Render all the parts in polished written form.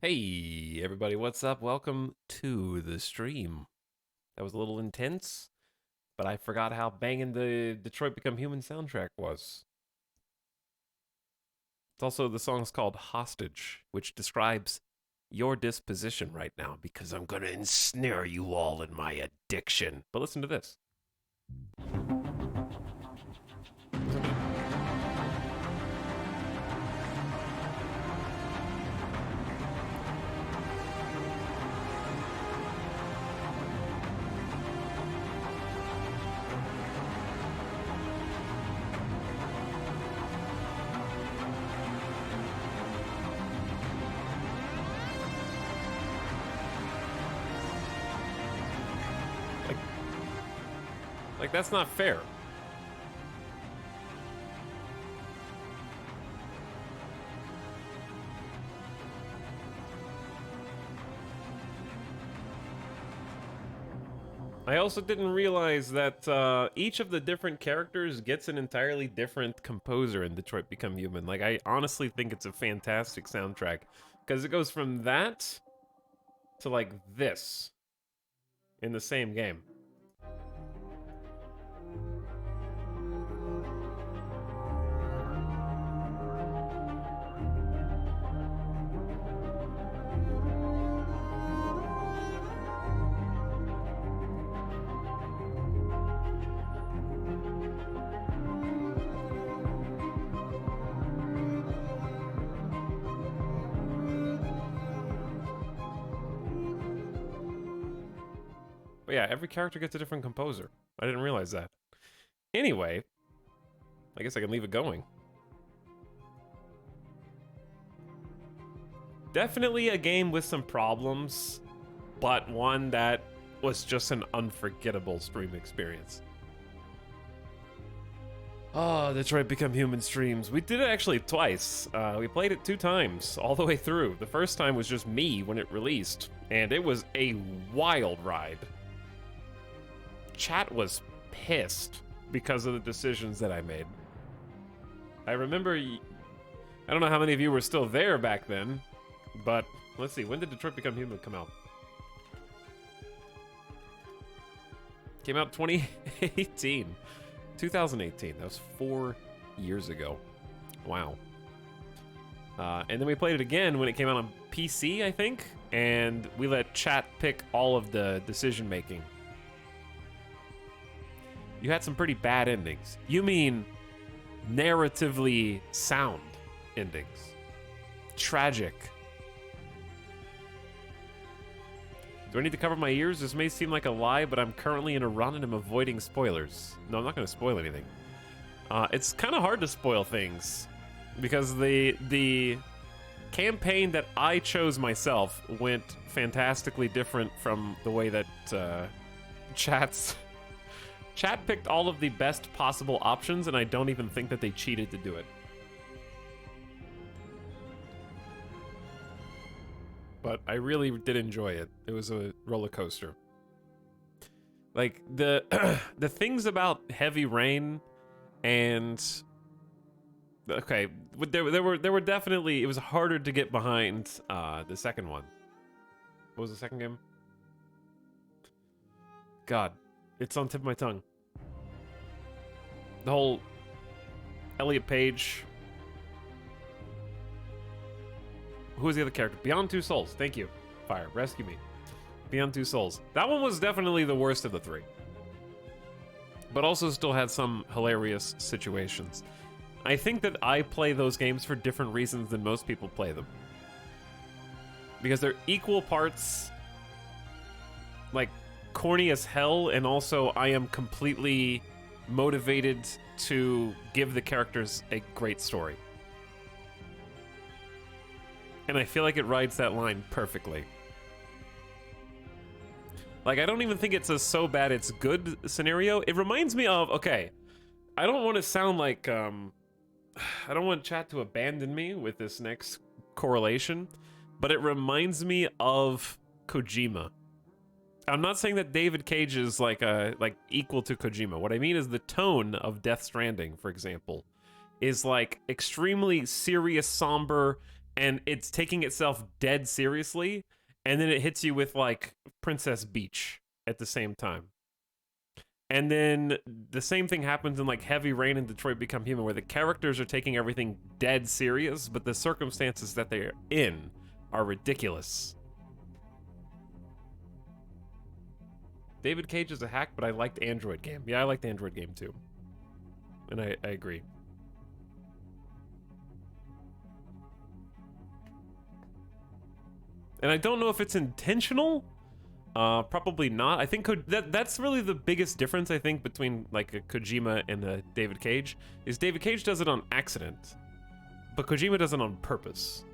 Hey, everybody, what's up? Welcome to the stream. That was a little intense, but I forgot how banging the Detroit Become Human soundtrack was. It's also, the song's called Hostage, which describes your disposition right now because I'm gonna ensnare you all in my addiction. But listen to this. Like, like that's not fair. I also didn't realize that each of the different characters gets an entirely different composer in Detroit Become Human. Like, I honestly think it's a fantastic soundtrack because it goes from that to like this in the same game. But yeah, every character gets a different composer. I didn't realize that. Anyway, I guess I can leave it going. Definitely a game with some problems, but one that was just an unforgettable stream experience. Oh, Detroit Become Human streams. We did it actually twice. We played it 2 times, all the way through. The first time was just me when it released, and it was a wild ride. Chat was pissed because of the decisions that I made. I remember, I don't know how many of you were still there back then, but let's see, when did Detroit Become Human come out? Came out 2018. 2018, that was 4 years ago. Wow. And then we played it again when it came out on PC, I think, and we let chat pick all of the decision making. You had some pretty bad endings. You mean narratively sound endings. Tragic. Do I need to cover my ears? This may seem like a lie, but I'm currently in a run and I'm avoiding spoilers. No, I'm not going to spoil anything. It's kind of hard to spoil things because the campaign that I chose myself went fantastically different from the way that Chat picked all of the best possible options, and I don't even think that they cheated to do it. But I really did enjoy it. It was a roller coaster. Like the the things about Heavy Rain and okay, there were definitely, it was harder to get behind the second one. What was the second game? God, it's on the tip of my tongue. The whole Elliot Page. Who was the other character? Beyond Two Souls. Thank you. Fire. Rescue me. Beyond Two Souls. That one was definitely the worst of the 3. But also still had some hilarious situations. I think that I play those games for different reasons than most people play them. Because they're equal parts, like, corny as hell, and also I am completely motivated to give the characters a great story. And I feel like it rides that line perfectly. Like, I don't even think it's a so bad it's good scenario. It reminds me of, okay, I don't want to sound like, I don't want chat to abandon me with this next correlation, but it reminds me of Kojima. I'm not saying that David Cage is like equal to Kojima. What I mean is the tone of Death Stranding, for example, is like extremely serious, somber, and it's taking itself dead seriously, and then it hits you with like Princess Beach at the same time. And then the same thing happens in like Heavy Rain and Detroit Become Human, where the characters are taking everything dead serious, but the circumstances that they're in are ridiculous. David Cage is a hack, but I liked Android Game. Yeah, I liked Android Game too. And I agree. And I don't know if it's intentional. Probably not. I think that's really the biggest difference, I think, between like a Kojima and a David Cage, is David Cage does it on accident, but Kojima does it on purpose.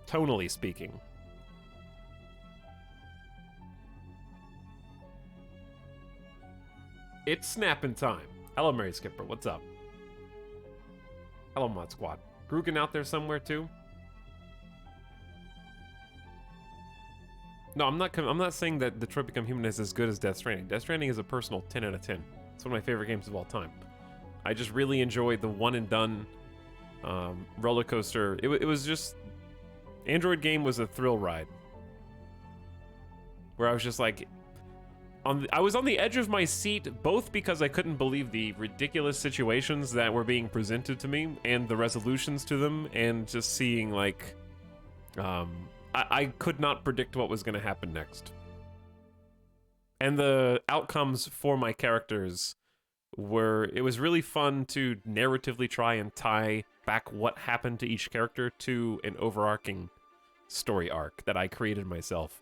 Tonally speaking. It's snapping time. Hello, Mary Skipper. What's up? Hello, Mod Squad. Grugan out there somewhere too? No, I'm not saying that Detroit Become Human is as good as Death Stranding. Death Stranding is a personal 10 out of 10. It's one of my favorite games of all time. I just really enjoyed the one and done roller coaster. It was just, Android Game was a thrill ride, where I was just like, I was on the edge of my seat, both because I couldn't believe the ridiculous situations that were being presented to me and the resolutions to them, and just seeing like, I could not predict what was going to happen next. And the outcomes for my characters were, it was really fun to narratively try and tie back what happened to each character to an overarching story arc that I created myself.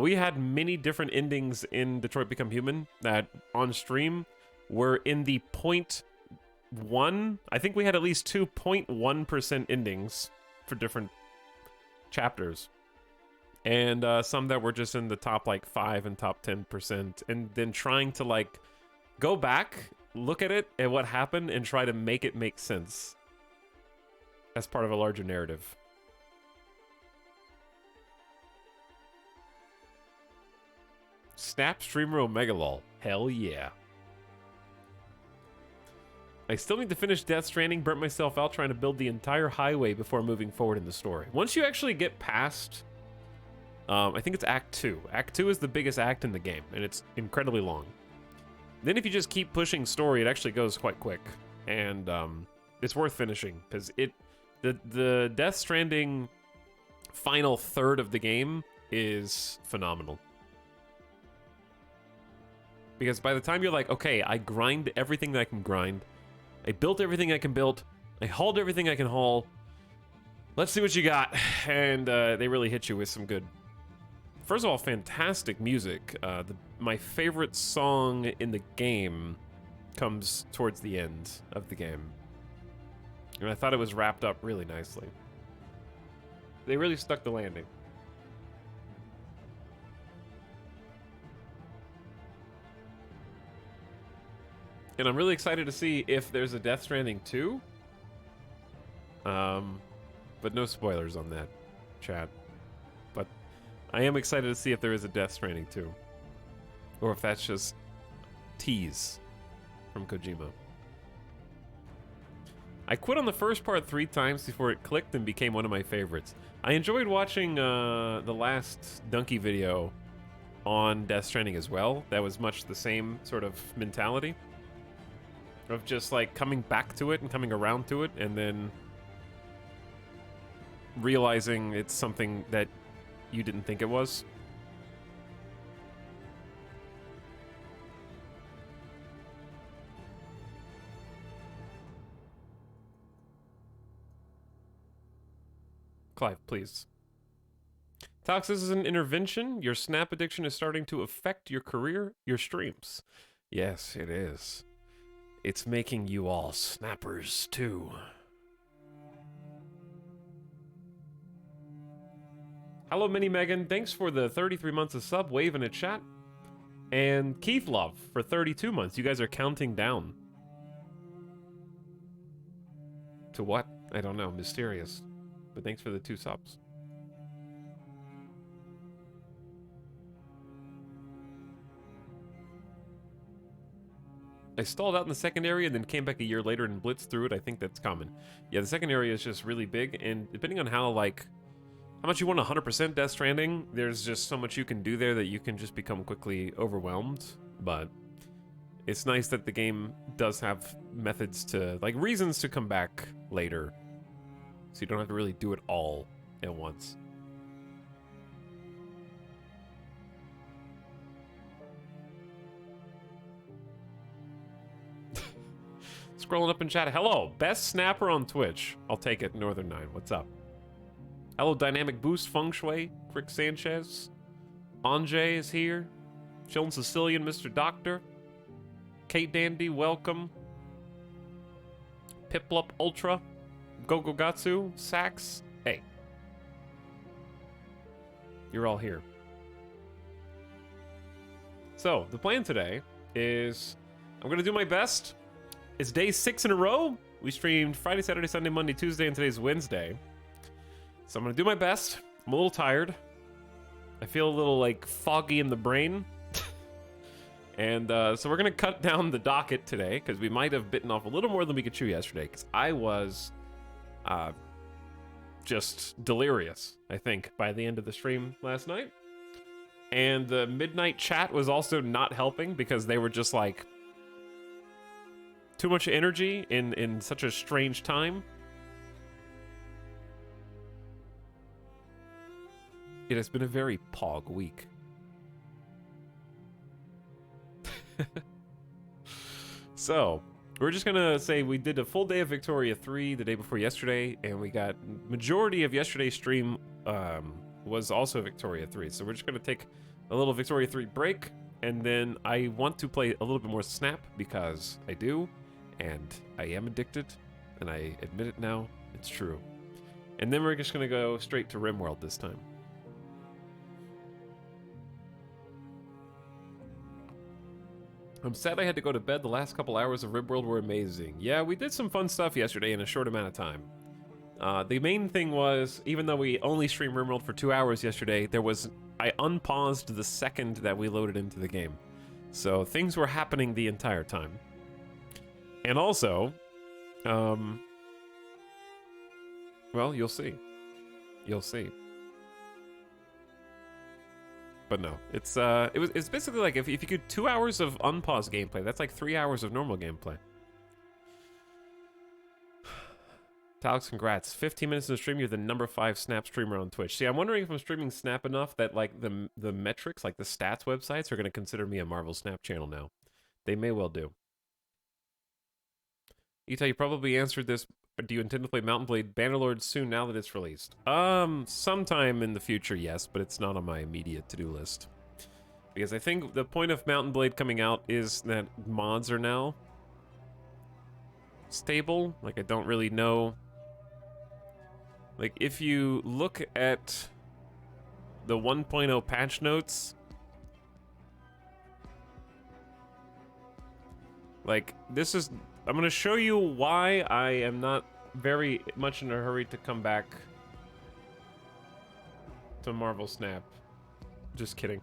We had many different endings in Detroit Become Human that on stream were in the 0.1. I think we had at least 2 0.1% endings for different chapters. and some that were just in the top like 5 and top 10%, and then trying to like go back, look at it and what happened, and try to make it make sense as part of a larger narrative. Snap Streamer Omega Lol. Hell yeah. I still need to finish Death Stranding, burnt myself out trying to build the entire highway before moving forward in the story. Once you actually get past, I think it's Act 2. Act 2 is the biggest act in the game, and it's incredibly long. Then if you just keep pushing story, it actually goes quite quick. And it's worth finishing, because the Death Stranding final third of the game is phenomenal. Because by the time you're like, okay, I grind everything that I can grind, I built everything I can build, I hauled everything I can haul, let's see what you got. And they really hit you with some good, first of all, fantastic music. My favorite song in the game comes towards the end of the game. And I thought it was wrapped up really nicely. They really stuck the landing. And I'm really excited to see if there's a Death Stranding 2. But no spoilers on that, chat. But I am excited to see if there is a Death Stranding 2. Or if that's just tease from Kojima. I quit on the first part 3 times before it clicked and became one of my favorites. I enjoyed watching the last Donkey video on Death Stranding as well. That was much the same sort of mentality. Of just like coming back to it and coming around to it and then realizing it's something that you didn't think it was. Clive, please. Tox, this is an intervention. Your snap addiction is starting to affect your career, your streams. Yes, it is. It's making you all snappers, too. Hello, Mini Megan. Thanks for the 33 months of sub, wave in a chat. And Keith Love for 32 months. You guys are counting down. To what? I don't know. Mysterious. But thanks for the 2 subs. I stalled out in the second area and then came back a year later and blitzed through it. I think that's common. Yeah, the second area is just really big, and depending on how much you want 100% Death Stranding, there's just so much you can do there that you can just become quickly overwhelmed. But it's nice that the game does have methods to, like, reasons to come back later. So you don't have to really do it all at once. Scrolling up in chat. Hello, best snapper on Twitch. I'll take it, Northern 9. What's up? Hello, Dynamic Boost, Feng Shui, Crick Sanchez. Anjay is here. Chillin' Sicilian, Mr. Doctor. Kate Dandy, welcome. Piplup Ultra. Gogogatsu, Sax. Hey. You're all here. So, the plan today is I'm gonna do my best. It's day 6 in a row. We streamed Friday, Saturday, Sunday, Monday, Tuesday, and today's Wednesday. So I'm gonna do my best. I'm a little tired. I feel a little, like, foggy in the brain. And so we're gonna cut down the docket today, because we might have bitten off a little more than we could chew yesterday, because I was just delirious, I think, by the end of the stream last night. And the midnight chat was also not helping, because they were just like, too much energy in such a strange time. It has been a very pog week. So, we're just gonna say we did a full day of Victoria 3 the day before yesterday, and we got majority of yesterday's stream was also Victoria 3. So we're just gonna take a little Victoria 3 break, and then I want to play a little bit more Snap because I do. And I am addicted, and I admit it now. It's true. And then we're just gonna go straight to Rimworld this time. I'm sad I had to go to bed. The last couple hours of Rimworld were amazing. Yeah, we did some fun stuff yesterday in a short amount of time. The main thing was, even though we only streamed Rimworld for 2 hours yesterday, I unpaused the second that we loaded into the game. So things were happening the entire time. And also, well, you'll see. You'll see. But no, it's basically like if you could 2 hours of unpaused gameplay, that's like 3 hours of normal gameplay. Alex, congrats. 15 minutes in the stream, you're the #5 Snap streamer on Twitch. See, I'm wondering if I'm streaming Snap enough that like the metrics, like the stats websites, are going to consider me a Marvel Snap channel now. They may well do. Ita, you probably answered this. Do you intend to play Mountain Blade Bannerlord soon now that it's released? Sometime in the future, yes, but it's not on my immediate to-do list. Because I think the point of Mountain Blade coming out is that mods are now stable. Like, I don't really know. Like, if you look at the 1.0 patch notes, like, this is... I'm going to show you why I am not very much in a hurry to come back to Marvel Snap. Just kidding.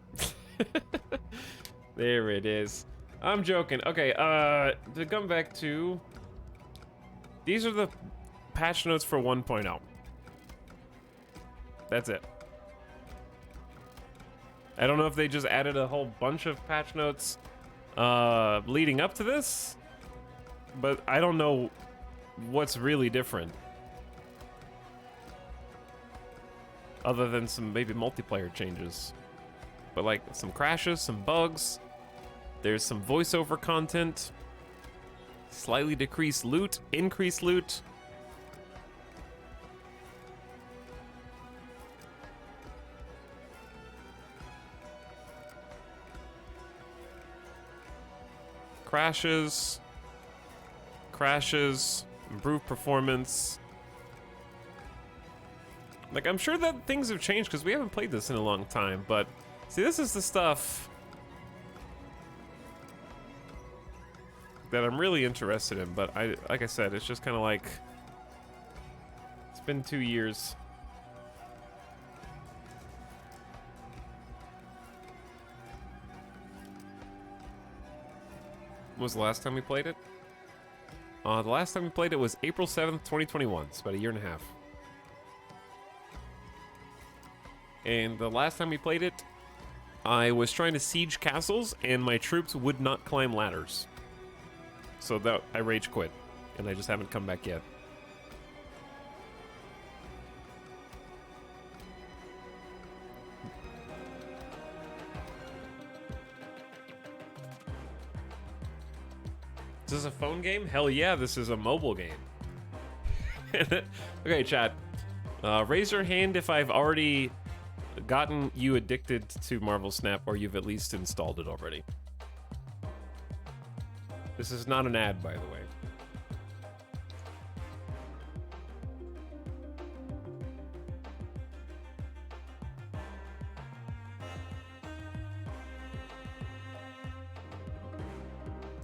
There it is. I'm joking. Okay, to come back to... These are the patch notes for 1.0. That's it. I don't know if they just added a whole bunch of patch notes leading up to this, but I don't know what's really different. Other than some maybe multiplayer changes. But like some crashes, some bugs, there's some voiceover content, slightly decreased loot, increased loot. Crashes, improved performance. Like, I'm sure that things have changed because we haven't played this in a long time, but see, this is the stuff that I'm really interested in, but like I said, it's just kind of like, it's been 2 years. When was the last time we played it? The last time we played it was April 7th, 2021. It's about a year and a half. And the last time we played it, I was trying to siege castles, and my troops would not climb ladders. So that I rage quit, and I just haven't come back yet. Is this a phone game? Hell yeah, this is a mobile game. Okay, chat. Raise your hand if I've already gotten you addicted to Marvel Snap, or you've at least installed it already. This is not an ad, by the way.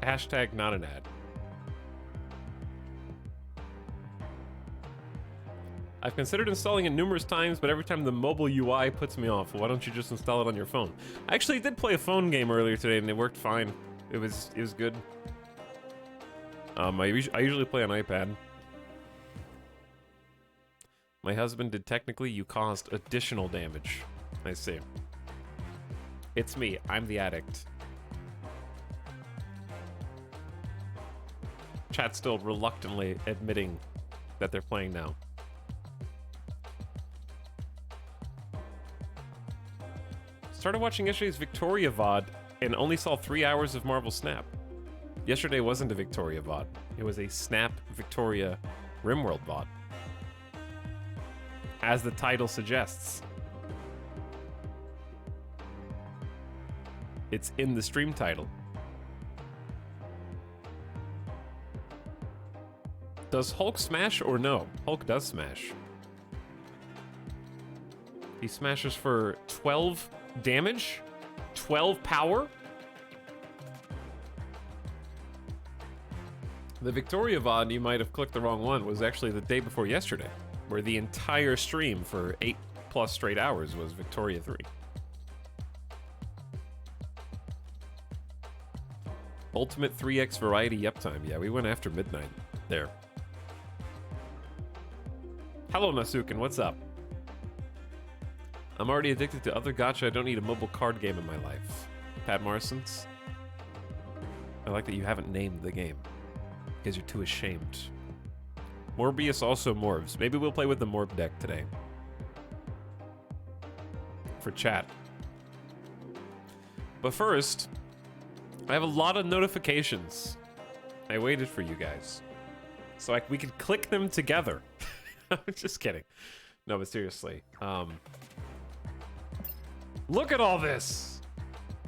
Hashtag not an ad. I've considered installing it numerous times, but every time the mobile UI puts me off. Why don't you just install it on your phone? I actually did play a phone game earlier today, and it worked fine. It was good. I usually play on iPad. My husband did technically. You caused additional damage. I see. It's me. I'm the addict. Chat's still reluctantly admitting that they're playing now. Started watching yesterday's Victoria VOD and only saw 3 hours of Marvel Snap. Yesterday wasn't a Victoria VOD. It was a Snap Victoria Rimworld VOD. As the title suggests. It's in the stream title. Does Hulk smash or no? Hulk does smash. He smashes for 12 damage, 12 power. The Victoria VOD, you might have clicked the wrong one, was actually the day before yesterday, where the entire stream for 8+ straight hours was Victoria 3. Ultimate 3x variety uptime. Yeah, we went after midnight there. Hello, Nasukin. What's up? I'm already addicted to other gacha. I don't need a mobile card game in my life. Pat Morrison's. I like that you haven't named the game because you're too ashamed. Morbius also morphs. Maybe we'll play with the morph deck today for chat. But first, I have a lot of notifications. I waited for you guys so we could click them together. I'm just kidding. No, but seriously. Look at all this.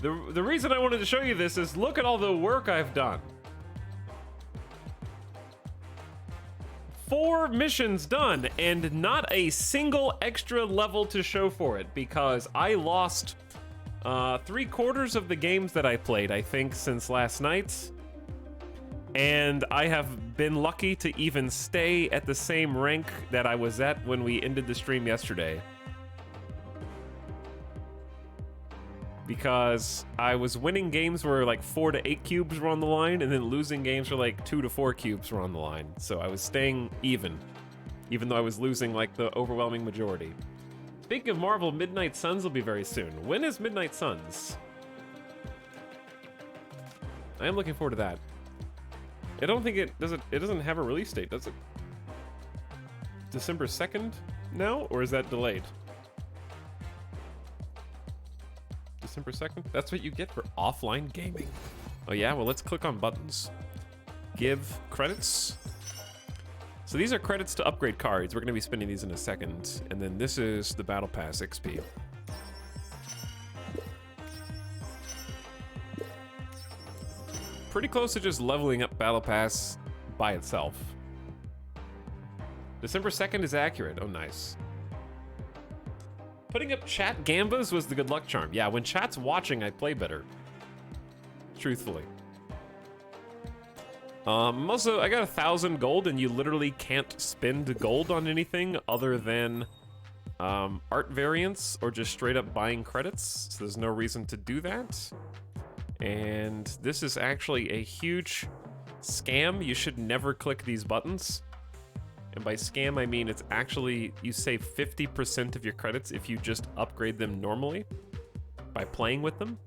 The reason I wanted to show you this is look at all the work I've done. 4 missions done and not a single extra level to show for it because I lost 3/4 of the games that I played, I think, since last night. And I have been lucky to even stay at the same rank that I was at when we ended the stream yesterday. Because I was winning games where like 4 to 8 cubes were on the line, and then losing games where like 2 to 4 cubes were on the line. So I was staying even though I was losing like the overwhelming majority. Speaking of Marvel, Midnight Suns will be very soon. When is Midnight Suns? I am looking forward to that. I don't think it doesn't have a release date, does it? December 2nd now, or is that delayed? December 2nd? That's what you get for offline gaming. Oh yeah, well let's click on buttons. Give credits. So these are credits to upgrade cards. We're gonna be spending these in a second. And then this is the Battle Pass XP. Pretty close to just leveling up Battle Pass by itself. December 2nd is accurate. Oh, nice. Putting up chat gambas was the good luck charm. Yeah, when chat's watching, I play better. Truthfully. Also, I got 1,000 gold, and you literally can't spend gold on anything other than art variants or just straight up buying credits. So there's no reason to do that. And this is actually a huge scam. You should never click these buttons. And by scam, I mean it's actually, you save 50% of your credits if you just upgrade them normally by playing with them.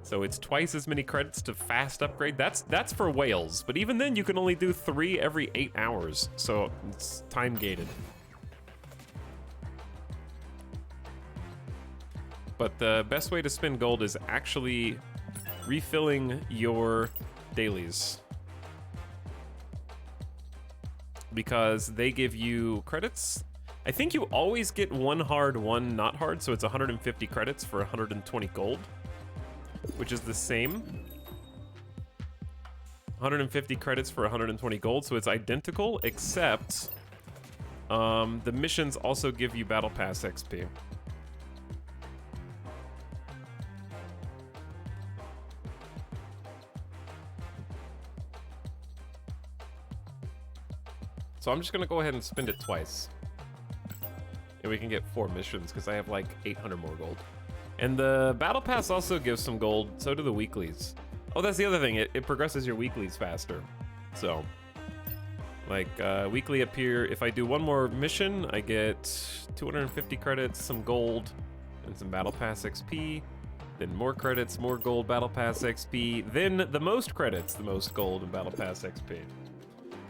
So it's twice as many credits to fast upgrade. That's for whales, but even then you can only do 3 every 8 hours. So it's time gated. But the best way to spend gold is actually refilling your dailies, because they give you credits. I think you always get 1 hard, 1 not hard, so it's 150 credits for 120 gold, which is the same. 150 credits for 120 gold, so it's identical, except the missions also give you Battle Pass XP. So I'm just gonna go ahead and spend it twice. And we can get 4 missions, because I have like 800 more gold. And the Battle Pass also gives some gold, so do the weeklies. Oh, that's the other thing, it progresses your weeklies faster. So, like, weekly up here, if I do 1 more mission, I get 250 credits, some gold, and some Battle Pass XP. Then more credits, more gold, Battle Pass XP. Then the most credits, the most gold, and Battle Pass XP.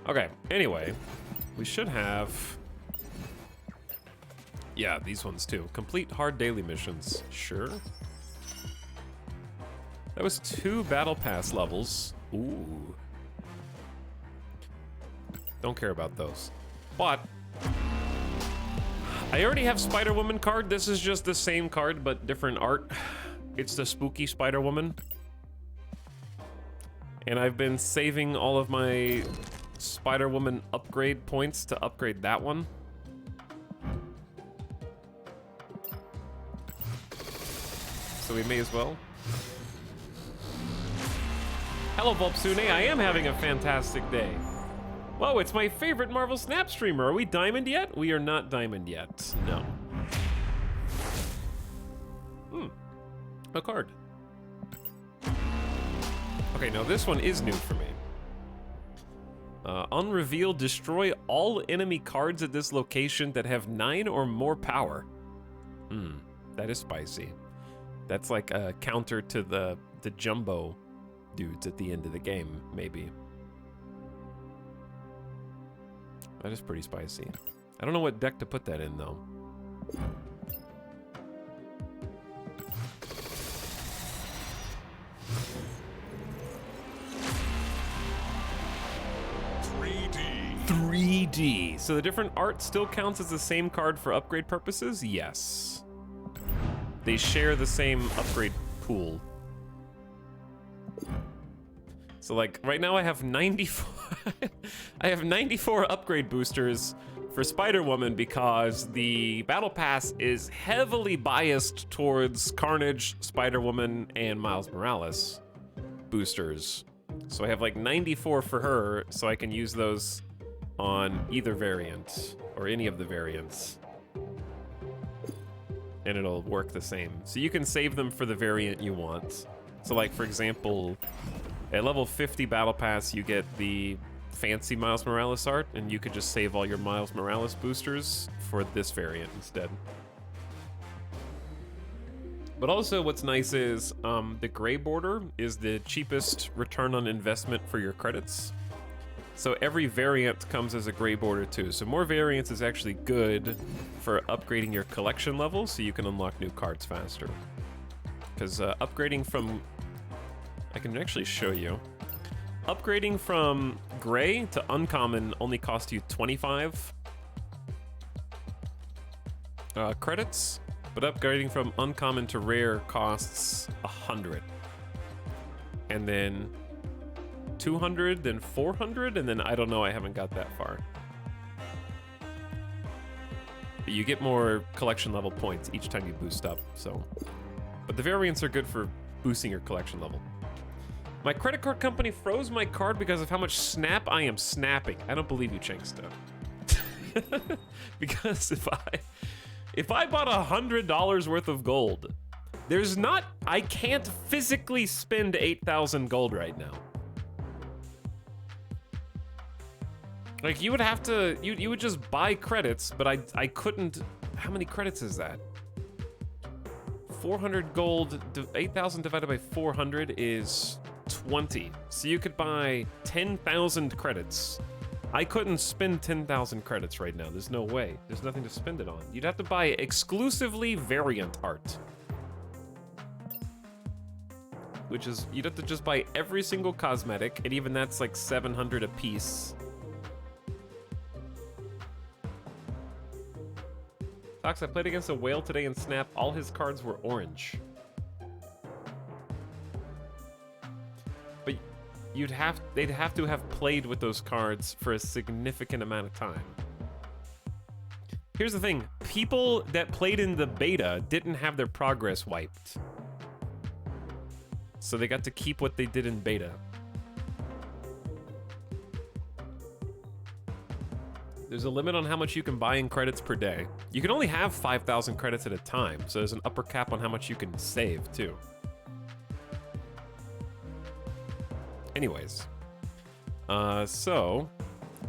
Okay, anyway, we should have, yeah, these ones too. Complete hard daily missions, sure. That was 2 Battle Pass levels. Ooh. Don't care about those. But I already have Spider-Woman card. This is just the same card, but different art. It's the spooky Spider-Woman. And I've been saving all of my Spider-Woman upgrade points to upgrade that one. So we may as well. Hello, Volpsune. I am having a fantastic day. Whoa, it's my favorite Marvel Snap streamer. Are we diamond yet? We are not diamond yet. No. A card. Okay, now this one is new for me. Unrevealed, destroy all enemy cards at this location that have 9 or more power. That is spicy. That's like a counter to the jumbo dudes at the end of the game, maybe. That is pretty spicy. I don't know what deck to put that in, though. So the different art still counts as the same card for upgrade purposes? Yes. They share the same upgrade pool. So like right now I have 94 I have 94 upgrade boosters for Spider-Woman because the Battle Pass is heavily biased towards Carnage, Spider-Woman, and Miles Morales boosters. So I have like 94 for her, so I can use those on either variant, or any of the variants. And it'll work the same. So you can save them for the variant you want. So like, for example, at level 50 Battle Pass, you get the fancy Miles Morales art, and you could just save all your Miles Morales boosters for this variant instead. But also what's nice is the gray border is the cheapest return on investment for your credits. So every variant comes as a gray border too. So more variants is actually good for upgrading your collection level so you can unlock new cards faster. Because upgrading from... I can actually show you. Upgrading from gray to uncommon only costs you 25 credits, but upgrading from uncommon to rare costs 100. And then 200, then 400, and then I don't know, I haven't got that far. But you get more collection level points each time you boost up, so. But the variants are good for boosting your collection level. My credit card company froze my card because of how much snap I am snapping. I don't believe you, Chanksta. Because if I bought $100 worth of gold, I can't physically spend 8,000 gold right now. Like, you would have to, you would just buy credits, but I couldn't. How many credits is that? 400 gold, 8,000 divided by 400 is 20. So you could buy 10,000 credits. I couldn't spend 10,000 credits right now. There's no way. There's nothing to spend it on. You'd have to buy exclusively variant art. Which is, you'd have to just buy every single cosmetic, and even that's like 700 a piece. Fox, I played against a whale today in Snap. All his cards were orange. But they'd have to have played with those cards for a significant amount of time. Here's the thing. People that played in the beta didn't have their progress wiped. So they got to keep what they did in beta. There's a limit on how much you can buy in credits per day. You can only have 5,000 credits at a time, so there's an upper cap on how much you can save, too. Anyways. So,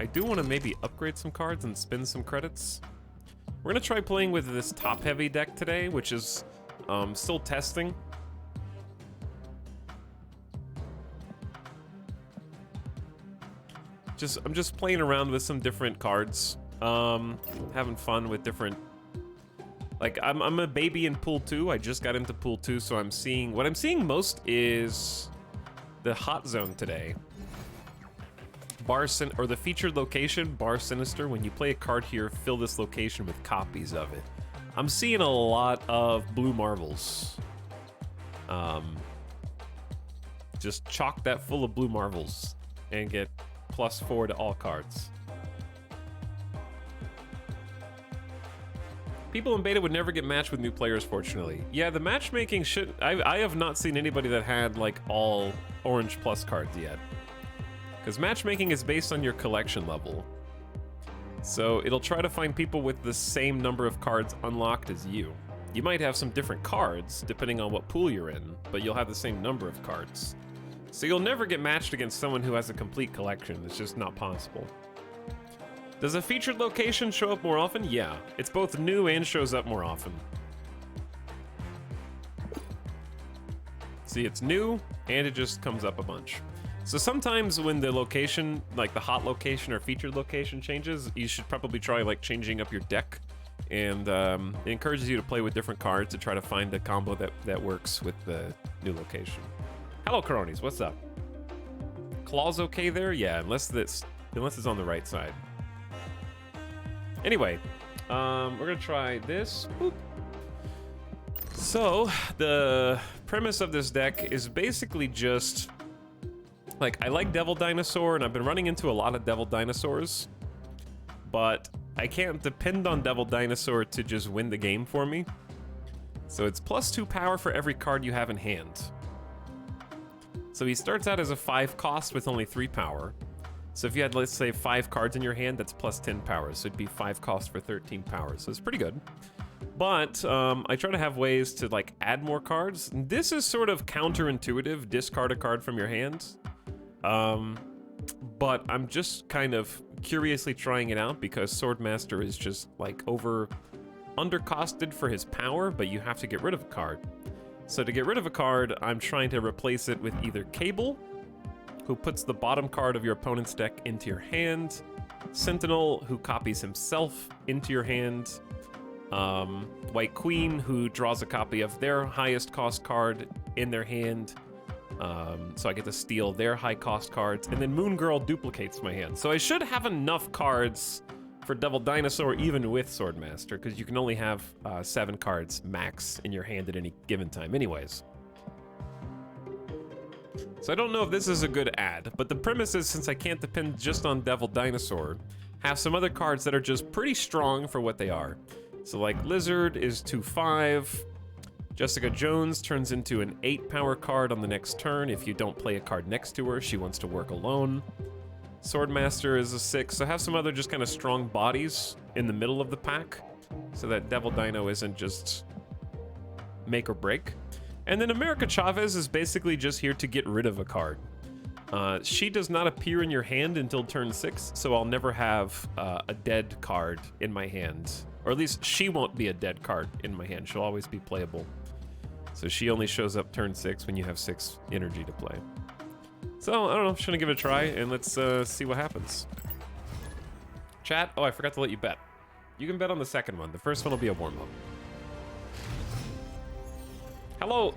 I do want to maybe upgrade some cards and spend some credits. We're going to try playing with this top-heavy deck today, which is still testing. I'm just playing around with some different cards, having fun with different. Like I'm a baby in Pool 2. I just got into Pool 2, so what I'm seeing most is the hot zone today. Or the featured location, Bar Sinister. When you play a card here, fill this location with copies of it. I'm seeing a lot of blue marbles. Just chock that full of blue marbles and get +4 to all cards. People in beta would never get matched with new players, fortunately. Yeah, the matchmaking should... I have not seen anybody that had, like, all orange plus cards yet. Because matchmaking is based on your collection level. So it'll try to find people with the same number of cards unlocked as you. You might have some different cards, depending on what pool you're in, but you'll have the same number of cards. So you'll never get matched against someone who has a complete collection. It's just not possible. Does a featured location show up more often? Yeah. It's both new and shows up more often. See, it's new, and it just comes up a bunch. So sometimes when the location, like the hot location or featured location changes, you should probably try like changing up your deck. And it encourages you to play with different cards to try to find a combo that works with the new location. Hello, Coronis, what's up? Claw's okay there? Yeah, unless it's on the right side. Anyway, we're gonna try this. Boop. So, the premise of this deck is basically just, like, I like Devil Dinosaur, and I've been running into a lot of Devil Dinosaurs, but I can't depend on Devil Dinosaur to just win the game for me. So it's +2 power for every card you have in hand. So he starts out as a 5 cost with only 3 power. So if you had, let's say, 5 cards in your hand, that's +10 power. So it'd be 5 cost for 13 power. So it's pretty good. But I try to have ways to like add more cards. This is sort of counterintuitive, discard a card from your hand. But I'm just kind of curiously trying it out because Swordmaster is just like undercosted for his power, but you have to get rid of a card. So to get rid of a card, I'm trying to replace it with either Cable, who puts the bottom card of your opponent's deck into your hand, Sentinel, who copies himself into your hand, White Queen, who draws a copy of their highest cost card in their hand, so I get to steal their high cost cards, and then Moon Girl duplicates my hand. So I should have enough cards for Devil Dinosaur even with Swordmaster, because you can only have 7 cards max in your hand at any given time anyways. So I don't know if this is a good ad, but the premise is, since I can't depend just on Devil Dinosaur, have some other cards that are just pretty strong for what they are. So like Lizard is 2/5, Jessica Jones turns into an 8 power card on the next turn. If you don't play a card next to her, she wants to work alone. Swordmaster is a 6, so have some other just kind of strong bodies in the middle of the pack, so that Devil Dino isn't just make or break. And then America Chavez is basically just here to get rid of a card. She does not appear in your hand until turn 6, so I'll never have a dead card in my hand. Or at least she won't be a dead card in my hand. She'll always be playable. So she only shows up turn 6 when you have 6 energy to play. So, I don't know, I'm just gonna give it a try, and let's see what happens. Chat, oh, I forgot to let you bet. You can bet on the second one. The first one will be a warm-up. Hello,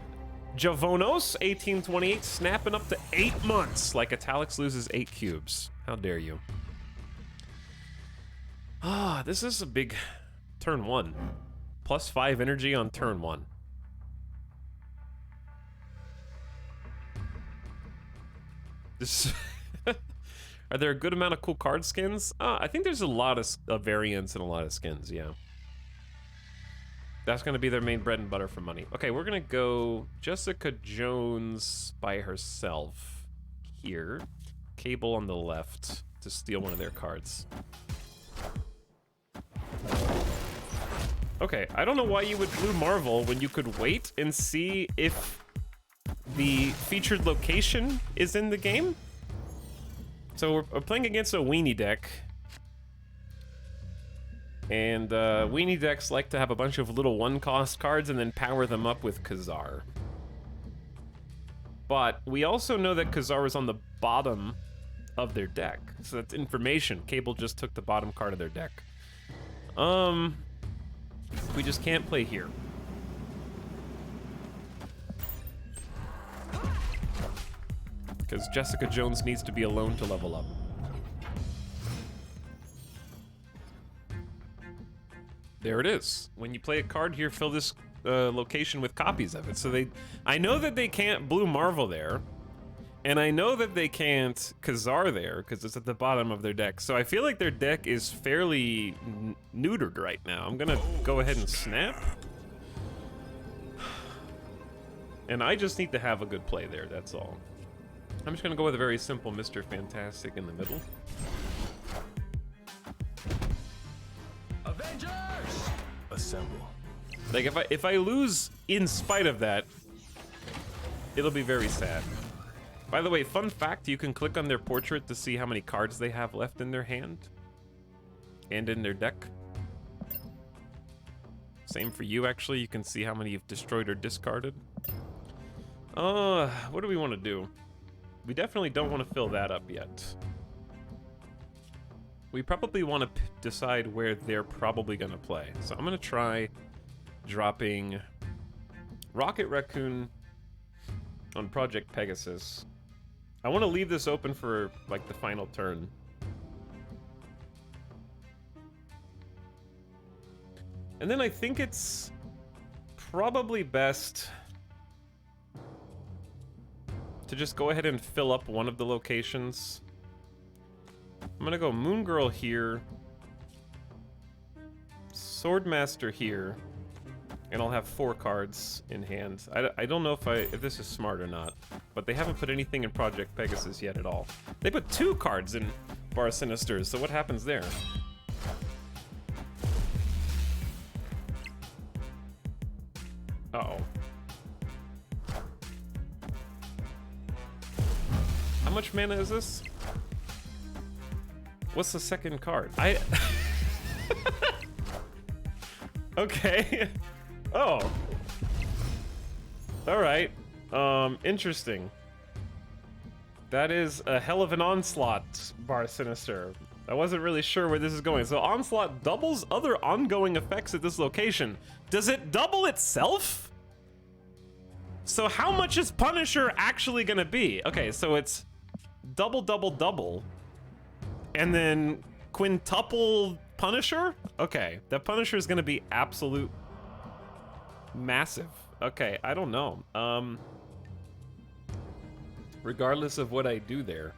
Javonos1828, snapping up to 8 months, like Italics loses 8 cubes. How dare you? Ah, this is a big turn 1. +5 energy on turn 1. This are there a good amount of cool card skins? I think there's a lot of variants and a lot of skins, yeah. That's gonna be their main bread and butter for money. Okay, we're gonna go Jessica Jones by herself here. Cable on the left to steal one of their cards. Okay, I don't know why you would blue Marvel when you could wait and see if the featured location is in the game. So we're playing against a weenie deck. And weenie decks like to have a bunch of little 1-cost cards and then power them up with Khazar. But we also know that Khazar is on the bottom of their deck. So that's information. Cable just took the bottom card of their deck. We just can't play here. Because Jessica Jones needs to be alone to level up. There it is. When you play a card here, fill this location with copies of it. So I know that they can't blue Marvel there. And I know that they can't Khazar there, because it's at the bottom of their deck. So I feel like their deck is fairly neutered right now. I'm gonna go ahead and snap. And I just need to have a good play there, that's all. I'm just gonna go with a very simple Mr. Fantastic in the middle. Avengers! Assemble. Like if I lose in spite of that, it'll be very sad. By the way, fun fact, you can click on their portrait to see how many cards they have left in their hand and in their deck. Same for you, actually. You can see how many you've destroyed or discarded. What do we want to do? We definitely don't want to fill that up yet. We probably want to decide where they're probably going to play. So I'm going to try dropping Rocket Raccoon on Project Pegasus. I want to leave this open for, like, the final turn. And then I think it's probably best to just go ahead and fill up one of the locations. I'm gonna go Moon Girl here, Swordmaster here, and I'll have 4 cards in hand. I don't know if this is smart or not, but they haven't put anything in Project Pegasus yet at all. They put 2 cards in Bar Sinisters, so what happens there? Uh-oh. How much mana is this? What's the second card? Okay. Oh. Alright. Interesting. That is a hell of an onslaught, Bar Sinister. I wasn't really sure where this is going. So Onslaught doubles other ongoing effects at this location. Does it double itself? So how much is Punisher actually gonna be? Okay, so it's double, double, double. And then quintuple Punisher? Okay, the Punisher is gonna be absolute massive. Okay, I don't know. Regardless of what I do there,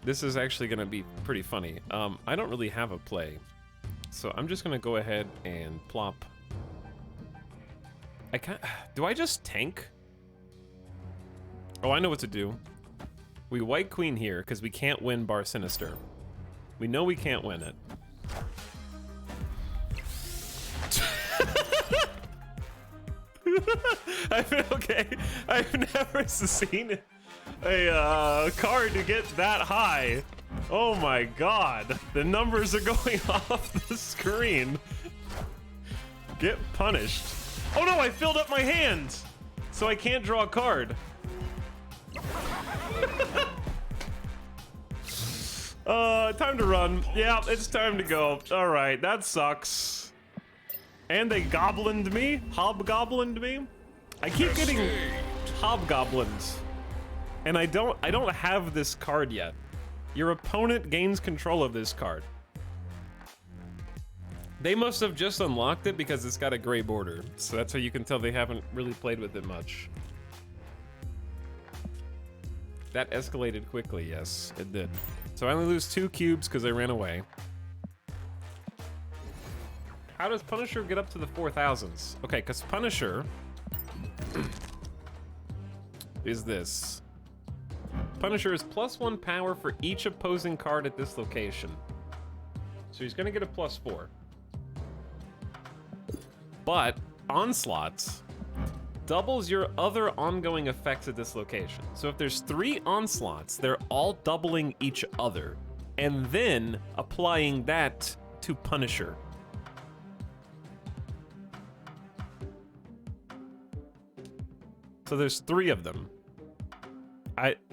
this is actually gonna be pretty funny. I don't really have a play, so I'm just gonna go ahead and plop. Do I just tank? Oh, I know what to do. We White Queen here, because we can't win Bar Sinister. We know we can't win it. Okay, I've never seen a card to get that high. Oh my god. The numbers are going off the screen. Get punished. Oh no, I filled up my hand! So I can't draw a card. Time to run. Yeah, it's time to go. Alright, that sucks. And they goblined me? Hobgoblined me? I keep getting hobgoblins. And I don't have this card yet. Your opponent gains control of this card. They must have just unlocked it because it's got a gray border. So that's how you can tell they haven't really played with it much. That escalated quickly, yes, it did. So I only lose 2 cubes because I ran away. How does Punisher get up to the 4000s? Okay, because Punisher is this. Punisher is +1 power for each opposing card at this location. So he's gonna get a +4. But Onslaughts doubles your other ongoing effects at this location. So if there's 3 Onslaughts, they're all doubling each other, and then applying that to Punisher. So there's 3 of them.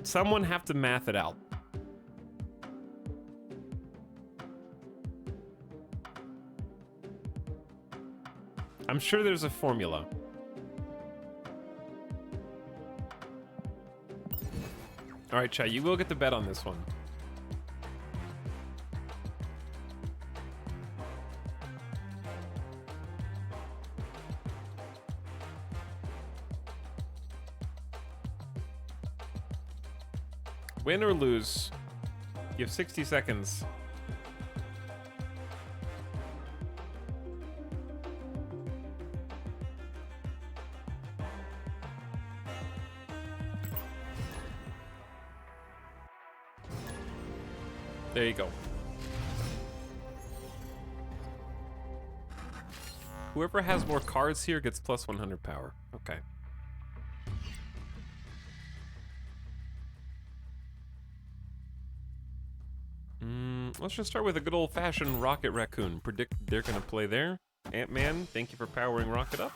Someone have to math it out. I'm sure there's a formula. All right, chat, you will get the bet on this one. Win or lose, you have 60 seconds. There you go. Whoever has more cards here gets plus 100 power. Okay. Let's just start with a good old-fashioned Rocket Raccoon. Predict they're gonna play there. Ant-Man, thank you for powering Rocket up.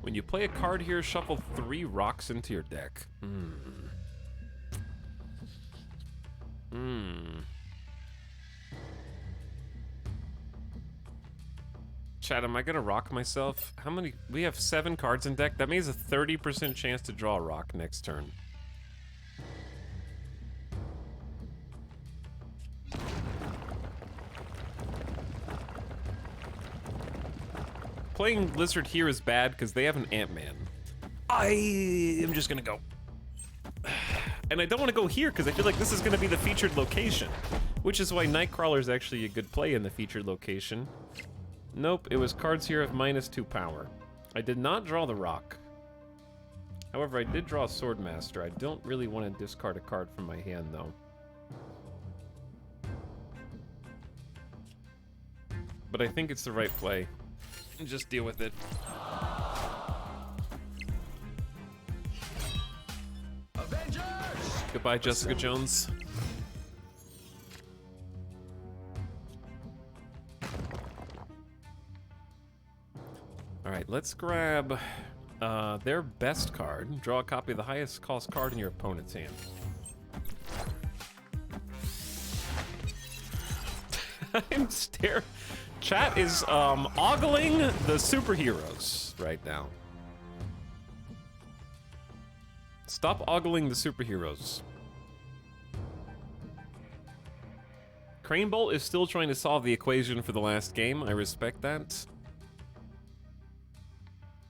When you play a card here, shuffle 3 rocks into your deck. Chat, am I gonna rock myself? How many? We have 7 cards in deck. That means a 30% chance to draw a rock next turn. Playing Lizard here is bad because they have an Ant-Man. I am just gonna go. And I don't want to go here because I feel like this is gonna be the featured location. Which is why Nightcrawler is actually a good play in the featured location. Nope, it was cards here of -2 power. I did not draw the rock. However, I did draw a Swordmaster. I don't really want to discard a card from my hand, though. But I think it's the right play. Just deal with it. Avengers! Goodbye, Jessica Jones. Alright, let's grab their best card. Draw a copy of the highest cost card in your opponent's hand. I'm staring. Chat is ogling the superheroes right now. Stop ogling the superheroes. Cranebolt is still trying to solve the equation for the last game. I respect that.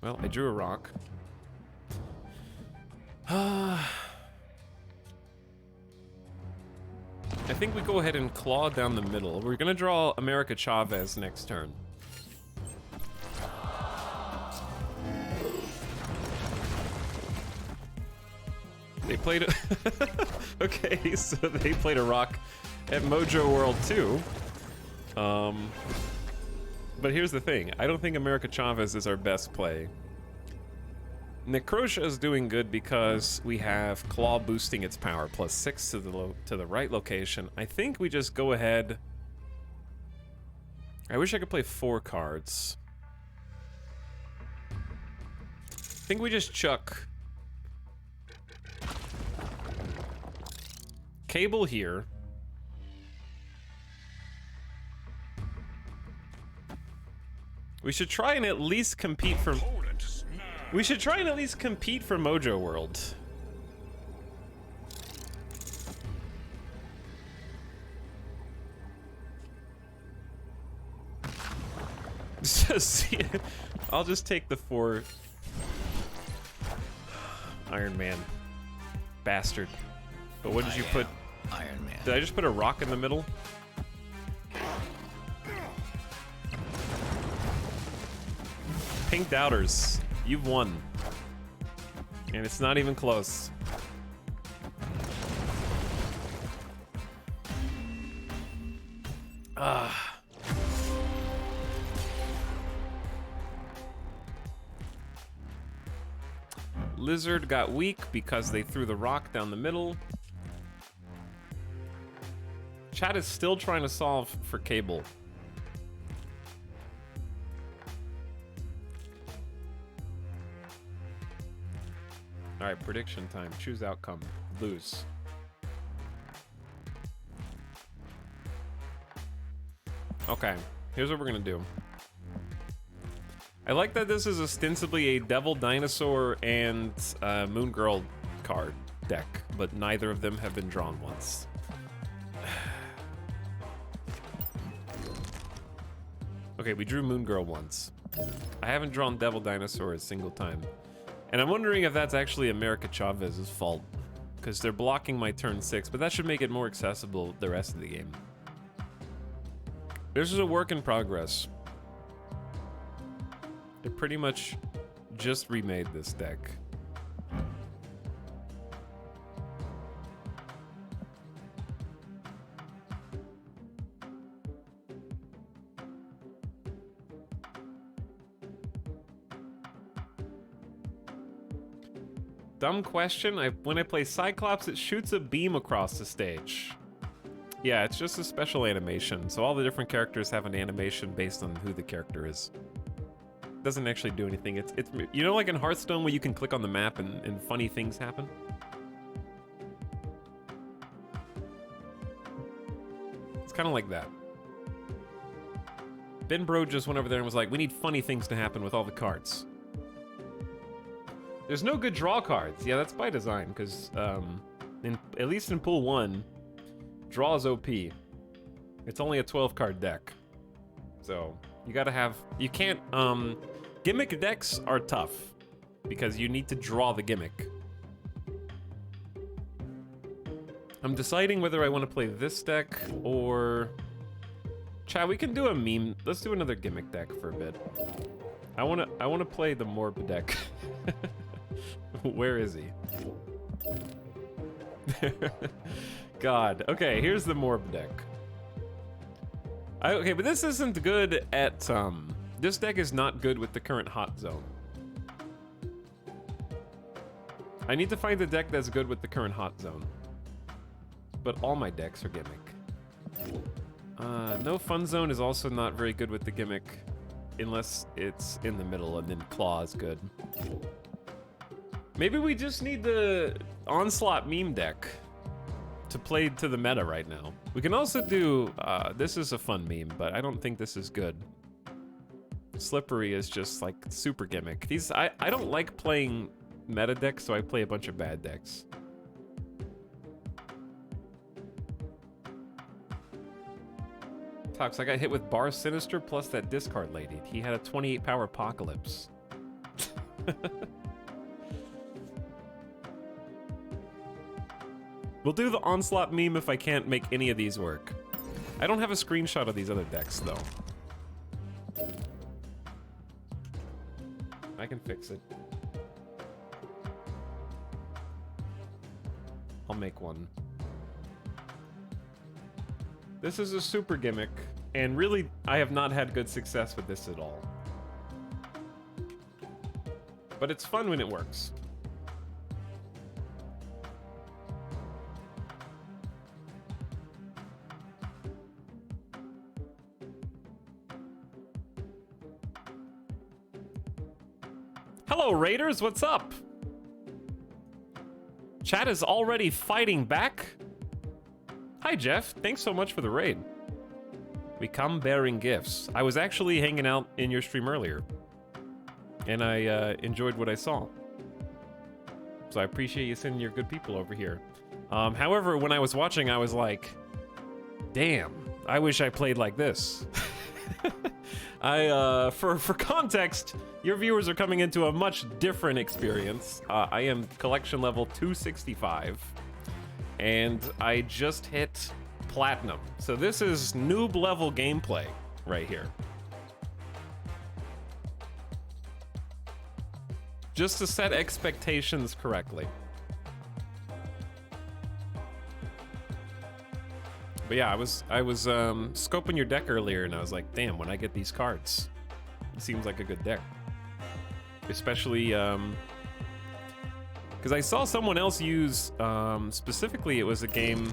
Well, I drew a rock. I think we go ahead and claw down the middle. We're gonna draw America Chavez next turn. They played a okay, so they played a rock at Mojo World too. But here's the thing. I don't think America Chavez is our best play. Necrosha is doing good because we have Claw boosting its power, +6 to the right location. I think we just go ahead. I wish I could play 4 cards. I think we just chuck Cable here. We should try and at least compete for. We should try and at least compete for Mojo World. I'll just take the 4. Iron Man. Bastard. But what did you put? Iron Man. Did I just put a rock in the middle? Pink Doubters, you've won. And it's not even close. Lizard got weak because they threw the rock down the middle. Chat is still trying to solve for Cable. Alright, prediction time. Choose outcome. Lose. Okay, here's what we're gonna do. I like that this is ostensibly a Devil Dinosaur and Moon Girl card deck, but neither of them have been drawn once. Okay, we drew Moon Girl once. I haven't drawn Devil Dinosaur a single time. And I'm wondering if that's actually America Chavez's fault, because they're blocking my turn 6, but that should make it more accessible the rest of the game. This is a work in progress. They pretty much just remade this deck. Dumb question. When I play Cyclops, it shoots a beam across the stage. Yeah, it's just a special animation. So all the different characters have an animation based on who the character is. It doesn't actually do anything. It's you know, like in Hearthstone where you can click on the map and funny things happen? It's kind of like that. Ben Bro just went over there and was like, we need funny things to happen with all the cards. There's no good draw cards. Yeah, that's by design, because at least in pool 1, draw is OP. It's only a 12-card deck. So, you gotta have... You can't... Gimmick decks are tough, because you need to draw the gimmick. I'm deciding whether I want to play this deck, or... Chat, we can do a meme. Let's do another gimmick deck for a bit. I wanna play the Morb deck. Where is he? God. Okay, here's the Morb deck. Okay, but this isn't good at, this deck is not good with the current hot zone. I need to find a deck that's good with the current hot zone. But all my decks are gimmick. No Fun Zone is also not very good with the gimmick. Unless it's in the middle, and then Claw is good. Maybe we just need the Onslaught meme deck to play to the meta right now. We can also do, this is a fun meme, but I don't think this is good. Slippery is just like super gimmick. I don't like playing meta decks, so I play a bunch of bad decks. Tox, I got hit with Bar Sinister plus that discard lady. He had a 28 power Apocalypse. We'll do the Onslaught meme if I can't make any of these work. I don't have a screenshot of these other decks, though. I can fix it. I'll make one. This is a super gimmick, and really, I have not had good success with this at all. But it's fun when it works. Hello, Raiders, what's up? Chat is already fighting back? Hi, Jeff. Thanks so much for the raid. We come bearing gifts. I was actually hanging out in your stream earlier, and I enjoyed what I saw. So I appreciate you sending your good people over here. However, when I was watching, I was like, damn, I wish I played like this. For context, your viewers are coming into a much different experience. I am collection level 265, and I just hit platinum. So this is noob level gameplay right here. Just to set expectations correctly. But yeah, I was scoping your deck earlier, and I was like, damn, when I get these cards, it seems like a good deck. Especially, because I saw someone else use, specifically it was a game,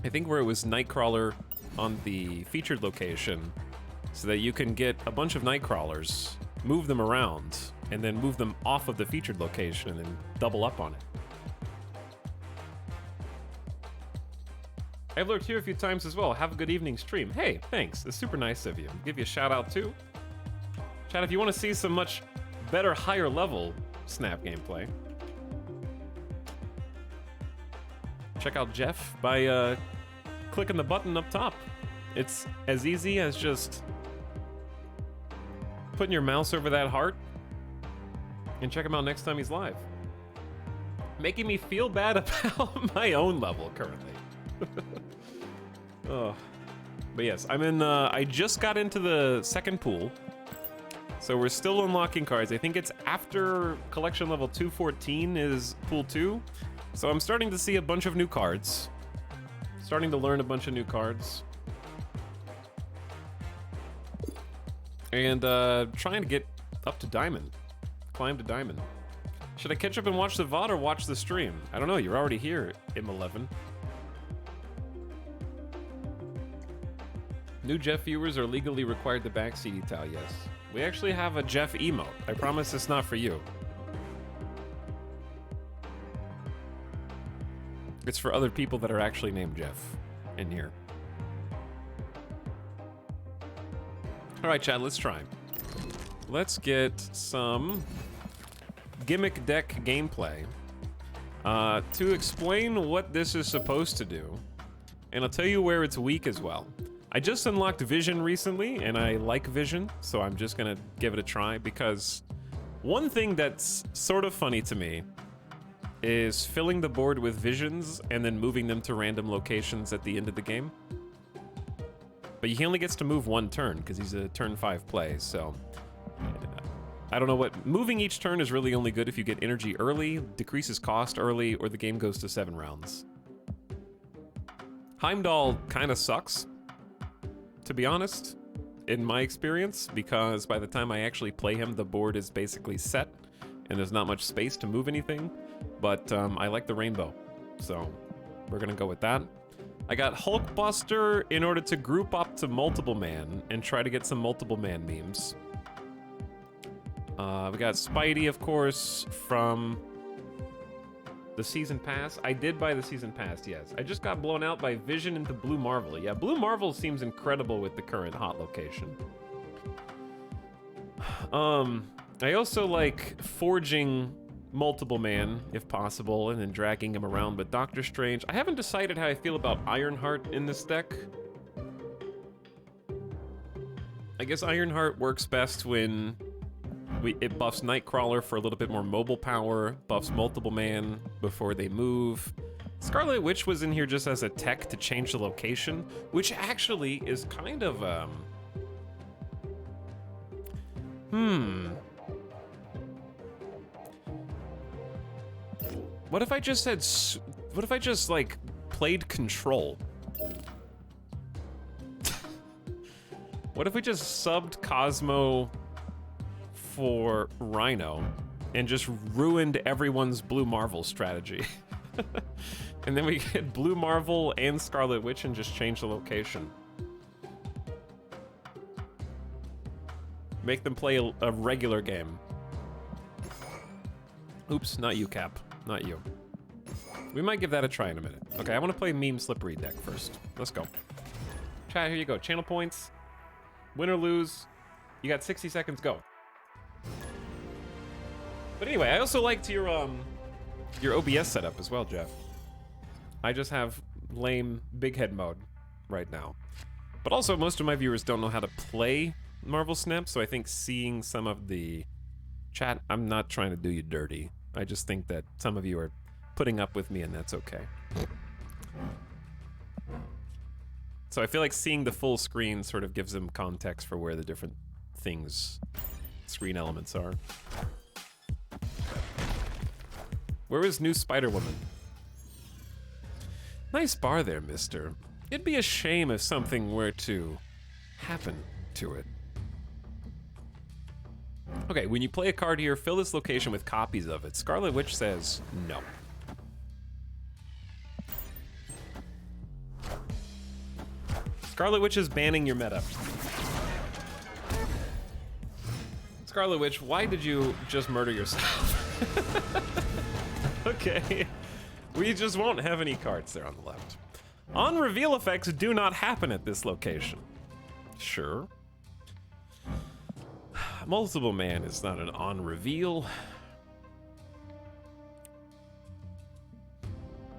I think where it was Nightcrawler on the featured location, so that you can get a bunch of Nightcrawlers, move them around, and then move them off of the featured location and double up on it. I've lurked here a few times as well. Have a good evening stream. Hey, thanks. It's super nice of you. I'll give you a shout out too. Chat, if you want to see some much better, higher level Snap gameplay, check out Jeff by clicking the button up top. It's as easy as just putting your mouse over that heart and check him out next time he's live. Making me feel bad about my own level currently. Oh, but yes, I'm in. I just got into the second pool, So we're still unlocking cards. I think it's after collection level 214 is pool 2. So I'm starting to see a bunch of new cards. Starting to learn a bunch of new cards. And trying to get up to Diamond. Climb to Diamond. Should I catch up and watch the VOD or watch the stream? I don't know, you're already here, M11. New Jeff viewers are legally required to backseat etal, yes. We actually have a Jeff emote. I promise it's not for you. It's for other people that are actually named Jeff in here. All right, Chad, let's try. Let's get some gimmick deck gameplay to explain what this is supposed to do. And I'll tell you where it's weak as well. I just unlocked Vision recently, and I like Vision, so I'm just gonna give it a try, because one thing that's sort of funny to me is filling the board with visions and then moving them to random locations at the end of the game. But he only gets to move one turn, because he's a turn 5 play, so... I don't know what... Moving each turn is really only good if you get energy early, decreases cost early, or the game goes to 7 rounds. Heimdall kind of sucks, to be honest, in my experience, because by the time I actually play him, the board is basically set, and there's not much space to move anything, but I like the rainbow, so we're gonna go with that. I got Hulkbuster in order to group up to Multiple Man and try to get some Multiple Man memes. We got Spidey, of course, from the Season Pass. I did buy the Season Pass, yes. I just got blown out by Vision into Blue Marvel. Yeah, Blue Marvel seems incredible with the current hot location. I also like forging Multiple Man, if possible, and then dragging him around, but Doctor Strange... I haven't decided how I feel about Ironheart in this deck. I guess Ironheart works best when... it buffs Nightcrawler for a little bit more mobile power, buffs Multiple Man before they move. Scarlet Witch was in here just as a tech to change the location, which actually is kind of, What if I just said, what if I just, like, played Control? What if we just subbed Cosmo for Rhino and just ruined everyone's Blue Marvel strategy? And then we get Blue Marvel and Scarlet Witch and just change the location. Make them play a regular game. Oops, not you, Cap. Not you. We might give that a try in a minute. Okay, I want to play Meme Slippery deck first. Let's go. Chat, here you go. Channel points. Win or lose. You got 60 seconds, go. But anyway, I also liked your OBS setup as well, Jeff. I just have lame big head mode right now. But also, most of my viewers don't know how to play Marvel Snap, so I think seeing some of the chat, I'm not trying to do you dirty. I just think that some of you are putting up with me, and that's okay. So I feel like seeing the full screen sort of gives them context for where the different things, screen elements are. Where is new Spider-Woman? Nice bar there, mister. It'd be a shame if something were to happen to it. Okay, when you play a card here, fill this location with copies of it. Scarlet Witch says no. Scarlet Witch is banning your meta. Scarlet Witch, why did you just murder yourself? Okay. We just won't have any cards there on the left. On-reveal effects do not happen at this location. Sure. Multiple Man is not an on-reveal.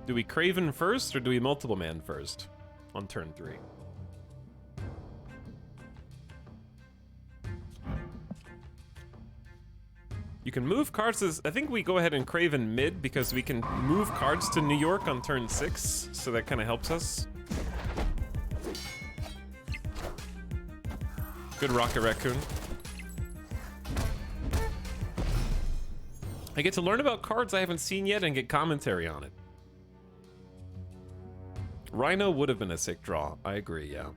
Do we Craven first, or do we Multiple Man first on turn 3? You can move cards as... I think we go ahead and Craven mid because we can move cards to New York on turn 6, so that kind of helps us. Good Rocket Raccoon. I get to learn about cards I haven't seen yet and get commentary on it. Rhino would have been a sick draw. I agree, yeah.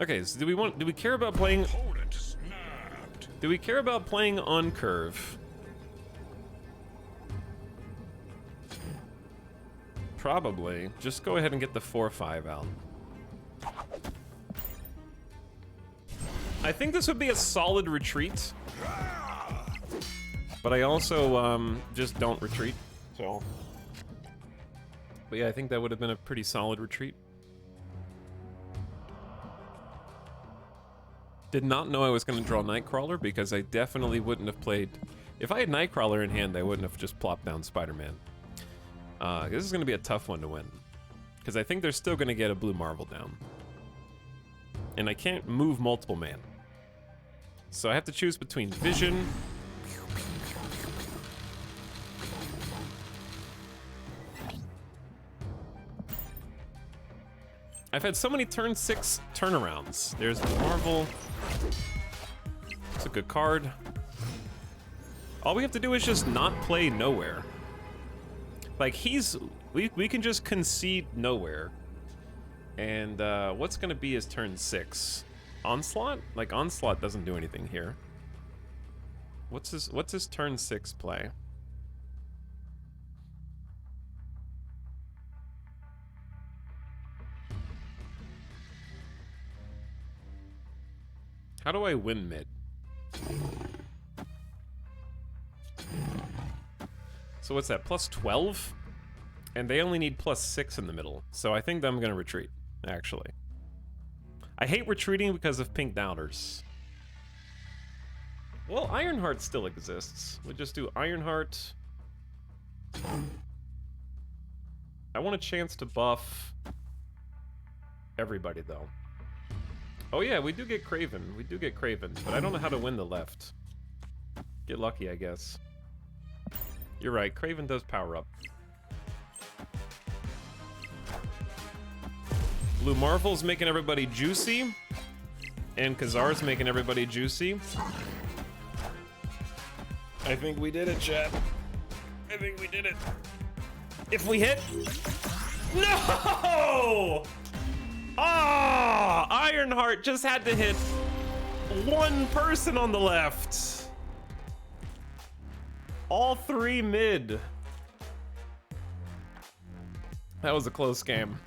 Okay, so do we care about playing... Do we care about playing on curve? Probably. Just go ahead and get the 4-5 out. I think this would be a solid retreat. But I also just don't retreat. So. But yeah, I think that would have been a pretty solid retreat. Did not know I was going to draw Nightcrawler because I definitely wouldn't have played... If I had Nightcrawler in hand, I wouldn't have just plopped down Spider-Man. This is going to be a tough one to win. Because I think they're still going to get a blue Marvel down. And I can't move multiple man. So I have to choose between Vision... I've had so many turn 6 turnarounds. There's the Marvel. It's a good card. All we have to do is just not play Nowhere. Like, we can just concede Nowhere. And what's gonna be his turn 6? Onslaught? Like, Onslaught doesn't do anything here. What's his turn 6 play? How do I win mid? So what's that, plus 12? And they only need plus 6 in the middle. So I think I'm gonna retreat, actually. I hate retreating because of pink downers. Well, Ironheart still exists. We'll just do Ironheart. I want a chance to buff everybody, though. Oh yeah, we do get Kraven. We do get Kraven, but I don't know how to win the left. Get lucky, I guess. You're right, Kraven does power up. Blue Marvel's making everybody juicy. And Kazar's making everybody juicy. I think we did it, chat. I think we did it. If we hit... No! Ah! Ironheart just had to hit one person on the left. All 3 mid. That was a close game.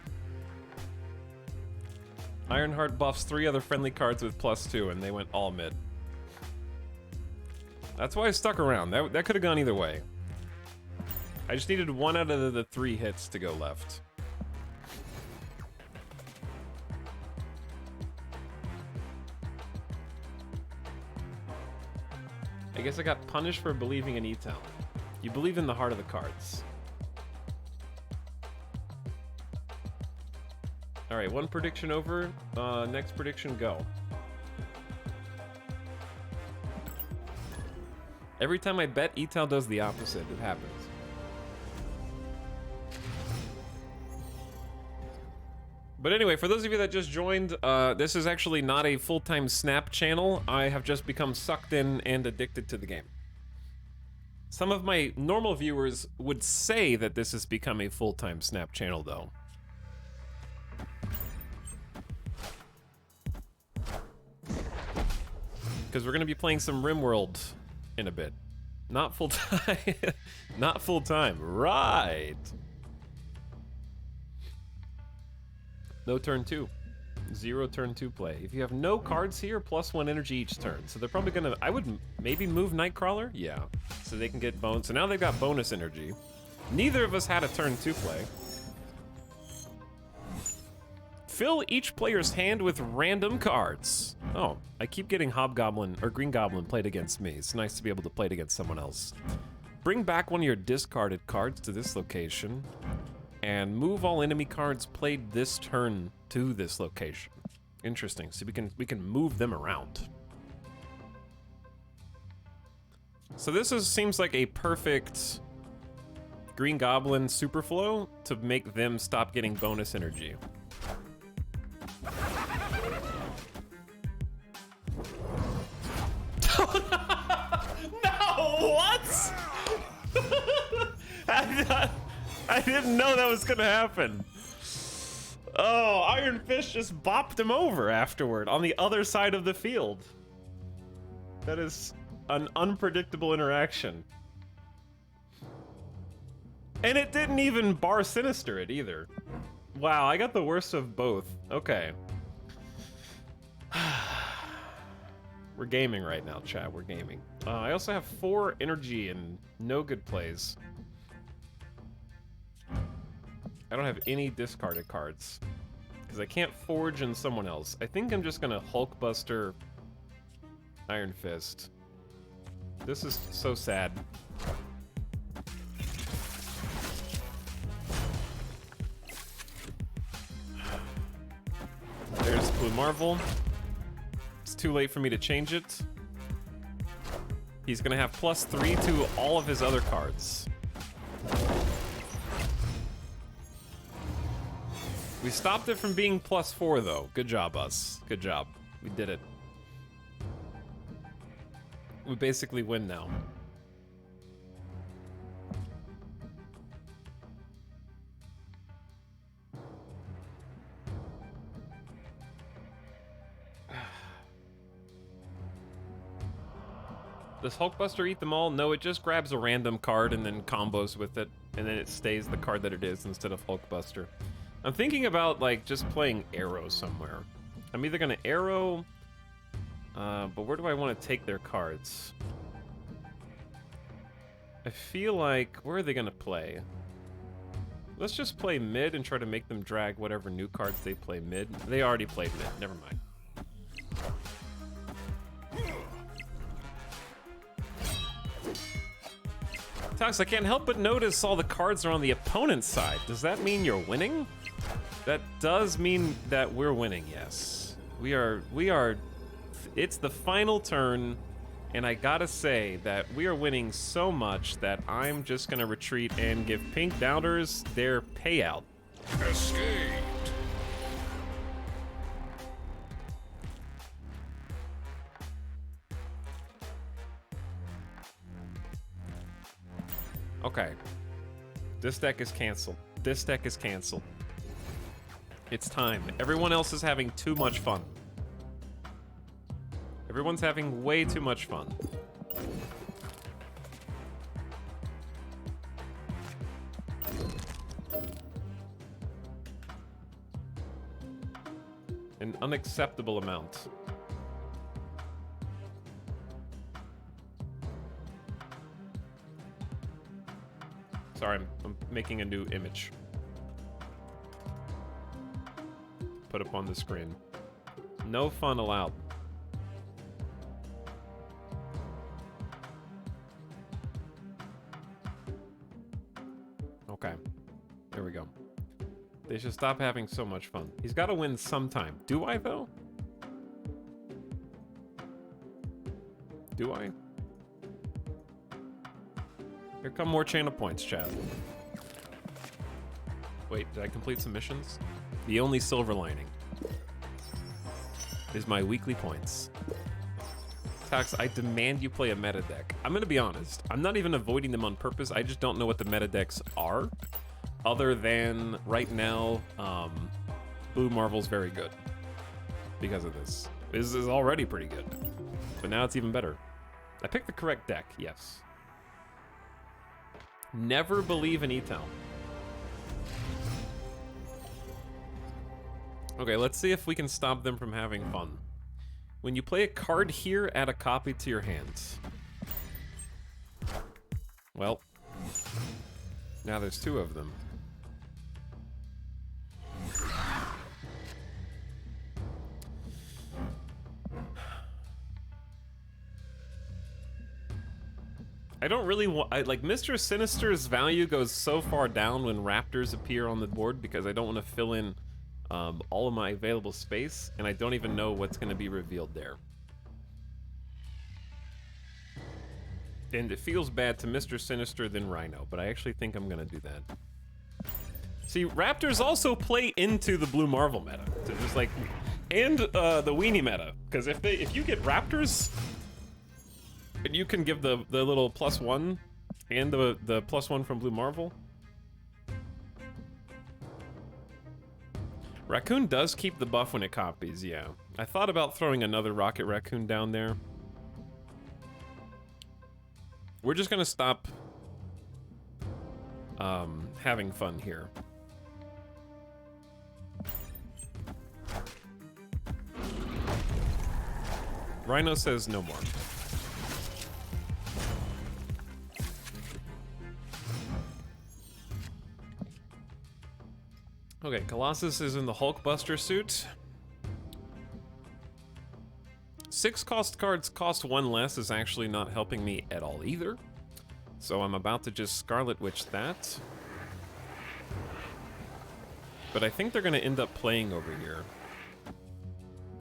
Ironheart buffs 3 other friendly cards with +2, and they went all mid. That's why I stuck around. That could have gone either way. I just needed 1 out of the 3 hits to go left. I guess I got punished for believing in E-Town. You believe in the heart of the cards. Alright, 1 prediction over. Next prediction, go. Every time I bet, E-Town does the opposite. It happens. But anyway, for those of you that just joined, this is actually not a full-time Snap channel. I have just become sucked in and addicted to the game. Some of my normal viewers would say that this has become a full-time Snap channel, though. Because we're going to be playing some Rimworld in a bit. Not full-time. Not full-time. Right. No turn 2. 0 turn 2 play. If you have no cards here, +1 energy each turn. So they're probably gonna... I would maybe move Nightcrawler? Yeah. So they can get bonus. So now they've got bonus energy. Neither of us had a turn 2 play. Fill each player's hand with random cards. Oh, I keep getting Hobgoblin or Green Goblin played against me. It's nice to be able to play it against someone else. Bring back one of your discarded cards to this location. And move all enemy cards played this turn to this location. Interesting. So we can move them around. So this seems like a perfect Green Goblin Superflow to make them stop getting bonus energy. No, what? I didn't know that was gonna happen. Oh, Iron Fist just bopped him over afterward on the other side of the field. That is an unpredictable interaction. And it didn't even bar sinister it either. Wow, I got the worst of both. Okay. We're gaming right now, chat. We're gaming. I also have 4 energy and no good plays. I don't have any discarded cards. Because I can't forge in someone else. I think I'm just gonna Hulkbuster Iron Fist. This is so sad. There's Blue Marvel. It's too late for me to change it. He's gonna have +3 to all of his other cards. We stopped it from being +4 though. Good job, us. Good job. We did it. We basically win now. Does Hulkbuster eat them all? No, it just grabs a random card and then combos with it, and then it stays the card that it is instead of Hulkbuster. I'm thinking about, like, just playing Arrow somewhere. I'm either gonna Arrow, but where do I want to take their cards? I feel like, where are they gonna play? Let's just play mid and try to make them drag whatever new cards they play mid. They already played mid, never mind. Tox, I can't help but notice all the cards are on the opponent's side. Does that mean you're winning? That does mean that we're winning, yes. We are, it's the final turn, and I gotta say that we are winning so much that I'm just gonna retreat and give Pink Doubters their payout. Escaped. Okay. This deck is canceled. This deck is canceled. It's time. Everyone else is having too much fun. Everyone's having way too much fun. An unacceptable amount. Sorry, I'm making a new image. Put up on the screen. No fun allowed. Okay, there we go. They should stop having so much fun. He's got to win sometime. Do I, though? Do I? Here come more chain of points, chat. Wait, did I complete some missions? The only silver lining is my weekly points. Tax, I demand you play a meta deck. I'm gonna be honest. I'm not even avoiding them on purpose. I just don't know what the meta decks are. Other than, right now, Blue Marvel's very good. Because of this. This is already pretty good. But now it's even better. I picked the correct deck, yes. Never believe in Etel. Okay, let's see if we can stop them from having fun. When you play a card here, add a copy to your hands. Well, now there's 2 of them. I don't really want, like, Mr. Sinister's value goes so far down when Raptors appear on the board because I don't want to fill in all of my available space, and I don't even know what's going to be revealed there. And it feels bad to Mr. Sinister than Rhino, but I actually think I'm going to do that. See, Raptors also play into the Blue Marvel meta, to just like, and the Weenie meta, because if you get Raptors, and you can give the little +1 and the +1 from Blue Marvel, Raccoon does keep the buff when it copies, yeah. I thought about throwing another Rocket Raccoon down there. We're just gonna stop having fun here. Rhino says no more. Okay, Colossus is in the Hulkbuster suit. 6 cost cards cost 1 less is actually not helping me at all either. So I'm about to just Scarlet Witch that. But I think they're gonna end up playing over here.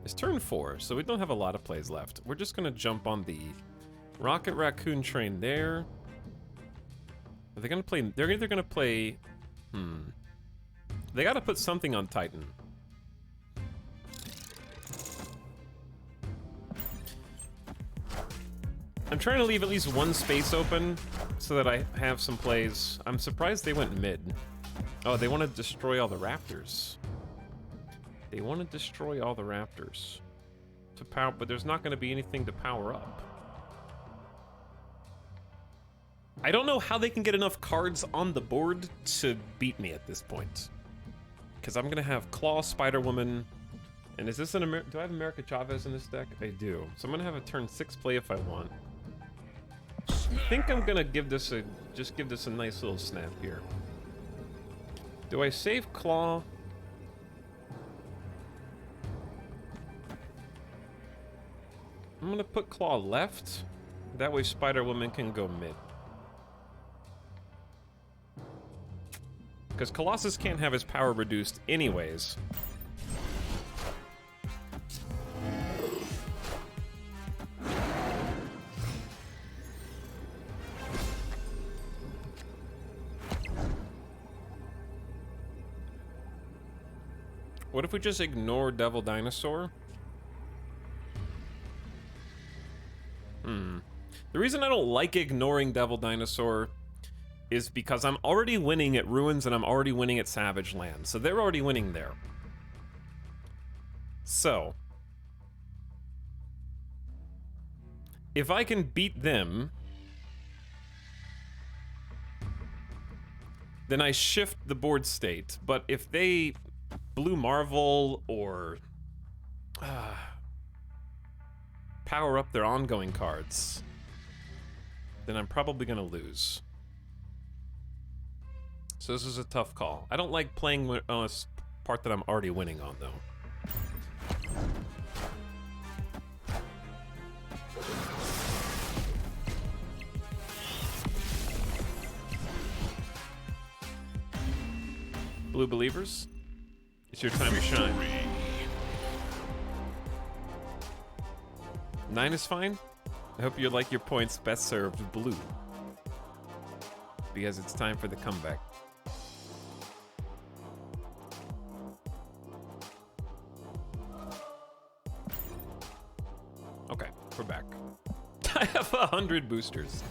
It's turn 4, so we don't have a lot of plays left. We're just gonna jump on the Rocket Raccoon train there. Are they gonna play? They're either gonna play. They gotta put something on Titan. I'm trying to leave at least one space open so that I have some plays. I'm surprised they went mid. Oh, they want to destroy all the raptors. They want to destroy all the raptors to power, but there's not going to be anything to power up. I don't know how they can get enough cards on the board to beat me at this point. Because I'm going to have Claw, Spider-Woman, and is this an do I have America Chavez in this deck? I do. So I'm going to have a turn 6 play if I want. I think I'm going to give this a, just give this a nice little snap here. Do I save Claw? I'm going to put Claw left. That way Spider-Woman can go mid. Because Colossus can't have his power reduced anyways. What if we just ignore Devil Dinosaur? The reason I don't like ignoring Devil Dinosaur is because I'm already winning at Ruins and I'm already winning at Savage Land. So they're already winning there. So, if I can beat them, then I shift the board state. But if they Blue Marvel or power up their ongoing cards, then I'm probably gonna lose. So this is a tough call. I don't like playing on a part that I'm already winning on, though. Blue Believers, it's your time to shine. 9 is fine. I hope you like your points best served blue, because it's time for the comeback. Okay, we're back. I have 100 boosters.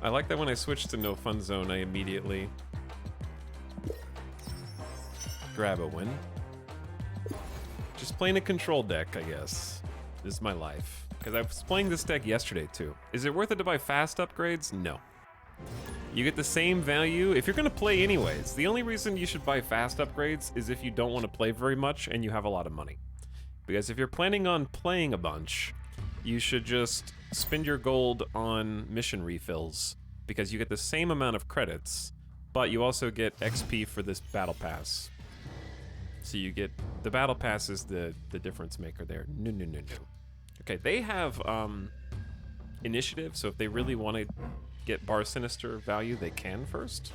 I like that when I switch to no fun zone, I immediately grab a win. Just playing a control deck, I guess, is my life. Because I was playing this deck yesterday, too. Is it worth it to buy fast upgrades? No. You get the same value if you're going to play anyways. The only reason you should buy fast upgrades is if you don't want to play very much and you have a lot of money. Because if you're planning on playing a bunch, you should just spend your gold on mission refills, because you get the same amount of credits, but you also get XP for this battle pass. So you get, the battle pass is the difference maker there. No. Okay, they have initiative, so if they really want to get Bar Sinister value, they can first.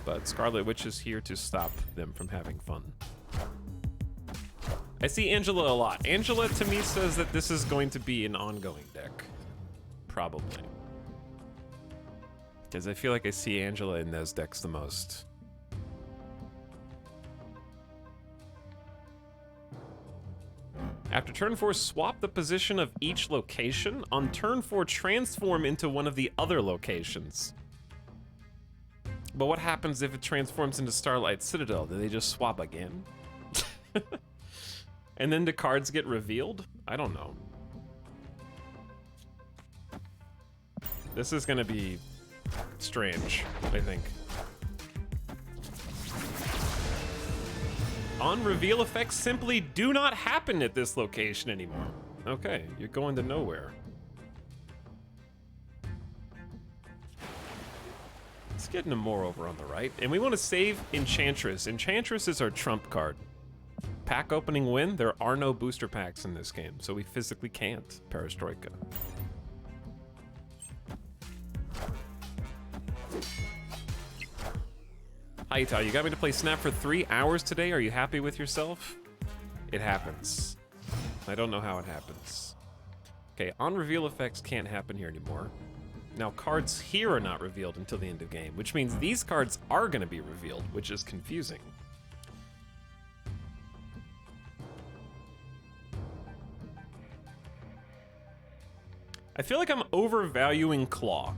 But Scarlet Witch is here to stop them from having fun. I see Angela a lot. Angela, to me, says that this is going to be an ongoing deck. Probably. Because I feel like I see Angela in those decks the most. After turn 4, swap the position of each location. On turn 4, transform into one of the other locations. But what happens if it transforms into Starlight Citadel? Do they just swap again? And then the cards get revealed? I don't know. This is gonna be strange, I think. On reveal effects simply do not happen at this location anymore. Okay, you're going to nowhere. Let's get into more over on the right. And we want to save Enchantress. Enchantress is our trump card. Pack opening win, there are no booster packs in this game, so we physically can't Perestroika. Hi, Tal. You got me to play Snap for 3 hours today. Are you happy with yourself? It happens. I don't know how it happens. Okay, on reveal effects can't happen here anymore. Now, cards here are not revealed until the end of game, which means these cards are going to be revealed, which is confusing. I feel like I'm overvaluing Claw.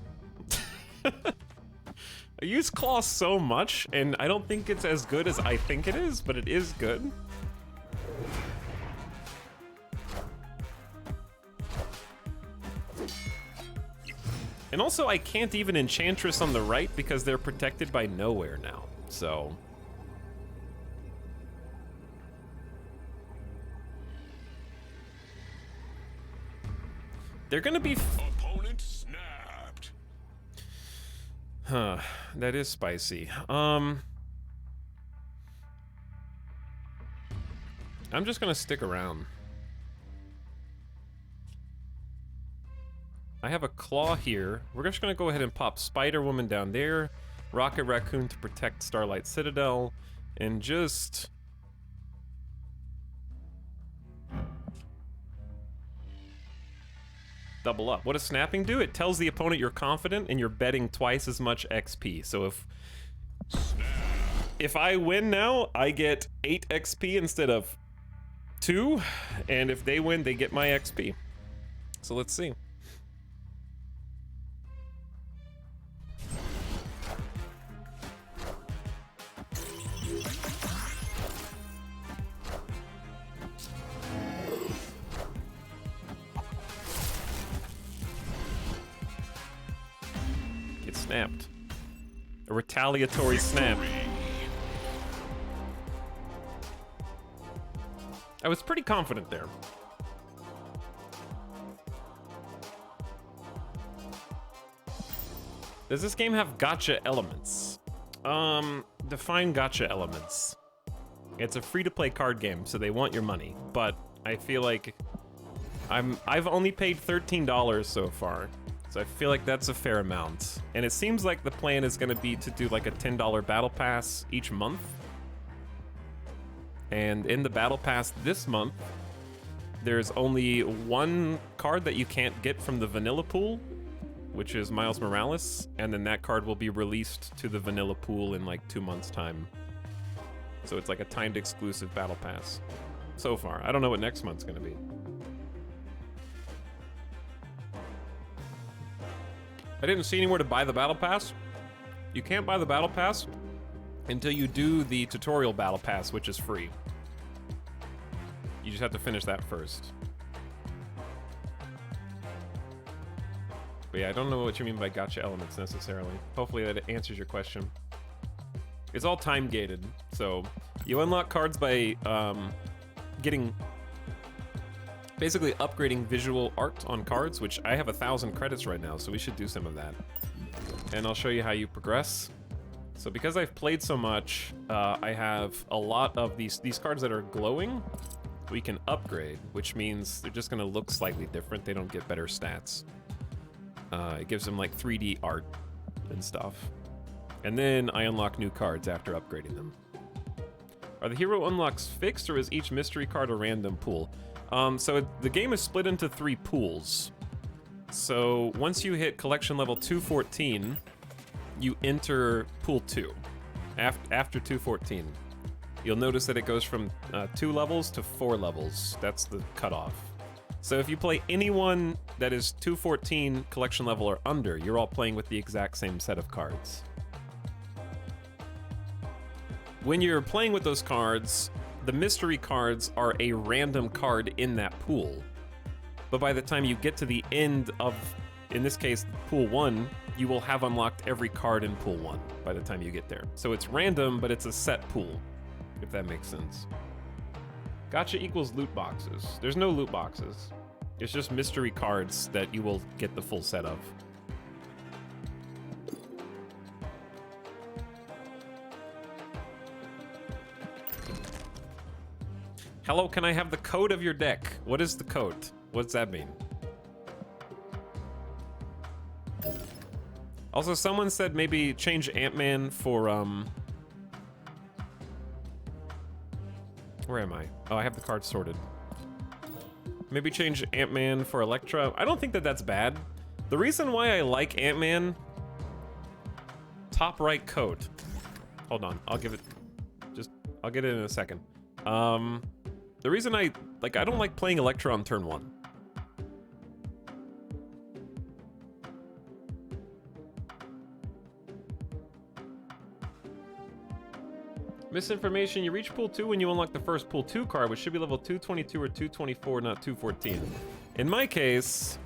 I use Claw so much, and I don't think it's as good as I think it is, but it is good. And also, I can't even Enchantress on the right because they're protected by nowhere now, so... They're gonna be... Opponent snapped. Huh, that is spicy. I'm just gonna stick around. I have a Claw here. We're just gonna go ahead and pop Spider-Woman down there, Rocket Raccoon to protect Starlight Citadel, and just... double up. What does snapping do? It tells the opponent you're confident and you're betting twice as much XP. So if I win now, I get 8 XP instead of 2, and if they win, they get my XP. So let's see. Get snapped. A retaliatory snap. I was pretty confident there. Does this game have gacha elements? Define gacha elements. It's a free-to-play card game, so they want your money, but I feel like I've only paid $13 so far, so I feel like that's a fair amount. And it seems like the plan is gonna be to do like a $10 battle pass each month. And in the battle pass this month, there's only one card that you can't get from the vanilla pool, which is Miles Morales, and then that card will be released to the vanilla pool in like 2 months' time. So it's like a timed exclusive battle pass. So far. I don't know what next month's gonna be. I didn't see anywhere to buy the battle pass. You can't buy the battle pass until you do the tutorial battle pass, which is free. You just have to finish that first. But yeah, I don't know what you mean by gacha elements necessarily. Hopefully that answers your question. It's all time gated, so you unlock cards by getting, basically upgrading visual art on cards, which I have 1,000 credits right now, so we should do some of that. And I'll show you how you progress. So because I've played so much, I have a lot of these cards that are glowing, we can upgrade, which means they're just gonna look slightly different. They don't get better stats. It gives them like 3D art and stuff. And then I unlock new cards after upgrading them. Are the hero unlocks fixed, or is each mystery card a random pool? So the game is split into 3 pools. So once you hit collection level 214, you enter pool 2. After 214, you'll notice that it goes from 2 levels to 4 levels. That's the cutoff. So if you play anyone that is 214 collection level or under, you're all playing with the exact same set of cards. When you're playing with those cards, the mystery cards are a random card in that pool. But by the time you get to the end of, in this case, pool 1, you will have unlocked every card in pool 1 by the time you get there. So it's random, but it's a set pool, if that makes sense. Gacha equals loot boxes. There's no loot boxes. It's just mystery cards that you will get the full set of. Hello, can I have the code of your deck? What is the code? What's that mean? Also, someone said maybe change Ant-Man for, where am I? Oh, I have the cards sorted. Maybe change Ant-Man for Elektra. I don't think that that's bad. The reason why I like Ant-Man... Top right code. Hold on, I'll give it... I'll get it in a second. The reason I don't like playing Elektra on turn 1. Misinformation, you reach pool 2 when you unlock the first pool 2 card, which should be level 222 or 224, not 214. In my case,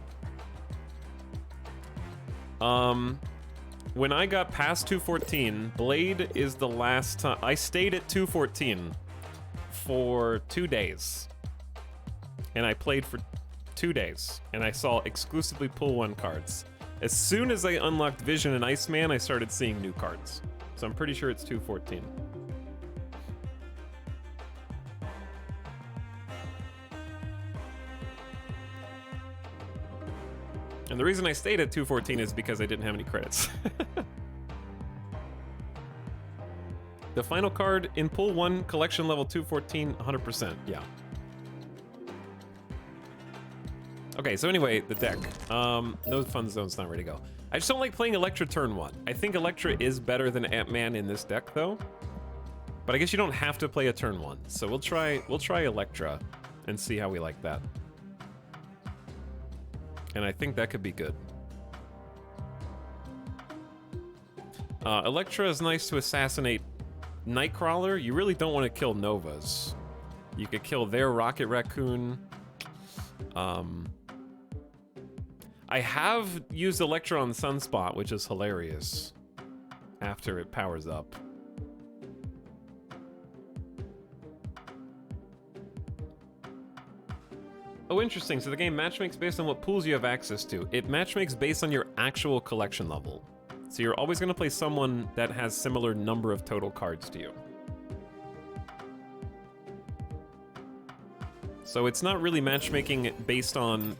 when I got past 214, Blade is the last time. I stayed at 214 for 2 days. And I played for 2 days, and I saw exclusively pool 1 cards. As soon as I unlocked Vision and Iceman, I started seeing new cards. So I'm pretty sure it's 214. And the reason I stayed at 214 is because I didn't have any credits. The final card in pool 1, collection level 214, 100%, yeah. Okay, so anyway, the deck. No fun zone's not ready to go. I just don't like playing Elektra turn 1. I think Elektra is better than Ant-Man in this deck, though. But I guess you don't have to play a turn 1. So we'll try Elektra and see how we like that. And I think that could be good. Elektra is nice to assassinate Nightcrawler. You really don't want to kill Novas. You could kill their Rocket Raccoon. I have used Elektra on Sunspot, which is hilarious after it powers up. Oh, interesting. So the game matchmakes based on what pools you have access to. It matchmakes based on your actual collection level. So you're always going to play someone that has similar number of total cards to you. So it's not really matchmaking based on...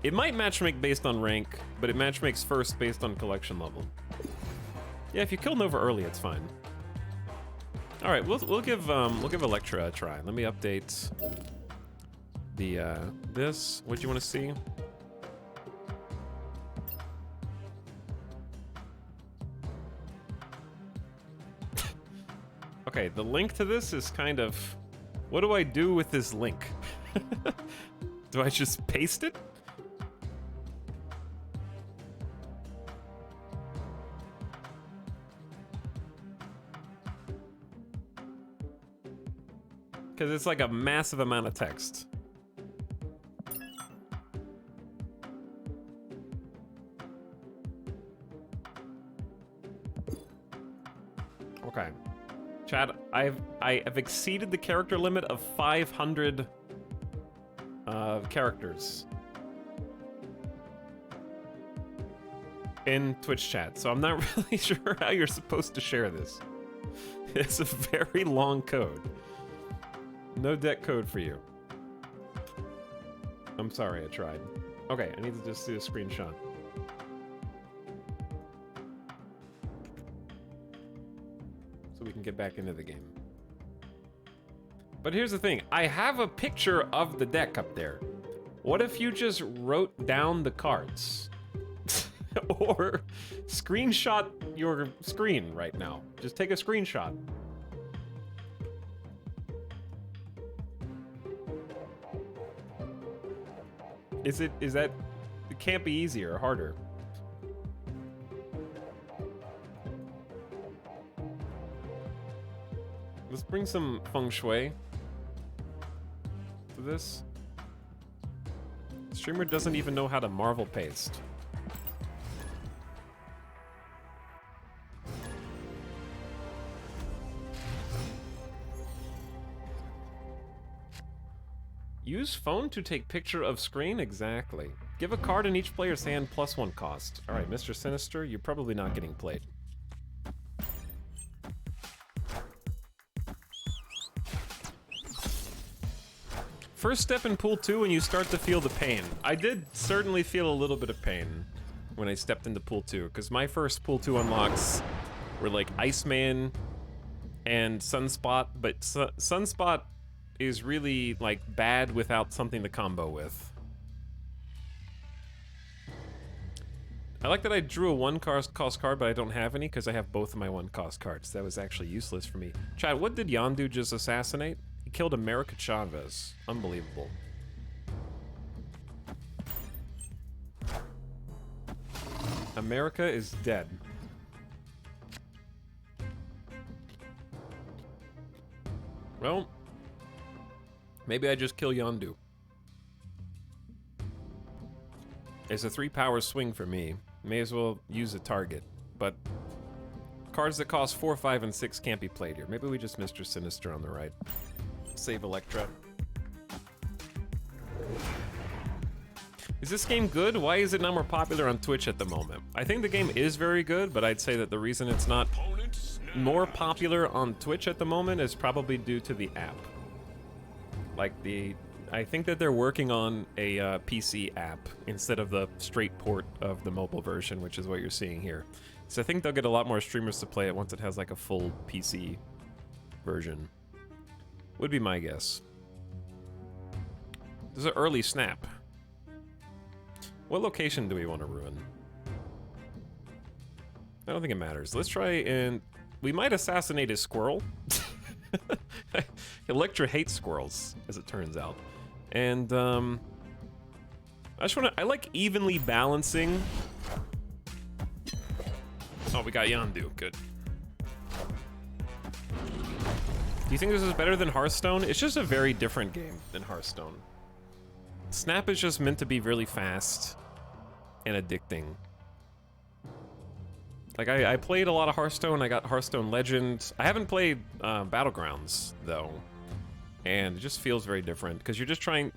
It might matchmake based on rank, but it matchmakes first based on collection level. Yeah, if you kill Nova early, it's fine. All right, we'll give Elektra a try. Let me update the this. What do you want to see? Okay, the link to this is kind of... What do I do with this link? Do I just paste it? Because it's like a massive amount of text. Okay. Chad, I have exceeded the character limit of 500 characters in Twitch chat, so I'm not really sure how you're supposed to share this. It's a very long code. No deck code for you. I'm sorry, I tried. Okay, I need to just do a screenshot. So we can get back into the game. But here's the thing, I have a picture of the deck up there. What if you just wrote down the cards? Or screenshot your screen right now. Just take a screenshot. Is that, it can't be easier or harder. Let's bring some feng shui. this? The streamer doesn't even know how to Marvel paste. Use phone to take picture of screen? Exactly. Give a card in each player's hand plus 1 cost. Alright, Mr. Sinister, you're probably not getting played. First step in pool 2 when you start to feel the pain. I did certainly feel a little bit of pain when I stepped into pool 2, because my first pool 2 unlocks were like Iceman and Sunspot, but Sunspot is really like bad without something to combo with. I like that I drew a 1 cost card, but I don't have any because I have both of my 1 cost cards. That was actually useless for me. Chad, what did Yondu just assassinate? He killed America Chavez. Unbelievable. America is dead. Well, maybe I just kill Yondu. It's a 3 power swing for me. May as well use a target. But cards that cost 4, 5, and 6 can't be played here. Maybe we just Mr. Sinister on the right. Save Electra. Is this game good? Why is it not more popular on Twitch at the moment? I think the game is very good, but I'd say that the reason it's not more popular on Twitch at the moment is probably due to the app. Like I think that they're working on a PC app instead of the straight port of the mobile version, which is what you're seeing here. So I think they'll get a lot more streamers to play it once it has like a full PC version. Would be my guess. This is an early snap. What location do we want to ruin? I don't think it matters. Let's try and... We might assassinate his squirrel. Electra hates squirrels, as it turns out. And, I just wanna... I like evenly balancing... Oh, we got Yondu. Good. Do you think this is better than Hearthstone? It's just a very different game than Hearthstone. Snap is just meant to be really fast and addicting. Like, I played a lot of Hearthstone. I got Hearthstone Legend. I haven't played Battlegrounds, though. And it just feels very different, because you're just trying...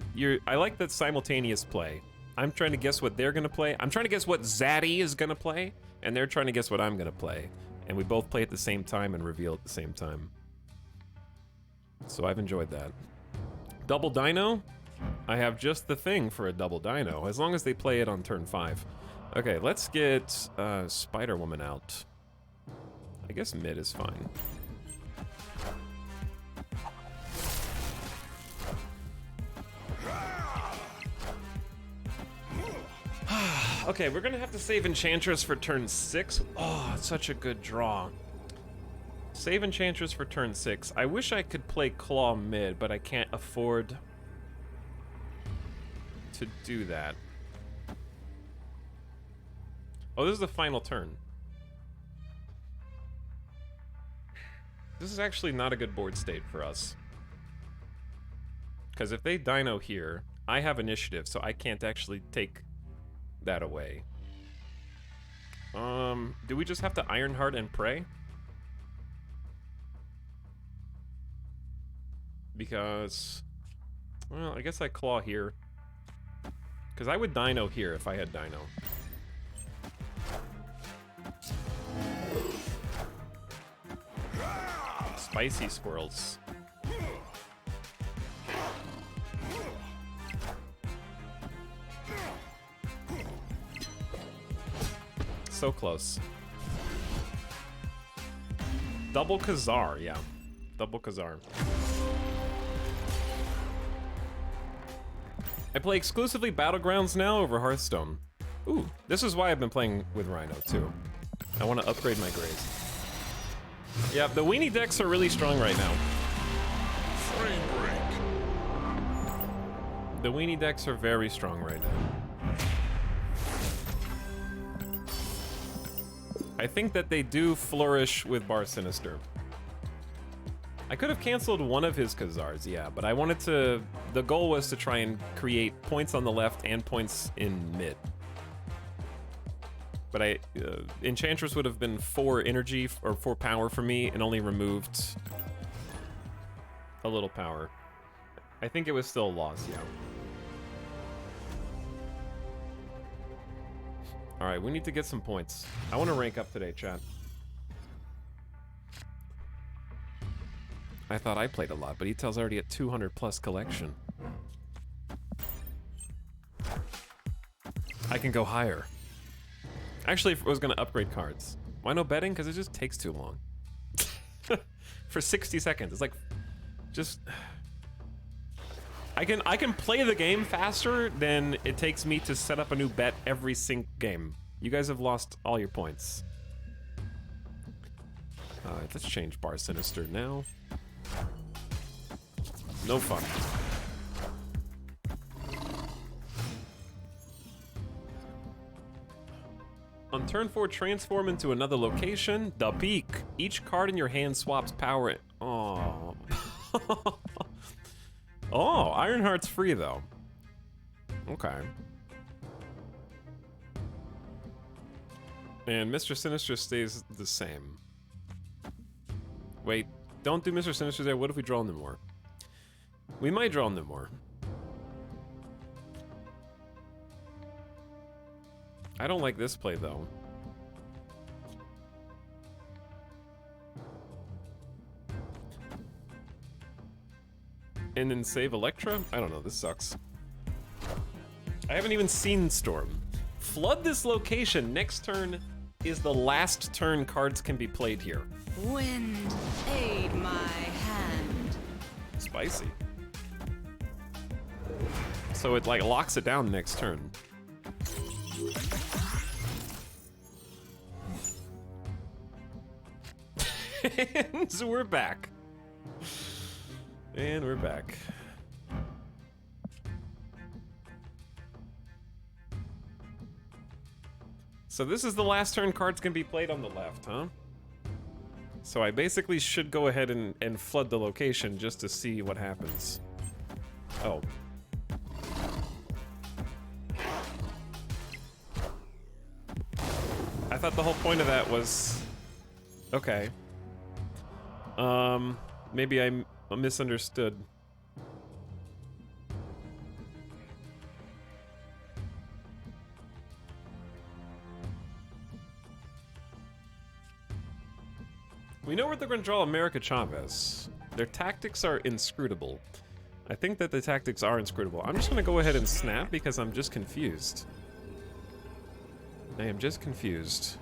I like that simultaneous play. I'm trying to guess what they're going to play. I'm trying to guess what Zaddy is going to play, and they're trying to guess what I'm going to play. And we both play at the same time and reveal at the same time. So I've enjoyed that. Double Dino? I have just the thing for a double Dino, as long as they play it on turn 5. Okay, let's get Spider-Woman out. I guess mid is fine. Okay, we're gonna have to save Enchantress for turn 6. Oh, it's such a good draw. Save Enchantress for turn 6. I wish I could play Claw mid, but I can't afford to do that. Oh, this is the final turn. This is actually not a good board state for us. Because if they Dino here, I have initiative, so I can't actually take that away. Do we just have to Ironheart and pray? Because, well, I guess I Claw here. Because I would Dino here if I had Dino. Spicy squirrels. So close. Double Khazar, yeah. Double Khazar. I play exclusively Battlegrounds now over Hearthstone. Ooh, this is why I've been playing with Rhino, too. I want to upgrade my Grays. Yeah, the weenie decks are really strong right now. Frame break. The weenie decks are very strong right now. I think that they do flourish with Bar Sinister. I could have canceled one of his Khazars, yeah, but I wanted to... The goal was to try and create points on the left and points in mid. But Enchantress would have been 4 energy, or 4 power for me, and only removed a little power. I think it was still a loss, yeah. Alright, we need to get some points. I want to rank up today, chat. I thought I played a lot, but he tells already at 200 plus collection. I can go higher. Actually, if I was gonna upgrade cards. Why no betting? Because it just takes too long. For 60 seconds. It's like, just... I can play the game faster than it takes me to set up a new bet every single game. You guys have lost all your points. Let's change Bar Sinister now. No fun. On turn 4, transform into another location. The Peak. Each card in your hand swaps power. Oh. Oh, Ironheart's free though. Okay. And Mr. Sinister stays the same. Wait, don't do Mr. Sinister there. What if we draw Nimor? We might draw Nimor. I don't like this play though. And then save Electra? I don't know, this sucks. I haven't even seen Storm. Flood this location. Next turn is the last turn cards can be played here. Wind, aid my hand. Spicy. So it like locks it down next turn. And so we're back. And we're back. So this is the last turn cards can be played on the left, huh? So I basically should go ahead and flood the location just to see what happens. Oh. I thought the whole point of that was... Okay. Maybe I misunderstood. We know where they're going to draw America Chavez. Their tactics are inscrutable. I think that the tactics are inscrutable. I'm just going to go ahead and snap because I'm just confused. I am just confused.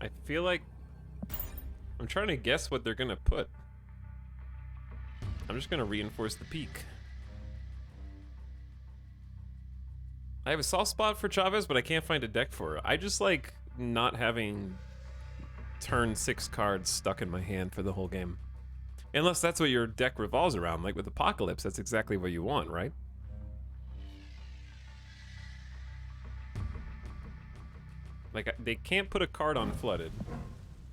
I feel like I'm trying to guess what they're gonna put. I'm just gonna reinforce the peak. I have a soft spot for Chavez, but I can't find a deck for it. I just like not having turn 6 cards stuck in my hand for the whole game. Unless that's what your deck revolves around, like with Apocalypse, that's exactly what you want, right? Like, they can't put a card on Flooded.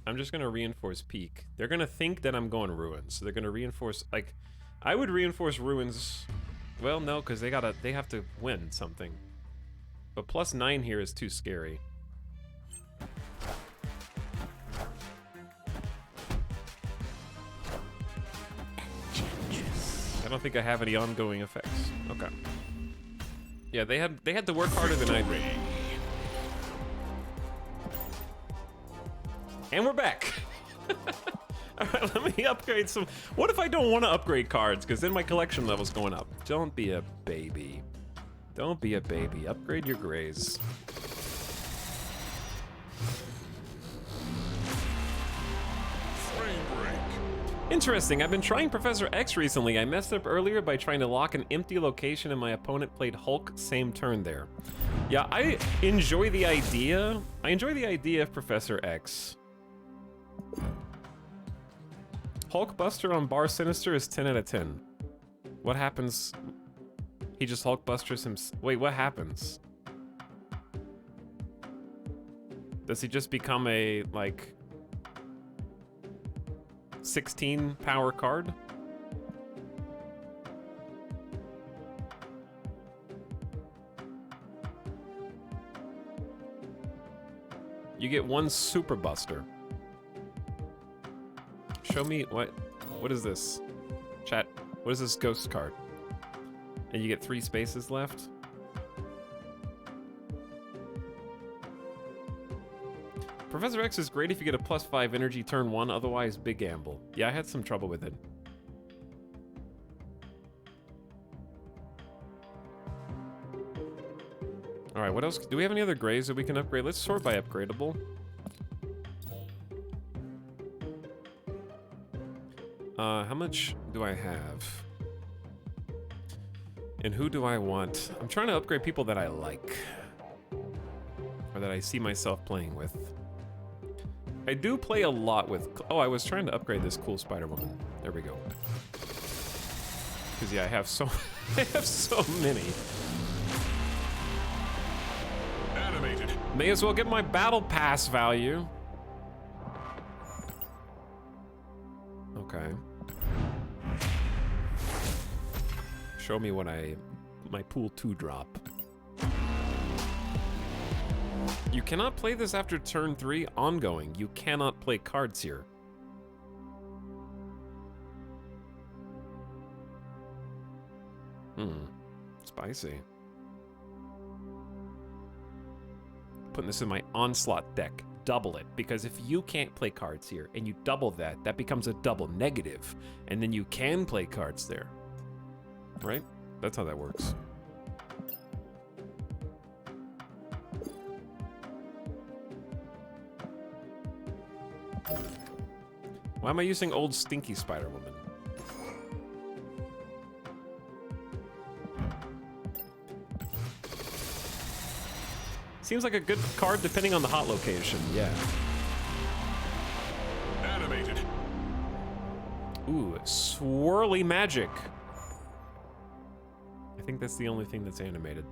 I'm just gonna reinforce Peak. They're gonna think that I'm going Ruins, so they're gonna reinforce, like, I would reinforce Ruins. Well, no, because they have to win something. But +9 here is too scary. I don't think I have any ongoing effects. Okay. Yeah, they had to work harder than I did. And we're back. All right, let me upgrade some. What if I don't want to upgrade cards? Because then my collection level's going up. Don't be a baby. Don't be a baby. Upgrade your grays. Frame break. Interesting, I've been trying Professor X recently. I messed up earlier by trying to lock an empty location and my opponent played Hulk same turn there. Yeah, I enjoy the idea. I enjoy the idea of Professor X. Hulk Buster on Bar Sinister is 10 out of 10. What happens? He just Hulk Busters him. Wait, what happens? Does he just become a, like, 16 power card? You get one Super Buster. Show me what is this? Chat, what is this ghost card? And you get 3 spaces left? Professor X is great if you get a +5 energy turn 1, otherwise big gamble. Yeah, I had some trouble with it. Alright, what else? Do we have any other grays that we can upgrade? Let's sort by upgradable. How much do I have? And who do I want? I'm trying to upgrade people that I like. Or that I see myself playing with. I do play a lot with... Oh, I was trying to upgrade this cool Spider-Woman. There we go. Because, yeah, I have so... I have so many. Animated. May as well get my battle pass value. Okay. Show me what my pool 2 drop. You cannot play this after turn 3 ongoing. You cannot play cards here. Spicy. Putting this in my onslaught deck. Double it, because if you can't play cards here and you double that, that becomes a double negative, and then you can play cards there. Right? That's how that works. Why am I using old stinky Spider-Woman? Seems like a good card depending on the hot location, yeah. Animated. Ooh, swirly magic. I think that's the only thing that's animated.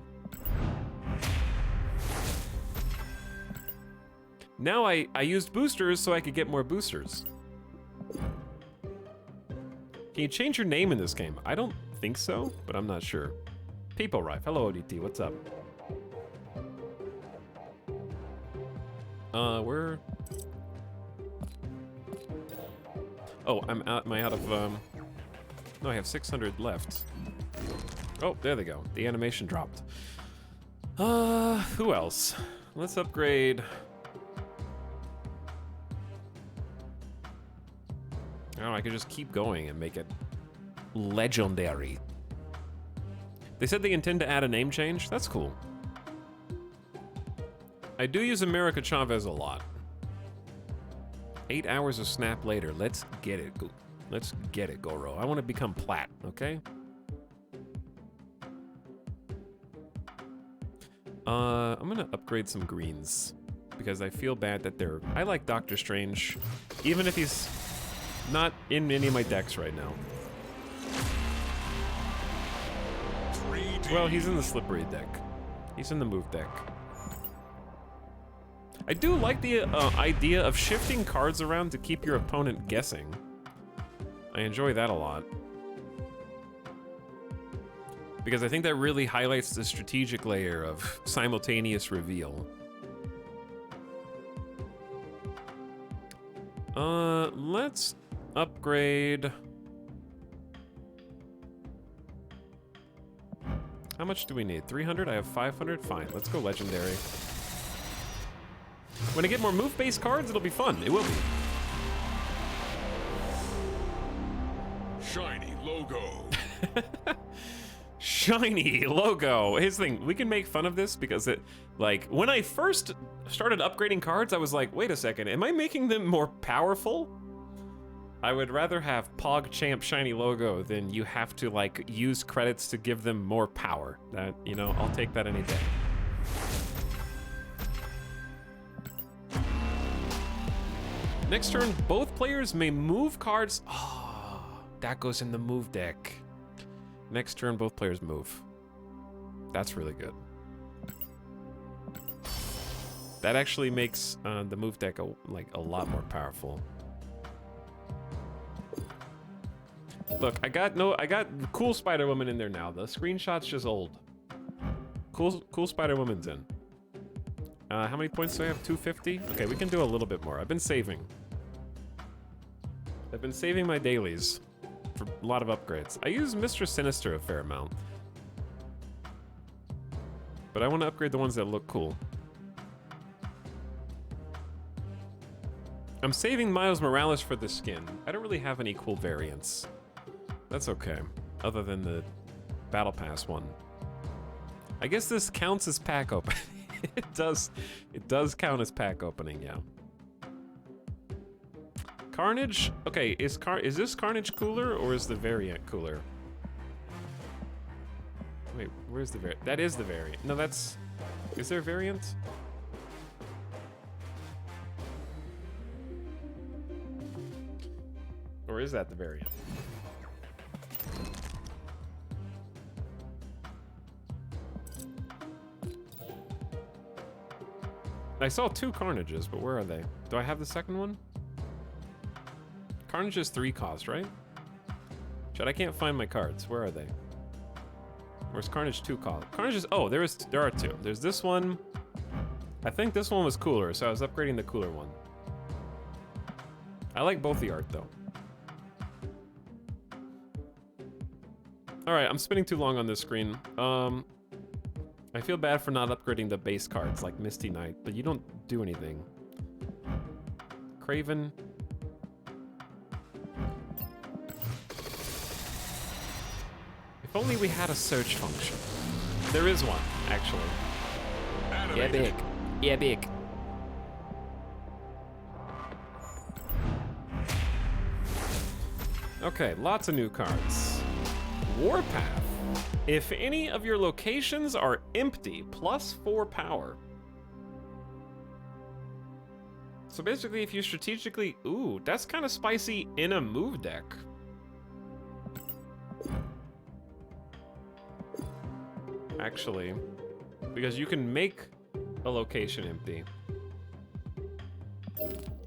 Now I used boosters so I could get more boosters. Can you change your name in this game? I don't think so, but I'm not sure. People Rife, hello ODT, what's up? Where? Oh, am I out of, no, I have 600 left. Oh, there they go. The animation dropped. Who else? Let's upgrade. Oh, I could just keep going and make it legendary. They said they intend to add a name change. That's cool. I do use America Chavez a lot. 8 hours of snap later. Let's get it. Let's get it, Goro. I want to become plat, okay? I'm gonna upgrade some greens because I feel bad that they're... I like Doctor Strange, even if he's not in any of my decks right now. 3D. Well, he's in the slippery deck. He's in the move deck. I do like the idea of shifting cards around to keep your opponent guessing. I enjoy that a lot. Because I think that really highlights the strategic layer of simultaneous reveal. Let's upgrade... How much do we need? 300? I have 500? Fine, let's go legendary. When I get more move-based cards, it'll be fun. It will be. Shiny logo. Shiny logo. Here's the thing, we can make fun of this because it, like, when I first started upgrading cards, I was like, wait a second, am I making them more powerful? I would rather have PogChamp shiny logo than you have to like use credits to give them more power. That, you know, I'll take that any day. Next turn, both players may move cards. Oh, that goes in the move deck. Next turn, both players move. That's really good. That actually makes the move deck a lot more powerful. Look, I got cool Spider-Woman in there now. The screenshot's just old. Cool Spider-Woman's in. How many points do I have? 250? Okay, we can do a little bit more. I've been saving my dailies for a lot of upgrades. I use Mr. Sinister a fair amount. But I want to upgrade the ones that look cool. I'm saving Miles Morales for the skin. I don't really have any cool variants. That's okay, other than the Battle Pass one. I guess this counts as pack opening. It does count as pack opening, yeah. Carnage? Okay, is this Carnage cooler or is the variant cooler? Wait, where's the variant? That is the variant. No, that's... Is there a variant? Or is that the variant? I saw 2 Carnages, but where are they? Do I have the second one? Carnage is 3 cost, right? Shit, I can't find my cards. Where are they? Where's Carnage 2 cost? Carnage is... Oh, there are 2. There's this one. I think this one was cooler, so I was upgrading the cooler one. I like both the art, though. Alright, I'm spinning too long on this screen. I feel bad for not upgrading the base cards like Misty Knight, but you don't do anything. Craven. If only we had a search function. There is one, actually. Yeah, big. Yeah, big. Okay, lots of new cards. Warpath. If any of your locations are empty, +4 power. So basically, if you strategically... Ooh, that's kind of spicy in a move deck. Actually, because you can make a location empty.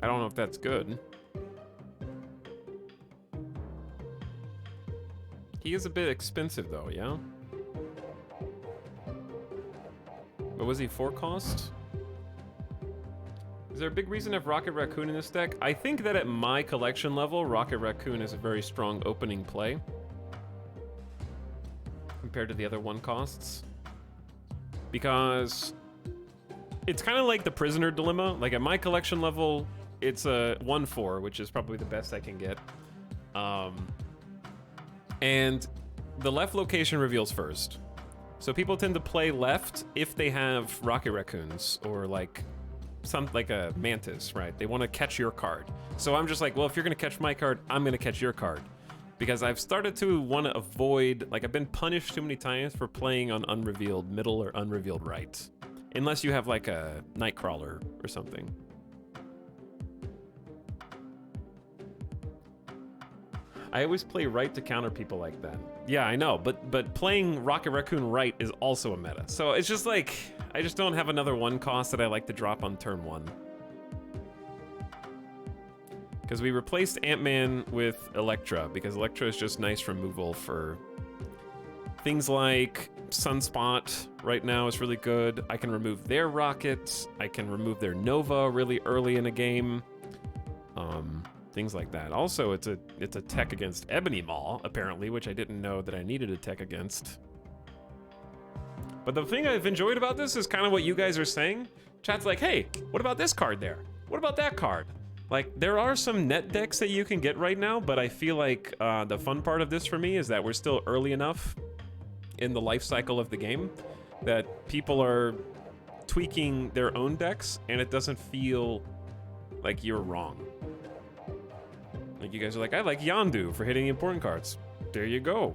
I don't know if that's good. He is a bit expensive though, yeah? But was he 4 cost? Is there a big reason to have Rocket Raccoon in this deck? I think that at my collection level, Rocket Raccoon is a very strong opening play compared to the other 1 costs. Because it's kind of like the Prisoner Dilemma. Like at my collection level, it's a 1/4, which is probably the best I can get. And the left location reveals first. So people tend to play left if they have Rocket Raccoons or like a Mantis, right? They want to catch your card. So I'm just like, well, if you're gonna catch my card, I'm gonna catch your card. Because I've started to want to avoid, like I've been punished too many times for playing on unrevealed middle or unrevealed right. Unless you have like a Nightcrawler or something. I always play right to counter people like that. Yeah, I know, but playing Rocket Raccoon right is also a meta. So it's just like, I just don't have another 1 cost that I like to drop on turn 1. Because we replaced Ant-Man with Elektra, because Elektra is just nice removal for things like Sunspot right now is really good. I can remove their rockets. I can remove their Nova really early in a game. Things like that. Also, it's a tech against Ebony Maw, apparently, which I didn't know that I needed a tech against. But the thing I've enjoyed about this is kind of what you guys are saying. Chat's like, hey, what about this card there? What about that card? Like, there are some net decks that you can get right now, but I feel like the fun part of this for me is that we're still early enough in the life cycle of the game that people are tweaking their own decks, and it doesn't feel like you're wrong. Like, you guys are like, I like Yondu for hitting important cards. There you go.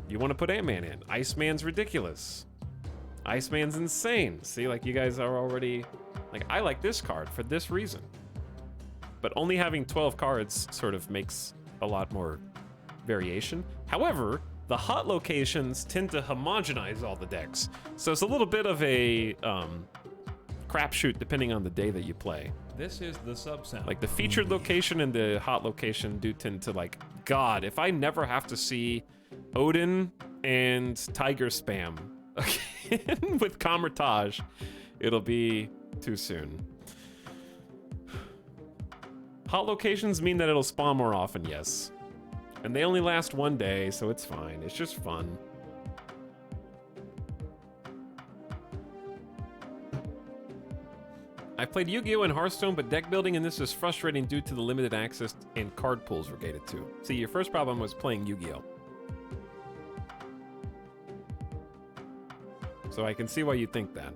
You want to put Ant-Man in. Iceman's ridiculous. Iceman's insane. See, like, you guys are already... Like, I like this card for this reason. But only having 12 cards sort of makes a lot more variation. However, the hot locations tend to homogenize all the decks. So it's a little bit of a crapshoot depending on the day that you play. This is the sub-sound. Like, the featured location and the hot location do tend to, like, God, if I never have to see Odin and Tiger spam again with Kamar-Taj, it'll be too soon. Hot locations mean that it'll spawn more often, yes. And they only last one day, so it's fine. It's just fun. I played Yu-Gi-Oh! And Hearthstone, but deck building in this is frustrating due to the limited access and card pools we're gated to. See, your first problem was playing Yu-Gi-Oh! So I can see why you think that.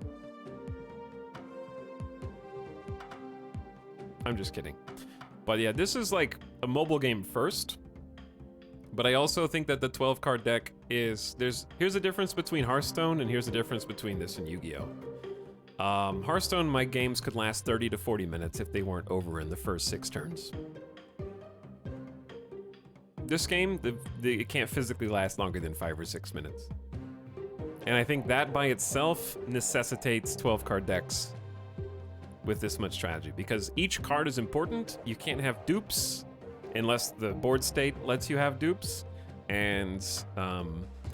I'm just kidding. But yeah, this is like a mobile game first. But I also think that the 12-card deck is... Here's the difference between Hearthstone, and here's the difference between this and Yu-Gi-Oh! Hearthstone, my games could last 30 to 40 minutes if they weren't over in the first 6 turns. This game, it can't physically last longer than 5 or 6 minutes. And I think that by itself necessitates 12-card decks with this much strategy, because each card is important. You can't have dupes unless the board state lets you have dupes, and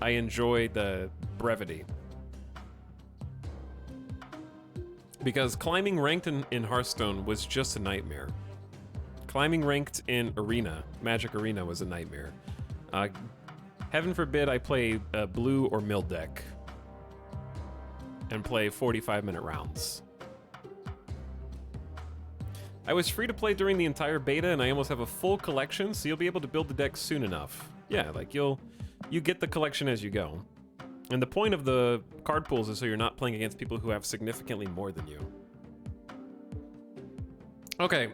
I enjoy the brevity. Because climbing ranked in Hearthstone was just a nightmare. Climbing ranked in Arena, Magic Arena, was a nightmare. Heaven forbid I play a blue or mill deck and play 45-minute rounds. I was free to play during the entire beta, and I almost have a full collection, so you'll be able to build the deck soon enough. Yeah, like you get the collection as you go. And the point of the card pools is so you're not playing against people who have significantly more than you. Okay,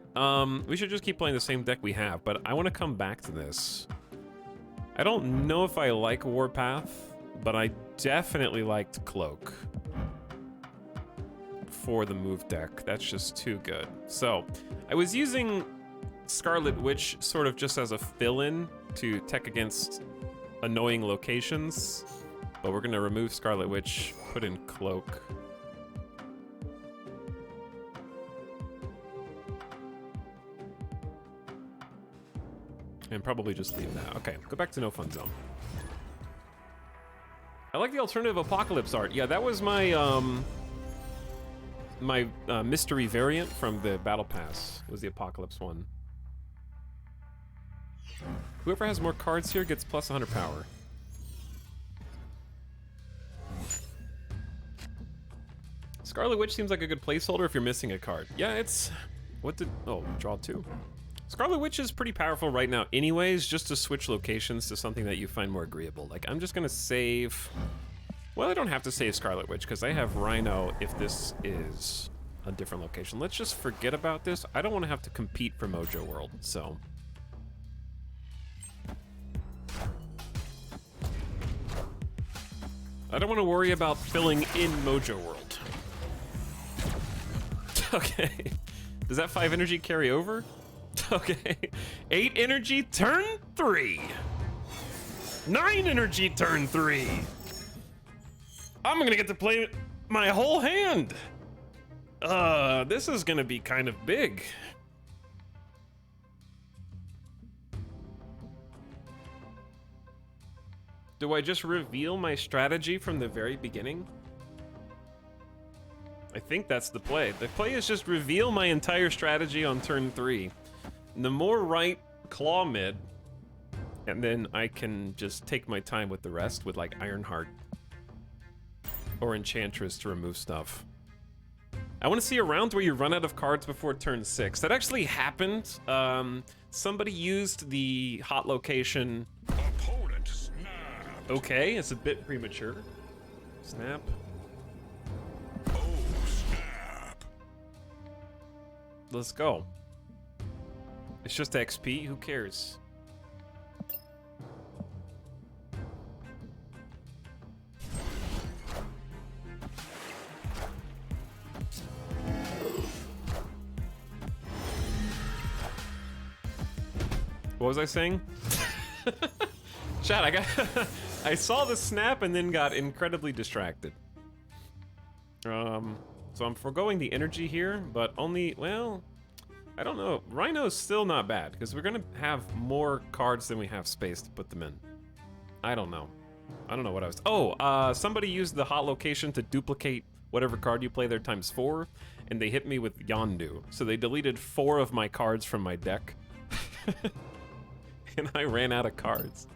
we should just keep playing the same deck we have, but I want to come back to this. I don't know if I like Warpath, but I definitely liked Cloak for the move deck. That's just too good. So, I was using Scarlet Witch sort of just as a fill-in to tech against annoying locations. But we're gonna remove Scarlet Witch, put in Cloak. And probably just leave that. Okay, go back to No Fun Zone. I like the alternative Apocalypse art. Yeah, that was my mystery variant from the Battle Pass. Was the Apocalypse one. Whoever has more cards here gets plus 100 power. Scarlet Witch seems like a good placeholder if you're missing a card. Yeah, it's... What did... Oh, draw 2. Scarlet Witch is pretty powerful right now anyways, just to switch locations to something that you find more agreeable. Like, I'm just gonna save... Well, I don't have to save Scarlet Witch, because I have Rhino if this is a different location. Let's just forget about this. I don't want to have to compete for Mojo World, so... I don't want to worry about filling in Mojo World. Okay. Does that 5 energy carry over? Okay. 8 energy, turn 3. 9 energy, turn 3. I'm gonna get to play my whole hand. This is gonna be kind of big. Do I just reveal my strategy from the very beginning? I think that's the play. The play is just reveal my entire strategy on turn 3. The more right, claw mid, and then I can just take my time with the rest with like Ironheart or Enchantress to remove stuff. I want to see a round where you run out of cards before turn 6. That actually happened. Somebody used the hot location. Opponent snapped. Okay, it's a bit premature. Snap. Oh, snap. Let's go. It's just XP, who cares? What was I saying? Chat, I got I saw the snap and then got incredibly distracted. So I'm foregoing the energy here, but only, well, I don't know. Rhino's still not bad, because we're gonna have more cards than we have space to put them in. I don't know. I don't know what I was, somebody used the hot location to duplicate whatever card you play there times 4, and they hit me with Yondu. So they deleted 4 of my cards from my deck. And I ran out of cards.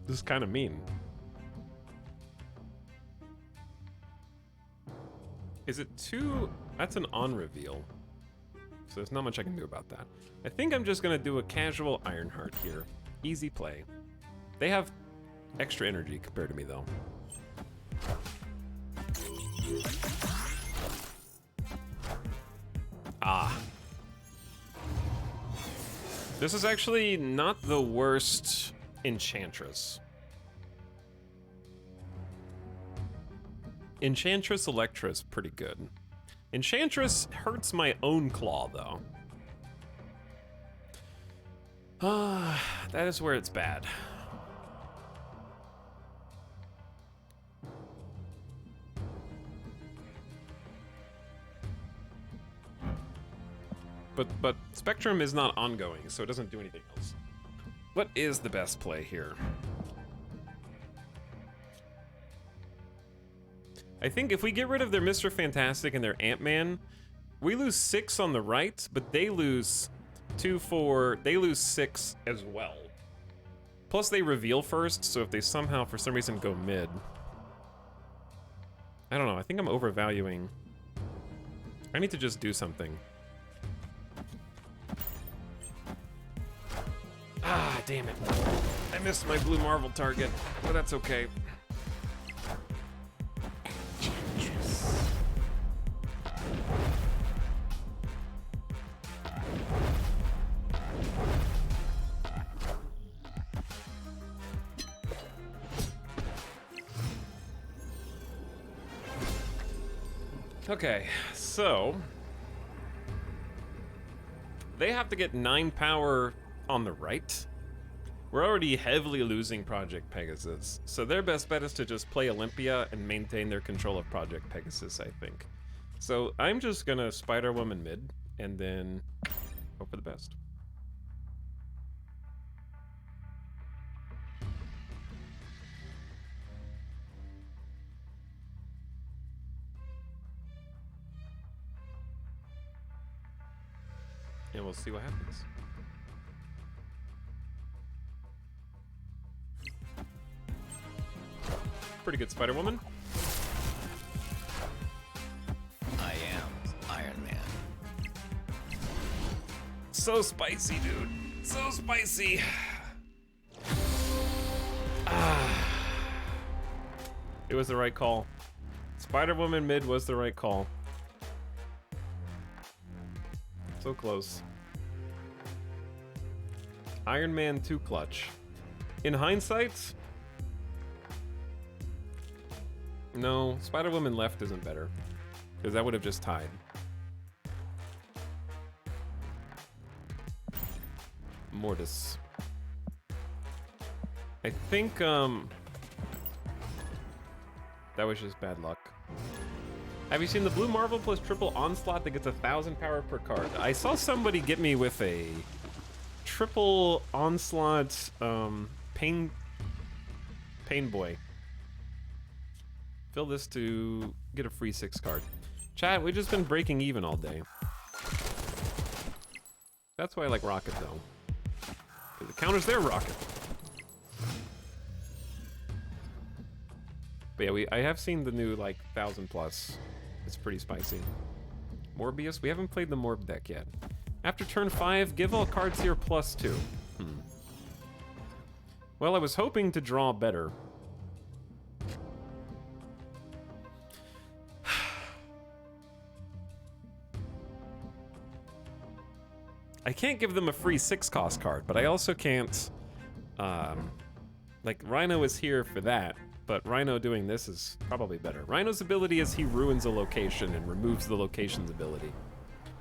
This is kind of mean. Is it too... That's an on reveal. So there's not much I can do about that. I think I'm just gonna do a casual Ironheart here. Easy play. They have extra energy compared to me though. Ah. This is actually not the worst Enchantress. Enchantress Electra's pretty good. Enchantress hurts my own claw, though. That is where it's bad. But Spectrum is not ongoing, so it doesn't do anything else. What is the best play here? I think if we get rid of their Mr. Fantastic and their Ant-Man, we lose 6 on the right, but they lose 2, 4, they lose 6 as well. Plus they reveal first, so if they somehow, for some reason, go mid. I don't know, I think I'm overvaluing. I need to just do something. Ah, damn it. I missed my blue Marvel target, but that's okay. Okay, so they have to get 9 power on the right. We're already heavily losing Project Pegasus, so their best bet is to just play Olympia and maintain their control of Project Pegasus, I think. So I'm just gonna Spider-Woman mid, and then hope for the best. And we'll see what happens. Pretty good Spider-Woman. I am Iron Man. So spicy, dude. So spicy. It was the right call. Spider-Woman mid was the right call. So close. Iron Man 2 clutch. In hindsight, no, Spider-Woman left isn't better, because that would have just tied. Mortis. I think, that was just bad luck. Have you seen the blue Marvel plus triple onslaught that gets 1,000 power per card? I saw somebody get me with a triple onslaught, pain boy. Fill this to get a free 6 card. Chat, we've just been breaking even all day. That's why I like Rocket though. Because it counters their Rocket. But yeah, I have seen the new like 1,000 plus. It's pretty spicy. Morbius, we haven't played the Morb deck yet. After turn 5, give all cards here +2. Well, I was hoping to draw better. I can't give them a free 6-cost card, but I also can't, like, Rhino is here for that, but Rhino doing this is probably better. Rhino's ability is he ruins a location and removes the location's ability.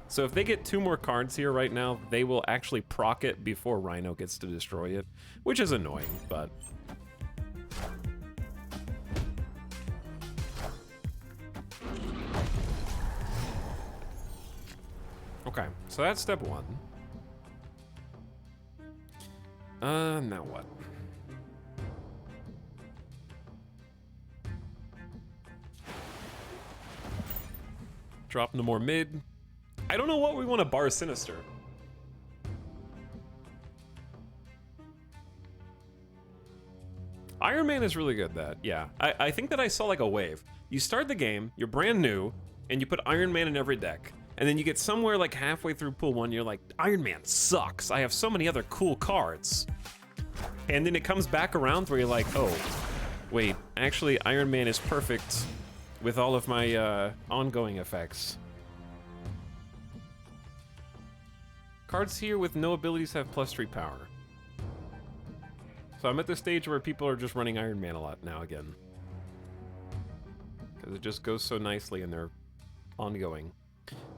So if they get 2 more cards here right now, they will actually proc it before Rhino gets to destroy it, which is annoying, but... Okay, so that's step 1. Now what? Drop no more mid. I don't know what we want to bar Sinister. Iron Man is really good at that, yeah. I think that I saw like a wave. You start the game, you're brand new, and you put Iron Man in every deck. And then you get somewhere like halfway through pool 1, you're like, Iron Man sucks. I have so many other cool cards. And then it comes back around where you're like, oh, wait, actually Iron Man is perfect with all of my ongoing effects. Cards here with no abilities have +3 power. So I'm at the stage where people are just running Iron Man a lot now again. Because it just goes so nicely and they're ongoing.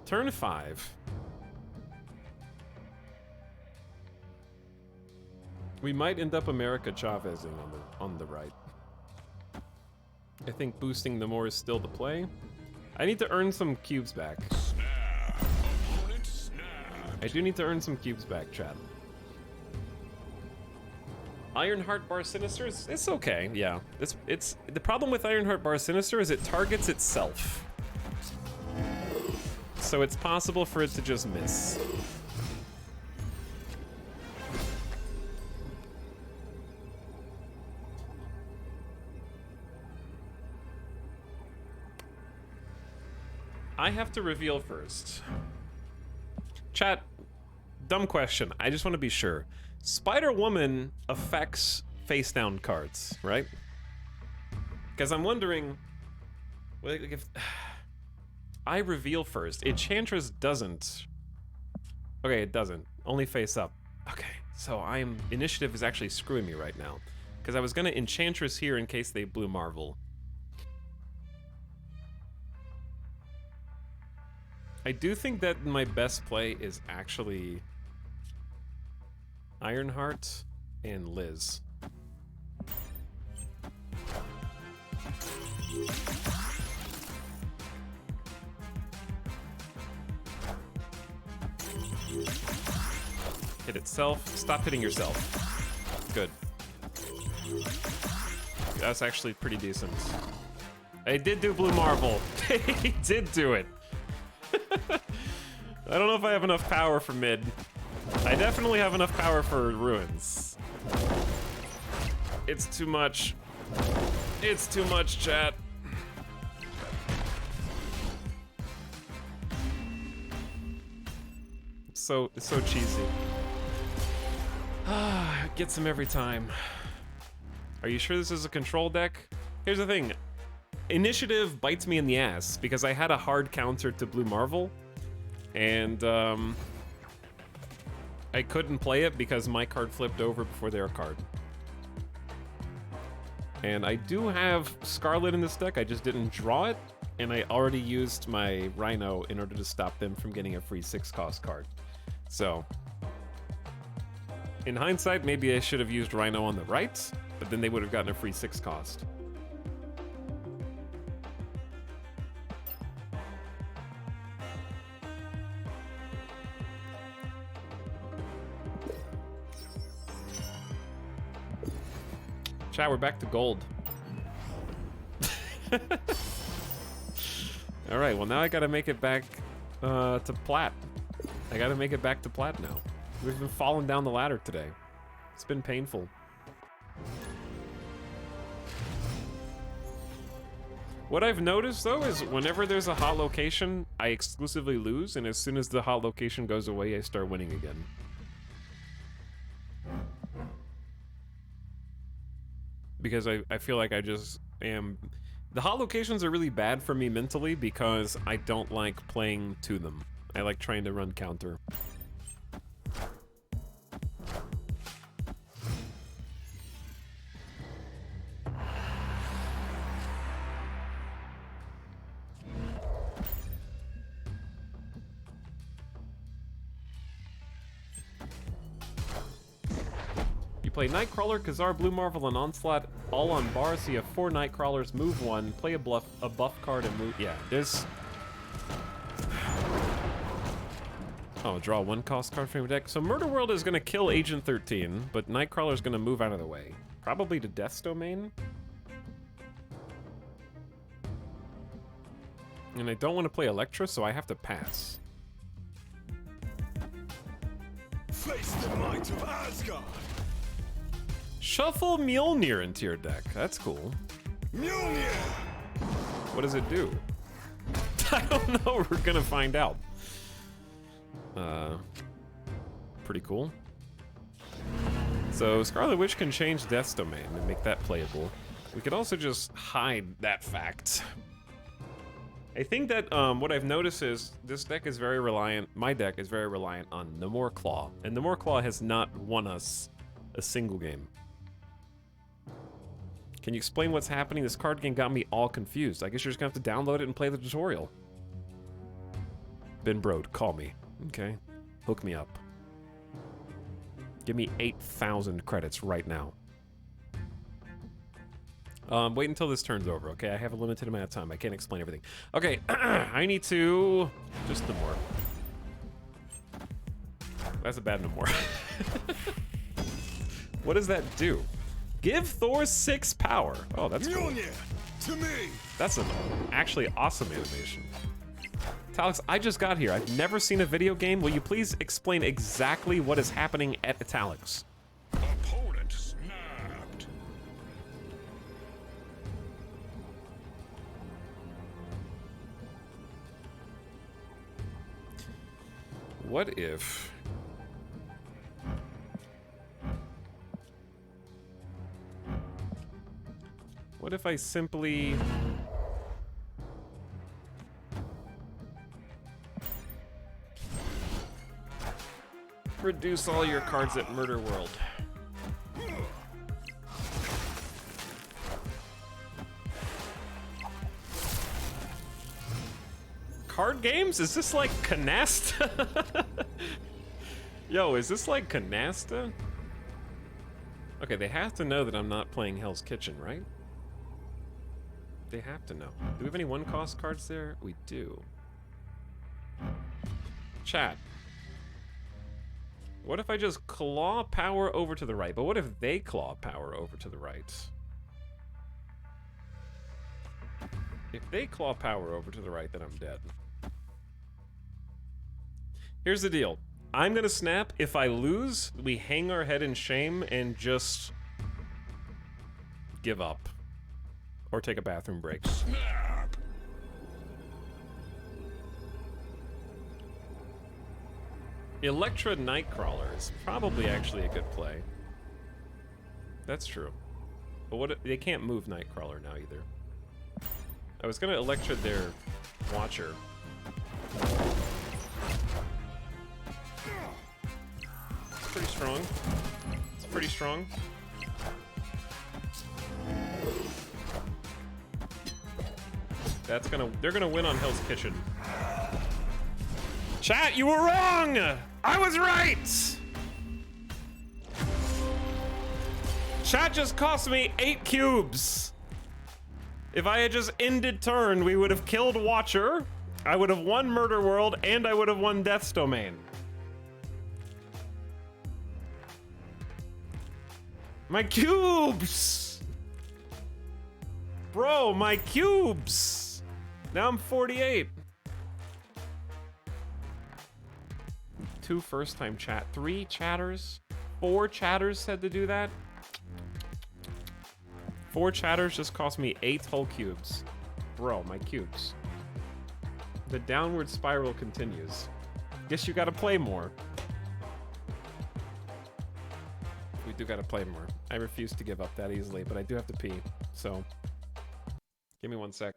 Turn 5. We might end up America Chavezing on the right. I think boosting the more is still the play. I need to earn some cubes back. Snap. Opponent snap. I do need to earn some cubes back, chat. Ironheart Bar Sinister it's okay, yeah. It's the problem with Ironheart Bar Sinister is it targets itself. So it's possible for it to just miss. I have to reveal first. Chat, dumb question. I just want to be sure. Spider-Woman affects face-down cards, right? Because I'm wondering, like, if I reveal first, Enchantress doesn't. Okay, it doesn't. Only face up. Okay, so initiative is actually screwing me right now. Because I was gonna Enchantress here in case they blew Marvel. I do think that my best play is actually Ironheart and Liz. Hit itself. Stop hitting yourself. Good. That's actually pretty decent. I did do Blue Marvel. He did do it. I don't know if I have enough power for mid. I definitely have enough power for ruins. It's too much. It's too much, chat. It's so cheesy. Gets him every time. Are you sure this is a control deck? Here's the thing. Initiative bites me in the ass because I had a hard counter to Blue Marvel, and I couldn't play it because my card flipped over before their card. And I do have Scarlet in this deck, I just didn't draw it, and I already used my Rhino in order to stop them from getting a free 6-cost card. So, in hindsight, maybe I should have used Rhino on the right, but then they would have gotten a free 6-cost. Chat, we're back to gold. Alright, well now I gotta make it back to plat. I gotta make it back to plat now. We've been falling down the ladder today. It's been painful. What I've noticed though is whenever there's a hot location, I exclusively lose, and as soon as the hot location goes away, I start winning again. Because I feel like I just am... The hot locations are really bad for me mentally because I don't like playing to them. I like trying to run counter. Play Nightcrawler, Khazar, Blue Marvel, and Onslaught all on bar, so you have 4 Nightcrawlers, move 1, play a buff card, and move... Yeah, there's... Oh, draw 1 cost card from your deck. So Murder World is gonna kill Agent 13, but Nightcrawler's gonna move out of the way. Probably to Death's Domain. And I don't want to play Electra, so I have to pass. Face the might of Asgard. Shuffle Mjolnir into your deck. That's cool. Mjolnir. What does it do? I don't know. We're gonna find out. Pretty cool. So Scarlet Witch can change Death's Domain and make that playable. We could also just hide that fact. I think that what I've noticed is this deck is very reliant, my deck is very reliant on Namor Claw, and Namor Claw has not won us a single game. Can you explain what's happening? This card game got me all confused. I guess you're just gonna have to download it and play the tutorial. Ben Brode, call me. Okay, hook me up. Give me 8,000 credits right now. Wait until this turns over, okay? I have a limited amount of time. I can't explain everything. Okay, I need to... Just the more. That's a bad no more. What does that do? Give Thor 6 power. Oh, that's cool. Mjolnir to me. That's an actually awesome animation. Talix, I just got here. I've never seen a video game. Will you please explain exactly what is happening at Italics? Opponent snapped. What if... What if I simply... reduce all your cards at Murder World? Card games? Is this like Canasta? Yo, is this like Canasta? Okay, they have to know that I'm not playing Hell's Kitchen, right? They have to know. Do we have any 1-cost cards there? We do. Chat. What if I just claw power over to the right? But what if they claw power over to the right? If they claw power over to the right, then I'm dead. Here's the deal. I'm gonna snap. If I lose, we hang our head in shame and just give up. Or take a bathroom break. Snap. Electra Nightcrawler is probably actually a good play. That's true. But what they can't move Nightcrawler now either. I was gonna Electra their Watcher. It's pretty strong. It's pretty strong. They're gonna win on Hell's Kitchen. Chat, you were wrong! I was right! Chat just cost me 8 cubes. If I had just ended turn, we would have killed Watcher, I would have won Murder World, and I would have won Death's Domain. My cubes! Bro, my cubes! Now I'm 48. 2 first-time chat, 3 chatters, 4 chatters said to do that. 4 chatters just cost me 8 whole cubes. Bro, my cubes. The downward spiral continues. Guess you gotta play more. We do gotta play more. I refuse to give up that easily, but I do have to pee, so give me 1 sec.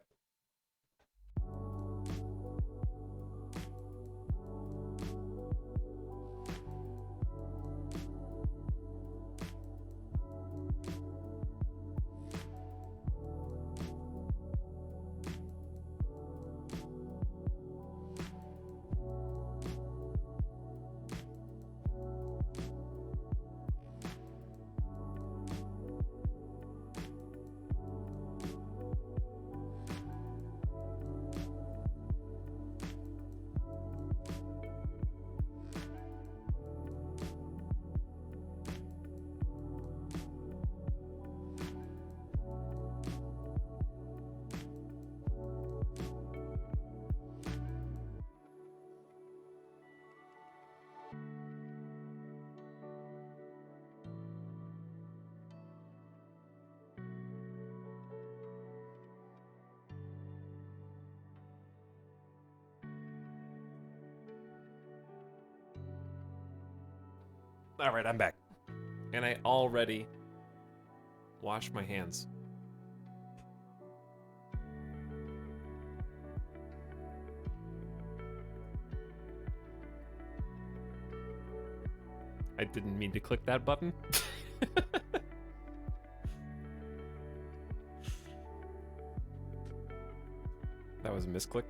All right, I'm back. And I already washed my hands. I didn't mean to click that button. That was a misclick.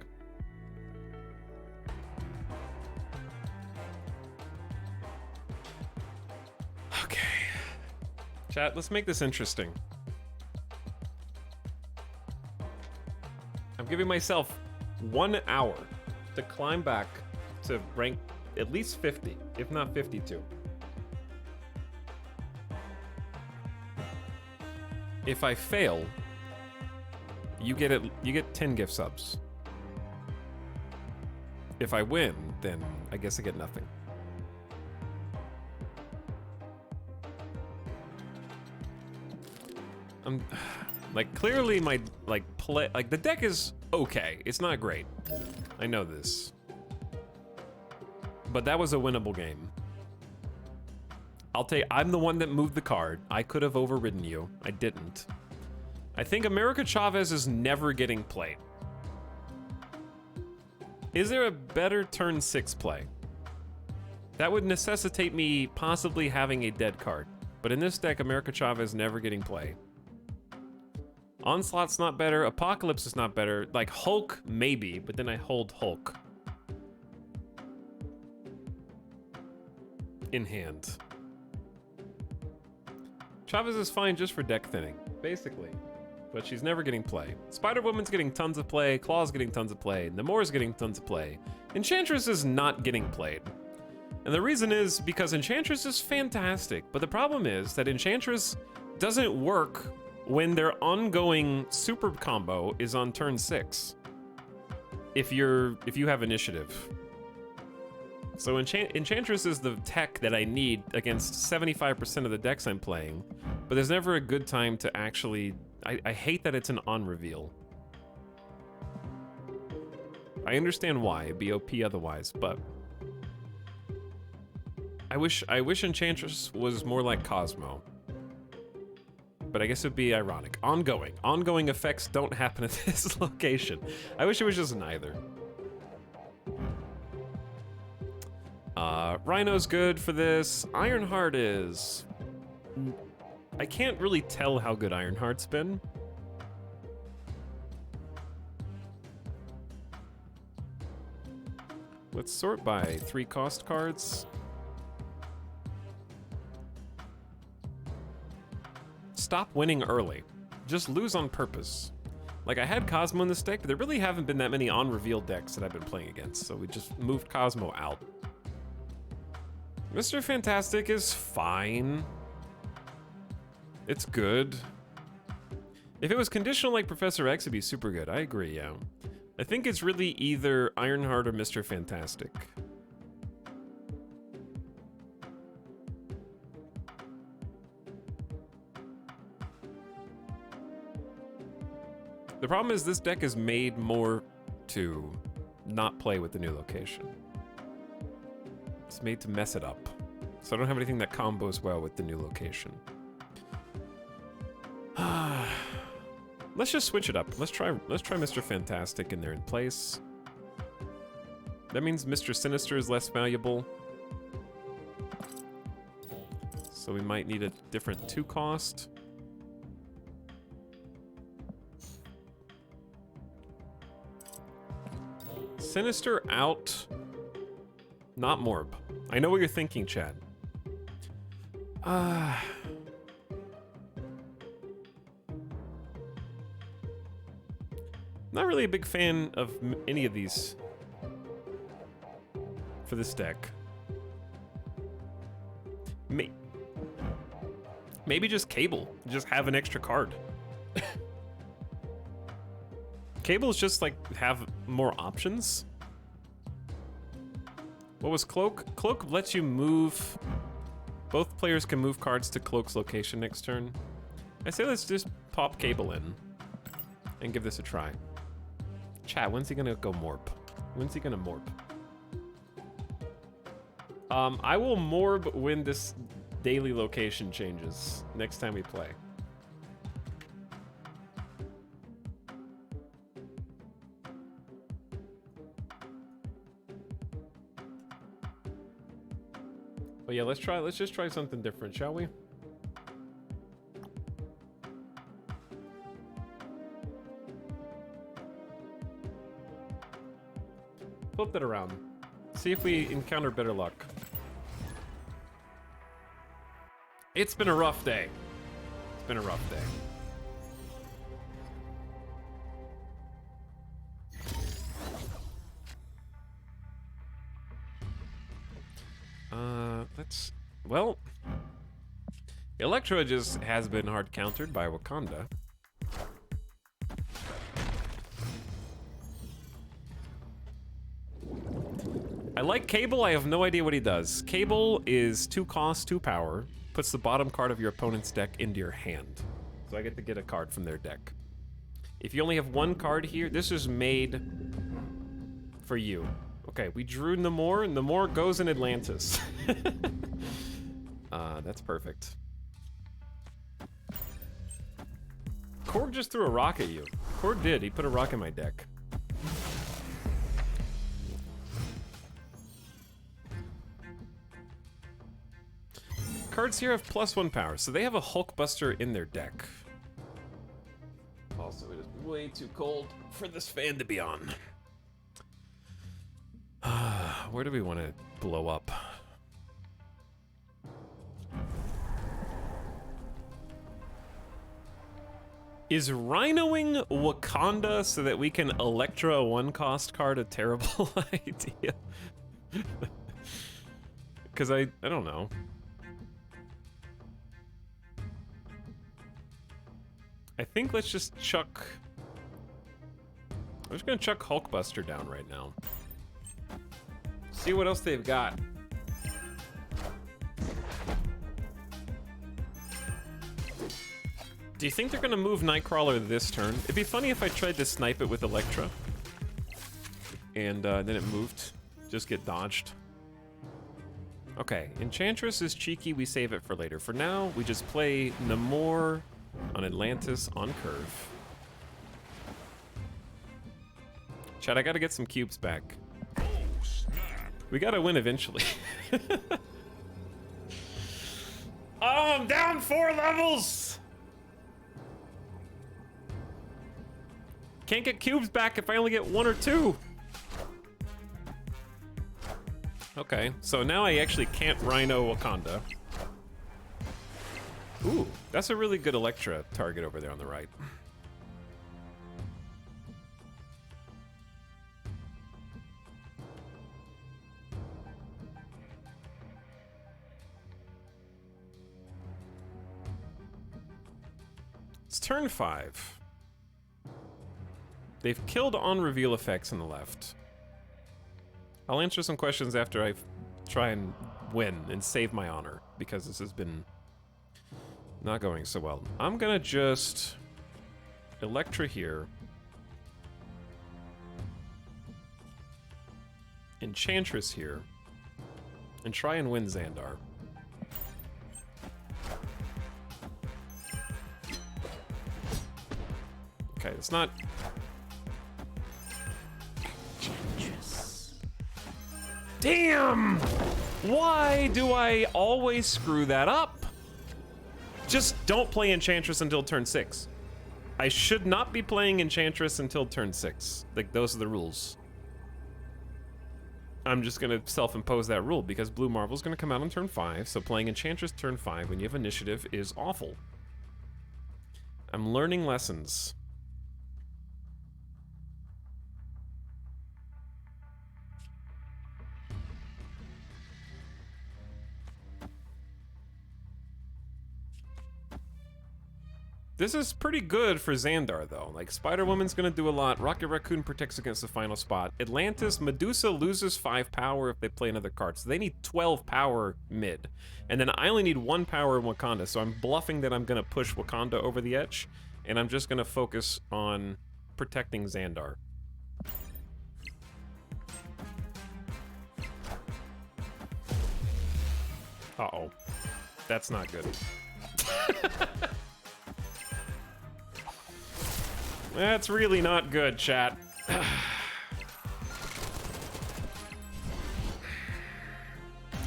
Okay. Chat, let's make this interesting. I'm giving myself 1 hour to climb back to rank at least 50, if not 52. If I fail, you get 10 gift subs. If I win, then I guess I get nothing. I'm like clearly my the deck is okay. It's not great. I know this. But that was a winnable game. I'm the one that moved the card. I could have overridden you. I didn't. I think America Chavez is never getting played. Is there a better turn 6 play? That would necessitate me possibly having a dead card. But in this deck, America Chavez never getting play. Onslaught's not better. Apocalypse is not better. Like Hulk, maybe, but then I hold Hulk in hand. Chavez is fine just for deck thinning, basically. But she's never getting play. Spider-Woman's getting tons of play, Claw's getting tons of play, Nemora's getting tons of play. Enchantress is not getting played. And the reason is because Enchantress is fantastic, but the problem is that Enchantress doesn't work when their ongoing super combo is on turn 6. If you have initiative. So Enchantress is the tech that I need against 75% of the decks I'm playing, but there's never a good time to actually... I hate that it's an on-reveal. I understand why, it'd be OP otherwise, but... I wish Enchantress was more like Cosmo. But I guess it'd be ironic. Ongoing. Ongoing effects don't happen at this location. I wish it was just neither. Rhino's good for this. Ironheart is... I can't really tell how good Ironheart's been. Let's sort by 3 cost cards. Stop winning early. Just lose on purpose. Like, I had Cosmo in this deck, but there really haven't been that many on-reveal decks that I've been playing against, so we just moved Cosmo out. Mr. Fantastic is fine. It's good. If it was conditional like Professor X, it'd be super good. I agree, yeah. I think it's really either Ironheart or Mr. Fantastic. The problem is this deck is made more to not play with the new location. It's made to mess it up. So I don't have anything that combos well with the new location. Let's just switch it up. Let's try Mr. Fantastic in there in place. That means Mr. Sinister is less valuable. So we might need a different 2 cost. Sinister out. Not Morb. I know what you're thinking, Chad. Not really a big fan of any of these for this deck. Maybe just Cable. Just have an extra card. Cable's just like have more options. What was Cloak? Cloak lets you move. Both players can move cards to Cloak's location next turn. I say let's just pop Cable in and give this a try. Chat, when's he gonna go Morp? When's he gonna Morp? I will morb when this daily location changes next time we play. But yeah, let's just try something different, shall we? Flip that around. See if we encounter better luck. It's been a rough day. It's been a rough day. Well, Electra just has been hard countered by Wakanda. I like Cable. I have no idea what he does. Cable is 2 cost, 2 power. Puts the bottom card of your opponent's deck into your hand. So I get to get a card from their deck. If you only have 1 card here, this is made for you. Okay, we drew Namor, and Namor goes in Atlantis. That's perfect. Korg just threw a rock at you. Korg did. He put a rock in my deck. Cards here have +1 power, so they have a Hulkbuster in their deck. Also, it is way too cold for this fan to be on. Where do we want to blow up? Is rhinoing Wakanda so that we can Electra a 1-cost card a terrible idea? Because I don't know. I think let's just chuck... I'm just gonna chuck Hulkbuster down right now. See what else they've got. Do you think they're gonna move Nightcrawler this turn? It'd be funny if I tried to snipe it with Electra. And then it moved. Just get dodged. Okay, Enchantress is cheeky, we save it for later. For now, we just play Namor on Atlantis on curve. Chad, I gotta get some cubes back. Oh, snap. We gotta win eventually. Oh, I'm down 4 levels! Can't get cubes back if I only get 1 or 2. Okay, so now I actually can't Rhino Wakanda. Ooh, that's a really good Electra target over there on the right. It's turn 5. They've killed on reveal effects on the left. I'll answer some questions after I try and win and save my honor, because this has been not going so well. I'm gonna just Electra here. Enchantress here. And try and win Xandar. Okay, it's not... Damn! Why do I always screw that up? Just don't play Enchantress until turn 6. I should not be playing Enchantress until turn 6. Like, those are the rules. I'm just gonna self-impose that rule because Blue Marvel's gonna come out on turn 5, so playing Enchantress turn 5 when you have initiative is awful. I'm learning lessons. This is pretty good for Xandar, though. Like, Spider-Woman's gonna do a lot. Rocket Raccoon protects against the final spot. Atlantis, Medusa loses 5 power if they play another card, so they need 12 power mid. And then I only need 1 power in Wakanda, so I'm bluffing that I'm gonna push Wakanda over the edge, and I'm just gonna focus on protecting Xandar. Uh-oh. That's not good. That's really not good, chat.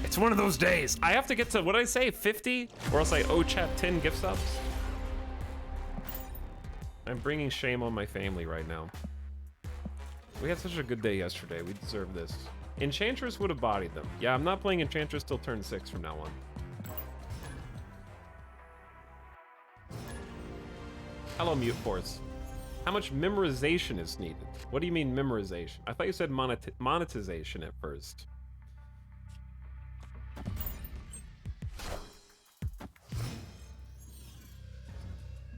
It's one of those days. I have to get to, what did I say, 50? Or else I owe chat 10 gift subs? I'm bringing shame on my family right now. We had such a good day yesterday. We deserve this. Enchantress would have bodied them. Yeah, I'm not playing Enchantress till turn 6 from now on. Hello, Mute Force. How much memorization is needed? What do you mean memorization? I thought you said monetization at first.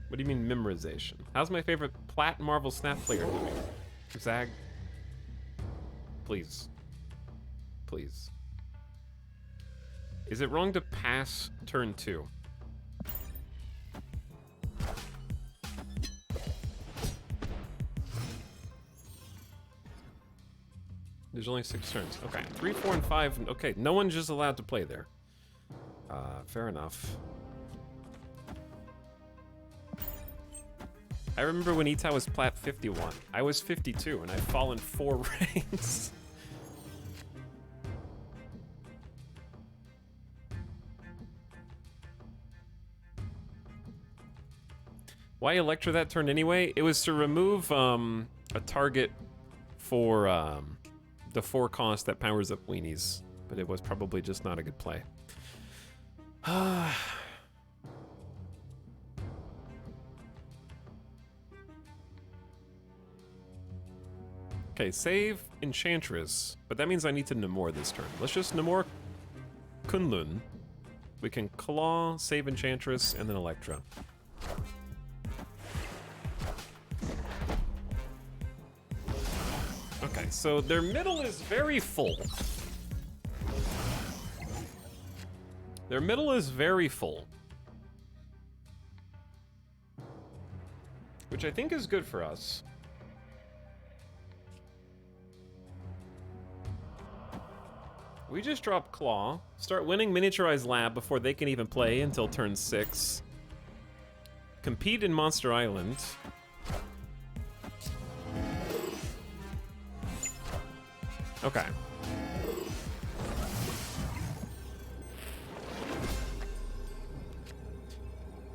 What do you mean memorization? How's my favorite Plat Marvel Snap player doing? Zag? Please. Please. Is it wrong to pass turn 2? There's only 6 turns. Okay, 3, 4, and 5. Okay, no one's just allowed to play there. Fair enough. I remember when Ita was plat 51. I was 52, and I've fallen 4 ranks. Why Electra that turn anyway? It was to remove a target for the 4 cost that powers up weenies, but it was probably just not a good play. Okay, save Enchantress, but that means I need to Namor this turn. Let's just Namor Kunlun. We can Claw, save Enchantress, and then Electra. Okay, so their middle is very full. Their middle is very full. Which I think is good for us. We just drop Claw, start winning Miniaturized Lab before they can even play until turn 6. Compete in Monster Island. Okay.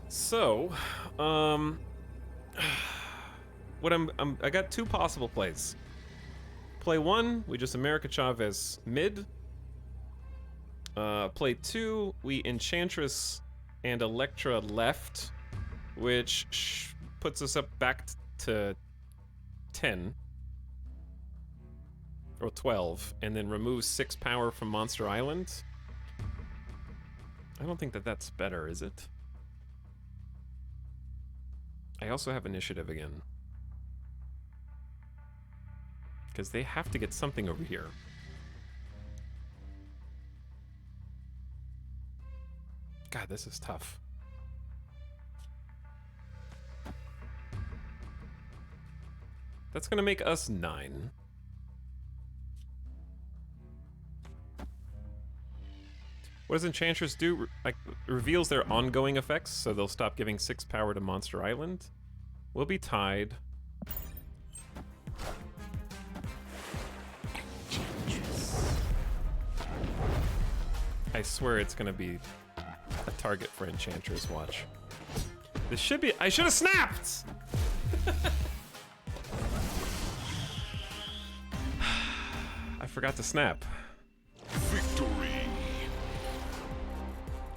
So, I got 2 possible plays. Play 1, we just America Chavez mid. Play 2, we Enchantress and Electra left, which puts us up back to 10. Or 12, and then removes 6 power from Monster Island. I don't think that that's better, is it? I also have initiative again. Because they have to get something over here. God, this is tough. That's gonna make us 9. What does Enchantress do? Like, reveals their ongoing effects, so they'll stop giving 6 power to Monster Island. We'll be tied. I swear it's gonna be a target for Enchantress, watch. This should be— I should have snapped! I forgot to snap. Victory.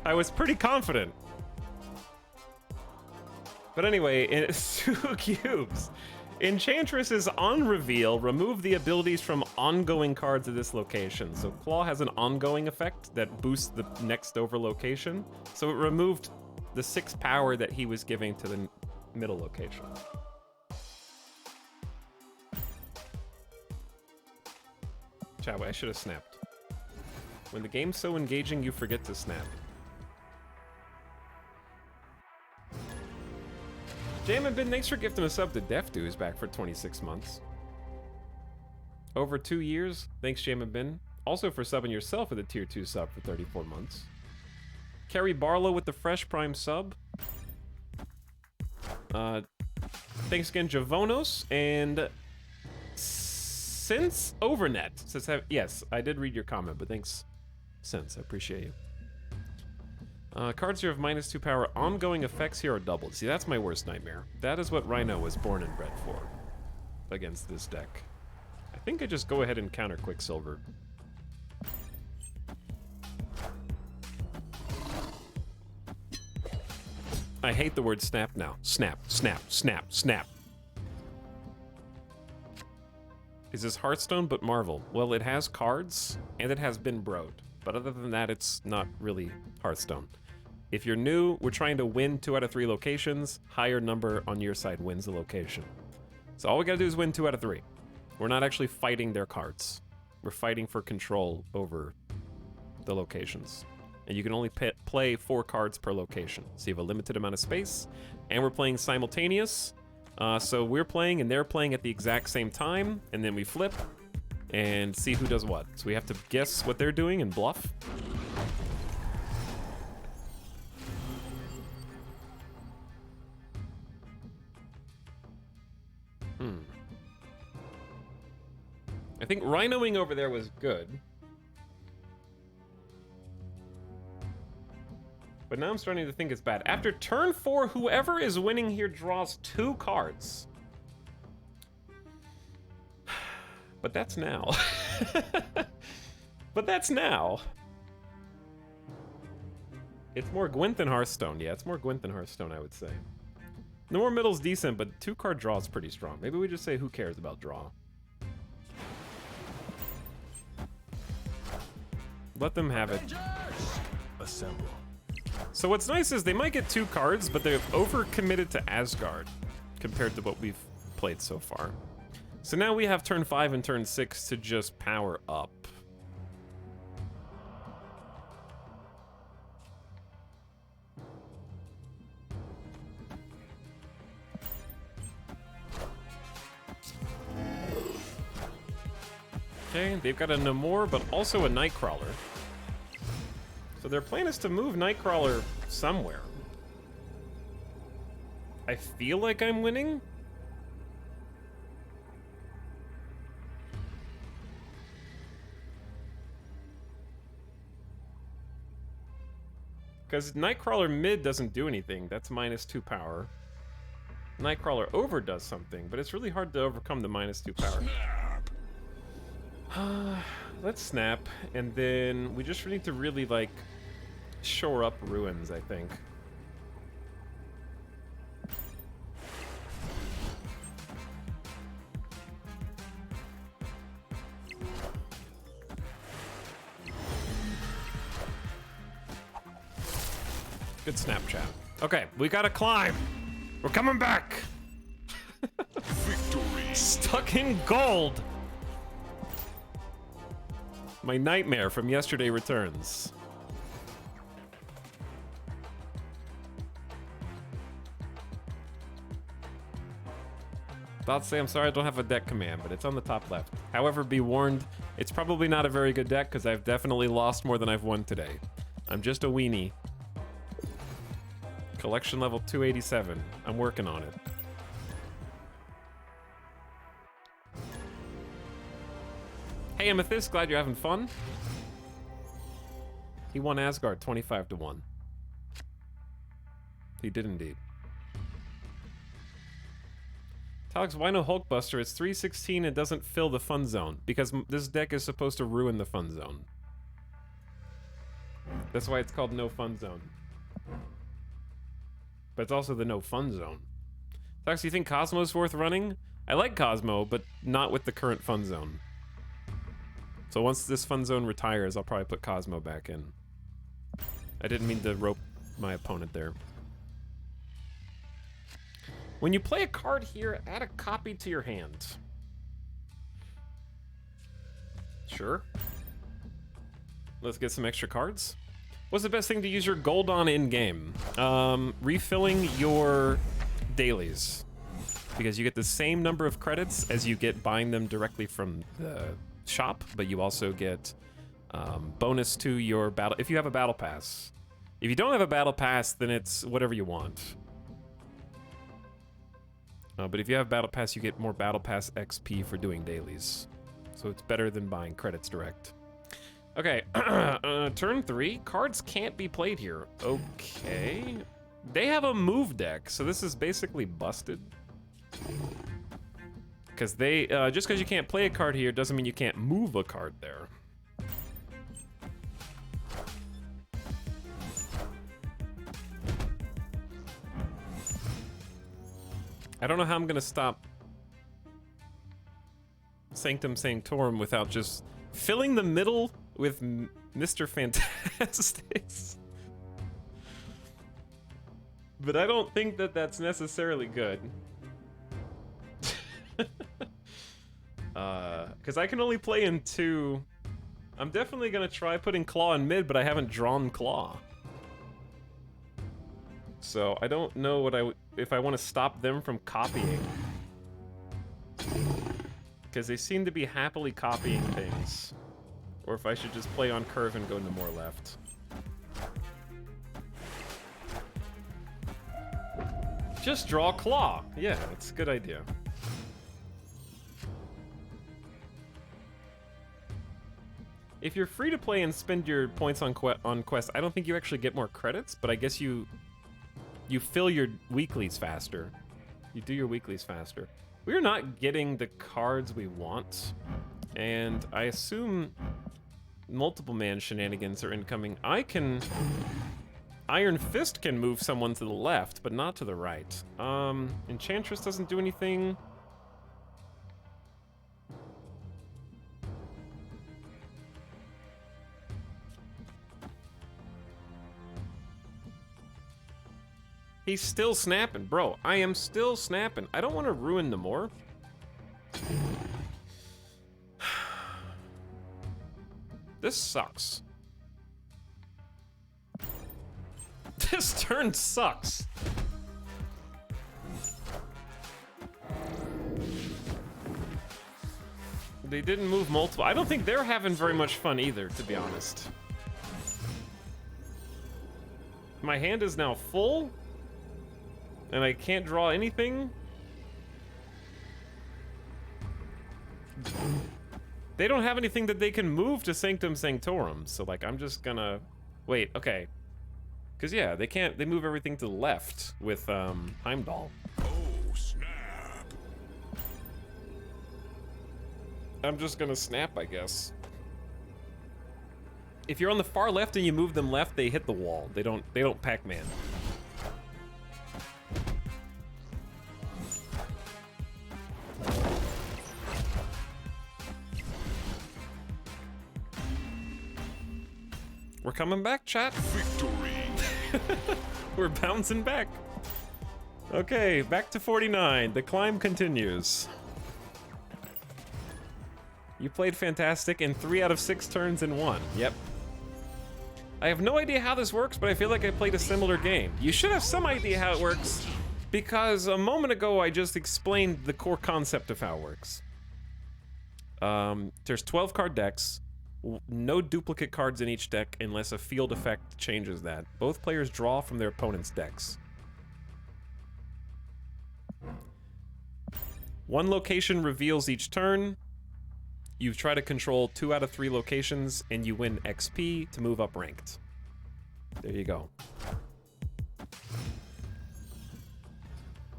I was pretty confident. But anyway, in 2 cubes. Enchantress is on reveal. Remove the abilities from ongoing cards of this location. So Claw has an ongoing effect that boosts the next over location. So it removed the 6 power that he was giving to the middle location. Chow, I should have snapped. When the game's so engaging, you forget to snap. Jam and Bin, thanks for gifting a sub to Def Du's back for 26 months. Over 2 years, thanks Jam and Bin. Also for subbing yourself with a tier 2 sub for 34 months. Kerry Barlow with the fresh prime sub. Thanks again, Javonos. And since Overnet says, yes, I did read your comment, but thanks, Since. I appreciate you. Cards here have -2 power. Ongoing effects here are doubled. See, that's my worst nightmare. That is what Rhino was born and bred for against this deck. I think I just go ahead and counter Quicksilver. I hate the word snap now. Snap, snap, snap, snap. Is this Hearthstone but Marvel? Well, it has cards, and it has been broed. But other than that, it's not really Hearthstone. If you're new, we're trying to win 2 out of 3 locations. Higher number on your side wins the location. So all we gotta do is win 2 out of 3. We're not actually fighting their cards. We're fighting for control over the locations. And you can only play 4 cards per location. So you have a limited amount of space, and we're playing simultaneous. So we're playing and they're playing at the exact same time, and then we flip and see who does what. So we have to guess what they're doing and bluff. I think rhinoing over there was good. But now I'm starting to think it's bad. After turn 4, whoever is winning here draws 2 cards. But that's now. But that's now. It's more Gwent than Hearthstone. Yeah, it's more Gwent than Hearthstone, I would say. The more middle's decent, but 2-card draw is pretty strong. Maybe we just say who cares about draw. Let them have it. Assemble. So what's nice is they might get 2 cards, but they've overcommitted to Asgard compared to what we've played so far. So now we have turn 5 and turn 6 to just power up. Okay, they've got a Namor, but also a Nightcrawler. So their plan is to move Nightcrawler somewhere. I feel like I'm winning. Because Nightcrawler mid doesn't do anything. That's -2 power. Nightcrawler over does something, but it's really hard to overcome the -2 power. Let's snap, and then we just need to really, like, shore up ruins, I think. Good Snapchat. Okay, we gotta climb. We're coming back. Victory. Stuck in gold. My nightmare from yesterday returns. About to say I'm sorry I don't have a deck command, but it's on the top left. However, be warned, it's probably not a very good deck because I've definitely lost more than I've won today. I'm just a weenie. Collection level 287. I'm working on it. Hey Amethyst, glad you're having fun. He won Asgard 25-1. He did indeed. Alex, why no Hulkbuster? It's 316 and doesn't fill the fun zone. Because this deck is supposed to ruin the fun zone. That's why it's called no fun zone. But it's also the no fun zone. Alex, do you think Cosmo's worth running? I like Cosmo, but not with the current fun zone. So once this fun zone retires, I'll probably put Cosmo back in. I didn't mean to rope my opponent there. When you play a card here, add a copy to your hand. Sure. Let's get some extra cards. What's the best thing to use your gold on in-game? Refilling your dailies. Because you get the same number of credits as you get buying them directly from the shop, but you also get bonus to your battle. If you have a battle pass, If you don't have a battle pass, then it's whatever you want. But if you have battle pass, you get more battle pass XP for doing dailies. So it's better than buying credits direct. Okay, turn 3. Cards can't be played here. Okay. They have a move deck, so this is basically busted. Because they, just because you can't play a card here doesn't mean you can't move a card there. I don't know how I'm gonna stop Sanctum Sanctorum without just filling the middle with Mr. Fantastics. But I don't think that that's necessarily good. Because I can only play in 2. I'm definitely gonna try putting Claw in mid, but I haven't drawn Claw. So I don't know what if I want to stop them from copying. Because they seem to be happily copying things. Or if I should just play on curve and go into more left. Just draw Claw. Yeah, that's a good idea. If you're free to play and spend your points on quest, I don't think you actually get more credits, but I guess you fill your weeklies faster. You do your weeklies faster. We're not getting the cards we want, and I assume multiple man shenanigans are incoming. Iron Fist can move someone to the left, but not to the right. Enchantress doesn't do anything. He's still snapping. Bro, I am still snapping. I don't want to ruin the more. This sucks. This turn sucks. They didn't move multiple. I don't think they're having very much fun either, to be honest. My hand is now full. And I can't draw anything? They don't have anything that they can move to Sanctum Sanctorum, so like I'm just gonna... Wait, okay. Cause yeah, they move everything to the left with Heimdall. Oh, snap. I'm just gonna snap, I guess. If you're on the far left and you move them left, they hit the wall. They don't Pac-Man. We're coming back, chat. Victory. We're bouncing back. Okay, back to 49. The climb continues. You played fantastic in 3 out of 6 turns in 1. Yep. I have no idea how this works, but I feel like I played a similar game. You should have some idea how it works, because a moment ago I just explained the core concept of how it works. There's 12 card decks. No duplicate cards in each deck unless a field effect changes that. Both players draw from their opponent's decks. 1 location reveals each turn. You try to control 2 out of 3 locations, and you win XP to move up ranked. There you go.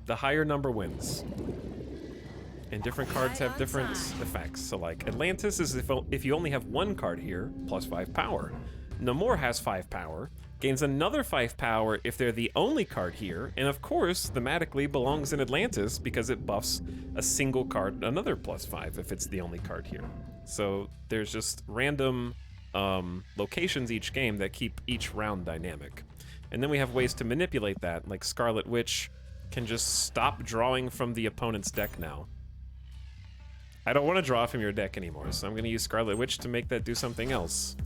The higher number wins. And different cards have different effects. So like Atlantis is if you only have 1 card here, plus 5 power. Namor has 5 power, gains another 5 power if they're the only card here, and of course, thematically belongs in Atlantis because it buffs a single card another plus 5 if it's the only card here. So there's just random locations each game that keep each round dynamic. And then we have ways to manipulate that, like Scarlet Witch can just stop drawing from the opponent's deck now. I don't want to draw from your deck anymore, so I'm going to use Scarlet Witch to make that do something else.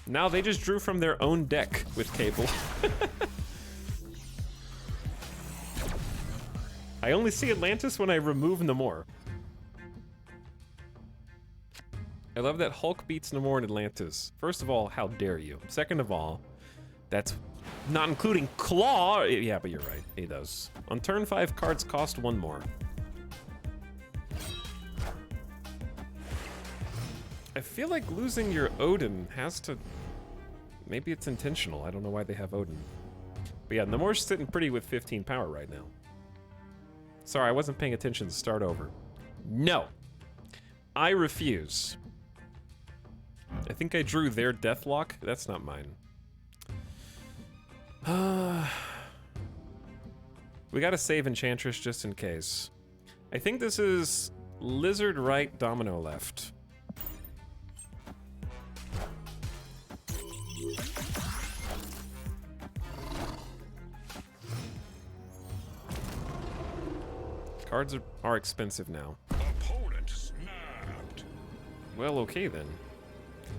Now they just drew from their own deck with Cable. I only see Atlantis when I remove Namor. I love that Hulk beats no more in Atlantis. First of all, how dare you? Second of all, that's not including Claw. Yeah, but you're right. He does. On turn 5, cards cost 1 more. I feel like losing your Odin has to... Maybe it's intentional. I don't know why they have Odin. But yeah, Namor's sitting pretty with 15 power right now. Sorry, I wasn't paying attention to start over. No. I refuse. I think I drew their Deathlock. That's not mine. We gotta save Enchantress just in case. I think this is Lizard right, Domino left. Cards are expensive now. Opponent snapped. Well, okay then.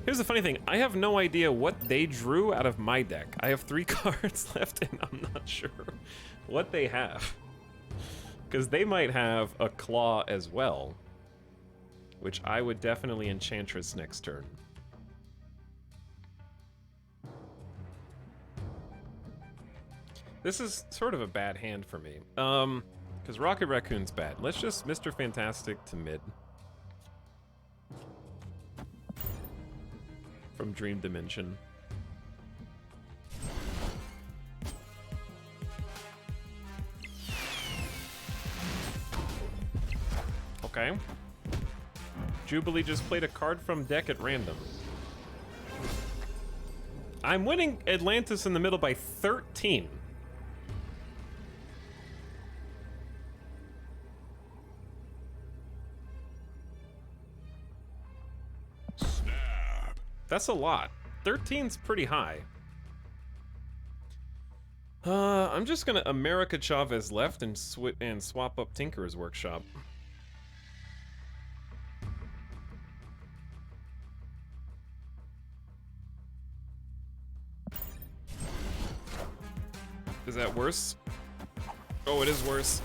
Here's the funny thing, I have no idea what they drew out of my deck. I have 3 cards left and I'm not sure what they have. Because they might have a Claw as well, which I would definitely Enchantress next turn. This is sort of a bad hand for me. Because Rocket Raccoon's bad. Let's just Mr. Fantastic to mid. From Dream Dimension. Okay. Jubilee just played a card from deck at random. I'm winning Atlantis in the middle by 13. Snap. That's a lot. 13's pretty high. I'm just gonna America Chavez left and swap up Tinker's Workshop. Is that worse? Oh, it is worse.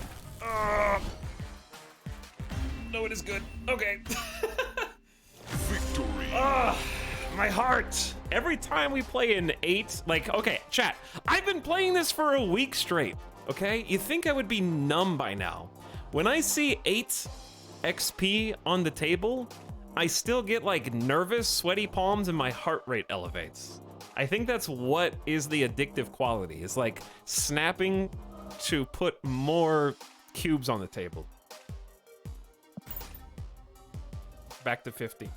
No, it is good. Okay. Victory. My heart. Every time we play an 8, like, okay, chat, I've been playing this for a week straight, okay? You think I would be numb by now. When I see 8 XP on the table, I still get like nervous, sweaty palms, and my heart rate elevates. I think that's what is the addictive quality. It's like snapping to put more cubes on the table. Back to 50.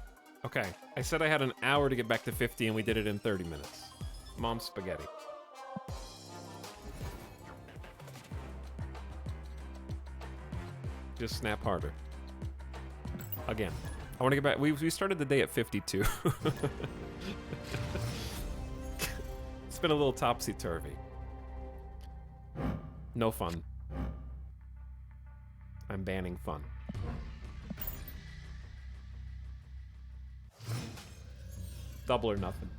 Okay, I said I had an hour to get back to 50 and we did it in 30 minutes. Mom's spaghetti. Just snap harder. Again. I want to get back. We started the day at 52. It's been a little topsy-turvy. No fun. I'm banning fun. Double or nothing.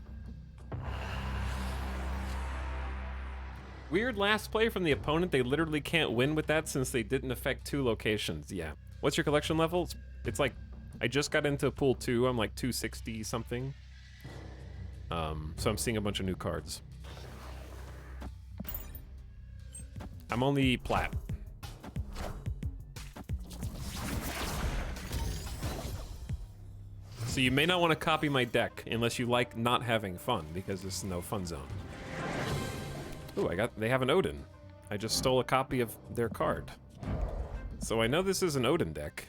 Weird last play from the opponent. They literally can't win with that since they didn't affect 2 locations. Yeah. What's your collection level? It's like, I just got into pool 2. I'm like 260 something. So I'm seeing a bunch of new cards. I'm only plat. So you may not want to copy my deck unless you like not having fun, because this is no fun zone. Ooh, they have an Odin. I just stole a copy of their card. So I know this is an Odin deck.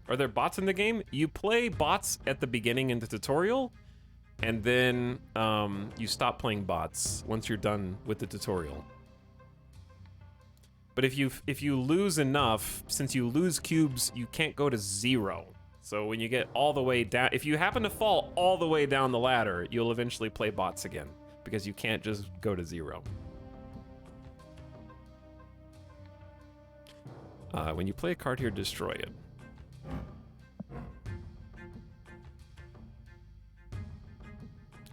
Are there bots in the game? You play bots at the beginning in the tutorial, and then you stop playing bots once you're done with the tutorial. But if you lose enough, since you lose cubes, you can't go to 0. So when you get all the way down, if you happen to fall all the way down the ladder, you'll eventually play bots again, because you can't just go to 0. When you play a card here, destroy it.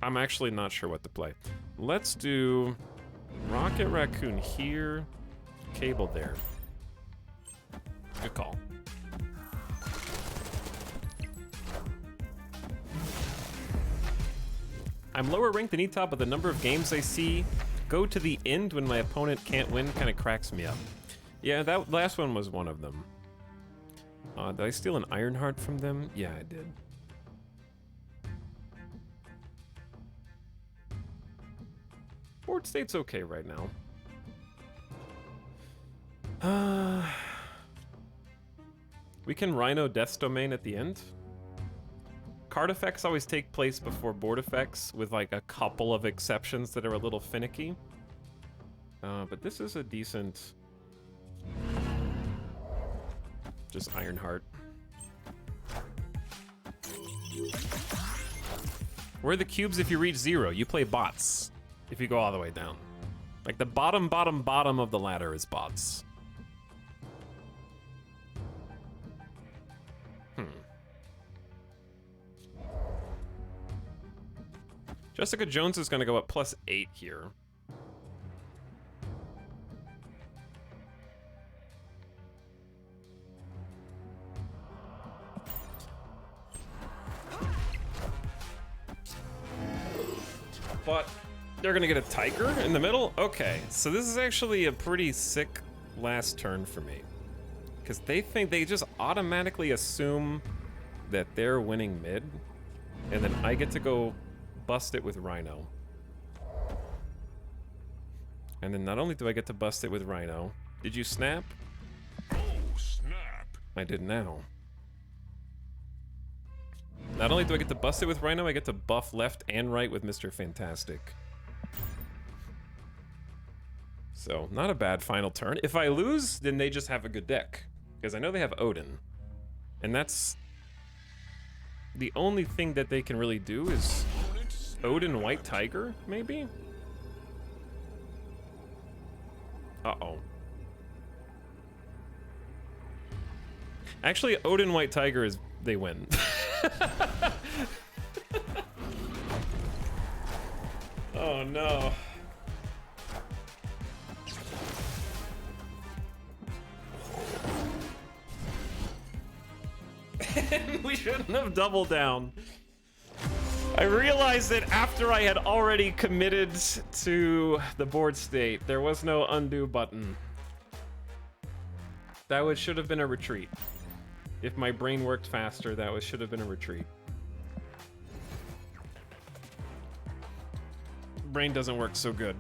I'm actually not sure what to play. Let's do Rocket Raccoon here, Cable there. Good call. I'm lower ranked than Etop, but the number of games I see go to the end when my opponent can't win kind of cracks me up. Yeah, that last one was one of them. Did I steal an Ironheart from them? Yeah, I did. Board state's okay right now. We can Rhino Death's Domain at the end. Card effects always take place before board effects, with like a couple of exceptions that are a little finicky. But this is a decent... just Ironheart. Where are the cubes if you reach 0? You play bots if you go all the way down. Like the bottom of the ladder is bots. Jessica Jones is going to go up +8 here. But they're going to get a tiger in the middle? Okay, so this is actually a pretty sick last turn for me. Because they just automatically assume that they're winning mid, and then I get to go bust it with Rhino. And then not only do I get to bust it with Rhino, did you snap? Oh, snap. I did now. Not only do I get to bust it with Rhino, I get to buff left and right with Mr. Fantastic. So, not a bad final turn. If I lose, then they just have a good deck. Because I know they have Odin. And that's... the only thing that they can really do is... Odin White Tiger, maybe? Uh-oh. Actually, Odin White Tiger is... they win. Oh, no. We shouldn't have doubled down. I realized that after I had already committed to the board state, there was no undo button. That should have been a retreat. If my brain worked faster, that should have been a retreat. Brain doesn't work so good.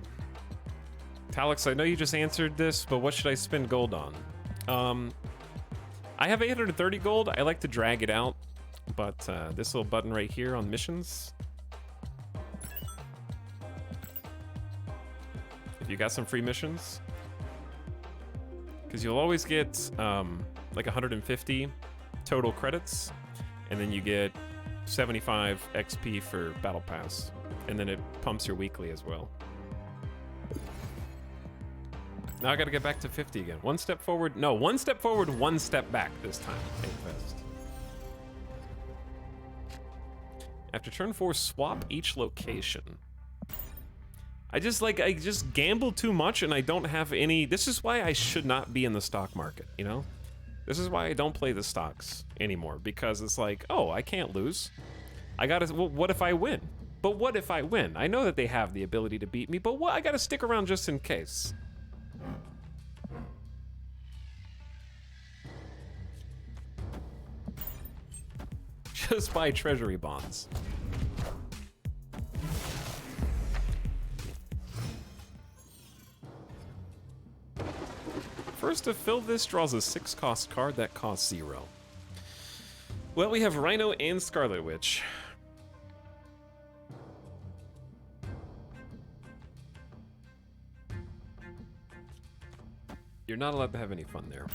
Talix, I know you just answered this, but what should I spend gold on? I have 830 gold. I like to drag it out. But this little button right here on missions. If you got some free missions. Because you'll always get like 150 total credits. And then you get 75 XP for Battle Pass. And then it pumps your weekly as well. Now I gotta get back to 50 again. One step forward. No, one step forward, one step back this time. Fast. After turn 4, swap each location. I just gamble too much and I don't have any... This is why I should not be in the stock market, you know? This is why I don't play the stocks anymore, because it's like, oh, I can't lose. I gotta... Well, what if I win? But what if I win? I know that they have the ability to beat me, but what? I gotta stick around just in case. Just buy treasury bonds. First to fill this draws a 6-cost card that costs 0. Well, we have Rhino and Scarlet Witch. You're not allowed to have any fun there.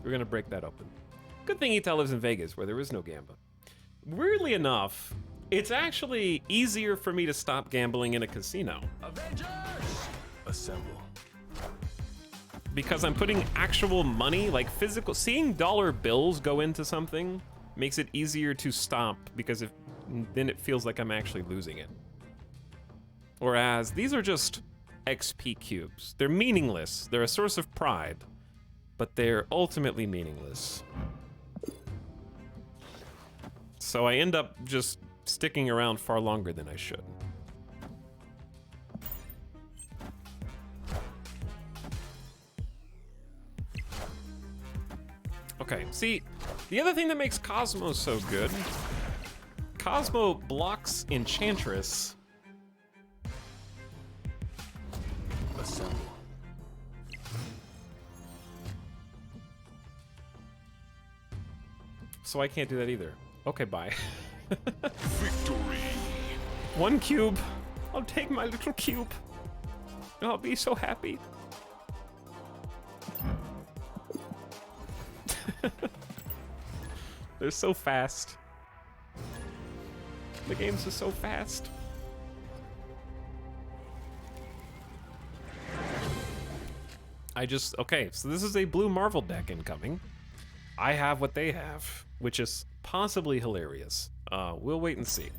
We're gonna break that open. Good thing Ita lives in Vegas, where there is no gamba. Weirdly enough, it's actually easier for me to stop gambling in a casino. Avengers! Assemble. Because I'm putting actual money, like physical, seeing dollar bills go into something makes it easier to stop, because then it feels like I'm actually losing it. Whereas these are just XP cubes. They're meaningless. They're a source of pride, but they're ultimately meaningless. So I end up just sticking around far longer than I should. Okay, see, the other thing that makes Cosmo so good, Cosmo blocks Enchantress. Assemble. So I can't do that either. Okay, bye. Victory. 1 cube. I'll take my little cube. And I'll be so happy. They're so fast. The games are so fast. Okay, so this is a blue Marvel deck incoming. I have what they have, which is possibly hilarious. We'll wait and see.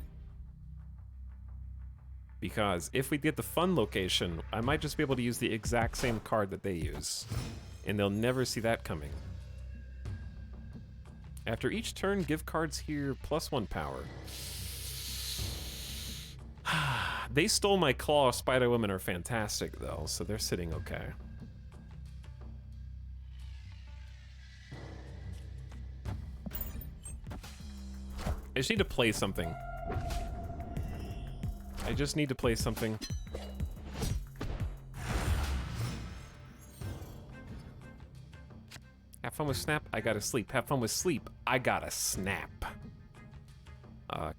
Because if we get the fun location, I might just be able to use the exact same card that they use. And they'll never see that coming. After each turn, give cards here +1 power. They stole my Claw. Spider-Women are fantastic, though, so they're sitting okay. I just need to play something. I just need to play something. Have fun with Snap, I gotta sleep. Have fun with Sleep, I gotta snap.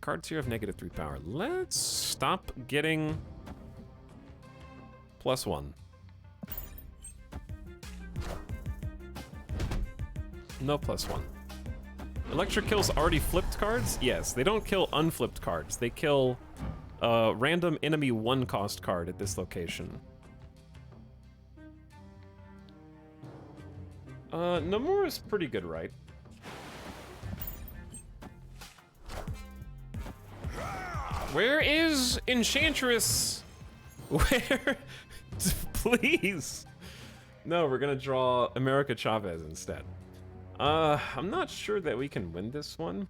Cards here have -3 power. Let's stop getting +1. No +1. Electric kills already flipped cards? Yes, they don't kill unflipped cards. They kill a random enemy 1-cost card at this location. Nomura's pretty good, right? Where is Enchantress? Where? Please. No, we're gonna draw America Chavez instead. I'm not sure that we can win this one.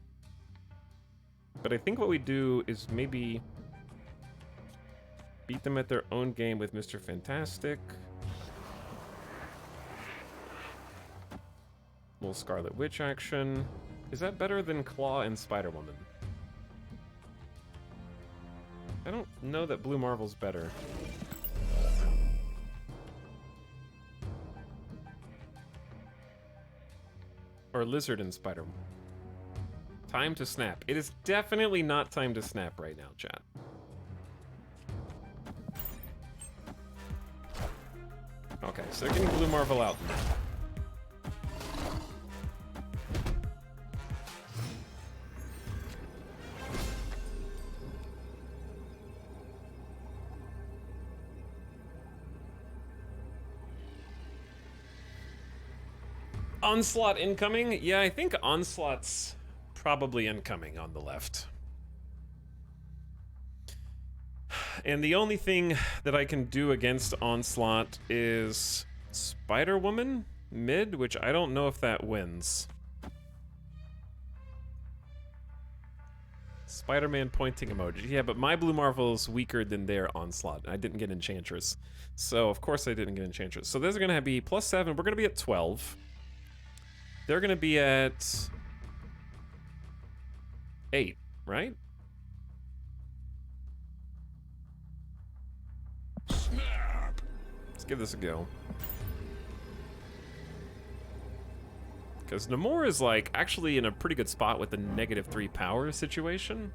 But I think what we do is maybe beat them at their own game with Mr. Fantastic. Little Scarlet Witch action. Is that better than Claw and Spider-Woman? I don't know that Blue Marvel's better. Or Lizard and Spider-Man. Time to snap. It is definitely not time to snap right now, chat. Okay, so they're getting Blue Marvel out now. Onslaught incoming? Yeah, I think Onslaught's probably incoming on the left. And the only thing that I can do against Onslaught is Spider-Woman mid, which I don't know if that wins. Spider-Man pointing emoji. Yeah, but my Blue Marvel's weaker than their Onslaught. I didn't get Enchantress. So, of course I didn't get Enchantress. So, those are going to be +7. We're going to be at 12. They're going to be at 8, right? Snap. Let's give this a go. Because Namor is, like, actually in a pretty good spot with the -3 power situation.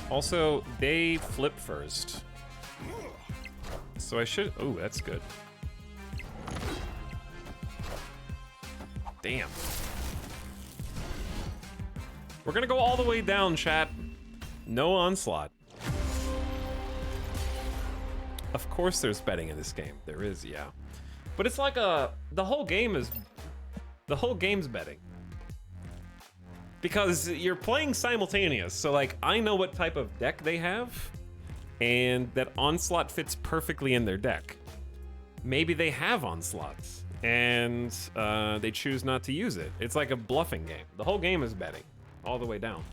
Also, they flip first. So I should... Oh, that's good. Damn. We're gonna go all the way down, chat. No Onslaught. Of course there's betting in this game. There is, yeah. But it's like the whole game's betting. Because you're playing simultaneous, so like I know what type of deck they have, and that Onslaught fits perfectly in their deck. Maybe they have Onslaughts, and they choose not to use it. It's like a bluffing game. The whole game is betting all the way down.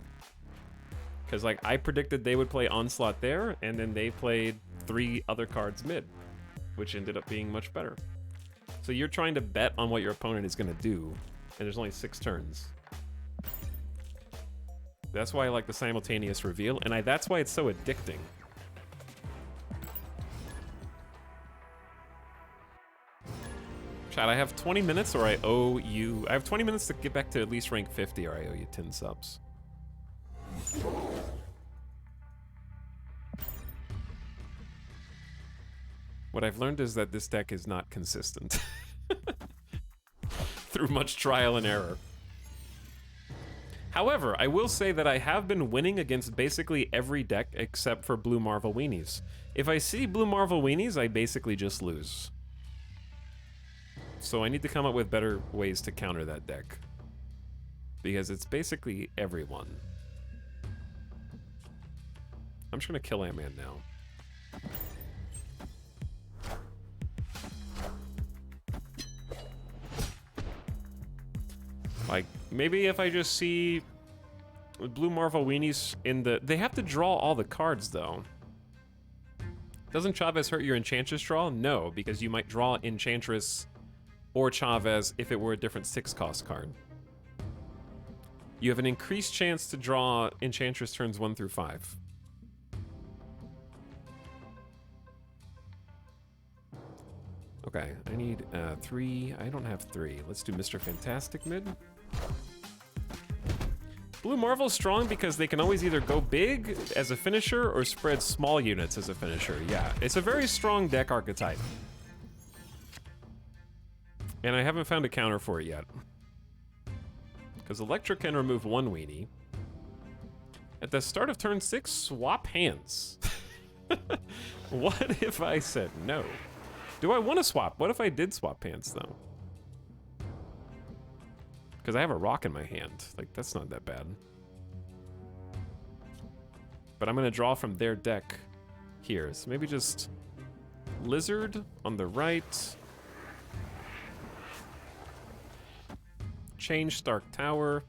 Because like I predicted they would play Onslaught there, and then they played 3 other cards mid, which ended up being much better. So you're trying to bet on what your opponent is going to do, and there's only 6 turns. That's why I like the simultaneous reveal, and that's why it's so addicting. Chat, I have 20 minutes or I owe you... I have 20 minutes to get back to at least rank 50 or I owe you 10 subs. What I've learned is that this deck is not consistent. Through much trial and error. However, I will say that I have been winning against basically every deck except for Blue Marvel Weenies. If I see Blue Marvel Weenies, I basically just lose. So I need to come up with better ways to counter that deck. Because it's basically everyone. I'm just gonna kill Ant-Man now. Like, maybe if I just see Blue Marvel Weenies in the... They have to draw all the cards, though. Doesn't Chavez hurt your Enchantress draw? No, because you might draw Enchantress or Chavez if it were a different 6-cost card. You have an increased chance to draw Enchantress turns 1 through 5. Okay, I need 3. I don't have 3. Let's do Mr. Fantastic mid. Blue Marvel's strong because they can always either go big as a finisher or spread small units as a finisher. Yeah, it's a very strong deck archetype. And I haven't found a counter for it yet. Because Electra can remove 1 weenie. At the start of turn 6, swap hands. What if I said no? Do I want to swap? What if I did swap hands, though? Because I have a rock in my hand. Like, that's not that bad. But I'm going to draw from their deck here. So maybe just Lizard on the right. Change Stark Tower.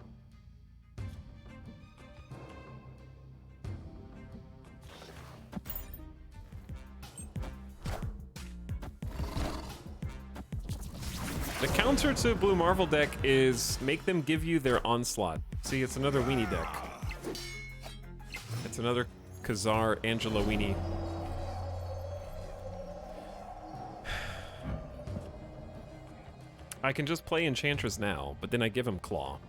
The counter to Blue Marvel deck is make them give you their Onslaught. See, it's another weenie deck. It's another Khazar Angela weenie. I can just play Enchantress now, but then I give him Claw.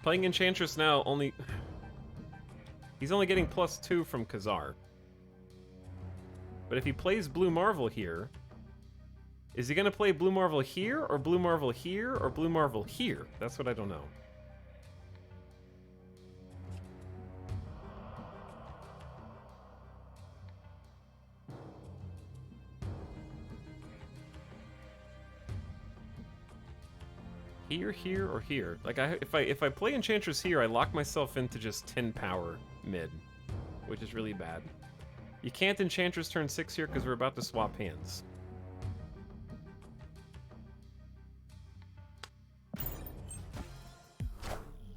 Playing Enchantress now only... He's only getting +2 from Khazar. But if he plays Blue Marvel here, is he gonna play Blue Marvel here, or Blue Marvel here, or Blue Marvel here? That's what I don't know. Here, or here? Like, if I play Enchantress here, I lock myself into just 10 power mid, which is really bad. You can't Enchantress turn 6 here because we're about to swap hands.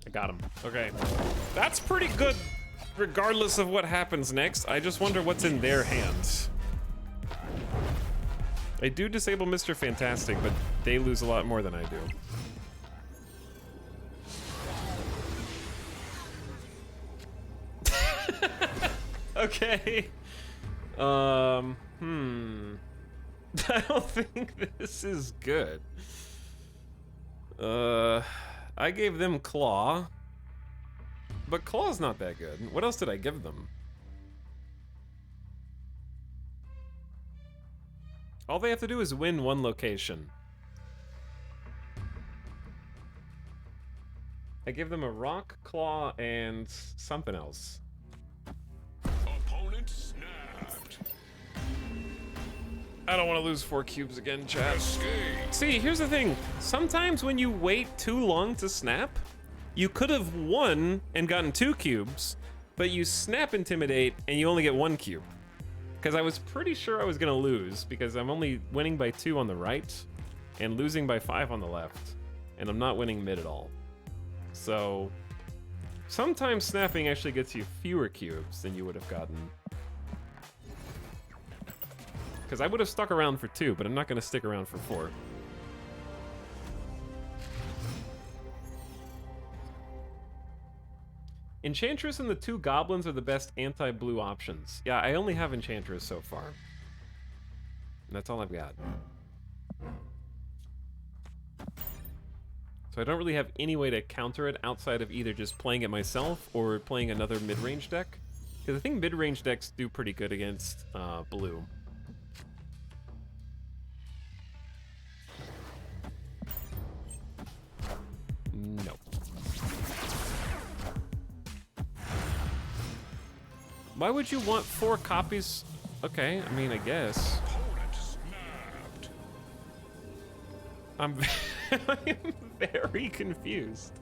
I got him. Okay. That's pretty good regardless of what happens next. I just wonder what's in their hands. I do disable Mr. Fantastic, but they lose a lot more than I do. Okay. I don't think this is good. I gave them Claw. But Claw's not that good. What else did I give them? All they have to do is win 1 location. I give them a Rock, Claw, and something else. Opponent snapped. I don't want to lose 4 cubes again, chat. Escape. See, here's the thing. Sometimes when you wait too long to snap, you could have won and gotten 2 cubes, but you snap Intimidate and you only get 1 cube. Because I was pretty sure I was gonna lose, because I'm only winning by 2 on the right, and losing by 5 on the left. And I'm not winning mid at all. So, sometimes snapping actually gets you fewer cubes than you would have gotten. Because I would have stuck around for 2, but I'm not gonna stick around for 4. Enchantress and the 2 goblins are the best anti-blue options. Yeah, I only have Enchantress so far. And that's all I've got. So I don't really have any way to counter it outside of either just playing it myself or playing another mid-range deck. Because I think mid-range decks do pretty good against blue. No. Why would you want 4 copies? Okay, I mean, I guess. I'm very confused.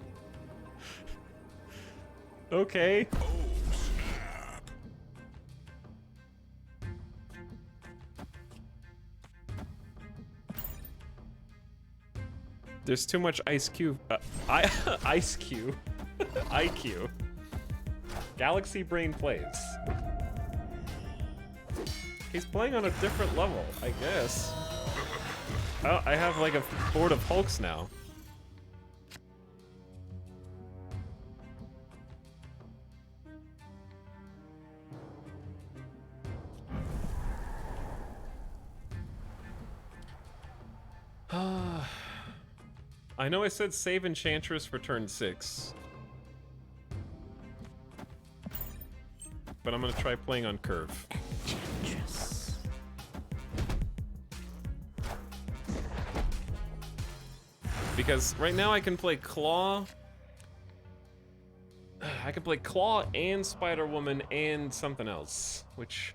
Okay. Oh, snap. There's too much Ice Cube. Ice Cube. IQ. Galaxy Brain plays. He's playing on a different level, I guess. Oh, I have like a board of Hulks now. I know I said save Enchantress for turn 6. But I'm gonna try playing on curve. Enchantress. Because right now I can play Claw. I can play Claw and Spider-Woman and something else, which...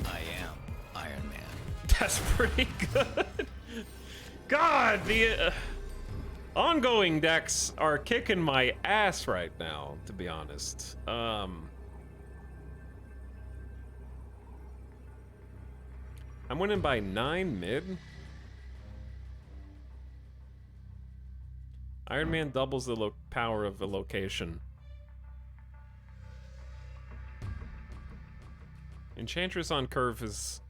I am Iron Man. That's pretty good. God, the ongoing decks are kicking my ass right now, to be honest. I'm winning by 9 mid. Iron Man doubles the power of a location. Enchantress on curve is...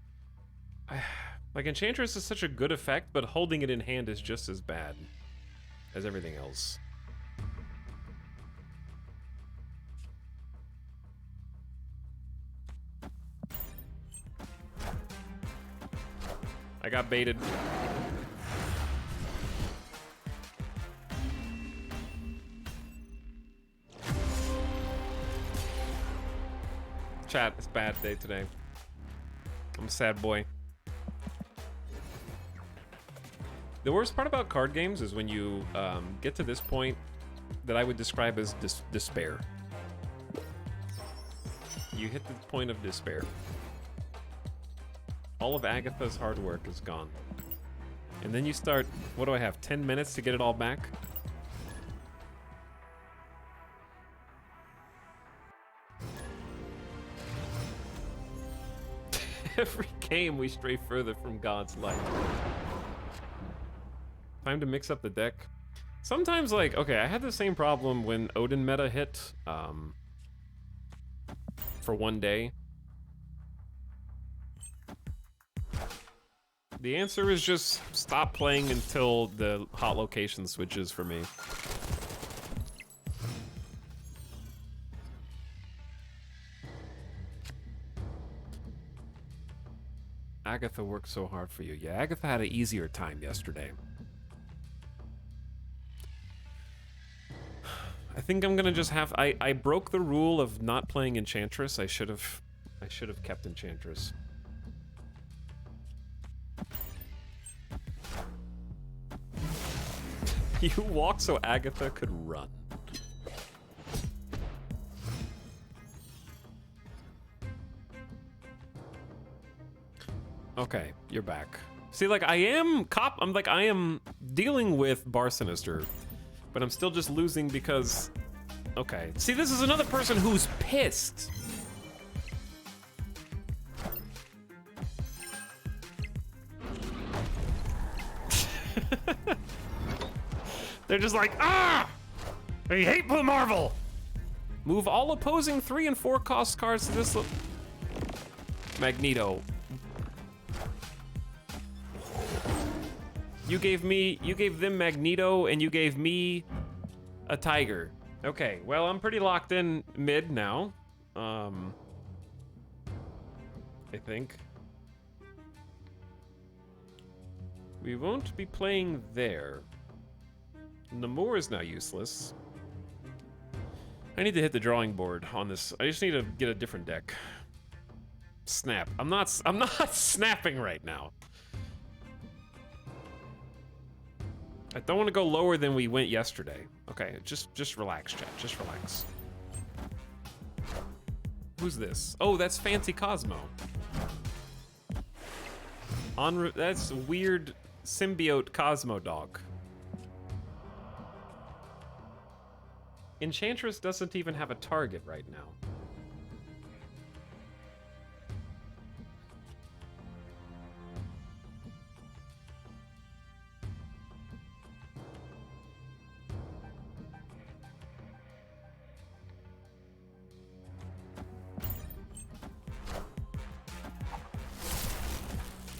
like, Enchantress is such a good effect, but holding it in hand is just as bad as everything else. I got baited. Chat, it's a bad day today. I'm a sad boy. The worst part about card games is when you get to this point that I would describe as despair. You hit the point of despair. All of Agatha's hard work is gone. And then you start, what do I have, 10 minutes to get it all back? Every game we stray further from God's light. Time to mix up the deck. Sometimes, like, okay, I had the same problem when Odin meta hit, for one day. The answer is just stop playing until the hot location switches for me. Agatha worked so hard for you. Yeah, Agatha had an easier time yesterday. I think I'm gonna just have... I broke the rule of not playing Enchantress. I should have kept Enchantress. You walk so Agatha could run. Okay, you're back. See, like, I am dealing with Bar Sinister But I'm still just losing because... Okay. See, this is another person who's pissed. They're just like, ah! I hate Blue Marvel! Move all opposing 3 and 4 cost cards to this... Magneto. You gave them Magneto, and you gave me a Tiger. Okay, well, I'm pretty locked in mid now. I think. We won't be playing there. Namor is now useless. I need to hit the drawing board on this. I just need to get a different deck. Snap. I'm not snapping right now. I don't want to go lower than we went yesterday. Okay, just relax, chat. Just relax. Who's this? Oh, that's Fancy Cosmo. That's weird symbiote Cosmo dog. Enchantress doesn't even have a target right now.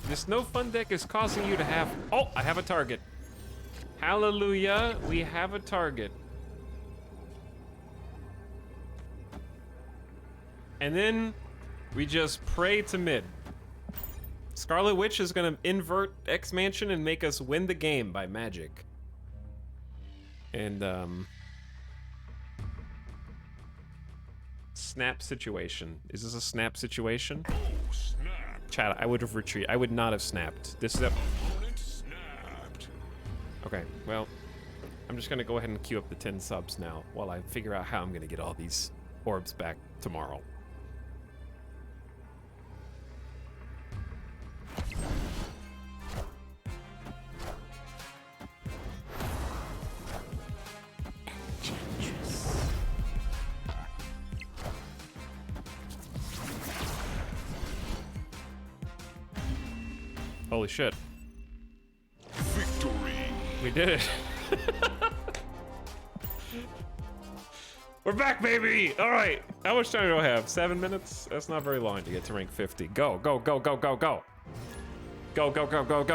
This no fun deck is causing you to have... Oh, I have a target. Hallelujah, we have a target. And then we just pray to mid. Scarlet Witch is gonna invert X-Mansion and make us win the game by magic. And, snap situation. Is this a snap situation? Oh, snap. Chat, I would have retreated. I would not have snapped. This is a... Opponent snapped. Okay, well, I'm just gonna go ahead and queue up the 10 subs now while I figure out how I'm gonna get all these orbs back tomorrow. Enchantress. Holy shit. Victory. We did it. We're back, baby! All right, how much time do I have? 7 minutes? That's not very long to get to rank 50. Go, go, go, go, go, go. Go, go, go, go,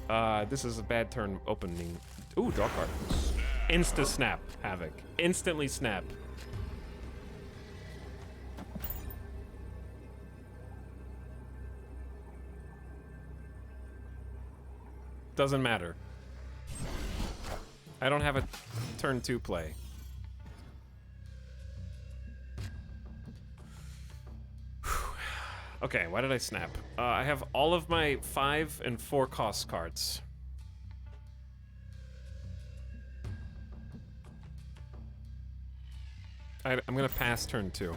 go. This is a bad turn opening. Ooh, draw card. Insta snap, Havoc. Instantly snap. Doesn't matter. I don't have a turn 2 play. Okay, why did I snap? I have all of my 5 and 4 cost cards. I'm gonna pass turn 2.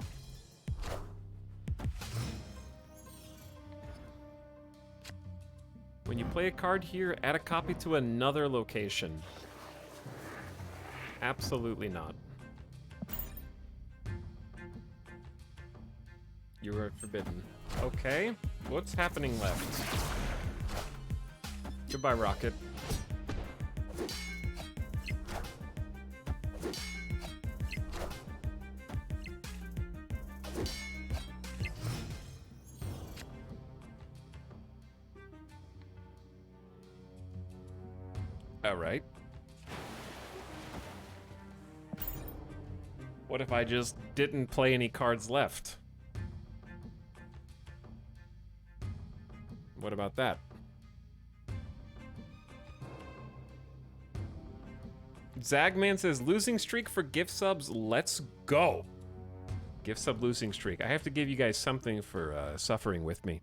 When you play a card here, add a copy to another location. Absolutely not. You are forbidden. Okay, what's happening left? Goodbye, Rocket. All right. What if I just didn't play any cards left? What about that? Zagman says, losing streak for gift subs, let's go. Gift sub losing streak. I have to give you guys something for suffering with me.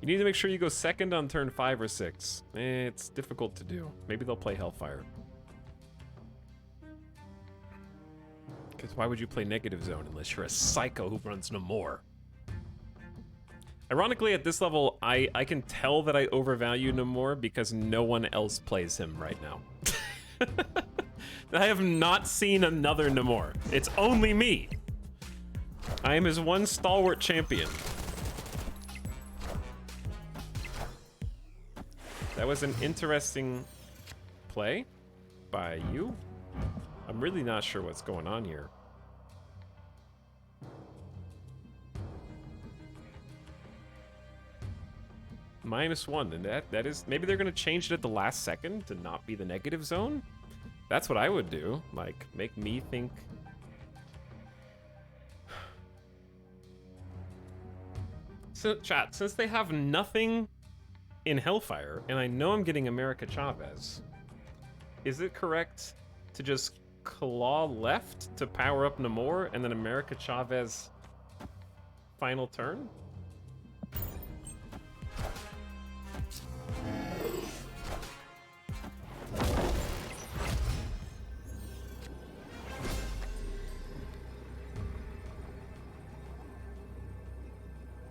You need to make sure you go second on turn 5 or 6. It's difficult to do. Maybe they'll play Hellfire. Because why would you play Negative Zone unless you're a psycho who runs no more? Ironically, at this level, I can tell that I overvalue Namor because no one else plays him right now. I have not seen another Namor. It's only me. I am his one stalwart champion. That was an interesting play by you. I'm really not sure what's going on here. -1, and that is, maybe they're gonna change it at the last second to not be the negative zone. That's what I would do. Like, make me think. So, chat, since they have nothing in Hellfire, and I know I'm getting America Chavez, is it correct to just claw left to power up Namor and then America Chavez final turn?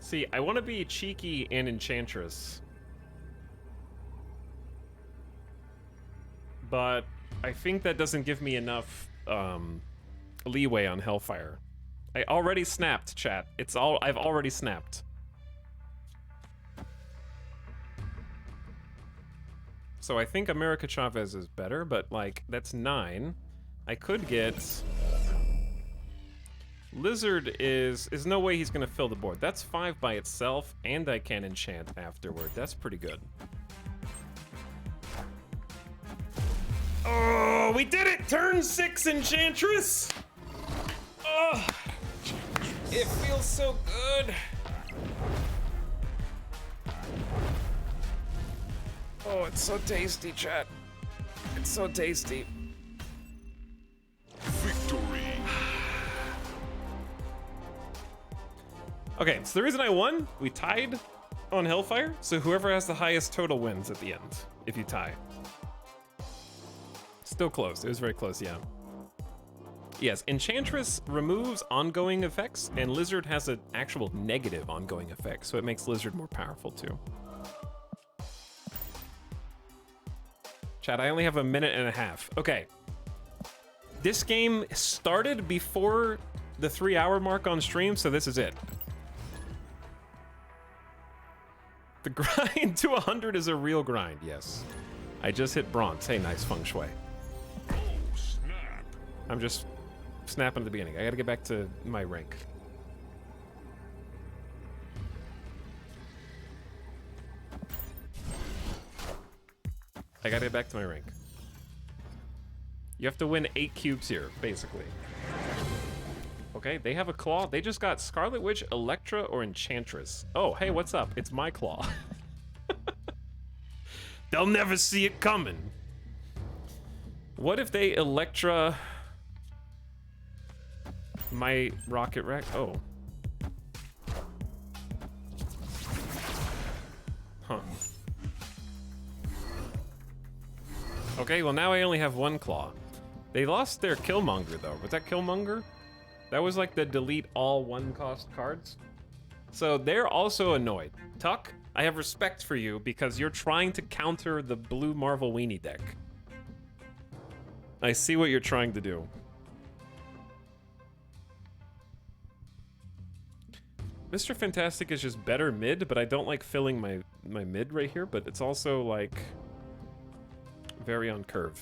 See, I want to be cheeky and Enchantress. But I think that doesn't give me enough leeway on Hellfire. I already snapped, chat. I've already snapped. So I think America Chavez is better, but like that's 9. I could get Lizard is no way he's gonna fill the board. That's 5 by itself, and I can enchant afterward. That's pretty good. Oh, we did it! Turn 6 Enchantress! Oh, it feels so good. Oh, it's so tasty, chat. It's so tasty. Victory. Okay, so the reason I won, we tied on Hellfire, so whoever has the highest total wins at the end, if you tie. Still close, it was very close, yeah. Yes, Enchantress removes ongoing effects, and Lizard has an actual negative ongoing effect, so it makes Lizard more powerful too. Chat, I only have a minute and a half. Okay. This game started before the 3-hour mark on stream, so this is it. The grind to 100 is a real grind, yes. I just hit bronze. Hey, nice feng shui. Oh, snap. I'm just snapping at the beginning. I gotta get back to my rank. I gotta get back to my rank. You have to win 8 cubes here, basically. Okay, they have a claw. They just got Scarlet Witch, Electra, or Enchantress. Oh, hey, what's up? It's my claw. They'll never see it coming. What if they Electra my Rocket Wreck? Oh. Huh. Okay, well now I only have 1 claw. They lost their Killmonger though. Was that Killmonger? That was like the delete all 1-cost cards. So they're also annoyed. Tuck, I have respect for you because you're trying to counter the blue Marvel Weenie deck. I see what you're trying to do. Mr. Fantastic is just better mid, but I don't like filling my mid right here, but it's also like very on curve.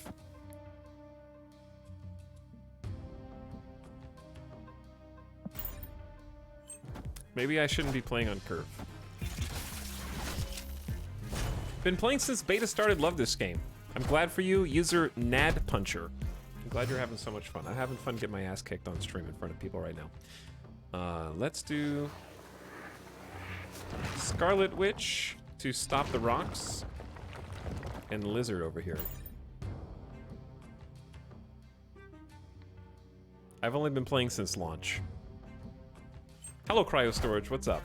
Maybe I shouldn't be playing on curve. Been playing since beta started, love this game. I'm glad for you, user Nad Puncher. I'm glad you're having so much fun. I'm having fun getting my ass kicked on stream in front of people right now. Let's do Scarlet Witch to stop the rocks, and Lizard over here. I've only been playing since launch. Hello, Cryo Storage, what's up?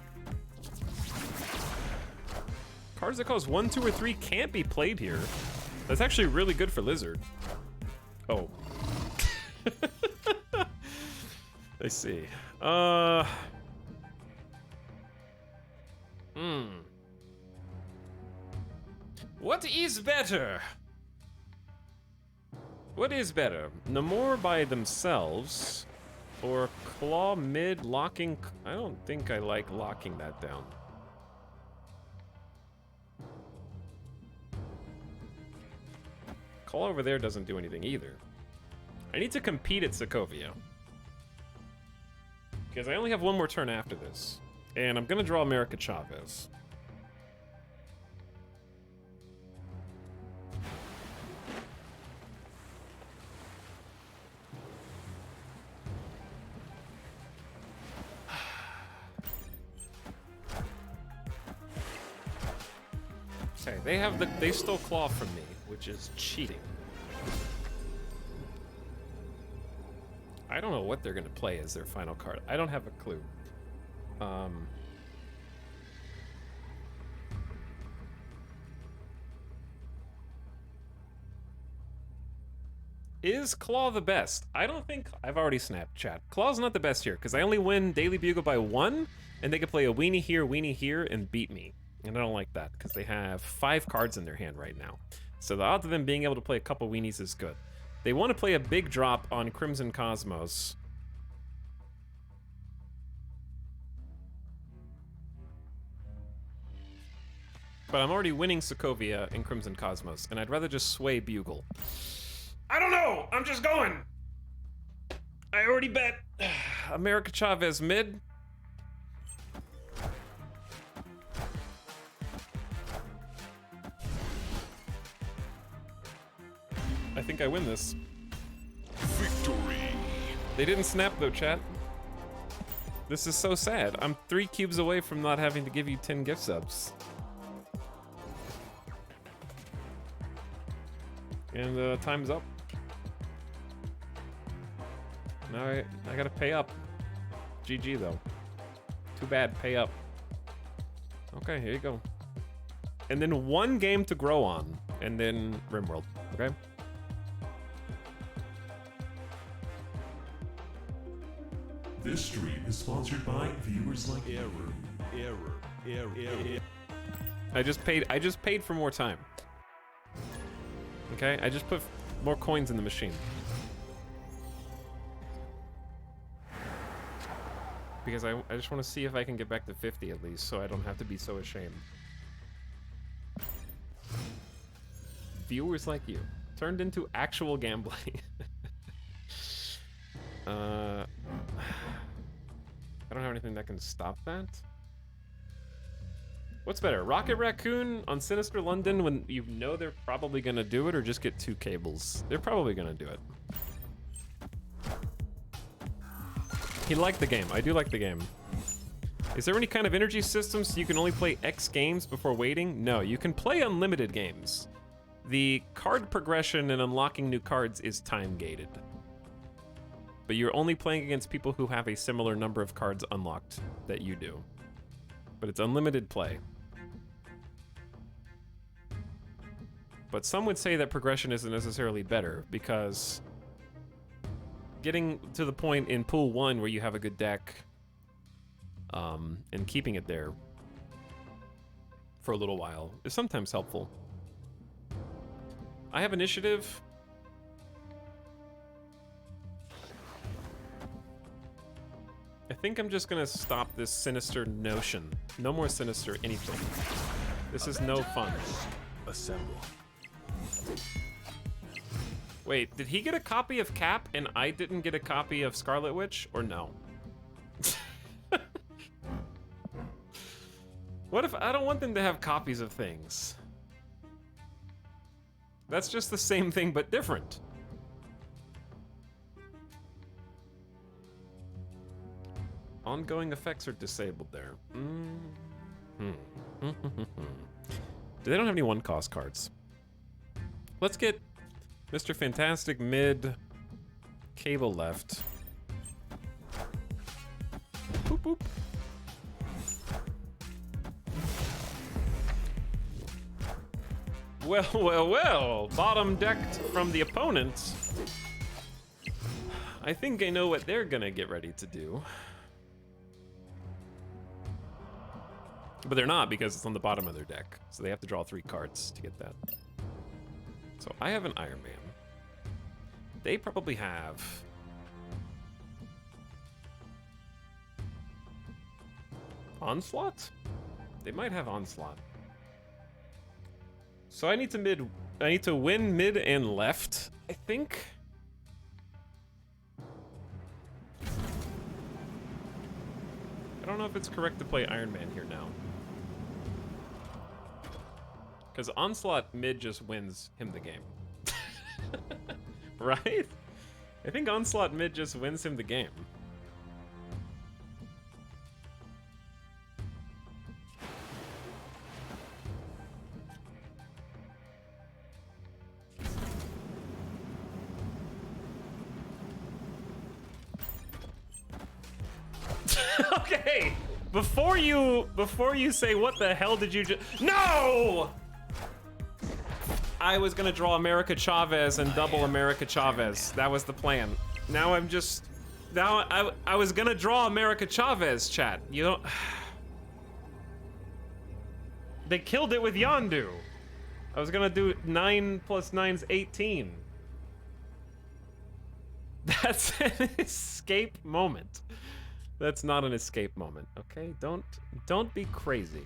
Cards that cost 1, 2, or 3 can't be played here. That's actually really good for Lizard. Oh. I see. What is better? What is better? Namor by themselves or Claw mid locking? I don't think I like locking that down. Claw over there doesn't do anything either. I need to compete at Sokovia. Because I only have one more turn after this. And I'm gonna draw America Chavez. Okay, they stole Claw from me, which is cheating. I don't know what they're gonna play as their final card. I don't have a clue. Is Claw the best? I don't think... I've already snapped, chat. Claw's not the best here, because I only win Daily Bugle by 1, and they can play a weenie here, and beat me. And I don't like that, because they have 5 cards in their hand right now. So the odds of them being able to play a couple weenies is good. They want to play a big drop on Crimson Cosmos. But I'm already winning Sokovia in Crimson Cosmos, and I'd rather just sway Bugle. I don't know! I'm just going! I already bet America Chavez mid. I think I win this. Victory. They didn't snap though, chat. This is so sad. I'm 3 cubes away from not having to give you 10 gift subs. And time's up. Now I gotta pay up. GG though. Too bad, pay up. Okay, here you go. And then 1 game to grow on, and then Rimworld, okay? This stream is sponsored by viewers like Error. I just paid for more time. Okay, I just put more coins in the machine. Because I just want to see if I can get back to 50 at least, so I don't have to be so ashamed. Viewers like you. Turned into actual gambling. I don't have anything that can stop that. What's better, Rocket Raccoon on Sinister London when you know they're probably gonna do it, or just get 2 cables? They're probably gonna do it. He liked the game. I do like the game. Is there any kind of energy system so you can only play X games before waiting? No, you can play unlimited games. The card progression and unlocking new cards is time gated. But you're only playing against people who have a similar number of cards unlocked that you do. But it's unlimited play. But some would say that progression isn't necessarily better, because getting to the point in pool 1 where you have a good deck, and keeping it there for a little while is sometimes helpful. I have initiative. I think I'm just gonna stop this sinister notion. No more sinister anything. This is no fun. Assemble. Wait, did he get a copy of Cap and I didn't get a copy of Scarlet Witch, or no? What if I don't want them to have copies of things? That's just the same thing but different. Ongoing effects are disabled there. Do they don't have any one-cost cards? Let's get Mr. Fantastic mid, Cable left. Boop boop. Well, well, well. Bottom decked from the opponent. I think I know what they're gonna get ready to do. But they're not because it's on the bottom of their deck. So they have to draw 3 cards to get that. So I have an Iron Man. They probably have... Onslaught? They might have Onslaught. So I need to win mid and left, I think. I don't know if it's correct to play Iron Man here now. Because Onslaught mid just wins him the game. Right? I think Onslaught mid just wins him the game. Okay, before you say what the hell did you just... No! I was gonna draw America Chavez and double America Chavez. That was the plan. Now I'm just... Now I was gonna draw America Chavez, chat. You don't... They killed it with Yondu. I was gonna do 9 plus 9's 18. That's an escape moment. That's not an escape moment, okay? Don't be crazy.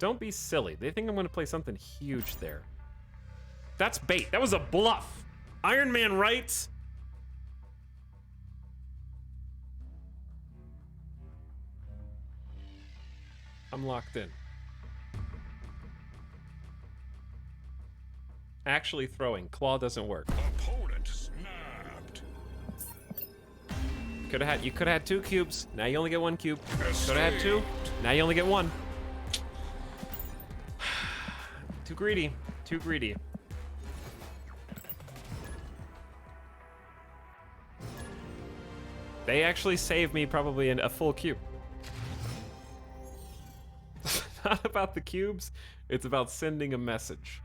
Don't be silly. They think I'm gonna play something huge there. That's bait. That was a bluff. Iron Man right. I'm locked in. Actually throwing. Claw doesn't work. Opponent snapped. You could have had 2 cubes. Now you only get 1 cube. Could have had 2. Now you only get 1. Too greedy. Too greedy. They actually saved me probably a full cube. It's not about the cubes. It's about sending a message.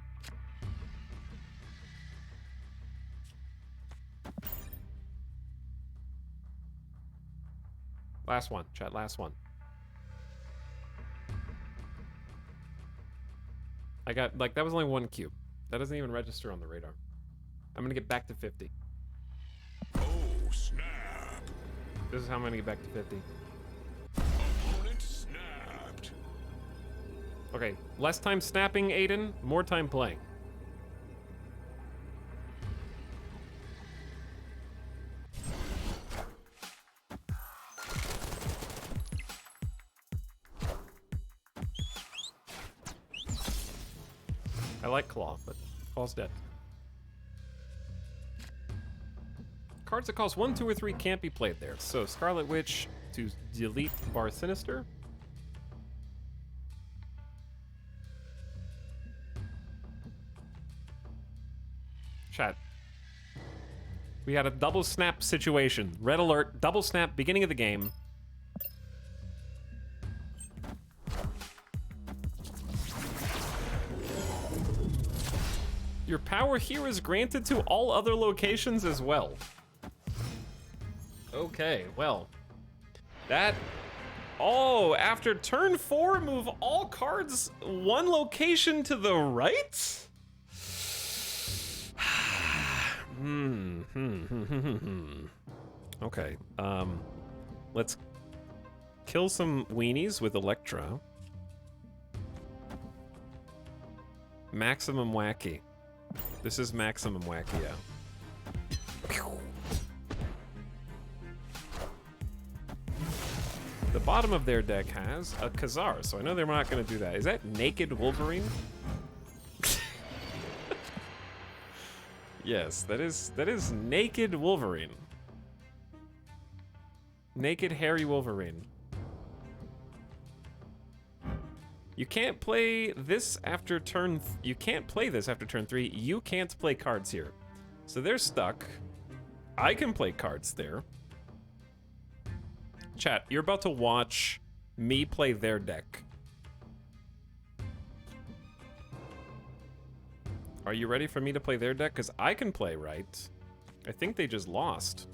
Last one, chat, last one. I got, like, that was only 1 cube. That doesn't even register on the radar. I'm gonna get back to 50. Oh, snap. This is how I'm gonna get back to 50. Opponent snapped. Okay, less time snapping, Aiden, more time playing. I like Claw, but Claw's dead. Cards that cost 1, 2, or 3 can't be played there. So Scarlet Witch to delete Bar Sinister. Chat. We had a double snap situation. Red alert, double snap, beginning of the game. Your power here is granted to all other locations as well. Okay, well. That... Oh, after turn 4, move all cards 1 location to the right? Okay, let's kill some weenies with Electra. Maximum Wacky. This is Maximum Wacky, yeah. The bottom of their deck has a Khazar, so I know they're not gonna do that. Is that Naked Wolverine? Yes, that is Naked Wolverine. Naked Hairy Wolverine. You can't play this after turn... You can't play this after turn 3. You can't play cards here. So they're stuck. I can play cards there. Chat, you're about to watch me play their deck. Are you ready for me to play their deck? Because I can play right. I think they just lost.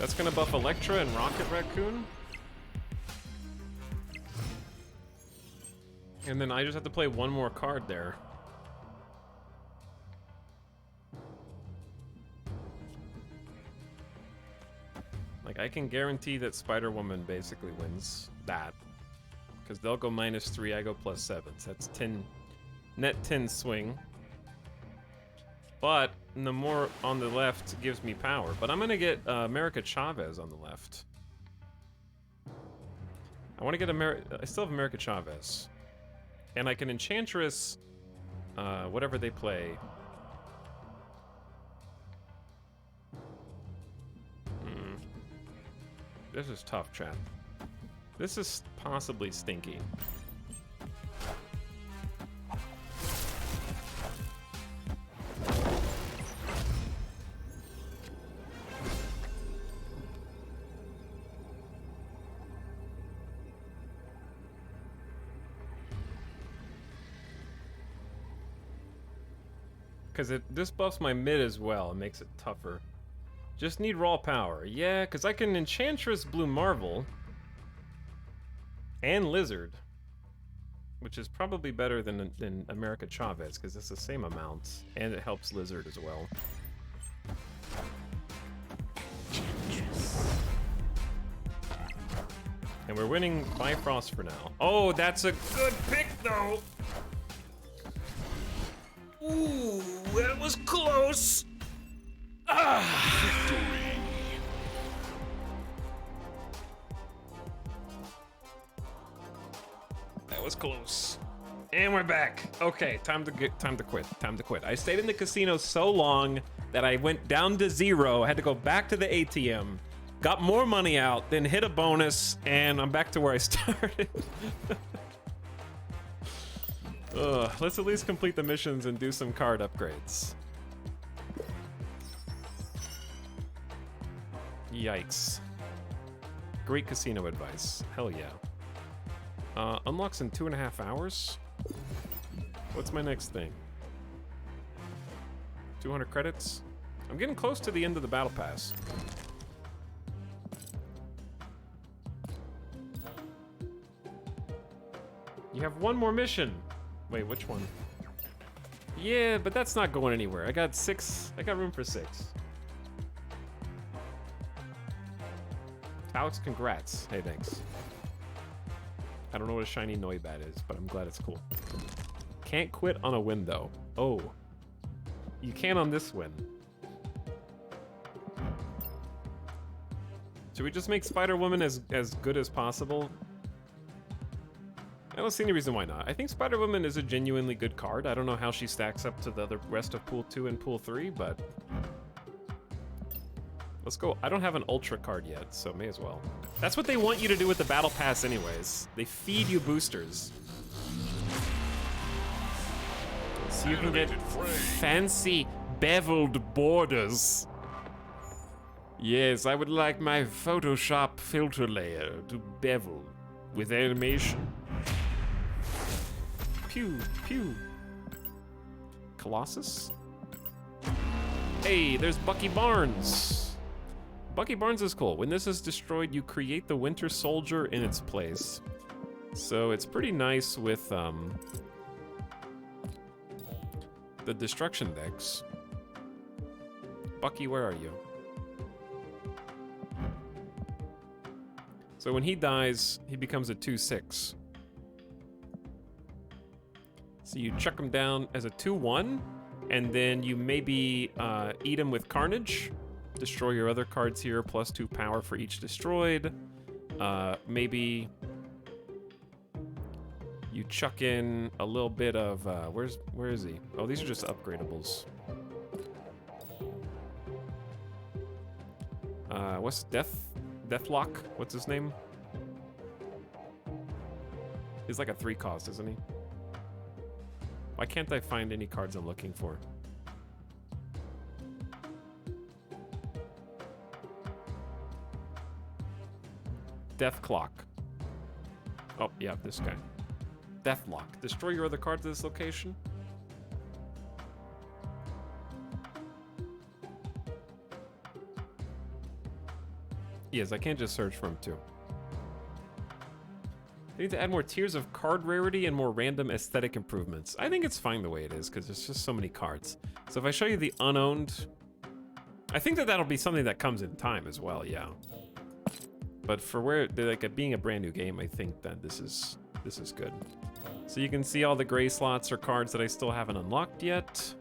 That's gonna buff Electra and Rocket Raccoon. And then I just have to play one more card there. Like, I can guarantee that Spider-Woman basically wins that. Because they'll go -3, I go +7. So that's 10, net 10 swing. But the more on the left gives me power. But I'm gonna get America Chavez on the left. I want to get I still have America Chavez. And I can Enchantress whatever they play. This is tough, chat. This is possibly stinky. Because this buffs my mid as well and makes it tougher. Just need raw power. Yeah, because I can Enchantress Blue Marvel and Lizard, which is probably better than America Chavez because it's the same amount and it helps Lizard as well. And we're winning Bifrost for now. Oh, that's a good pick though. Ooh, that was close. Ah. That was close. And we're back. Okay, time to quit. I stayed in the casino so long that I went down to 0. I had to go back to the ATM, got more money out, then hit a bonus, and I'm back to where I started. Let's at least complete the missions and do some card upgrades. Yikes. Great casino advice. Hell yeah. Unlocks in 2.5 hours? What's my next thing? 200 credits? I'm getting close to the end of the battle pass. You have one more mission. Wait, which one? Yeah, but that's not going anywhere. I got room for 6. Alex, congrats. Hey, thanks. I don't know what a shiny Noibat is, but I'm glad it's cool. Can't quit on a win, though. Oh. You can on this win. Should we just make Spider-Woman as good as possible? I don't see any reason why not. I think Spider-Woman is a genuinely good card. I don't know how she stacks up to the rest of Pool 2 and Pool 3, but... Let's go. I don't have an Ultra card yet, so may as well. That's what they want you to do with the Battle Pass anyways. They feed you boosters. So you can get fancy beveled borders. Yes, I would like my Photoshop filter layer to bevel with animation. Pew, pew. Colossus? Hey, there's Bucky Barnes. Bucky Barnes is cool. When this is destroyed, you create the Winter Soldier in its place. So it's pretty nice with the destruction decks. Bucky, where are you? So when he dies, he becomes a 2/6. So you chuck him down as a 2/1, and then you maybe eat him with Carnage. Destroy your other cards here, +2 power for each destroyed. Maybe you chuck in a little bit of where is he? Oh, these are just upgradables. What's Deathlock? What's his name? He's like a 3 cost, isn't he? Why can't I find any cards I'm looking for? Death Clock. Oh, yeah, this guy. Deathlock. Destroy your other cards at this location. Yes, I can't just search for them too. They need to add more tiers of card rarity and more random aesthetic improvements. I think it's fine the way it is, because there's just so many cards. So if I show you the unowned, I think that that'll be something that comes in time as well, yeah. But for where, like, it being a brand new game, I think that this is good. So you can see all the gray slots are cards that I still haven't unlocked yet.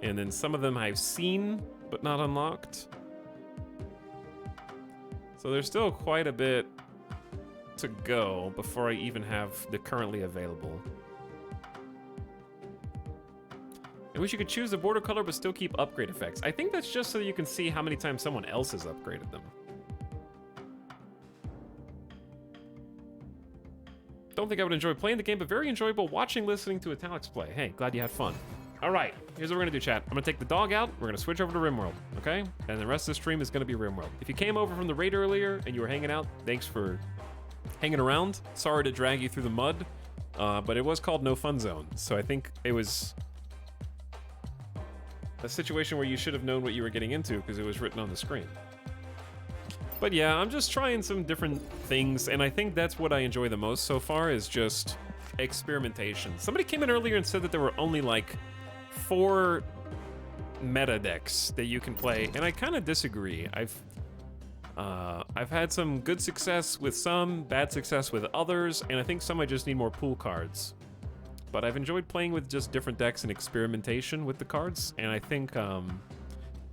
And then some of them I've seen, but not unlocked. So there's still quite a bit to go before I even have the currently available. I wish you could choose the border color but still keep upgrade effects. I think that's just so you can see how many times someone else has upgraded them. Don't think I would enjoy playing the game, but very enjoyable watching, listening to Italic's play. Hey, glad you had fun. All right, here's what we're gonna do, chat. I'm gonna take the dog out, we're gonna switch over to Rimworld, okay? And the rest of the stream is gonna be Rimworld. If you came over from the raid earlier and you were hanging out, thanks for hanging around. Sorry to drag you through the mud, but it was called No Fun Zone, so I think it was a situation where you should have known what you were getting into because it was written on the screen. But yeah, I'm just trying some different things, and I think that's what I enjoy the most so far is just experimentation. Somebody came in earlier and said that there were only like 4 meta decks that you can play, and I kind of disagree. I've had some good success with some, bad success with others, and I think some I just need more pool cards. But I've enjoyed playing with just different decks and experimentation with the cards, and I think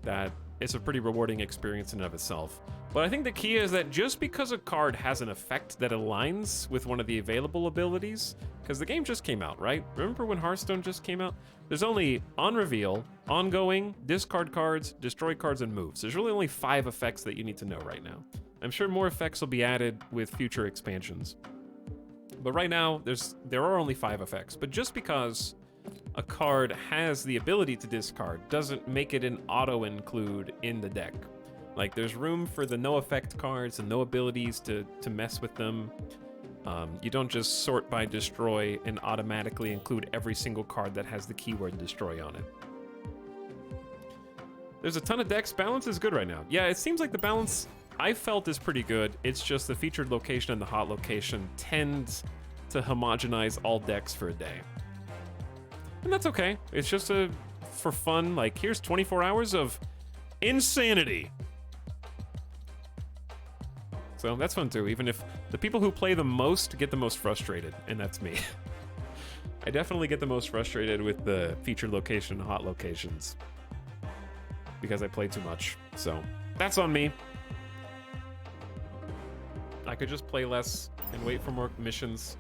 that it's a pretty rewarding experience in and of itself. But I think the key is that just because a card has an effect that aligns with one of the available abilities, because the game just came out, right? Remember when Hearthstone just came out? There's only on reveal, ongoing, discard cards, destroy cards, and moves. There's really only 5 effects that you need to know right now. I'm sure more effects will be added with future expansions. But right now, there are only 5 effects. But just because a card has the ability to discard doesn't make it an auto-include in the deck. Like, there's room for the no effect cards and no abilities to mess with them. You don't just sort by destroy and automatically include every single card that has the keyword destroy on it. There's a ton of decks. Balance is good right now. Yeah, it seems like the balance I felt is pretty good. It's just the featured location and the hot location tends to homogenize all decks for a day. And that's okay. It's just for fun, like, here's 24 hours of insanity. So that's fun too, even if the people who play the most get the most frustrated, and that's me. I definitely get the most frustrated with the featured location and hot locations because I play too much. So that's on me. I could just play less and wait for more missions.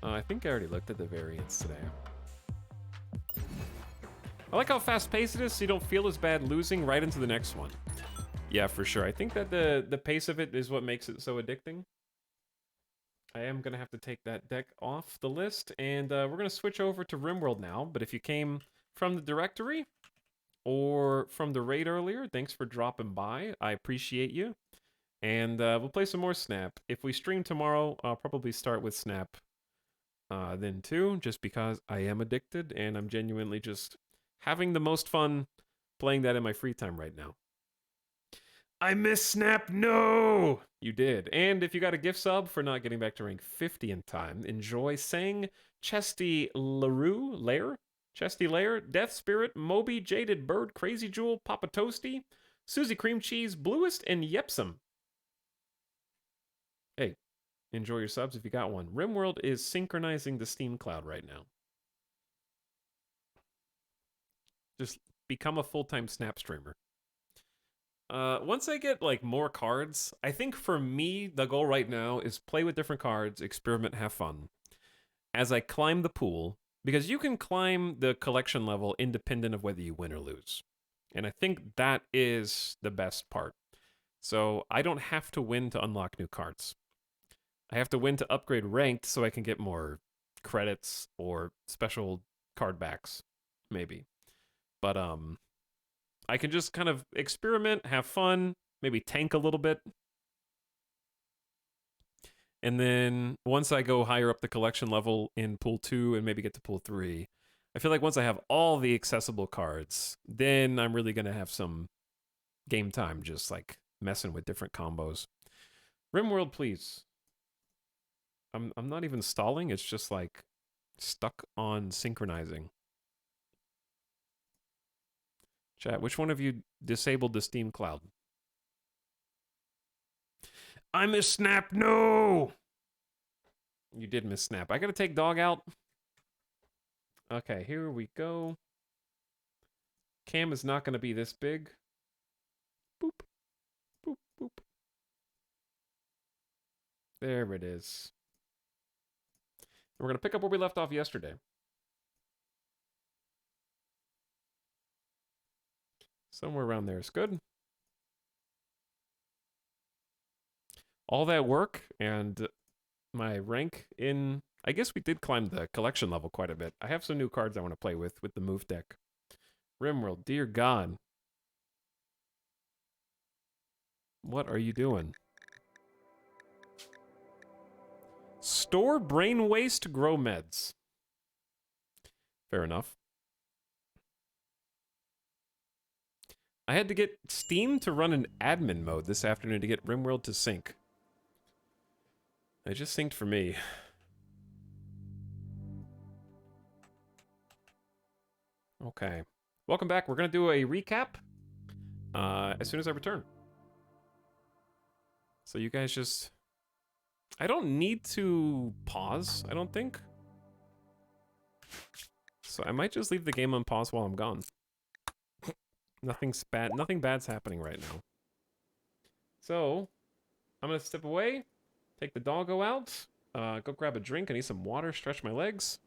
I think I already looked at the variants today. I like how fast-paced it is, so you don't feel as bad losing right into the next one. Yeah, for sure. I think that the pace of it is what makes it so addicting. I am going to have to take that deck off the list, and we're going to switch over to Rimworld now. But if you came from the directory or from the raid earlier, thanks for dropping by. I appreciate you. And we'll play some more Snap. If we stream tomorrow, I'll probably start with Snap then too, just because I am addicted, and I'm genuinely just having the most fun playing that in my free time right now. I miss Snap, no! You did. And if you got a gift sub for not getting back to rank 50 in time, enjoy Sang, Chesty Lair, Chesty Lair, Death Spirit, Moby, Jaded Bird, Crazy Jewel, Papa Toasty, Susie Cream Cheese, Bluest, and Yepsum. Hey, enjoy your subs if you got one. Rimworld is synchronizing the Steam Cloud right now. Just become a full-time Snap streamer. Once I get like more cards, I think for me, the goal right now is play with different cards, experiment, have fun. As I climb the pool, because you can climb the collection level independent of whether you win or lose. And I think that is the best part. So I don't have to win to unlock new cards. I have to win to upgrade ranked so I can get more credits or special card backs, maybe. But I can just kind of experiment, have fun, maybe tank a little bit. And then once I go higher up the collection level in pool 2 and maybe get to pool 3, I feel like once I have all the accessible cards, then I'm really gonna have some game time just like messing with different combos. Rimworld, please. I'm not even stalling, it's just like stuck on synchronizing. Chat, which one of you disabled the Steam Cloud? I miss Snap, no! You did miss Snap. I gotta take dog out. Okay, here we go. Cam is not gonna be this big. Boop, boop, boop. There it is. And we're gonna pick up where we left off yesterday. Somewhere around there is good. All that work and my rank in... I guess we did climb the collection level quite a bit. I have some new cards I want to play with the move deck. Rimworld, dear God. What are you doing? Store brain waste, grow meds. Fair enough. I had to get Steam to run an admin mode this afternoon to get Rimworld to sync. It just synced for me. Okay. Welcome back. We're going to do a recap as soon as I return. So you guys just... I don't need to pause, I don't think. So I might just leave the game on pause while I'm gone. Nothing bad's happening right now. So, I'm gonna step away, take the doggo out, go grab a drink, I need some water, stretch my legs.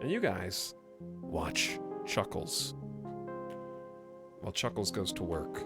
And you guys, watch Chuckles. While Chuckles goes to work.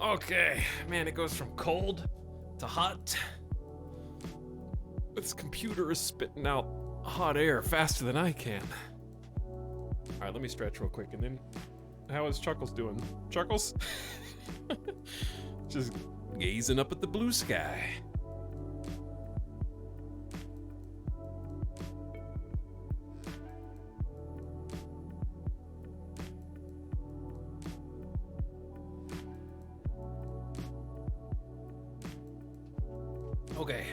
Okay, man, it goes from cold to hot. This computer is spitting out hot air faster than I can. All right, let me stretch real quick, and then how is Chuckles doing? Chuckles? Just gazing up at the blue sky. Okay.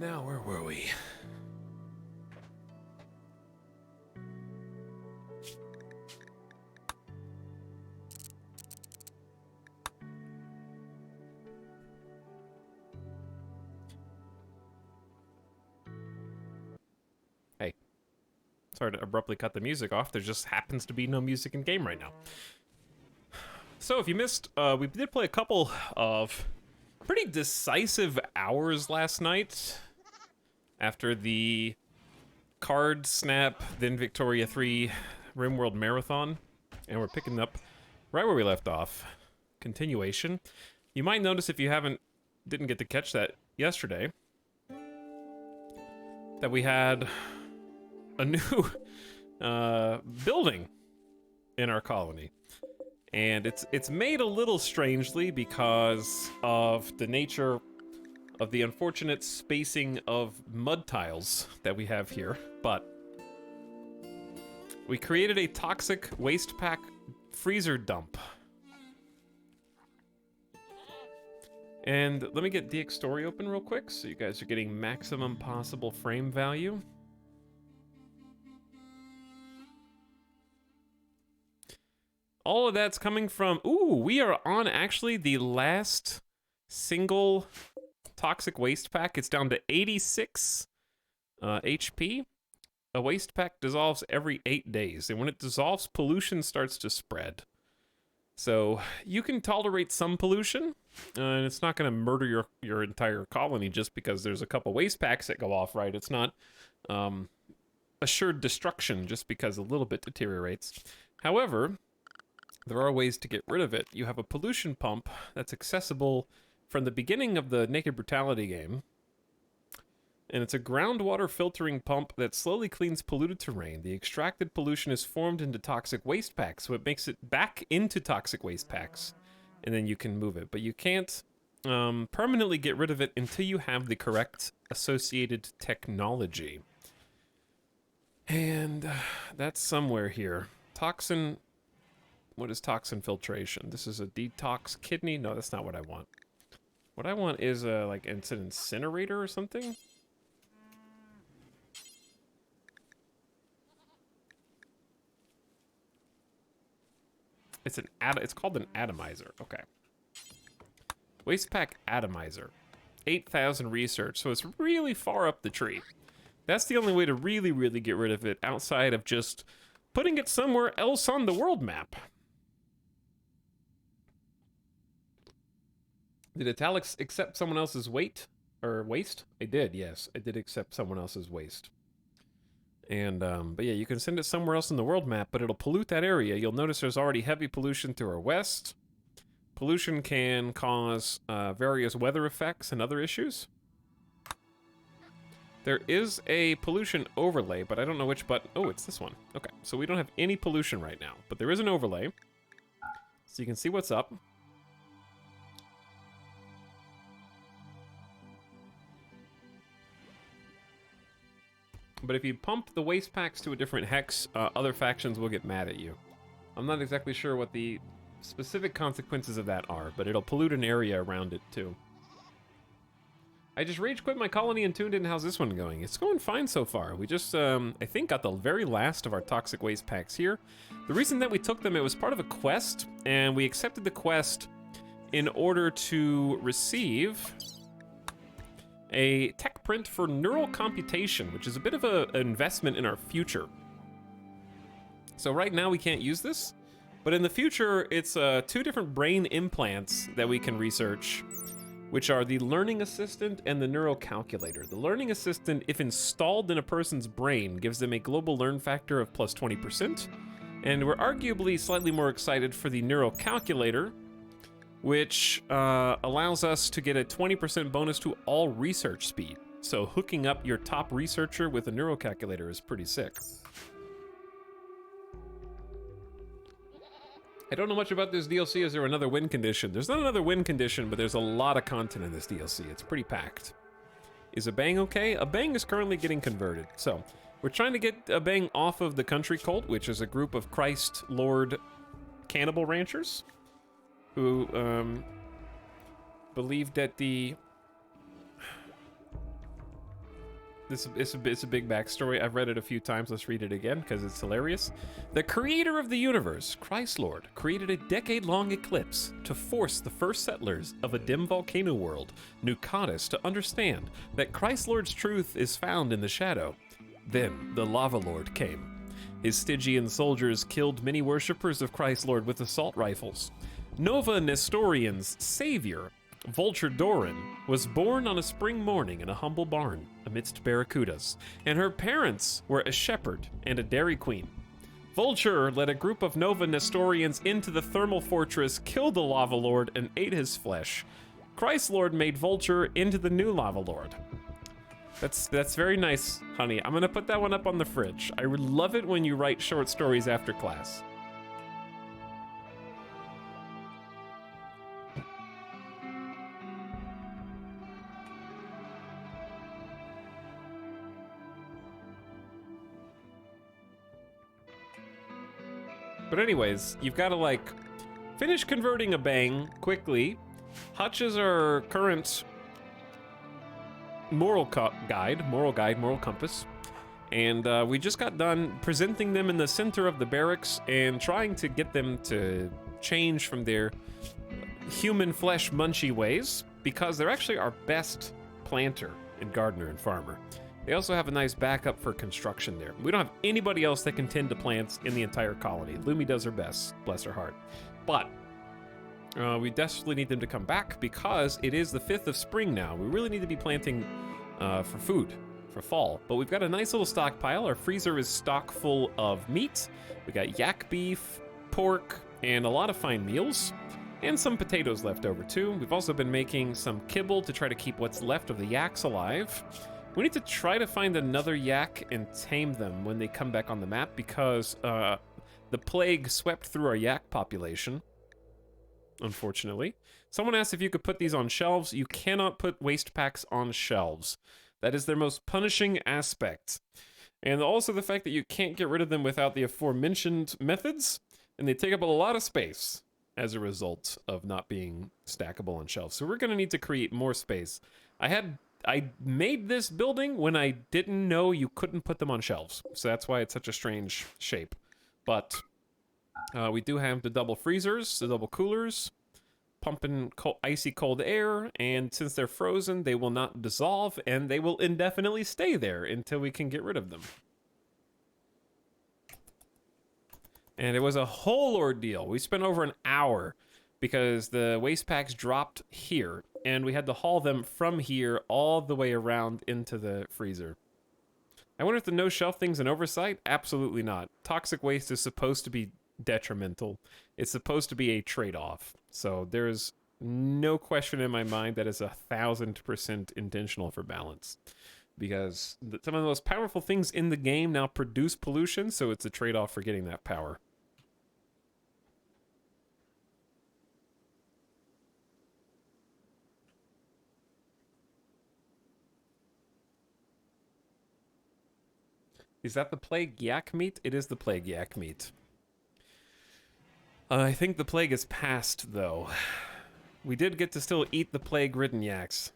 Now, where were we? Hey. Sorry to abruptly cut the music off. There just happens to be no music in game right now. So if you missed, we did play a couple of pretty decisive hours last night after the Card Snap, then Victoria 3 Rimworld Marathon, and we're picking up right where we left off. Continuation. You might notice if you didn't get to catch that yesterday, that we had a new building in our colony. And it's made a little strangely because of the nature of the unfortunate spacing of mud tiles that we have here. But we created a toxic waste pack freezer dump. And let me get DX Story open real quick so you guys are getting maximum possible frame value. All of that's coming from, ooh, we are on actually the last single toxic waste pack. It's down to 86 HP. A waste pack dissolves every 8 days, and when it dissolves, pollution starts to spread. So you can tolerate some pollution, and it's not going to murder your entire colony just because there's a couple waste packs that go off, right? It's not assured destruction just because a little bit deteriorates. However, there are ways to get rid of it. You have a pollution pump that's accessible from the beginning of the Naked Brutality game. And it's a groundwater filtering pump that slowly cleans polluted terrain. The extracted pollution is formed into toxic waste packs, so it makes it back into toxic waste packs. And then you can move it. But you can't permanently get rid of it until you have the correct associated technology. And that's somewhere here. Toxin... What is toxin filtration? This is a detox kidney? No, that's not what I want. What I want is like it's an incinerator or something. It's called an atomizer. Okay. Waste pack atomizer. 8,000 research, so it's really far up the tree. That's the only way to really, really get rid of it outside of just putting it somewhere else on the world map. Did Italics accept someone else's weight or waste? I did, yes. I did accept someone else's waste. And, but yeah, you can send it somewhere else in the world map, but it'll pollute that area. You'll notice there's already heavy pollution to our west. Pollution can cause various weather effects and other issues. There is a pollution overlay, but I don't know which button. Oh, it's this one. Okay, so we don't have any pollution right now, but there is an overlay. So you can see what's up. But if you pump the waste packs to a different hex, other factions will get mad at you. I'm not exactly sure what the specific consequences of that are, but it'll pollute an area around it too. I just rage quit my colony and tuned in. How's this one going? It's going fine so far. We just, I think, got the very last of our toxic waste packs here. The reason that we took them, it was part of a quest, and we accepted the quest in order to receive a tech print for neural computation, which is a bit of an investment in our future. So right now we can't use this, but in the future it's 2 different brain implants that we can research, which are the Learning Assistant and the Neural Calculator. The Learning Assistant, if installed in a person's brain, gives them a global learn factor of plus 20%, and we're arguably slightly more excited for the Neural Calculator, which allows us to get a 20% bonus to all research speed. So hooking up your top researcher with a Neural Calculator is pretty sick. I don't know much about this DLC. Is there another win condition? There's not another win condition, but there's a lot of content in this DLC. It's pretty packed. Is a bang okay? A bang is currently getting converted. So we're trying to get a bang off of the Country Cult, which is a group of Christ Lord cannibal ranchers who believe that the... It's a big backstory. I've read it a few times. Let's read it again because it's hilarious. The creator of the universe, Christ Lord, created a decade-long eclipse to force the first settlers of a dim volcano world, New Cadiz, to understand that Christ Lord's truth is found in the shadow. Then the Lava Lord came. His Stygian soldiers killed many worshippers of Christ Lord with assault rifles. Nova Nestorian's savior, Vulture Doran, was born on a spring morning in a humble barn amidst barracudas, and her parents were a shepherd and a dairy queen. Vulture led a group of Nova Nestorians into the thermal fortress, killed the Lava Lord, and ate his flesh. Christ Lord made Vulture into the new Lava Lord. That's very nice, honey. I'm gonna put that one up on the fridge. I would love it when you write short stories after class. But anyways, you've got to, like, finish converting a bang quickly. Hutch is our current moral guide, moral compass. And we just got done presenting them in the center of the barracks and trying to get them to change from their human flesh munchy ways, because they're actually our best planter and gardener and farmer. They also have a nice backup for construction there. We don't have anybody else that can tend to plants in the entire colony. Lumi does her best, bless her heart. But we desperately need them to come back because it is the 5th of spring now. We really need to be planting for food, for fall. But we've got a nice little stockpile. Our freezer is stock full of meat. We got yak beef, pork, and a lot of fine meals. And some potatoes left over too. We've also been making some kibble to try to keep what's left of the yaks alive. We need to try to find another yak and tame them when they come back on the map, because the plague swept through our yak population, unfortunately. Someone asked if you could put these on shelves. You cannot put waste packs on shelves. That is their most punishing aspect. And also the fact that you can't get rid of them without the aforementioned methods, and they take up a lot of space as a result of not being stackable on shelves. So we're going to need to create more space. I made this building when I didn't know you couldn't put them on shelves. So that's why it's such a strange shape. But we do have the double freezers, the double coolers, pumping icy cold air. And since they're frozen, they will not dissolve, and they will indefinitely stay there until we can get rid of them. And it was a whole ordeal. We spent over an hour because the waste packs dropped here, and we had to haul them from here all the way around into the freezer. I wonder if the no-shelf thing's an oversight? Absolutely not. Toxic waste is supposed to be detrimental. It's supposed to be a trade-off. So there's no question in my mind that is 1,000% intentional for balance. Because some of the most powerful things in the game now produce pollution, so it's a trade-off for getting that power. Is that the plague yak meat? It is the plague yak meat. I think the plague is past, though. We did get to still eat the plague-ridden yaks.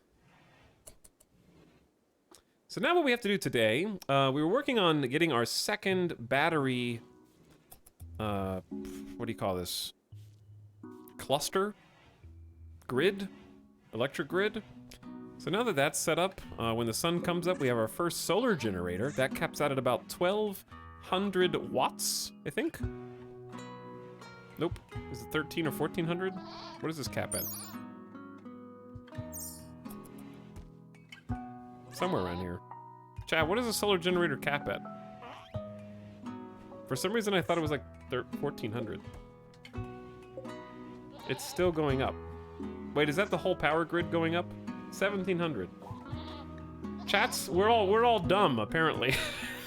So now what we have to do today, we were working on getting our second battery, what do you call this? Cluster? Grid? Electric grid? So now that that's set up, when the sun comes up, we have our first solar generator. That caps out at about 1,300 watts, I think. Nope. Is it 13 or 1,400? What is this cap at? Somewhere around here. Chad, what is a solar generator cap at? For some reason, I thought it was like 1,400. It's still going up. Wait, is that the whole power grid going up? 1,700. Chats, we're all dumb, apparently.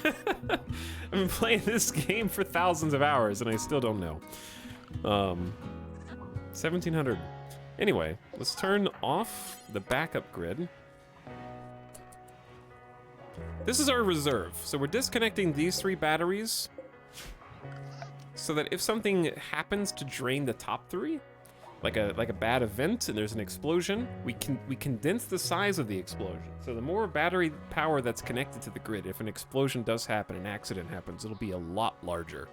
I've been playing this game for thousands of hours, and I still don't know. 1,700. Anyway, let's turn off the backup grid. This is our reserve. So we're disconnecting these 3 batteries so that if something happens to drain the top 3, like a bad event and there's an explosion, we condense the size of the explosion. So the more battery power that's connected to the grid, if an explosion does happen, an accident happens, it'll be a lot larger.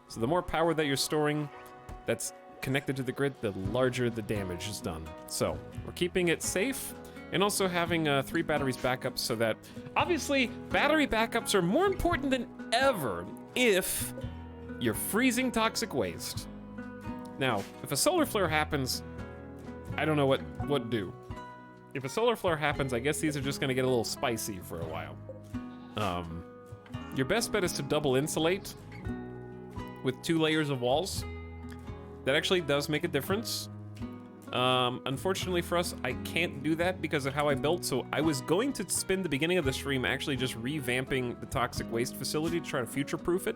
So the more power that you're storing that's connected to the grid, the larger the damage is done. So we're keeping it safe and also having 3 batteries backup so that, obviously, battery backups are more important than ever if you're freezing toxic waste. Now, if a solar flare happens, I don't know what do. If a solar flare happens, I guess these are just gonna get a little spicy for a while. Your best bet is to double insulate with 2 layers of walls. That actually does make a difference. Unfortunately for us, I can't do that because of how I built, so I was going to spend the beginning of the stream actually just revamping the toxic waste facility to try to future-proof it.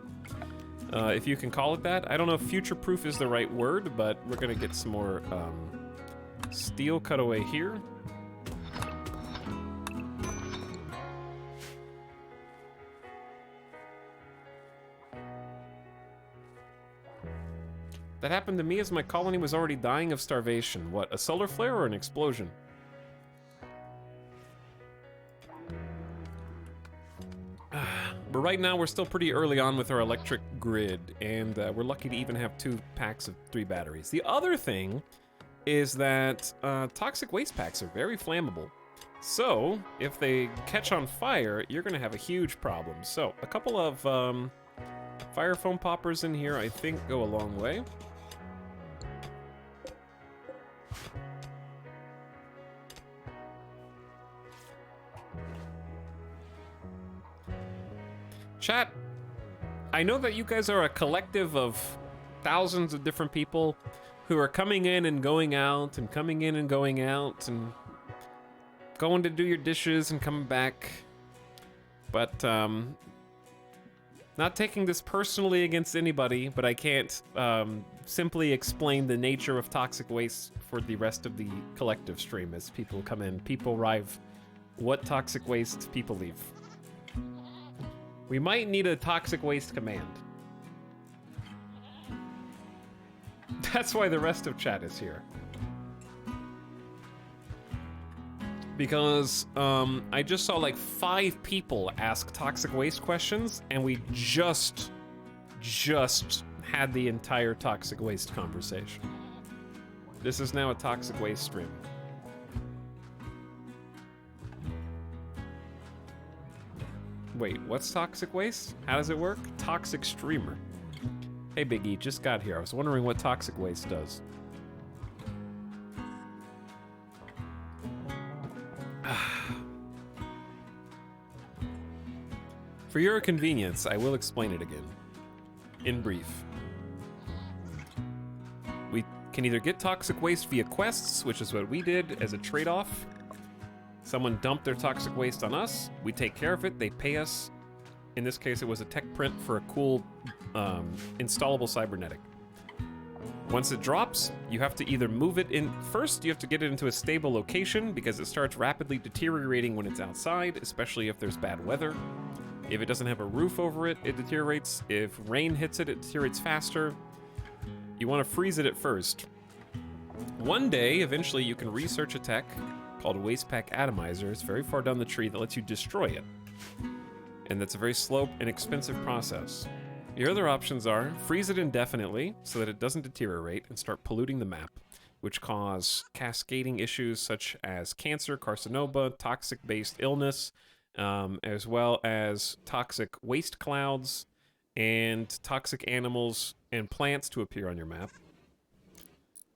If you can call it that. I don't know if future-proof is the right word, but we're gonna get some more steel cutaway here. That happened to me as my colony was already dying of starvation. What, a solar flare or an explosion? But right now, we're still pretty early on with our electric grid, and we're lucky to even have 2 packs of 3 batteries. The other thing is that toxic waste packs are very flammable. So, if they catch on fire, you're gonna have a huge problem. So, a couple of fire foam poppers in here, I think, go a long way. Chat, I know that you guys are a collective of thousands of different people who are coming in and going out and coming in and going out and going to do your dishes and coming back. But, not taking this personally against anybody, but I can't simply explain the nature of toxic waste for the rest of the collective stream as people come in. People arrive. What toxic waste people leave. We might need a toxic waste command. That's why the rest of chat is here. Because I just saw like 5 people ask toxic waste questions, and we just had the entire toxic waste conversation. This is now a toxic waste stream. Wait, what's toxic waste? How does it work? Toxic streamer. Hey Biggie, just got here. I was wondering what toxic waste does. For your convenience, I will explain it again. In brief. We can either get toxic waste via quests, which is what we did as a trade-off. Someone dumped their toxic waste on us, we take care of it, they pay us. In this case, it was a tech print for a cool installable cybernetic. Once it drops, you have to either move it in. First, you have to get it into a stable location because it starts rapidly deteriorating when it's outside, especially if there's bad weather. If it doesn't have a roof over it, it deteriorates. If rain hits it, it deteriorates faster. You want to freeze it at first. One day, eventually, you can research a tech called Waste Pack Atomizer. It's very far down the tree that lets you destroy it. And that's a very slow and expensive process. Your other options are freeze it indefinitely so that it doesn't deteriorate and start polluting the map, which cause cascading issues such as cancer, carcinoma, toxic-based illness, as well as toxic waste clouds and toxic animals and plants to appear on your map.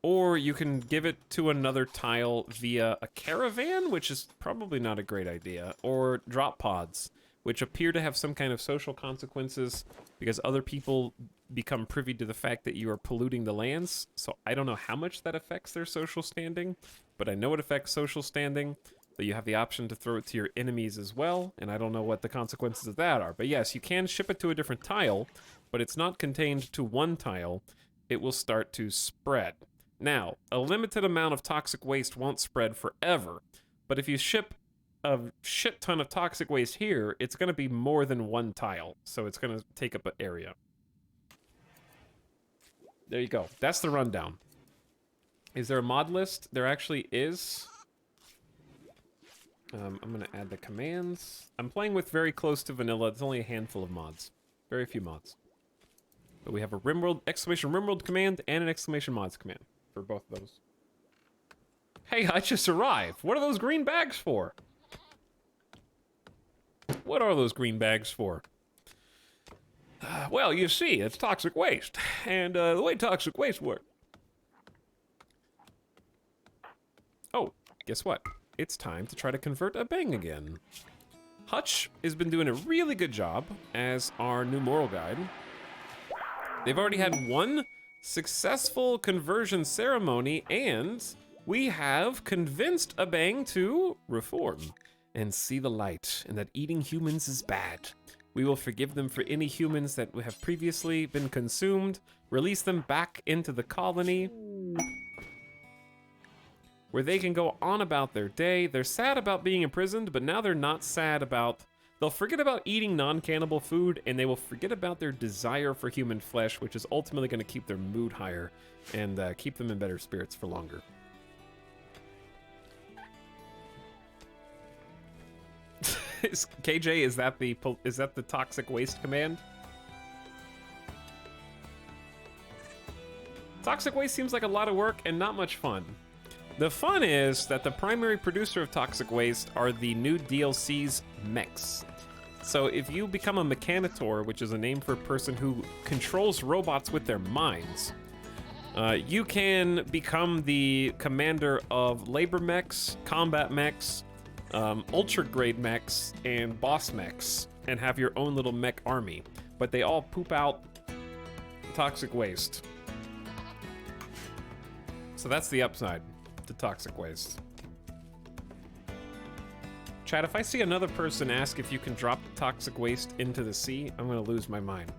Or you can give it to another tile via a caravan, which is probably not a great idea, or drop pods, which appear to have some kind of social consequences because other people become privy to the fact that you are polluting the lands. So I don't know how much that affects their social standing, but I know it affects social standing. But you have the option to throw it to your enemies as well, and I don't know what the consequences of that are. But yes, you can ship it to a different tile, but it's not contained to one tile. It will start to spread. Now, a limited amount of toxic waste won't spread forever, but if you ship a shit ton of toxic waste here, it's going to be more than one tile, so it's going to take up an area. There you go. That's the rundown. Is there a mod list? There actually is. I'm going to add the commands. I'm playing with very close to vanilla. It's only a handful of mods. Very few mods. But we have a Rimworld, exclamation Rimworld command and an exclamation mods command for both of those. Hey, I just arrived. What are those green bags for? What are those green bags for? Well, you see, it's toxic waste. And the way toxic waste works. Oh, guess what? It's time to try to convert a bang again. Hutch has been doing a really good job as our new moral guide. They've already had one successful conversion ceremony, and we have convinced a bang to reform and see the light, and that eating humans is bad. We will forgive them for any humans that have previously been consumed, release them back into the colony, where they can go on about their day. They're sad about being imprisoned, but now they're not sad about... They'll forget about eating non-cannibal food, and they will forget about their desire for human flesh, which is ultimately going to keep their mood higher and keep them in better spirits for longer. KJ, is that the toxic waste command? Toxic waste seems like a lot of work and not much fun. The fun is that the primary producer of toxic waste are the new DLC's mechs. So if you become a mechanitor, which is a name for a person who controls robots with their minds, you can become the commander of labor mechs, combat mechs, ultra grade mechs, and boss mechs, and have your own little mech army. But they all poop out toxic waste. So that's the upside to toxic waste. Chat, if I see another person ask if you can drop toxic waste into the sea, I'm gonna lose my mind.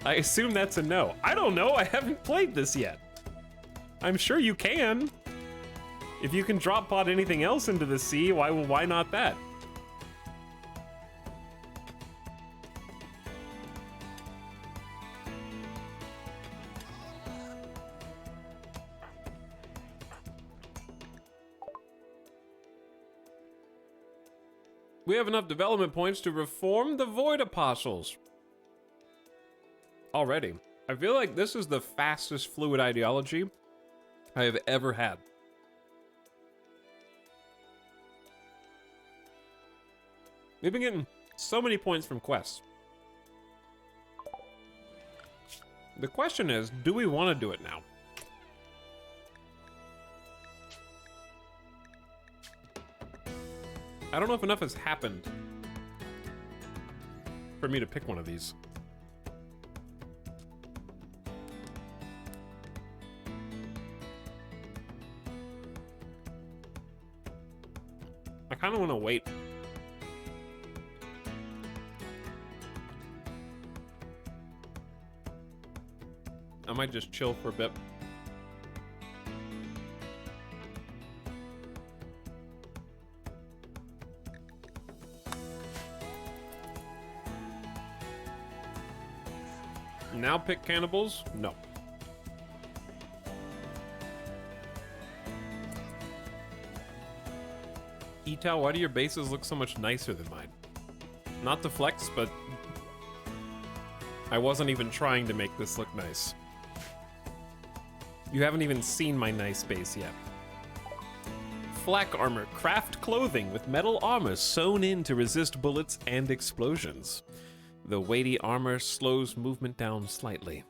I assume that's a no. I don't know, I haven't played this yet. I'm sure you can. If you can drop pod anything else into the sea, why not that? We have enough development points to reform the Void Apostles. Already. I feel like this is the fastest fluid ideology I have ever had. We've been getting so many points from quests. The question is, do we want to do it now? I don't know if enough has happened for me to pick one of these. I kind of want to wait. I might just chill for a bit. Now pick cannibals? No. Etal, why do your bases look so much nicer than mine? Not to flex, but I wasn't even trying to make this look nice. You haven't even seen my nice base yet. Flak armor. Craft clothing with metal armor sewn in to resist bullets and explosions. The weighty armor slows movement down slightly.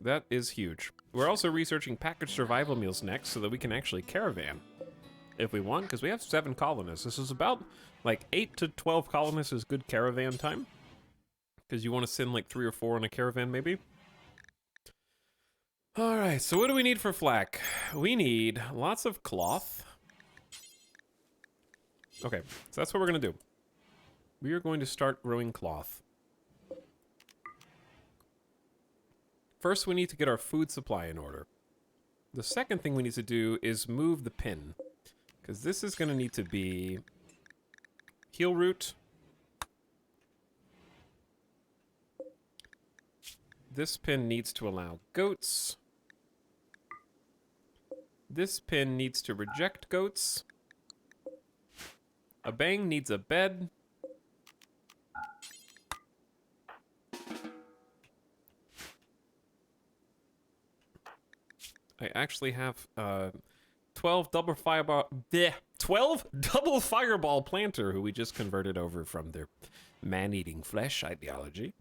That is huge. We're also researching packaged survival meals next so that we can actually caravan if we want, because we have 7 colonists. This is about like 8 to 12 colonists is good caravan time, because you want to send like 3 or 4 on a caravan maybe. All right, so what do we need for flak? We need lots of cloth. Okay, so that's what we're gonna do. We are going to start growing cloth. First, we need to get our food supply in order. The second thing we need to do is move the pin, because this is going to need to be heel root. This pin needs to allow goats. This pin needs to reject goats. A bang needs a bed. I actually have 12 double fireball planter who we just converted over from their man-eating flesh ideology.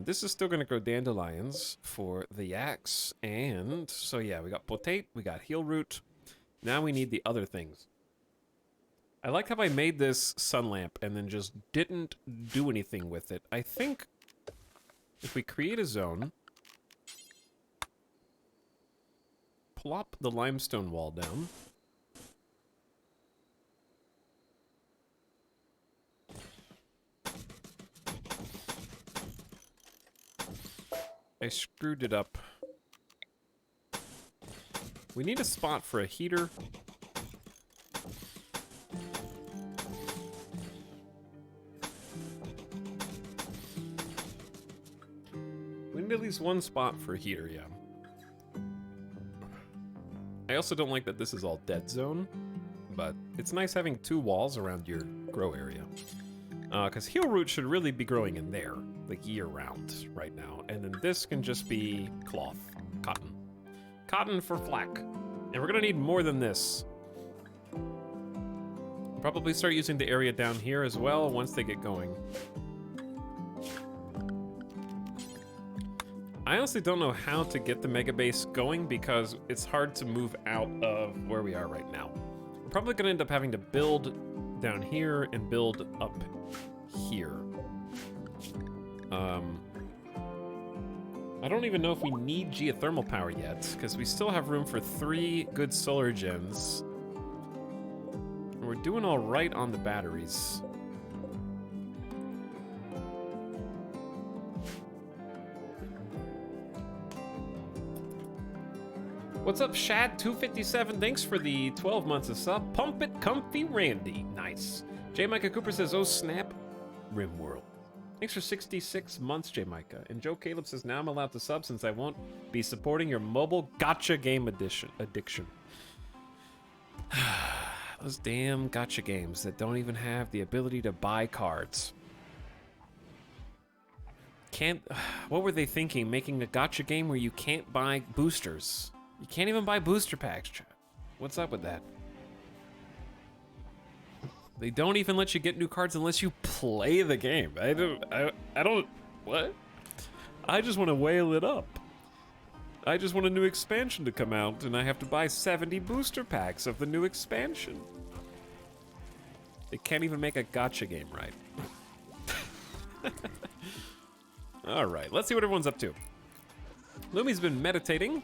This is still gonna grow dandelions for the yaks, and so yeah, we got potate, we got heel root. Now we need the other things. I like how I made this sun lamp and then just didn't do anything with it. I think if we create a zone, plop the limestone wall down. I screwed it up. We need a spot for a heater. We need at least one spot for a heater, yeah. I also don't like that this is all dead zone, but it's nice having 2 walls around your grow area. Because heel root should really be growing in there, like year-round right now. And then this can just be cloth, cotton. Cotton for flak. And we're gonna need more than this. Probably start using the area down here as well once they get going. I honestly don't know how to get the mega base going because it's hard to move out of where we are right now. We're probably gonna end up having to build down here and build up here. I don't even know if we need geothermal power yet because we still have room for 3 good solar gens. And we're doing all right on the batteries. What's up, Shad257? Thanks for the 12 months of sub. Pump it, comfy, Randy. Nice. J. Micah Cooper says, oh snap, Rimworld. Thanks for 66 months, J. Micah. And Joe Caleb says, now I'm allowed to sub since I won't be supporting your mobile gotcha game addiction. Those damn gotcha games that don't even have the ability to buy cards. What were they thinking, making a gotcha game where you can't buy boosters? You can't even buy booster packs, chat. What's up with that? They don't even let you get new cards unless you play the game. I don't, what? I just want to whale it up. I just want a new expansion to come out and I have to buy 70 booster packs of the new expansion. They can't even make a gotcha game right. All right, let's see what everyone's up to. Lumi's been meditating.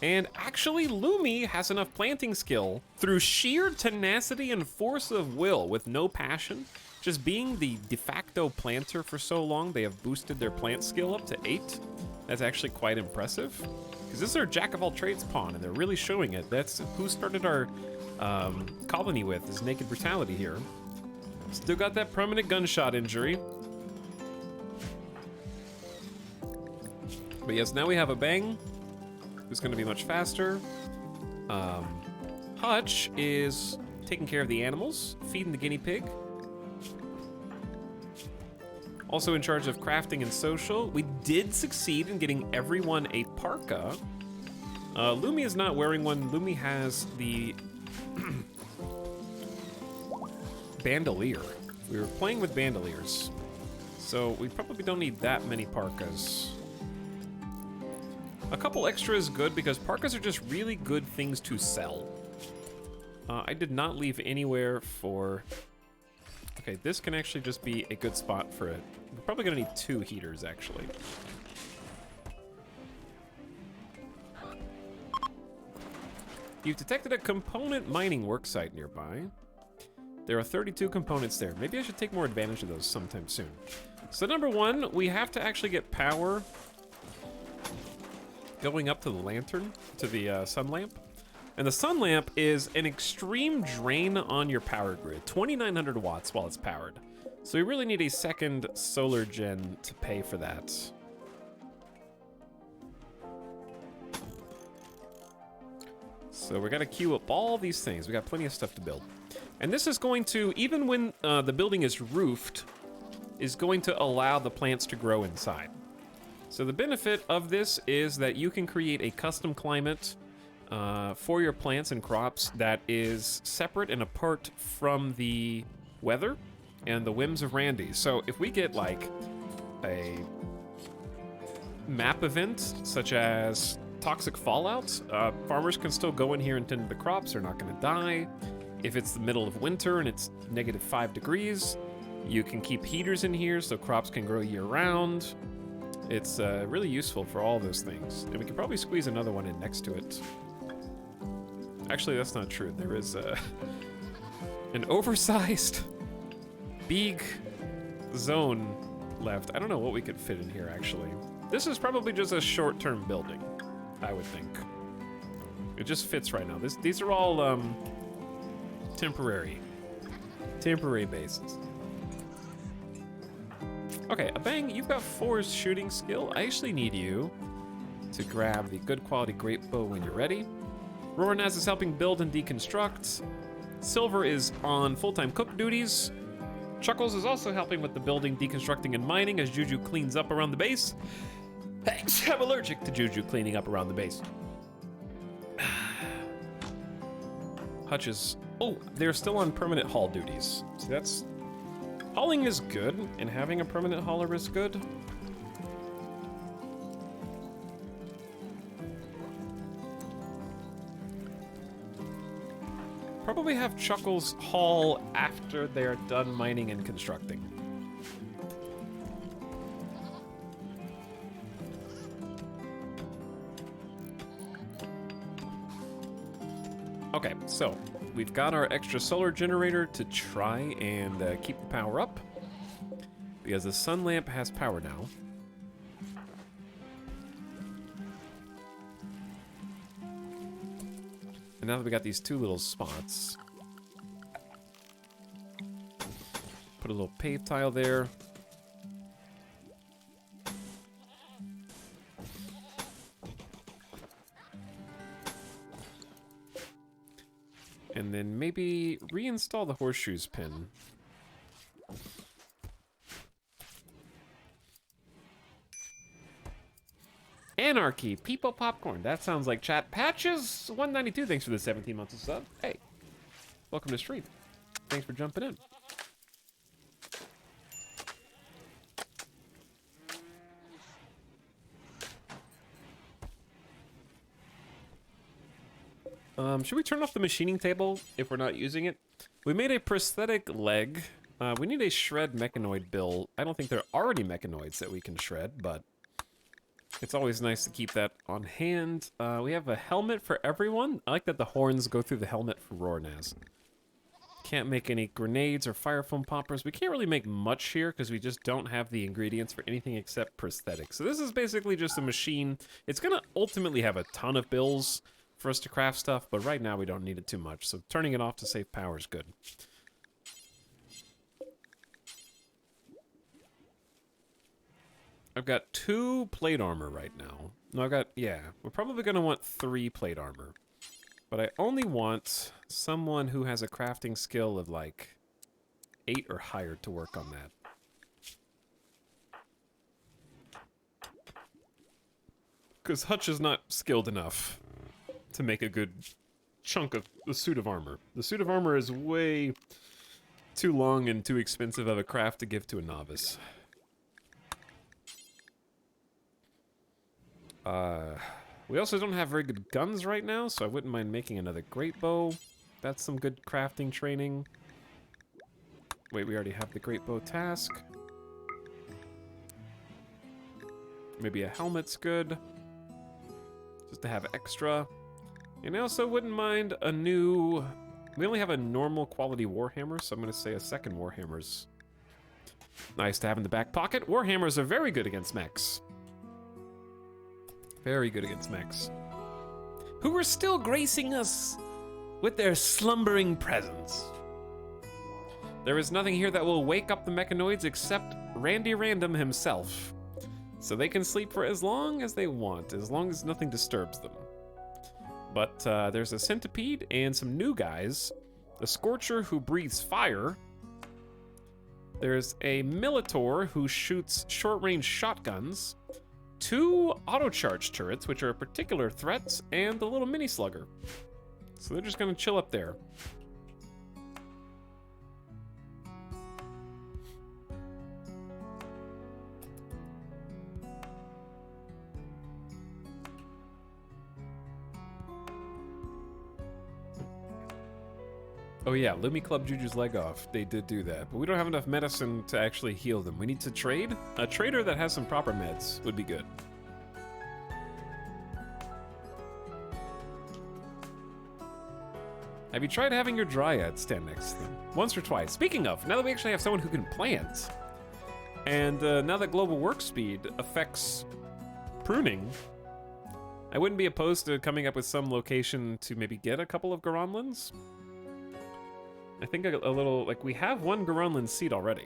And actually, Lumi has enough planting skill through sheer tenacity and force of will with no passion. Just being the de facto planter for so long, they have boosted their plant skill up to 8. That's actually quite impressive. Because this is our jack of all trades pawn, and they're really showing it. That's who started our colony with, is Naked Brutality here. Still got that permanent gunshot injury. But yes, now we have a bang. Who's going to be much faster. Hutch is taking care of the animals, feeding the guinea pig. Also in charge of crafting and social. We did succeed in getting everyone a parka. Lumi is not wearing one. Lumi has the bandolier. We were playing with bandoliers, so we probably don't need that many parkas. A couple extra is good because parkas are just really good things to sell. I did not leave anywhere for... Okay, this can actually just be a good spot for it. We're probably gonna need 2 heaters, actually. You've detected a component mining worksite nearby. There are 32 components there. Maybe I should take more advantage of those sometime soon. So number 1, we have to actually get power going up to the lantern, to the sun lamp. And the sun lamp is an extreme drain on your power grid, 2,900 watts while it's powered. So we really need a second solar gen to pay for that. So we're gonna queue up all these things. We got plenty of stuff to build. And this is going to, even when the building is roofed, is going to allow the plants to grow inside. So the benefit of this is that you can create a custom climate for your plants and crops that is separate and apart from the weather and the whims of Randy. So if we get like a map event such as toxic fallout, farmers can still go in here and tend to the crops. They're not going to die. If it's the middle of winter and it's -5 degrees, you can keep heaters in here so crops can grow year round. It's really useful for all those things. And we could probably squeeze another one in next to it. Actually, that's not true. There is an oversized big zone left. I don't know what we could fit in here, actually. This is probably just a short-term building, I would think. It just fits right now. These are all temporary bases. Okay, Abang, you've got 4 shooting skill. I actually need you to grab the good quality great bow when you're ready. Roranaz is helping build and deconstruct. Silver is on full-time cook duties. Chuckles is also helping with the building, deconstructing, and mining as Juju cleans up around the base. I'm allergic to Juju cleaning up around the base. Hutch is... Oh, they're still on permanent haul duties. See, that's... Hauling is good, and having a permanent hauler is good. Probably have Chuckles haul after they're done mining and constructing. Okay, so we've got our extra solar generator to try and keep the power up, because the sun lamp has power now. And now that we got these 2 little spots, put a little pave tile there. And then maybe reinstall the horseshoes pin. Anarchy, people popcorn. That sounds like chat. Patches 192, thanks for the 17 months of sub. Hey, welcome to stream. Thanks for jumping in. Should we turn off the machining table if we're not using it? We made a prosthetic leg. We need a shred mechanoid bill. I don't think there are already mechanoids that we can shred, but it's always nice to keep that on hand. We have a helmet for everyone. I like that the horns go through the helmet for Roranaz. Can't make any grenades or fire foam poppers. We can't really make much here because we just don't have the ingredients for anything except prosthetics. So this is basically just a machine. It's going to ultimately have a ton of bills for us to craft stuff, but right now we don't need it too much. So turning it off to save power is good. I've got 2 plate armor right now. No, we're probably going to want 3 plate armor. But I only want someone who has a crafting skill of like 8 or higher to work on that. Because Hutch is not skilled enough to make a good chunk of the suit of armor. The suit of armor is way too long and too expensive of a craft to give to a novice. We also don't have very good guns right now, so I wouldn't mind making another great bow. That's some good crafting training. Wait, we already have the great bow task. Maybe a helmet's good. Just to have extra. And I also wouldn't mind a new... We only have a normal quality Warhammer, so I'm going to say a second Warhammer's nice to have in the back pocket. Warhammers are very good against mechs. Very good against mechs. Who are still gracing us with their slumbering presence. There is nothing here that will wake up the mechanoids except Randy Random himself. So they can sleep for as long as they want, as long as nothing disturbs them. But there's a centipede and some new guys. A Scorcher who breathes fire. There's a Militor who shoots short-range shotguns. 2 auto-charge turrets, which are particular threats, and the little mini slugger. So they're just gonna chill up there. Oh yeah, Lumi Club Juju's leg off. They did do that, but we don't have enough medicine to actually heal them. We need to trade. A trader that has some proper meds would be good. Have you tried having your dryad stand next to them? Once or twice. Speaking of, now that we actually have someone who can plant, and now that global work speed affects pruning, I wouldn't be opposed to coming up with some location to maybe get a couple of Garanlins. I think a little, like, we have 1 Garanlin seed already.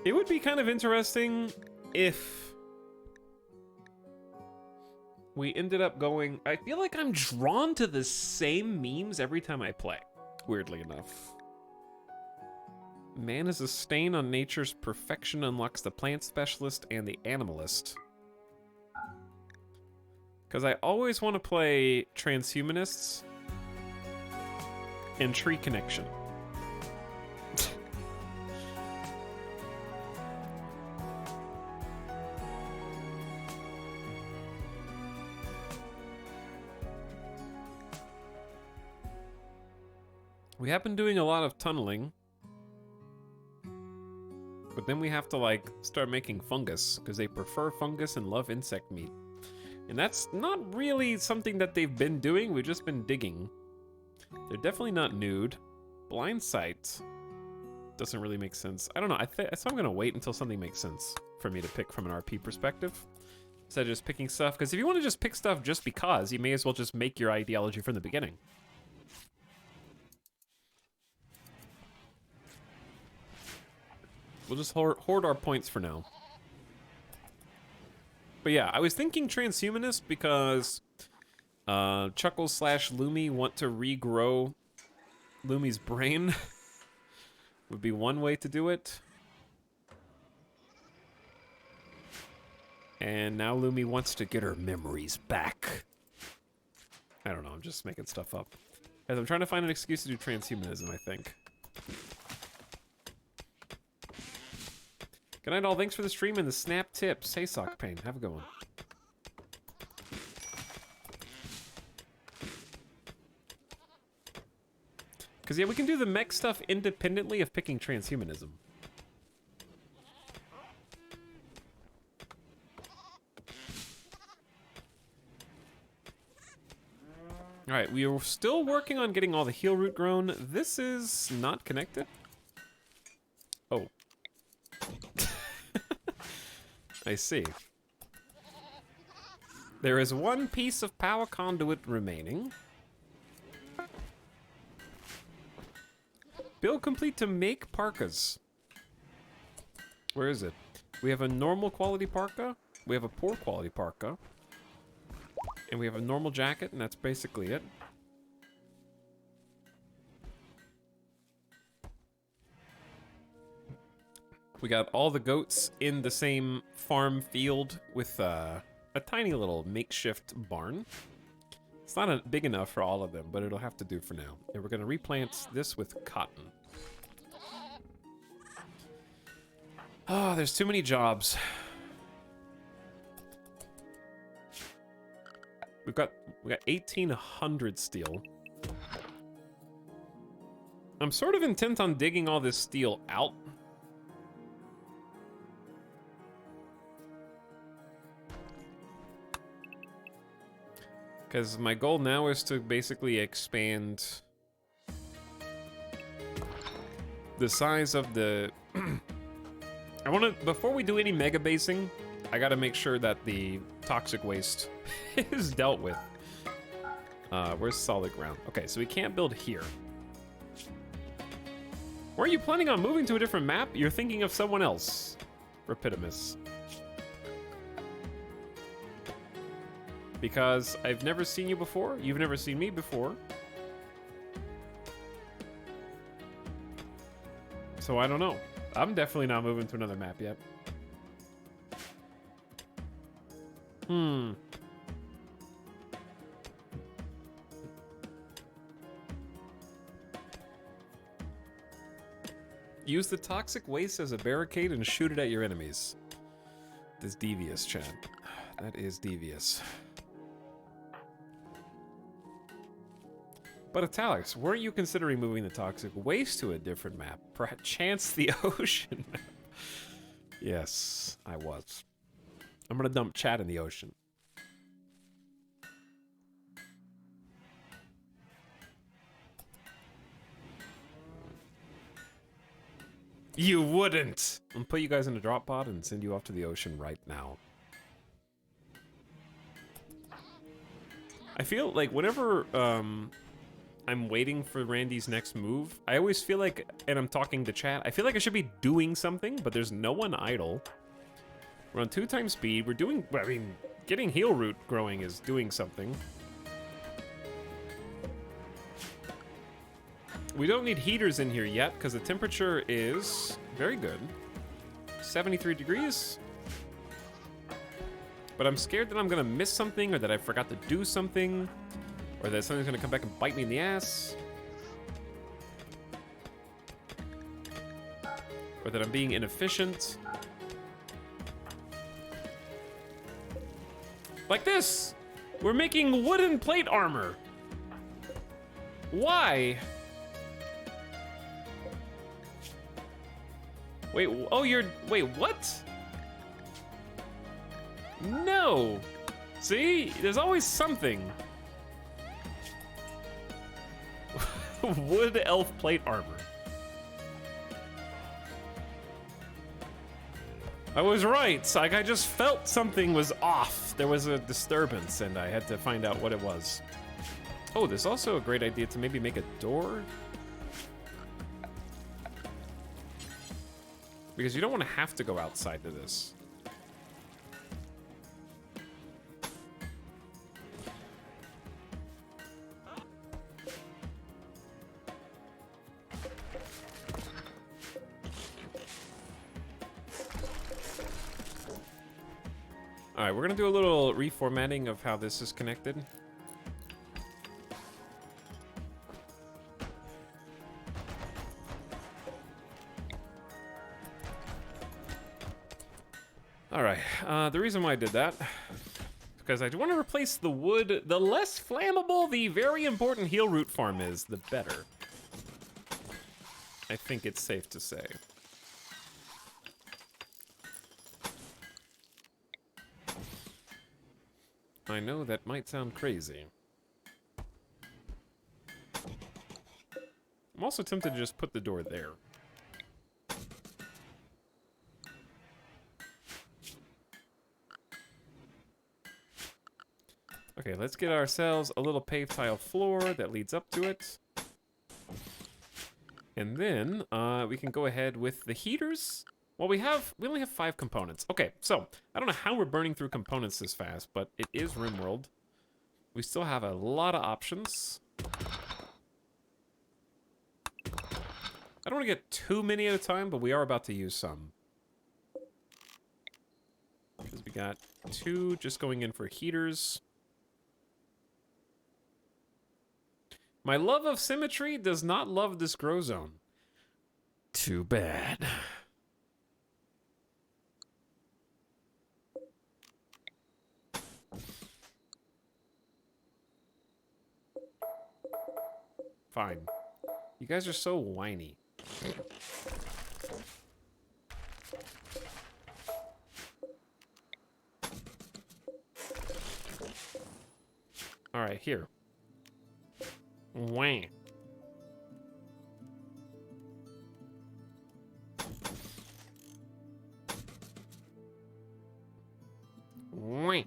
It would be kind of interesting if we ended up going... I feel like I'm drawn to the same memes every time I play, weirdly enough. Man is a stain on nature's perfection, unlocks the plant specialist and the animalist. Because I always want to play transhumanists and tree connection. We have been doing a lot of tunneling. But then we have to, like, start making fungus, because they prefer fungus and love insect meat. And that's not really something that they've been doing, we've just been digging. They're definitely not nude. Blind sight doesn't really make sense. I don't know, so I'm gonna wait until something makes sense for me to pick from an RP perspective. Instead of just picking stuff, because if you want to just pick stuff just because, you may as well just make your ideology from the beginning. We'll just hoard our points for now. But yeah, I was thinking transhumanist because Chuckles / Lumi want to regrow Lumi's brain. Would be one way to do it. And now Lumi wants to get her memories back. I don't know, I'm just making stuff up. As I'm trying to find an excuse to do transhumanism, I think. Good night, all. Thanks for the stream and the snap tips. Hey, Sock Pain. Have a good one. Because, yeah, we can do the mech stuff independently of picking transhumanism. Alright, we are still working on getting all the heal root grown. This is not connected. Oh. I see. There is 1 piece of power conduit remaining. Build complete to make parkas. Where is it? We have a normal quality parka. We have a poor quality parka. And we have a normal jacket, and that's basically it. We got all the goats in the same farm field with a tiny little makeshift barn. It's not big enough for all of them, but it'll have to do for now. And we're going to replant this with cotton. Oh, there's too many jobs. We got 1,800 steel. I'm sort of intent on digging all this steel out. Because my goal now is to basically expand the size of the... I want to, before we do any mega basing, I got to make sure that the toxic waste is dealt with. Where's solid ground? Okay, so we can't build here. Or are you planning on moving to a different map? You're thinking of someone else. Rapidimus. Because I've never seen you before. You've never seen me before. So I don't know. I'm definitely not moving to another map yet. Use the toxic waste as a barricade and shoot it at your enemies. That's devious, Chad. That is devious. But Italics, weren't you considering moving the toxic waste to a different map? Perchance the ocean map. Yes, I was. I'm gonna dump Chad in the ocean. You wouldn't! I'll put you guys in a drop pod and send you off to the ocean right now. I feel like whenever I'm waiting for Randy's next move, I always feel like, and I'm talking to chat, I feel like I should be doing something, but there's no one idle. We're on 2 times speed. We're doing, I mean, getting heal root growing is doing something. We don't need heaters in here yet because the temperature is very good. 73 degrees. But I'm scared that I'm gonna miss something or that I forgot to do something. Or that something's gonna come back and bite me in the ass. Or that I'm being inefficient. Like this! We're making wooden plate armor! Why? Wait, oh, wait, what? No! See? There's always something. Wood elf plate armor. I was right. Like, I just felt something was off. There was a disturbance, and I had to find out what it was. Oh, there's also a great idea to maybe make a door. Because you don't want to have to go outside to this. All right, we're gonna do a little reformatting of how this is connected. All right, the reason why I did that is because I want to replace the wood. The less flammable the very important heal root farm is, the better. I think it's safe to say. I know that might sound crazy. I'm also tempted to just put the door there. Okay, let's get ourselves a little paved tile floor that leads up to it. And then we can go ahead with the heaters. Well, we only have 5 components. Okay, so I don't know how we're burning through components this fast, but it is Rimworld. We still have a lot of options. I don't want to get too many at a time, but we are about to use some. We got 2 just going in for heaters. My love of symmetry does not love this grow zone. Too bad. Fine. You guys are so whiny. All right, here. Wham. Wham.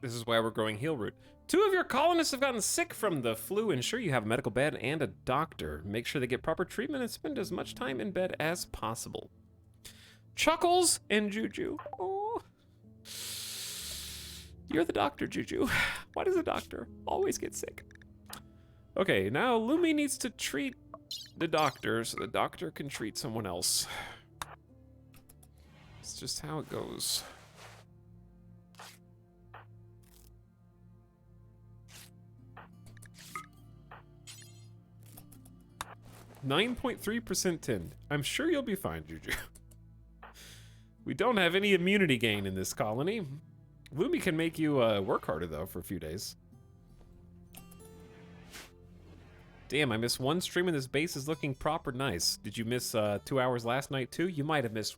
This is why we're growing heal root. 2 of your colonists have gotten sick from the flu. Ensure you have a medical bed and a doctor. Make sure they get proper treatment and spend as much time in bed as possible. Chuckles and Juju. Oh. You're the doctor, Juju. Why does the doctor always get sick? Okay, now Lumi needs to treat the doctor so the doctor can treat someone else. It's just how it goes. .3% tinned. I'm sure you'll be fine, Juju. We don't have any immunity gain in this colony. Lumi can make you work harder, though, for a few days. Damn, I missed 1 stream and this base is looking proper nice. Did you miss 2 hours last night, too? You might have missed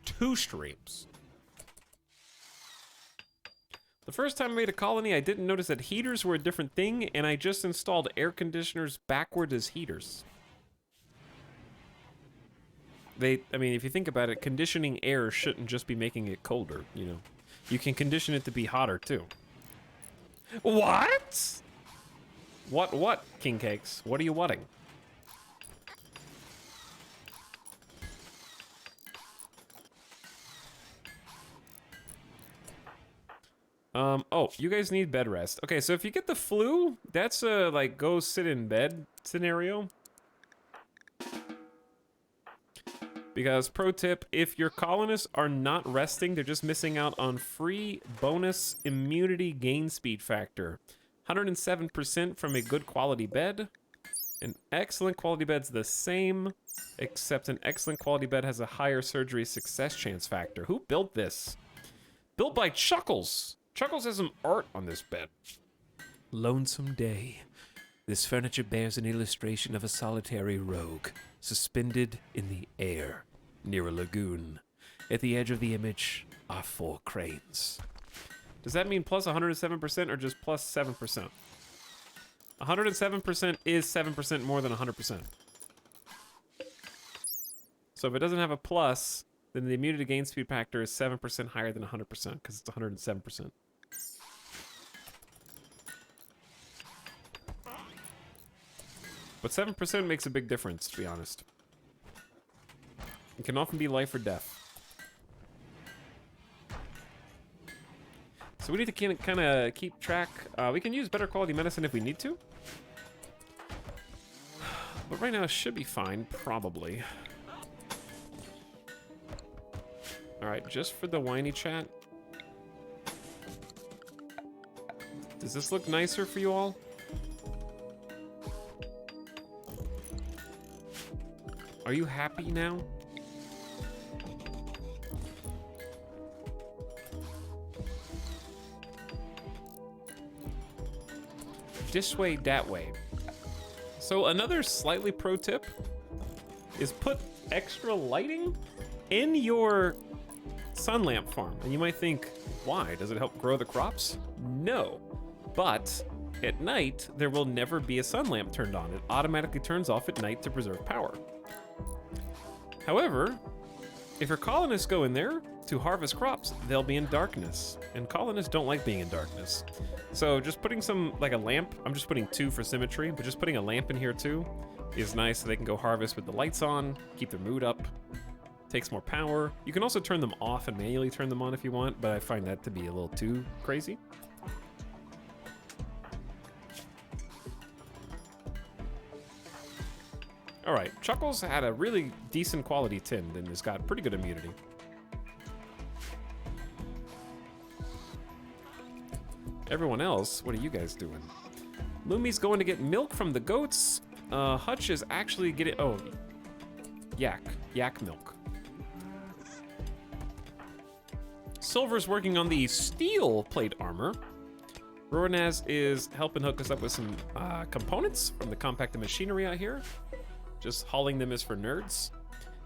2 streams. The first time I made a colony, I didn't notice that heaters were a different thing, and I just installed air conditioners backward as heaters. I mean, if you think about it, conditioning air shouldn't just be making it colder, you know. You can condition it to be hotter, too. What? What, King Cakes? What are you whatting? Oh, you guys need bed rest. Okay, so if you get the flu, that's a, like, go sit in bed scenario. Because, pro tip, if your colonists are not resting, they're just missing out on free bonus immunity gain speed factor. 107% from a good quality bed. An excellent quality bed's the same, except an excellent quality bed has a higher surgery success chance factor. Who built this? Built by Chuckles. Chuckles has some art on this bed. Lonesome day. This furniture bears an illustration of a solitary rogue, suspended in the air, near a lagoon. At the edge of the image are 4 cranes. Does that mean plus 107% or just plus 7%? 107% is 7% more than 100%. So if it doesn't have a plus, then the immunity gain speed factor is 7% higher than 100% because it's 107%. But 7% makes a big difference, to be honest. It can often be life or death. So we need to kind of keep track. We can use better quality medicine if we need to. But right now it should be fine, probably. Alright, just for the whiny chat. Does this look nicer for you all? Are you happy now? This way, that way. So another slightly pro tip is put extra lighting in your sun lamp farm. And you might think, why? Does it help grow the crops? No. But at night, there will never be a sun lamp turned on. It automatically turns off at night to preserve power. However, if your colonists go in there to harvest crops, they'll be in darkness. And colonists don't like being in darkness. So just putting some, like a lamp, I'm just putting 2 for symmetry, but just putting a lamp in here too is nice so they can go harvest with the lights on, keep their mood up. Takes more power. You can also turn them off and manually turn them on if you want, but I find that to be a little too crazy. All right, Chuckles had a really decent quality tin and has got pretty good immunity. Everyone else, what are you guys doing? Lumi's going to get milk from the goats. Hutch is actually getting, oh, yak milk. Silver's working on the steel plate armor. Rowanaz is helping hook us up with some components from the compacted machinery out here. Just hauling them is for nerds.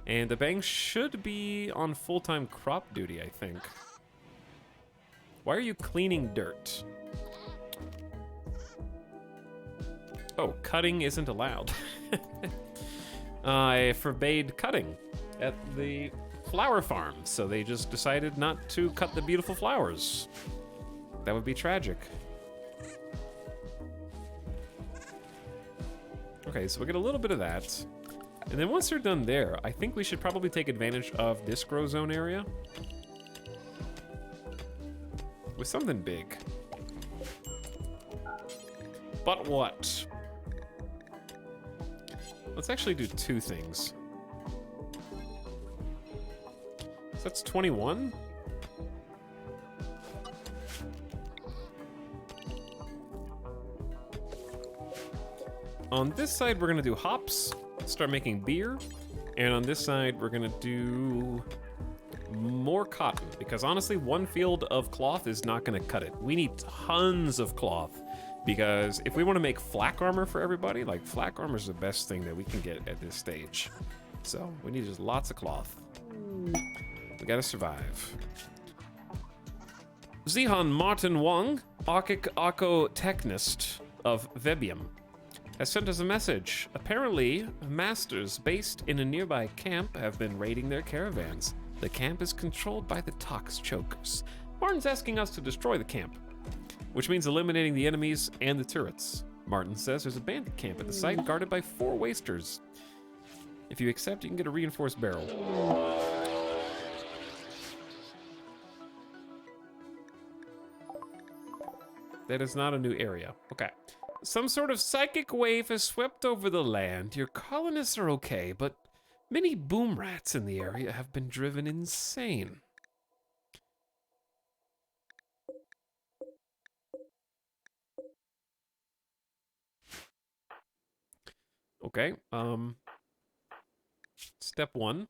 And the Bang should be on full-time crop duty, I think. Why are you cleaning dirt? Oh, cutting isn't allowed. I forbade cutting at the flower farm, so they just decided not to cut the beautiful flowers. That would be tragic. Okay, so we get a little bit of that. And then once they're done there, I think we should probably take advantage of this grow zone area with something big. But what? Let's actually do two things. So that's 21. On this side, we're gonna do hops, start making beer. And on this side, we're gonna do more cotton, because honestly, one field of cloth is not gonna cut it. We need tons of cloth, because if we wanna make flak armor for everybody, like flak armor is the best thing that we can get at this stage. So we need just lots of cloth. We gotta survive. Zihan Martin Wang, architectonist of Vebium, has sent us a message. Apparently, masters based in a nearby camp have been raiding their caravans. The camp is controlled by the Tox Chokers. Martin's asking us to destroy the camp, which means eliminating the enemies and the turrets. Martin says there's a bandit camp at the site guarded by 4 wasters. If you accept, you can get a reinforced barrel. That is not a new area. Okay. Some sort of psychic wave has swept over the land. Your colonists are okay, but many boom rats in the area have been driven insane. Okay, step 1.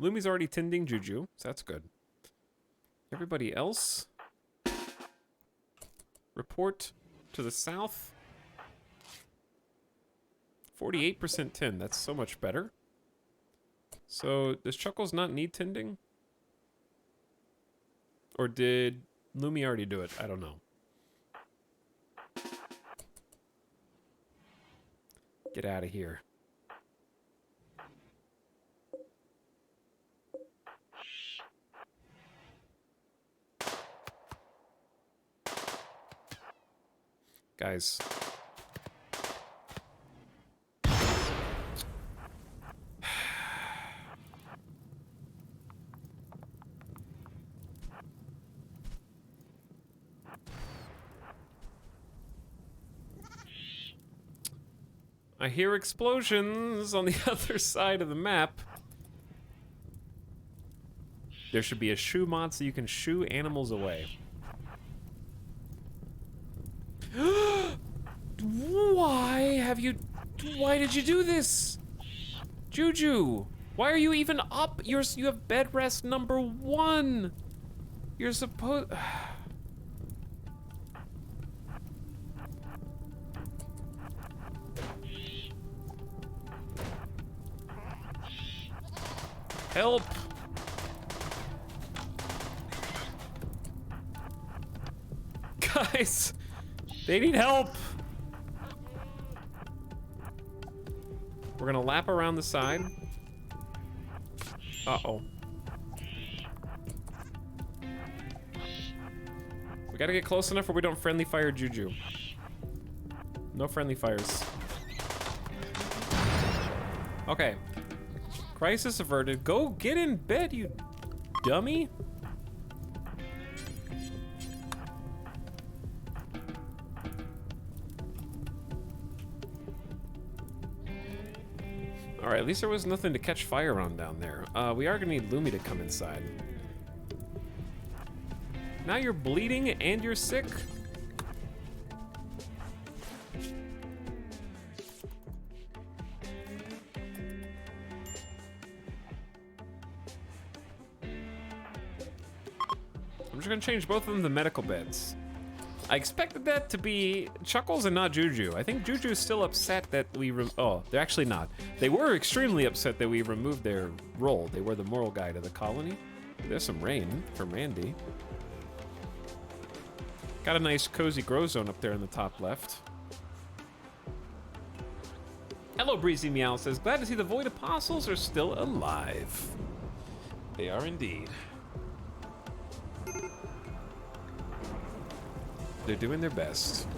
Lumi's already tending Juju, so that's good. Everybody else, report to the south. 48% tend, that's so much better. So, does Chuckles not need tending? Or did Lumi already do it? I don't know. Get out of here. Guys. I hear explosions on the other side of the map. There should be a shoo mod so you can shoo animals away. Why did you do this? Juju, why are you even up? You have bed rest number 1. You're supposed... Help! Guys, they need help! We're gonna lap around the side. Uh-oh. We gotta get close enough where we don't friendly fire Juju. No friendly fires. Okay. Crisis averted. Go get in bed, you dummy. Alright, at least there was nothing to catch fire on down there. We are gonna need Lumi to come inside. Now you're bleeding and you're sick? I'm just gonna change both of them to medical beds. I expected that to be Chuckles and not Juju. I think Juju is still upset that we oh, they're actually not. They were extremely upset that we removed their role. They were the moral guide of the colony. There's some rain from Randy. Got a nice cozy grow zone up there in the top left. Hello, Breezy Meow says, glad to see the Void Apostles are still alive. They are indeed. They're doing their best.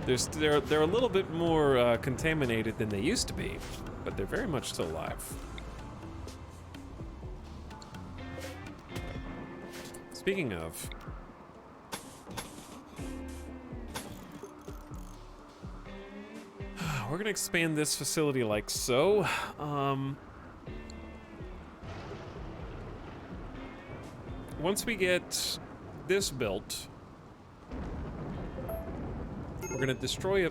They're a little bit more contaminated than they used to be, but they're very much still alive. Speaking of, we're gonna expand this facility like so. Once we get this built, we're gonna destroy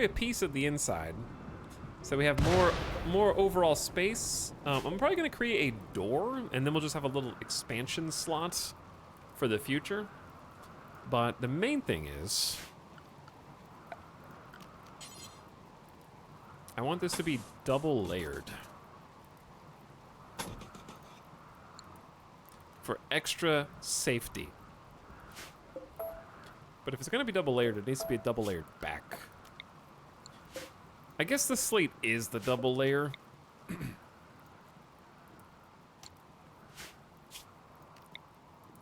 a piece of the inside, so we have more overall space. I'm probably gonna create a door, and then we'll just have a little expansion slot for the future. But the main thing is, I want this to be double layered for extra safety. But if it's gonna be double layered, it needs to be a double layered back. I guess the slate is the double layer.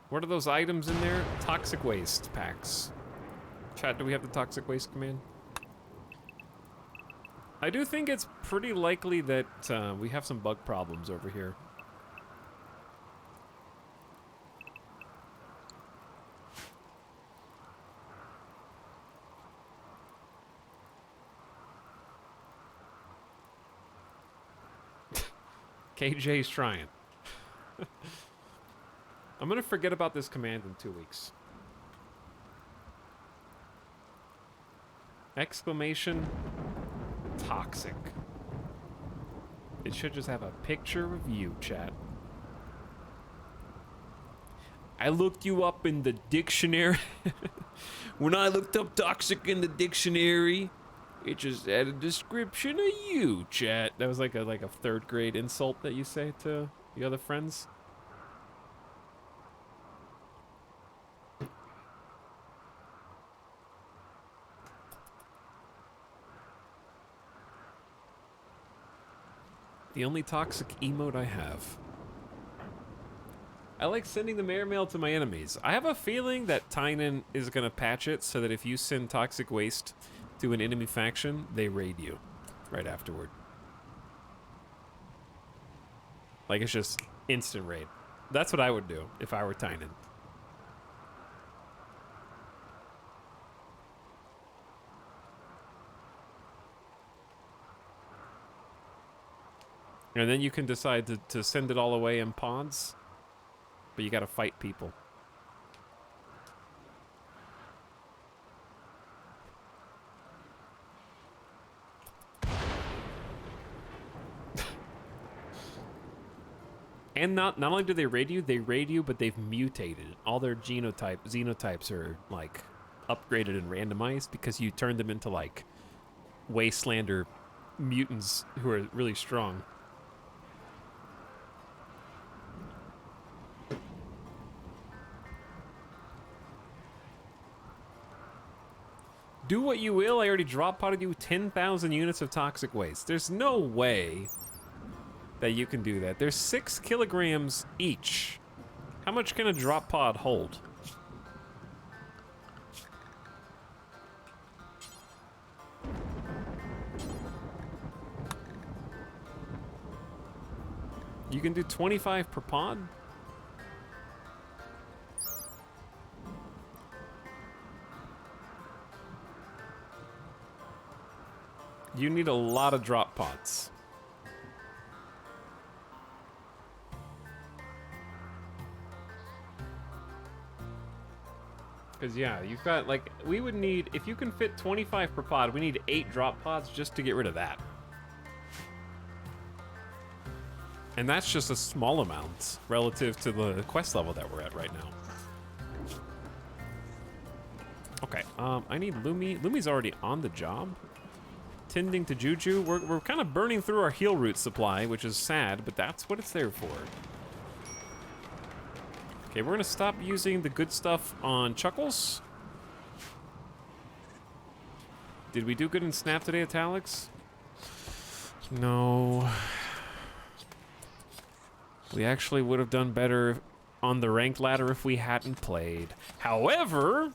What are those items in there? Toxic waste packs. Chat, do we have the toxic waste command? I do think it's pretty likely that we have some bug problems over here. KJ's trying. I'm gonna forget about this command in 2 weeks. Exclamation toxic. It should just have a picture of you, chat. I looked you up in the dictionary. When I looked up toxic in the dictionary, it just had a description of you, chat. That was like a third grade insult that you say to the other friends. The only toxic emote I have. I like sending the mayor mail to my enemies. I have a feeling that Tynan is gonna patch it so that if you send toxic waste to an enemy faction, they raid you right afterward. Like, it's just instant raid. That's what I would do if I were Tynan. And then you can decide to send it all away in pods, but you gotta fight people. And not only do they raid you, but they've mutated. All their xenotypes are, like, upgraded and randomized because you turned them into, like, wastelander mutants who are really strong. Do what you will, I already drop potted you 10,000 units of toxic waste. There's no way that you can do that. There's 6 kilograms each. How much can a drop pod hold? You can do 25 per pod? You need a lot of drop pods. Because, yeah, you've got, like, we would need, if you can fit 25 per pod, we need 8 drop pods just to get rid of that. And that's just a small amount relative to the quest level that we're at right now. Okay, I need Lumi. Lumi's already on the job. Tending to Juju. We're kind of burning through our heal root supply, which is sad, but that's what it's there for. Okay, we're gonna stop using the good stuff on Chuckles. Did we do good in Snap today, Italics? No. We actually would have done better on the ranked ladder if we hadn't played. However,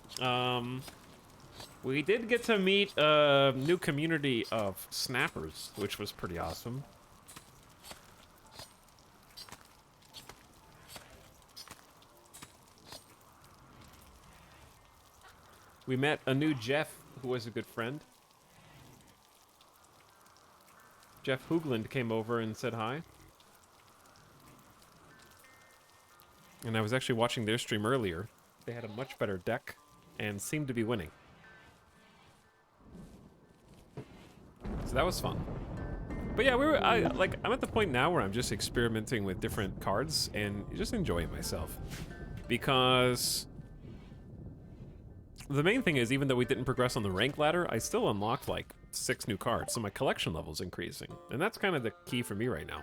we did get to meet a new community of snappers, which was pretty awesome. We met a new Jeff, who was a good friend. Jeff Hoogland came over and said hi. And I was actually watching their stream earlier. They had a much better deck and seemed to be winning. So that was fun. But yeah, I'm at the point now where I'm just experimenting with different cards and just enjoying myself. Because the main thing is, even though we didn't progress on the rank ladder, I still unlocked like 6 new cards, so my collection level's increasing. And that's kind of the key for me right now.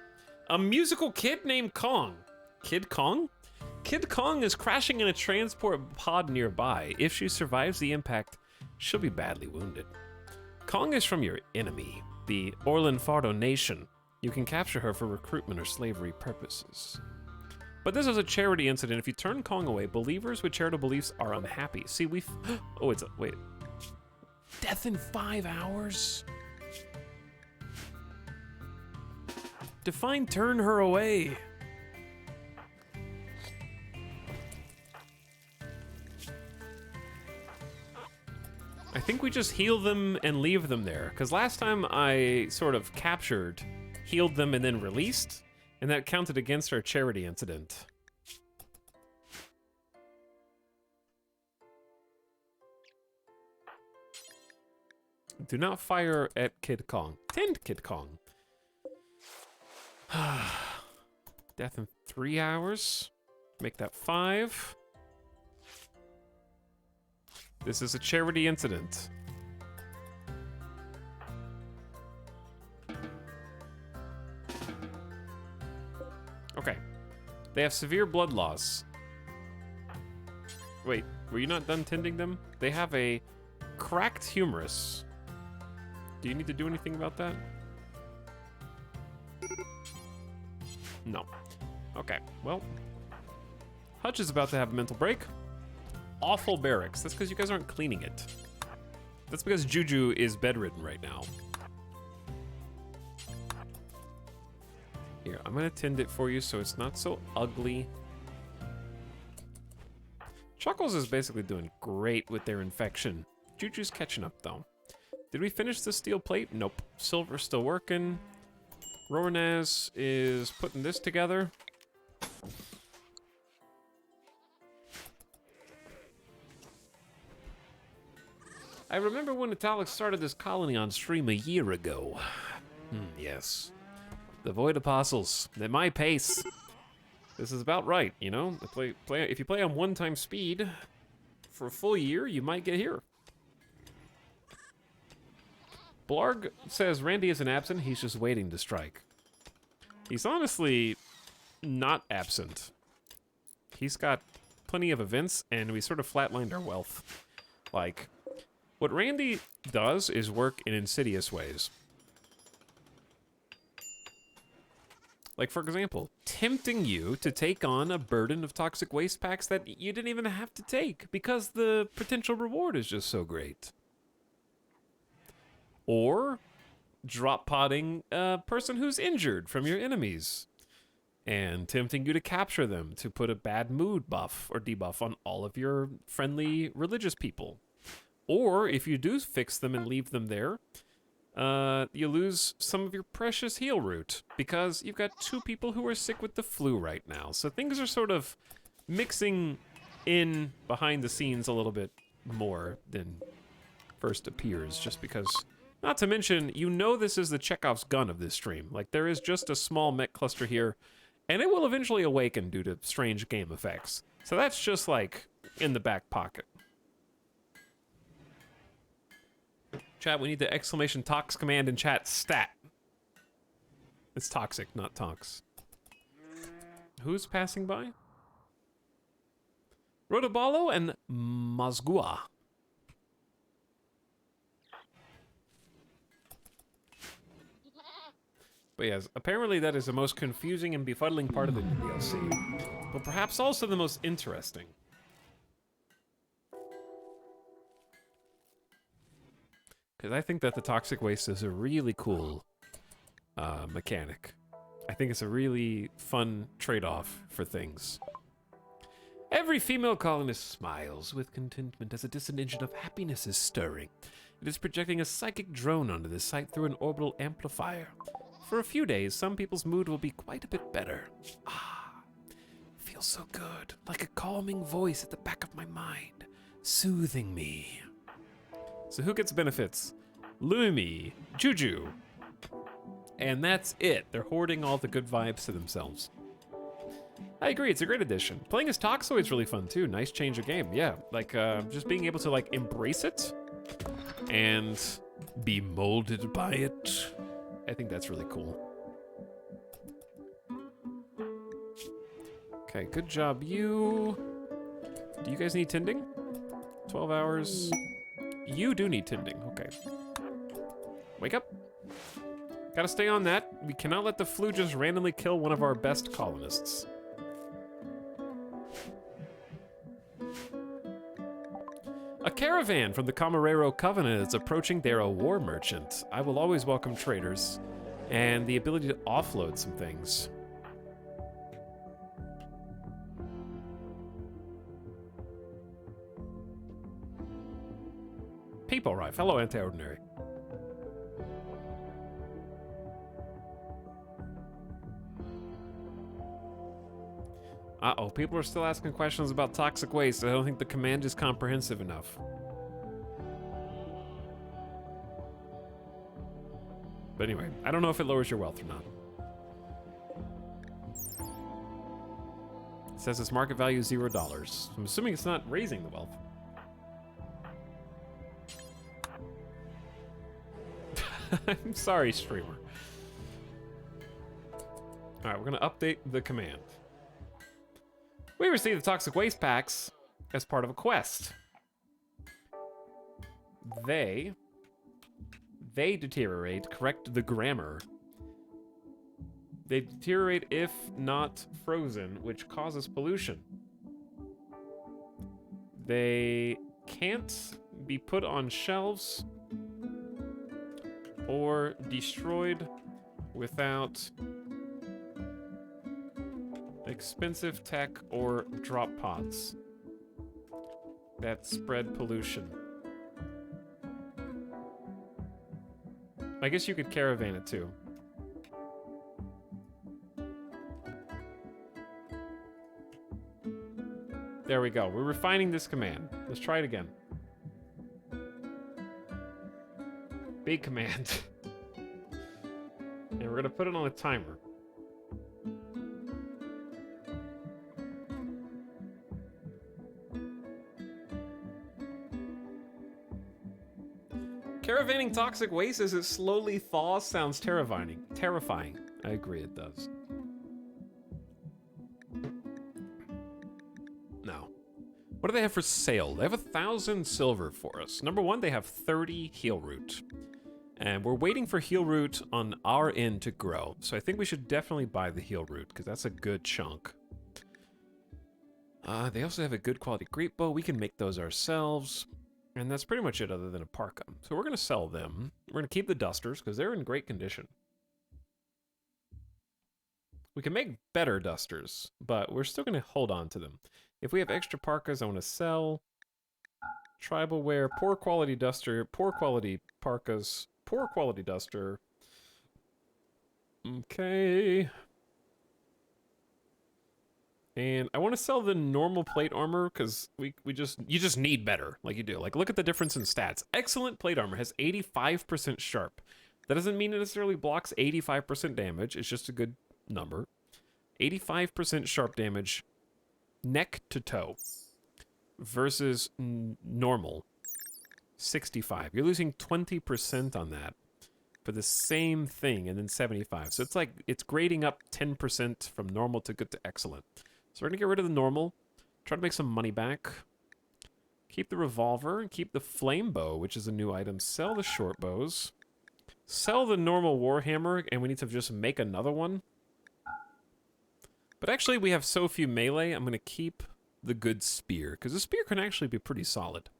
A musical kid named Kong. Kid Kong? Kid Kong is crashing in a transport pod nearby. If she survives the impact, she'll be badly wounded. Kong is from your enemy, the Orlin Fardo Nation. You can capture her for recruitment or slavery purposes. But this is a charity incident. If you turn Kong away, believers with charitable beliefs are unhappy. See, oh, wait. Death in 5 hours? Define turn her away. I think we just heal them and leave them there. Because last time I sort of captured, healed them, and then released. And that counted against our charity incident. Do not fire at Kid Kong. Tend Kid Kong. Death in 3 hours. Make that 5. This is a charity incident. Okay. They have severe blood loss. Wait, were you not done tending them? They have a cracked humerus. Do you need to do anything about that? No. Okay, well. Hutch is about to have a mental break. Awful barracks. That's because you guys aren't cleaning it. That's because Juju is bedridden right now. Here, I'm gonna tend it for you so it's not so ugly. Chuckles is basically doing great with their infection. Juju's catching up though. Did we finish the steel plate? Nope. Silver's still working. Roranaz is putting this together. I remember when Italic started this colony on stream a year ago. Yes. The Void Apostles. At my pace. This is about right, you know? If you play on 1 time speed for a full year, you might get here. Blarg says Randy isn't absent, he's just waiting to strike. He's honestly not absent. He's got plenty of events, and we sort of flatlined our wealth. Like, what Randy does is work in insidious ways. Like, for example, tempting you to take on a burden of toxic waste packs that you didn't even have to take because the potential reward is just so great. Or drop potting a person who's injured from your enemies. and tempting you to capture them to put a bad mood buff or debuff on all of your friendly religious people. Or if you do fix them and leave them there, you lose some of your precious heal root because you've got 2 people who are sick with the flu right now. So things are sort of mixing in behind the scenes a little bit more than first appears, just because, not to mention, you know this is the Chekhov's gun of this stream. Like, there is just a small mech cluster here, and it will eventually awaken due to strange game effects. So that's just, like, in the back pocket. Chat, we need the exclamation tox command in chat stat. It's toxic, not tox. Who's passing by? Rodobalo and Mazgua. But yes, apparently that is the most confusing and befuddling part of the DLC. But perhaps also the most interesting. Because I think that the toxic waste is a really cool mechanic. I think it's a really fun trade-off for things. Every female colonist smiles with contentment as a distant engine of happiness is stirring. It is projecting a psychic drone onto the site through an orbital amplifier. For a few days, some people's mood will be quite a bit better. Ah, feels so good, like a calming voice at the back of my mind, soothing me. So who gets benefits? Lumi, Juju. And that's it. They're hoarding all the good vibes to themselves. I agree, it's a great addition. Playing as Toxoid is really fun too. Nice change of game, yeah. Like, just being able to, like, embrace it and be molded by it. I think that's really cool. Okay, good job, you. Do you guys need tending? 12 hours. You do need tending, okay. Wake up. Gotta stay on that. We cannot let the flu just randomly kill one of our best colonists. A caravan from the Camarero Covenant is approaching. They're a war merchant. I will always welcome traders and the ability to offload some things. People arrive. Hello, Anti-Ordinary. Uh-oh, people are still asking questions about toxic waste. I don't think the command is comprehensive enough. But anyway, I don't know if it lowers your wealth or not. It says its market value is $0. I'm assuming it's not raising the wealth. I'm sorry, streamer. Alright, we're gonna update the command. We received the toxic waste packs as part of a quest. They deteriorate. Correct the grammar. They deteriorate if not frozen, which causes pollution. They can't be put on shelves or destroyed without expensive tech or drop pods that spread pollution. I guess you could caravan it too. There we go. We're refining this command. Let's try it again. Big command. And we're gonna put it on a timer. Caravanning toxic waste as it slowly thaws sounds terrifying. Terrifying. I agree, it does. Now, what do they have for sale? They have 1,000 silver for us. Number one, they have 30 heal root. And we're waiting for heal root on our end to grow. So I think we should definitely buy the heal root, because that's a good chunk. They also have a good quality great bow. We can make those ourselves. And that's pretty much it other than a parka. So we're going to sell them. We're going to keep the dusters because they're in great condition. We can make better dusters, but we're still going to hold on to them. If we have extra parkas, I want to sell. Tribal wear, poor quality duster, poor quality parkas, poor quality duster. Okay. And I want to sell the normal plate armor because you just need better, like you do. Like, look at the difference in stats. Excellent plate armor has 85% sharp. That doesn't mean it necessarily blocks 85% damage. It's just a good number. 85% sharp damage, neck to toe, versus normal, 65. You're losing 20% on that for the same thing, and then 75. So it's like it's grading up 10% from normal to good to excellent. So we're gonna get rid of the normal, try to make some money back. Keep the revolver and keep the flame bow, which is a new item. Sell the short bows. Sell the normal warhammer, and we need to just make another one. But actually, we have so few melee, I'm gonna keep the good spear, because the spear can actually be pretty solid.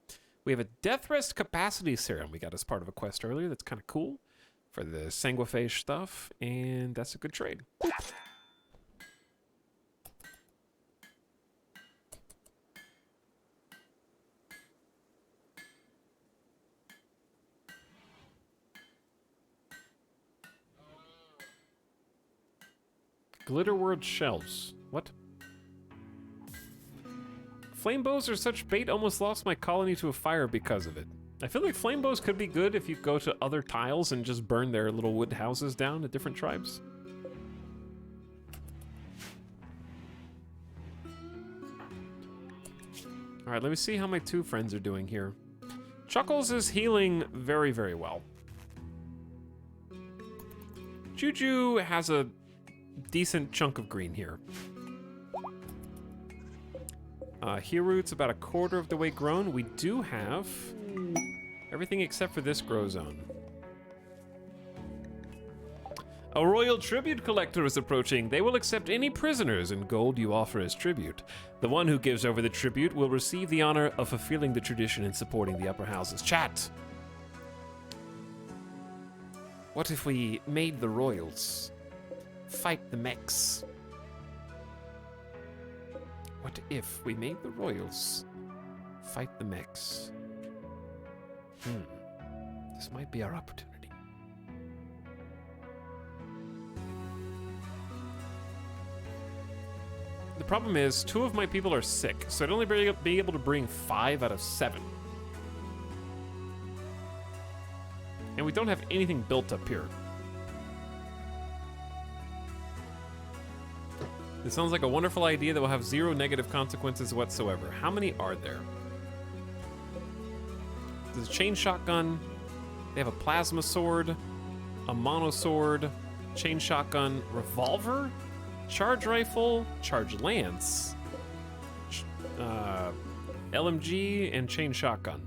We have a death rest capacity serum we got as part of a quest earlier. That's kind of cool for the sanguiphage stuff, and that's a good trade. Glitter World shells. What? Flame bows are such bait, almost lost my colony to a fire because of it. I feel like flame bows could be good if you go to other tiles and just burn their little wood houses down at different tribes. Alright, let me see how my two friends are doing here. Chuckles is healing very, very well. Juju has a decent chunk of green here. Hirut's about a quarter of the way grown. We do have everything except for this grow zone. A royal tribute collector is approaching. They will accept any prisoners and gold you offer as tribute. The one who gives over the tribute will receive the honor of fulfilling the tradition and supporting the upper houses. Chat! What if we made the royals fight the mechs? What if we made the royals fight the mechs? This might be our opportunity. The problem is, 2 of my people are sick, so I'd only be able to bring 5 out of 7. And we don't have anything built up here. It sounds like a wonderful idea that will have 0 negative consequences whatsoever. How many are there? There's a chain shotgun. They have a plasma sword, a mono sword, chain shotgun, revolver, charge rifle, charge lance, LMG, and chain shotgun.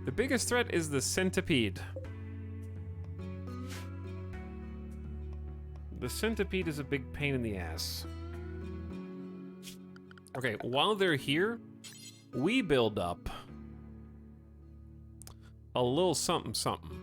The biggest threat is the centipede. The centipede is a big pain in the ass. Okay, while they're here, we build up a little something something.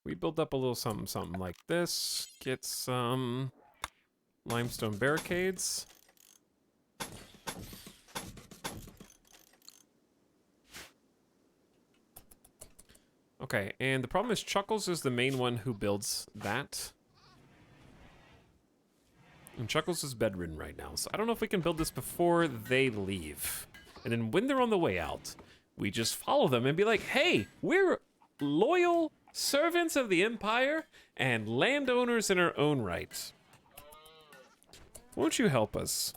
We build up a little something something like this. Get some limestone barricades. Okay, and the problem is Chuckles is the main one who builds that. And Chuckles is bedridden right now, so I don't know if we can build this before they leave. And then when they're on the way out, we just follow them and be like, hey, we're loyal servants of the Empire and landowners in our own right. Won't you help us?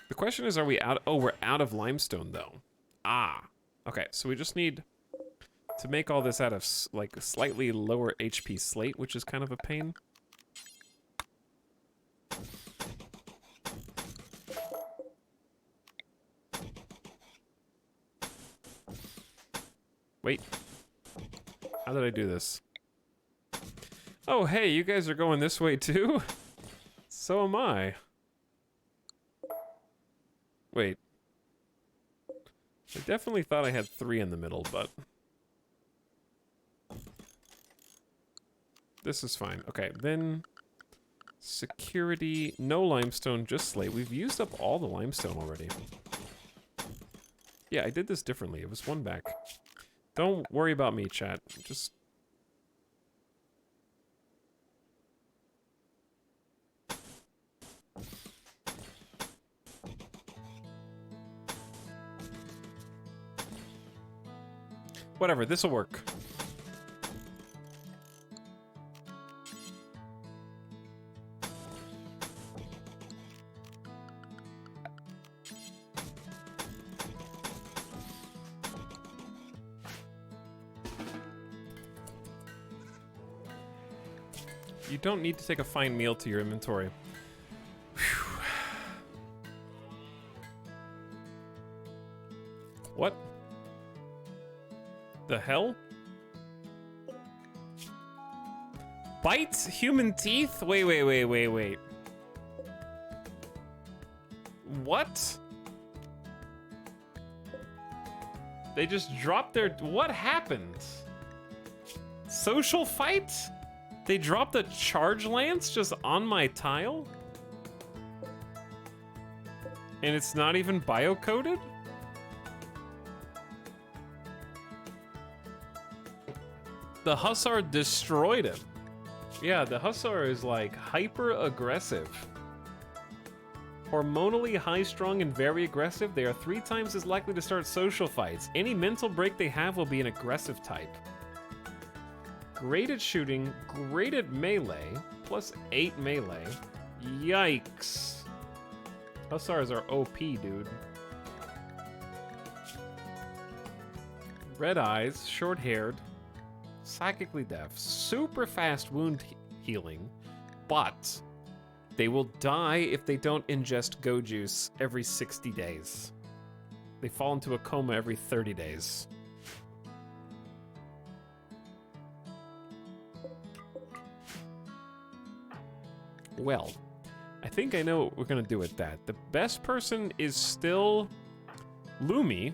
The question is, are we out? Oh, we're out of limestone, though. Ah. Okay, so we just need to make all this out of, like, slightly lower HP slate, which is kind of a pain. Wait. How did I do this? Oh, hey, you guys are going this way too? So am I. Wait. I definitely thought I had 3 in the middle, but... This is fine. Okay, then... Security, no limestone, just slate. We've used up all the limestone already. Yeah, I did this differently. It was 1 back. Don't worry about me, chat. Just... Whatever, this'll work. You don't need to take a fine meal to your inventory. Whew. What? The hell? Bites? Human teeth? Wait. What? They just dropped their... What happened? Social fight? They dropped a charge lance just on my tile? And it's not even biocoded? The Hussar destroyed him. Yeah, the Hussar is like hyper aggressive. Hormonally high-strung and very aggressive, they are 3 times as likely to start social fights. Any mental break they have will be an aggressive type. Great at shooting, great at melee, plus 8 melee. Yikes. Hussars are OP, dude. Red eyes, short-haired, psychically deaf, super fast wound healing, but they will die if they don't ingest go juice every 60 days. They fall into a coma every 30 days. Well, I think I know what we're gonna do with that. The best person is still Lumi.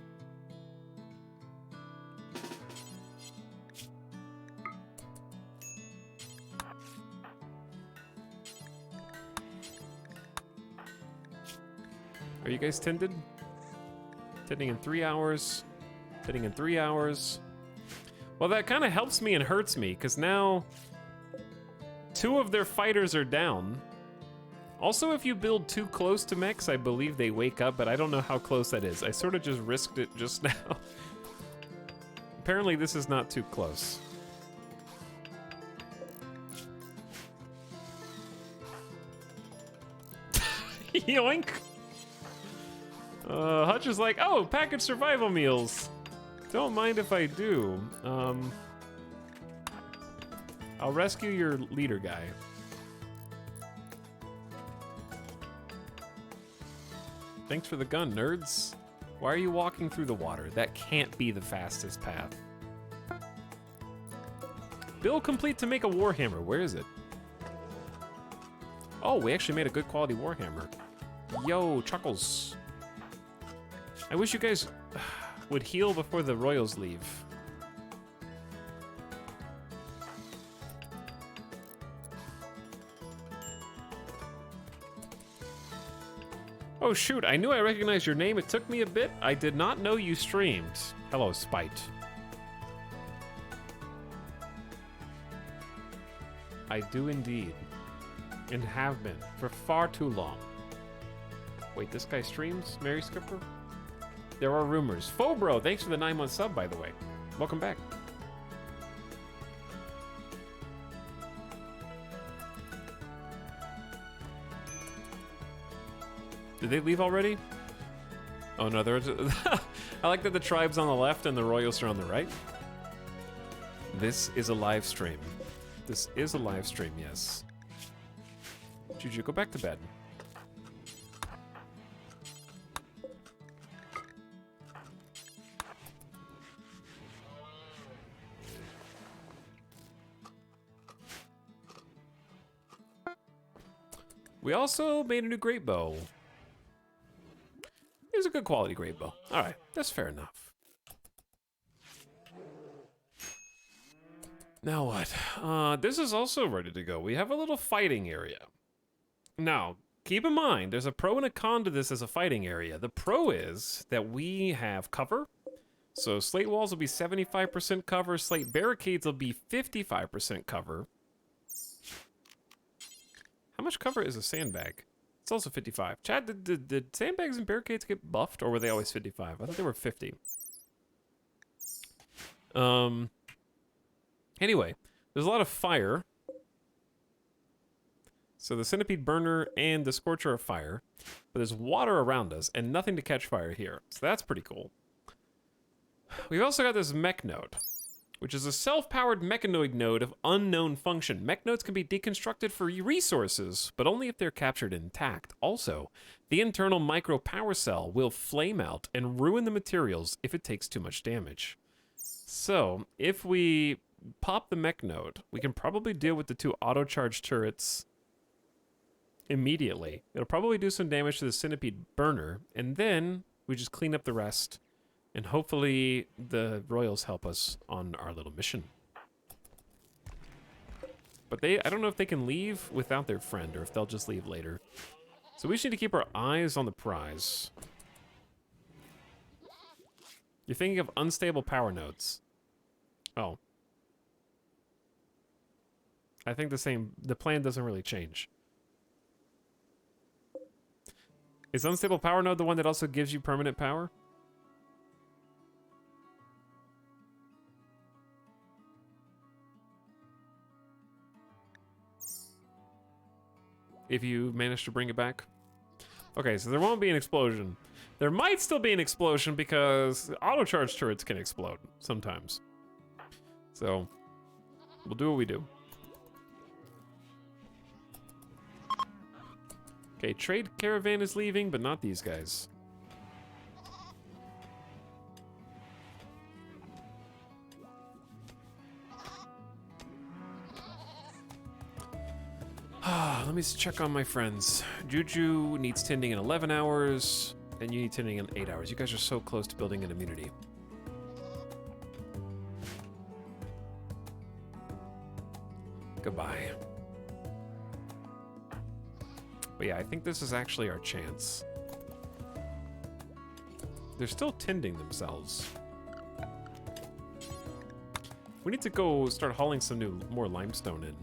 Are you guys tended? Tending in 3 hours. Tending in 3 hours. Well, that kind of helps me and hurts me, because now 2 of their fighters are down. Also, if you build too close to mechs, I believe they wake up, but I don't know how close that is. I sort of just risked it just now. Apparently, this is not too close. Yoink! Hutch is like, oh, package survival meals. Don't mind if I do. I'll rescue your leader guy. Thanks for the gun, nerds. Why are you walking through the water? That can't be the fastest path. Build complete to make a warhammer. Where is it? Oh, we actually made a good quality warhammer. Yo, Chuckles. I wish you guys would heal before the royals leave. Oh shoot, I knew I recognized your name. It took me a bit. I did not know you streamed. Hello, Spite. I do indeed. And have been for far too long. Wait, this guy streams? Mary Skipper? There are rumors. Fobro, thanks for the 9-month sub, by the way. Welcome back. Did they leave already? Oh no, there's. I like that the tribe's on the left and the royals are on the right. This is a live stream. This is a live stream, yes. Juju, go back to bed. We also made a new great bow. It was a good quality great bow. All right, that's fair enough. Now what? This is also ready to go. We have a little fighting area. Now, keep in mind, there's a pro and a con to this as a fighting area. The pro is that we have cover. So slate walls will be 75% cover. Slate barricades will be 55% cover. How much cover is a sandbag? It's also 55. Chad, did sandbags and barricades get buffed, or were they always 55? I thought they were 50. Anyway, there's a lot of fire. So the centipede burner and the scorcher are fire, but there's water around us and nothing to catch fire here. So that's pretty cool. We've also got this mech node, which is a self-powered mechanoid node of unknown function. Mech nodes can be deconstructed for resources, but only if they're captured intact. Also, the internal micro power cell will flame out and ruin the materials if it takes too much damage. So, if we pop the mech node, we can probably deal with the two auto-charge turrets immediately. It'll probably do some damage to the centipede burner, and then we just clean up the rest, and hopefully the royals help us on our little mission. But I don't know if they can leave without their friend, or if they'll just leave later. So we just need to keep our eyes on the prize. You're thinking of unstable power nodes. Oh. I think the plan doesn't really change. Is unstable power node the one that also gives you permanent power? If you manage to bring it back? Okay, so there won't be an explosion. There might still be an explosion because auto charge turrets can explode sometimes. So, we'll do what we do. Okay, trade caravan is leaving, but not these guys. Let me check on my friends. Juju needs tending in 11 hours, and you need tending in 8 hours. You guys are so close to building an immunity. Goodbye. But yeah, I think this is actually our chance. They're still tending themselves. We need to go start hauling some more limestone in.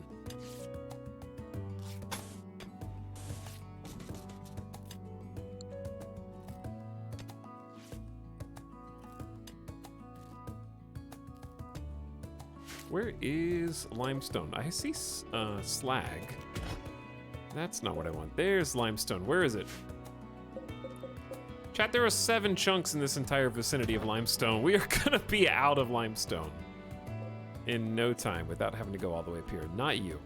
Where is limestone? I see slag. That's not what I want. There's limestone. Where is it? Chat, there are 7 chunks in this entire vicinity of limestone. We are gonna be out of limestone in no time without having to go all the way up here. Not you.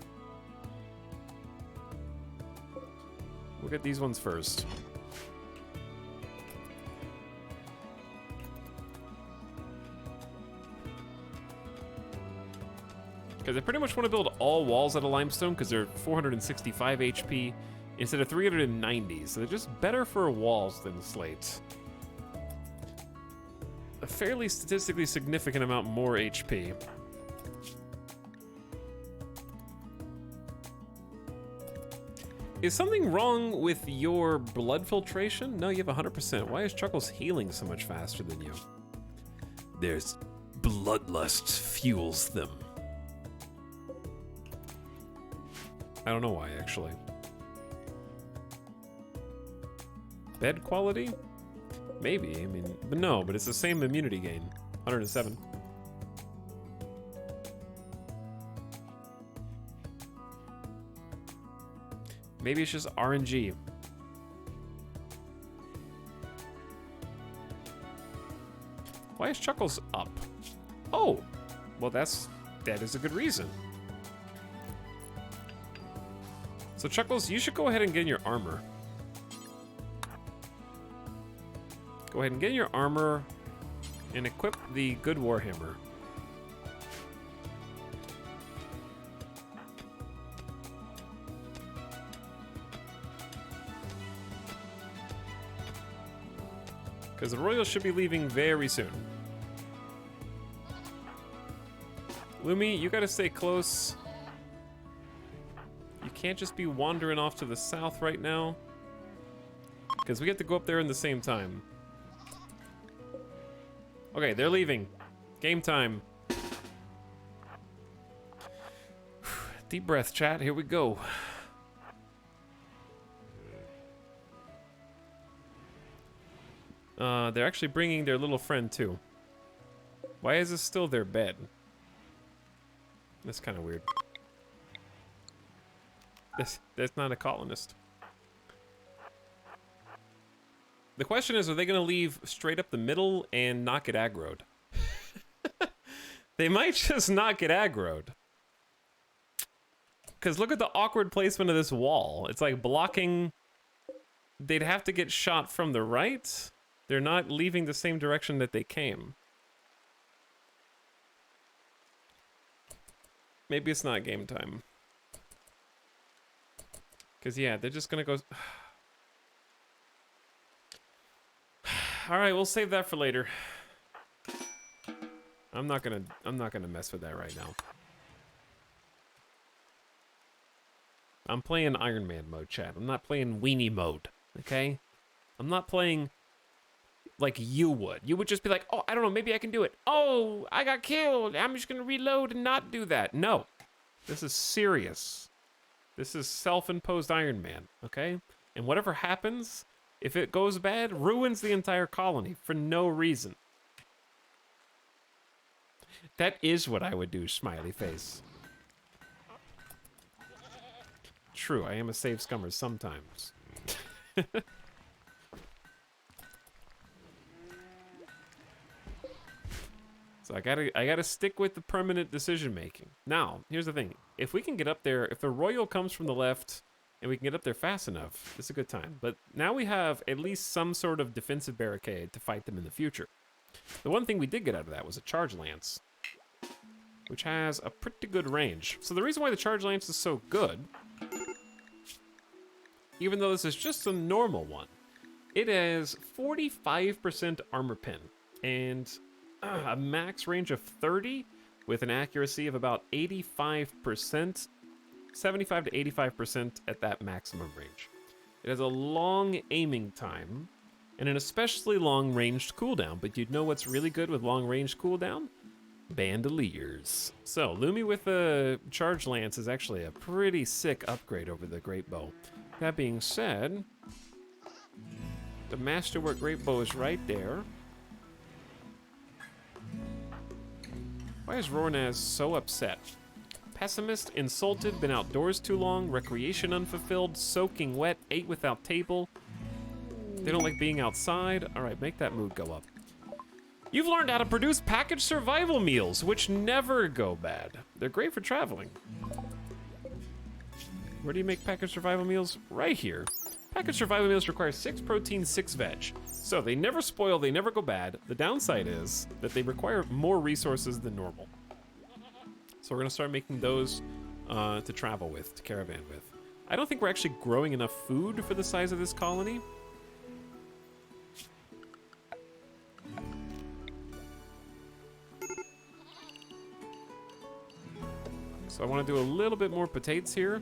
We'll get these ones first. Because I pretty much want to build all walls out of limestone because they're 465 HP instead of 390, so they're just better for walls than slate. A fairly statistically significant amount more HP. Is something wrong with your blood filtration? No, you have 100%. Why is Chuckles healing so much faster than you? There's bloodlust fuels them. I don't know why, actually. Bed quality? Maybe, I mean, but no, but it's the same immunity gain. 107. Maybe it's just RNG. Why is Chuckles up? Oh, well that is a good reason. So Chuckles, you should go ahead and get in your armor. Go ahead and get in your armor and equip the good Warhammer. Because the Royals should be leaving very soon. Lumi, you gotta stay close. You can't just be wandering off to the south right now. Because we get to go up there in the same time. Okay, they're leaving. Game time. Deep breath, chat. Here we go. They're actually bringing their little friend too. Why is this still their bed? That's kind of weird. That's not a colonist. The question is, are they going to leave straight up the middle and not get aggroed? They might just not get aggroed. Because look at the awkward placement of this wall. It's like blocking... They'd have to get shot from the right. They're not leaving the same direction that they came. Maybe it's not game time. Because, yeah, they're just going to go... Alright, we'll save that for later. I'm not gonna mess with that right now. I'm playing Iron Man mode, chat. I'm not playing weenie mode, okay? I'm not playing like you would. You would just be like, oh, I don't know, maybe I can do it. Oh, I got killed. I'm just gonna reload and not do that. No. This is serious. This is self-imposed Iron Man, okay? And whatever happens, if it goes bad, ruins the entire colony for no reason. That is what I would do, smiley face. True, I am a save scummer sometimes. So I gotta stick with the permanent decision making. Now, here's the thing. If we can get up there, if the Royal comes from the left and we can get up there fast enough, it's a good time. But now we have at least some sort of defensive barricade to fight them in the future. The one thing we did get out of that was a charge lance, which has a pretty good range. So the reason why the charge lance is so good, even though this is just a normal one, it has 45% armor pen and a max range of 30 with an accuracy of about 85%, 75 to 85% at that maximum range. It has a long aiming time and an especially long ranged cooldown, but you'd know what's really good with long range cooldown? Bandoliers. So Lumi with the charge lance is actually a pretty sick upgrade over the great bow. That being said, the masterwork great bow is right there. Why is Rornaz so upset? Pessimist, insulted, been outdoors too long, recreation unfulfilled, soaking wet, ate without table. They don't like being outside. All right, make that mood go up. You've learned how to produce packaged survival meals, which never go bad. They're great for traveling. Where do you make packaged survival meals? Right here. Packaged survival meals require 6 protein, 6 veg. So they never spoil, they never go bad. The downside is that they require more resources than normal. So we're gonna start making those to travel with, to caravan with. I don't think we're actually growing enough food for the size of this colony. So I want to do a little bit more potatoes here.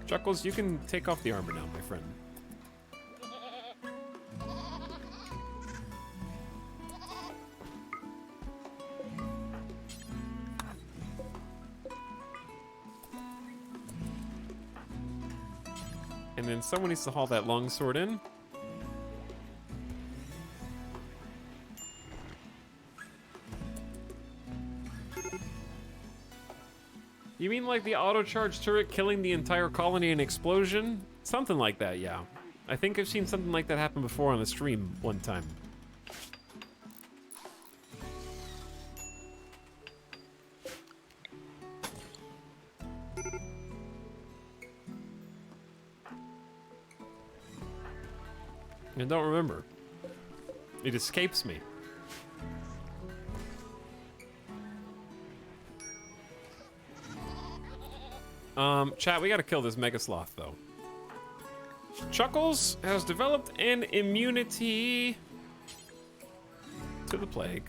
Chuckles, you can take off the armor now, my friend. And then someone needs to haul that longsword in. You mean like the auto-charge turret killing the entire colony in explosion? Something like that, yeah. I think I've seen something like that happen before on the stream one time. I don't remember. It escapes me. Chat, we gotta kill this Mega Sloth, though. Chuckles has developed an immunity to the plague.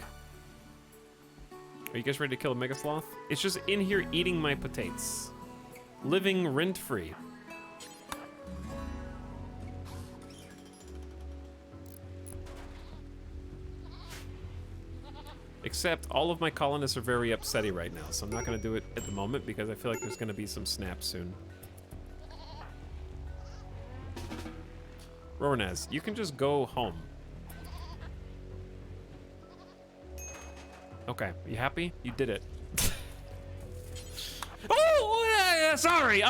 Are you guys ready to kill a Mega Sloth? It's just in here eating my potatoes. Living rent-free. Except all of my colonists are very upsetty right now, so I'm not gonna do it at the moment because I feel like there's gonna be some snaps soon. Rowanaz, you can just go home. Okay, you happy? You did it. Oh, yeah, sorry,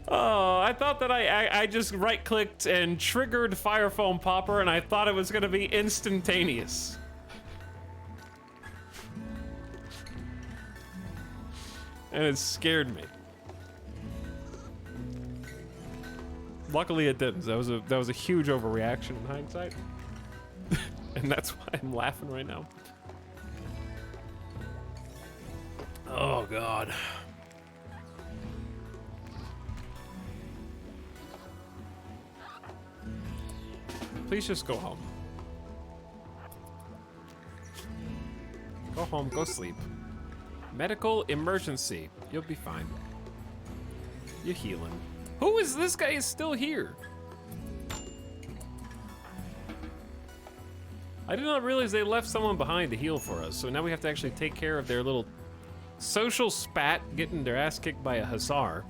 Oh, I thought that I just right-clicked and triggered Fire Foam Popper, and I thought it was gonna be instantaneous. And it scared me. Luckily it didn't. That was a huge overreaction in hindsight. And that's why I'm laughing right now. Oh god. Please just go home. Go home, go sleep. Medical emergency. You'll be fine. You're healing. Who is this guy is still here? I did not realize they left someone behind to heal for us, so now we have to actually take care of their little social spat getting their ass kicked by a hussar.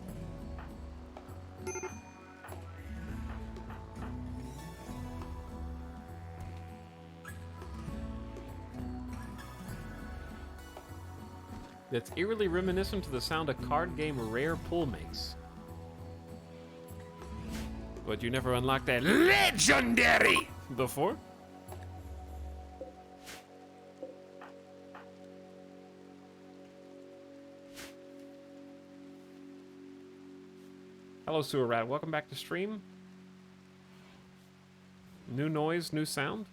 That's eerily reminiscent to the sound a card game rare pull makes. But you never unlocked that legendary before? Hello, Sewer Rat. Welcome back to stream. New noise, new sound.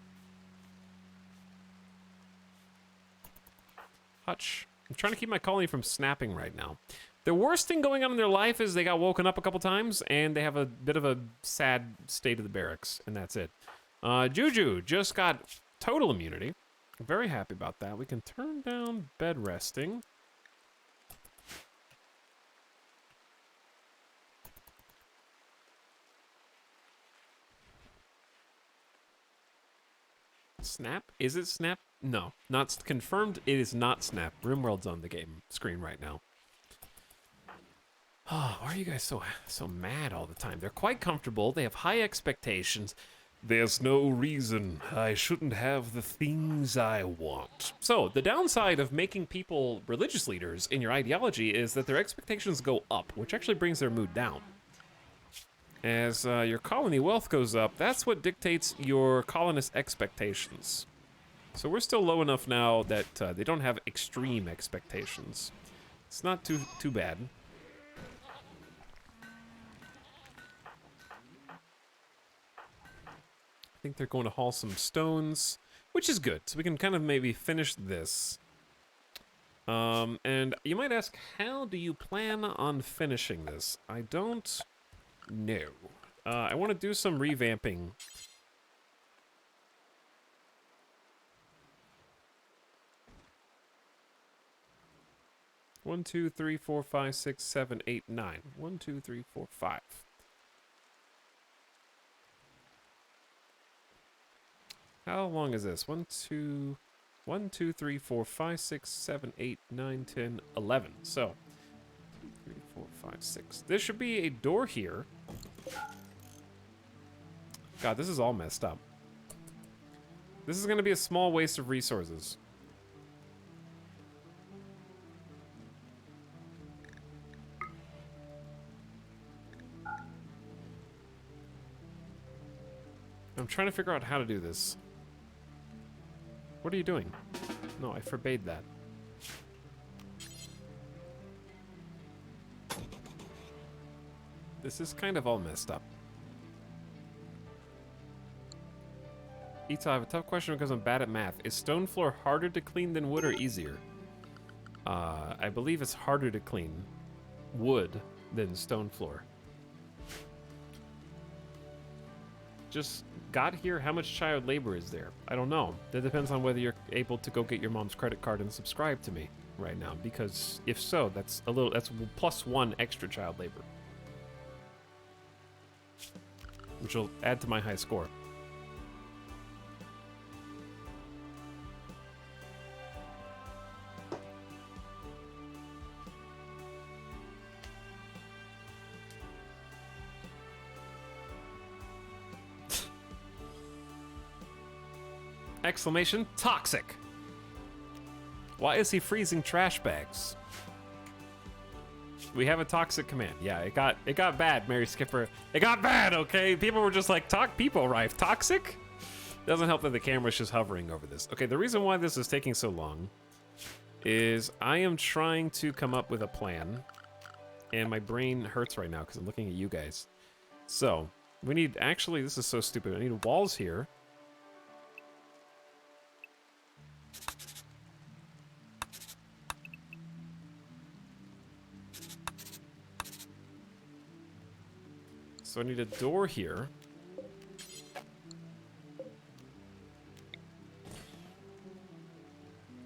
Hutch. I'm trying to keep my colony from snapping right now. The worst thing going on in their life is they got woken up a couple times and they have a bit of a sad state of the barracks, and that's it. Juju just got total immunity. I'm very happy about that. We can turn down bed resting. Snap? Is it Snap? No, not confirmed. It is not Snap. Rimworld's on the game screen right now. Oh, why are you guys so mad all the time? They're quite comfortable. They have high expectations. There's no reason I shouldn't have the things I want. So, the downside of making people religious leaders in your ideology is that their expectations go up, which actually brings their mood down. As your colony wealth goes up, that's what dictates your colonist expectations. So we're still low enough now that they don't have extreme expectations. It's not too bad. I think they're going to haul some stones, which is good. So we can kind of maybe finish this. And you might ask, how do you plan on finishing this? I don't know. I want to do some revamping. One, two, three, four, five, six, seven, eight, nine. 1, 2, 3, 4, 5. How long is this? 1, 2, 3, 4, 5, 6, 7, 8, 9, 10, 11. So, 2, 3, 4, 5, 6. There should be a door here. God, this is all messed up. This is going to be a small waste of resources. I'm trying to figure out how to do this. What are you doing? No, I forbade that. This is kind of all messed up. Ita, I have a tough question because I'm bad at math. Is stone floor harder to clean than wood or easier? I believe it's harder to clean wood than stone floor. Just got here, how much child labor is there? I don't know. That depends on whether you're able to go get your mom's credit card and subscribe to me right now, because if so, that's plus 1 extra child labor, which will add to my high score. Exclamation, toxic. Why is he freezing trash bags? We have a toxic command. Yeah, it got bad, Mary Skipper. It got bad, okay? People were just like, people arrived. Toxic? Doesn't help that the camera's just hovering over this. Okay, the reason why this is taking so long is I am trying to come up with a plan, and my brain hurts right now because I'm looking at you guys. So, we need, actually, this is so stupid. I need walls here. So I need a door here.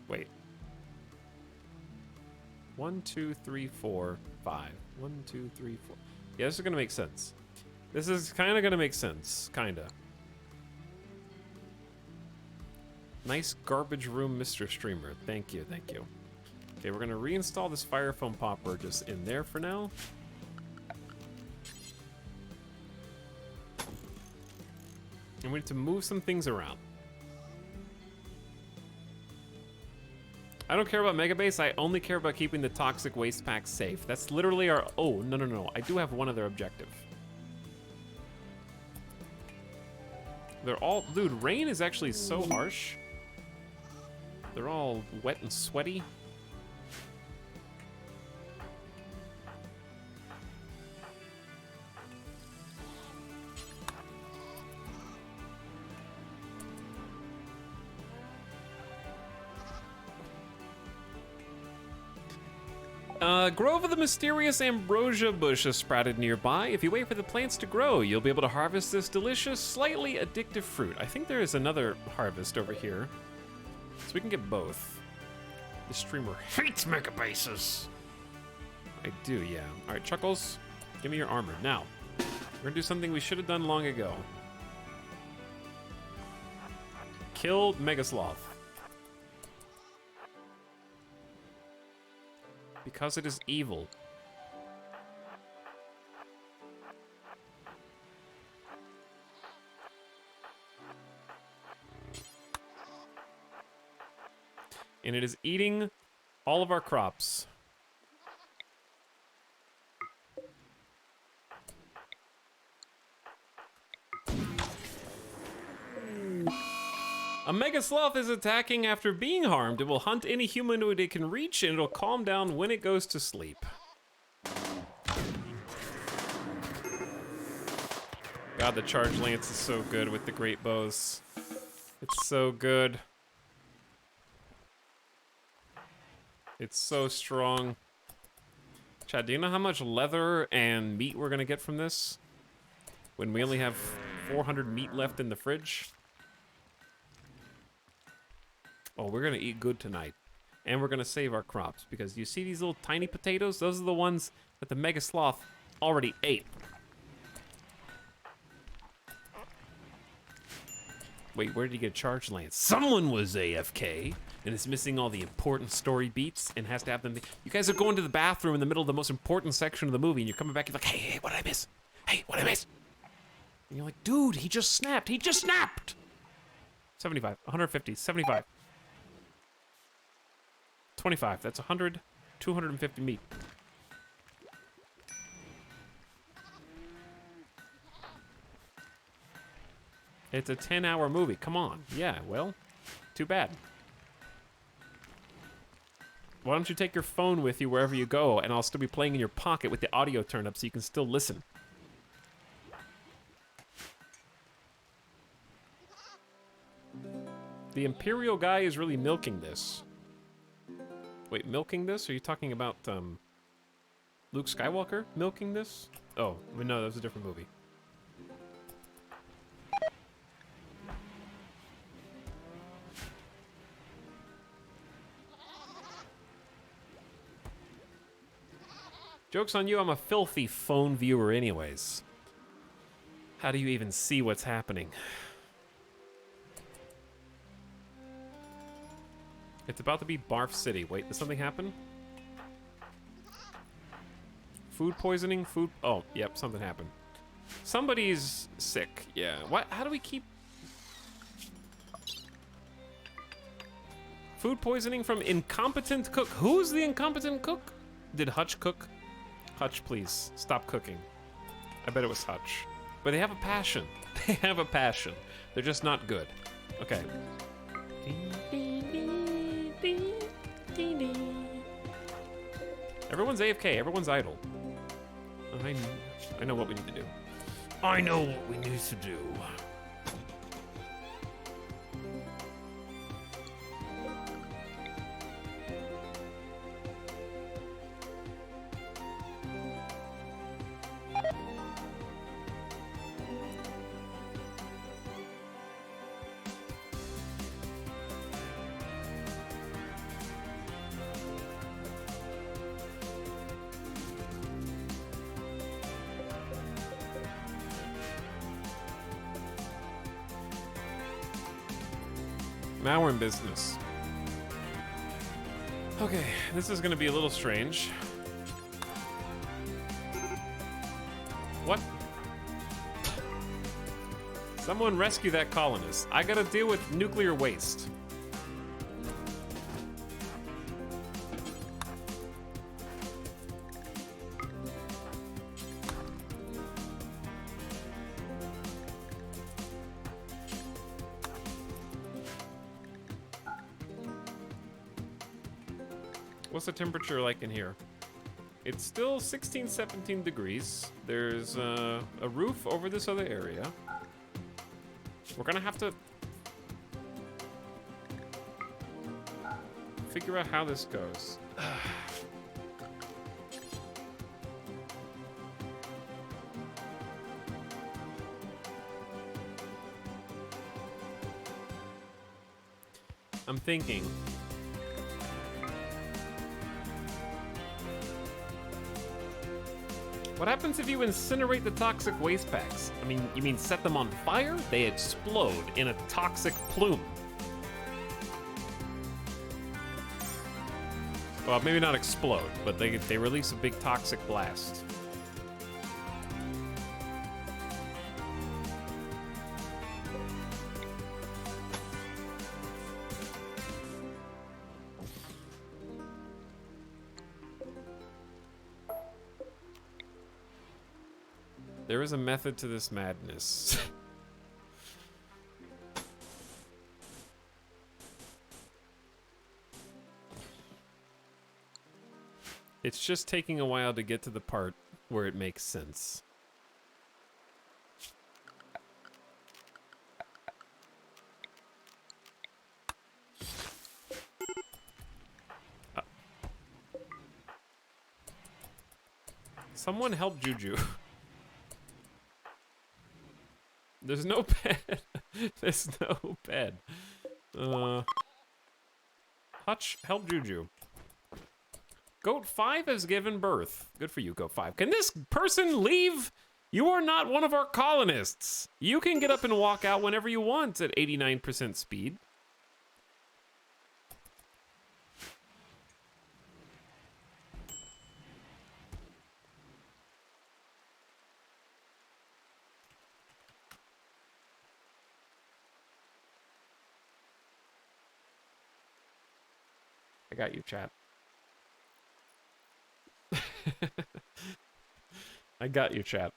Wait. 1, 2, 3, 4, 5. 1, 2, 3, 4. Yeah, this is gonna make sense. This is kind of gonna make sense. Kinda. Nice garbage room, Mr. Streamer. Thank you, thank you. Okay, we're gonna reinstall this fire foam popper just in there for now. And we need to move some things around. I don't care about Mega Base, I only care about keeping the toxic waste pack safe. That's literally our... Oh, no. I do have one other objective. They're all... Dude, rain is actually so harsh. They're all wet and sweaty. Grove of the mysterious ambrosia bush has sprouted nearby. If you wait for the plants to grow, you'll be able to harvest this delicious, slightly addictive fruit. I think there is another harvest over here, so we can get both. The streamer hates megabases. I do, yeah. All right, Chuckles, give me your armor. Now, we're gonna do something we should have done long ago. Kill Megasloth. Because it is evil. And it is eating all of our crops. A mega sloth is attacking after being harmed. It will hunt any humanoid it can reach, and it'll calm down when it goes to sleep. God, the charge lance is so good with the great bows. It's so good. It's so strong. Chad, do you know how much leather and meat we're gonna get from this? When we only have 400 meat left in the fridge? Oh, we're gonna eat good tonight. And we're gonna save our crops, because you see these little tiny potatoes? Those are the ones that the Mega Sloth already ate. Wait, where did he get charge lance? Someone was AFK and is missing all the important story beats and has to have them. You guys are going to the bathroom in the middle of the most important section of the movie, and you're coming back, you're like, hey, what did I miss? Hey, what did I miss? And you're like, dude, he just snapped. He just snapped! 75, 150, 75. 25, that's 100, 250 meat. It's a 10-hour movie, come on. Yeah, well, too bad. Why don't you take your phone with you wherever you go, and I'll still be playing in your pocket with the audio turned up so you can still listen. The Imperial guy is really milking this. Wait, milking this? Are you talking about, Luke Skywalker milking this? Oh, wait, no, that was a different movie. Joke's on you, I'm a filthy phone viewer anyways. How do you even see what's happening? It's about to be Barf City. Wait, did something happen? Food poisoning? Food... Oh, yep, something happened. Somebody's sick. Yeah. What? How do we keep... Food poisoning from incompetent cook. Who's the incompetent cook? Did Hutch cook? Hutch, please, stop cooking. I bet it was Hutch. But they have a passion. They have a passion. They're just not good. Okay. Everyone's AFK. Everyone's idle. I know what we need to do. I know what we need to do. Now we're in business. Okay, this is gonna be a little strange. What? Someone rescue that colonist. I gotta deal with nuclear waste. What's the temperature like in here? It's still 16, 17 degrees. There's a roof over this other area. We're gonna have to figure out how this goes. I'm thinking. What happens if you incinerate the toxic waste packs? I mean, you mean set them on fire? They explode in a toxic plume. Well, maybe not explode, but they release a big toxic blast. There is a method to this madness. It's just taking a while to get to the part where it makes sense. Someone help Juju. There's no bed. There's no bed. Hutch, help Juju. Goat 5 has given birth. Good for you, Goat 5. Can this person leave? You are not one of our colonists. You can get up and walk out whenever you want at 89% speed. I got you, chat. I got you, chat.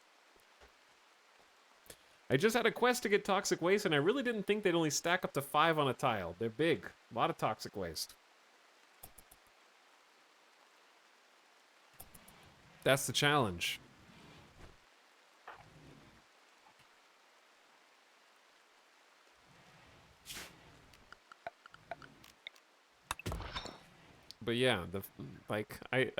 I just had a quest to get toxic waste, and I really didn't think they'd only stack up to 5 on a tile. They're big. A lot of toxic waste. That's the challenge. But yeah, like I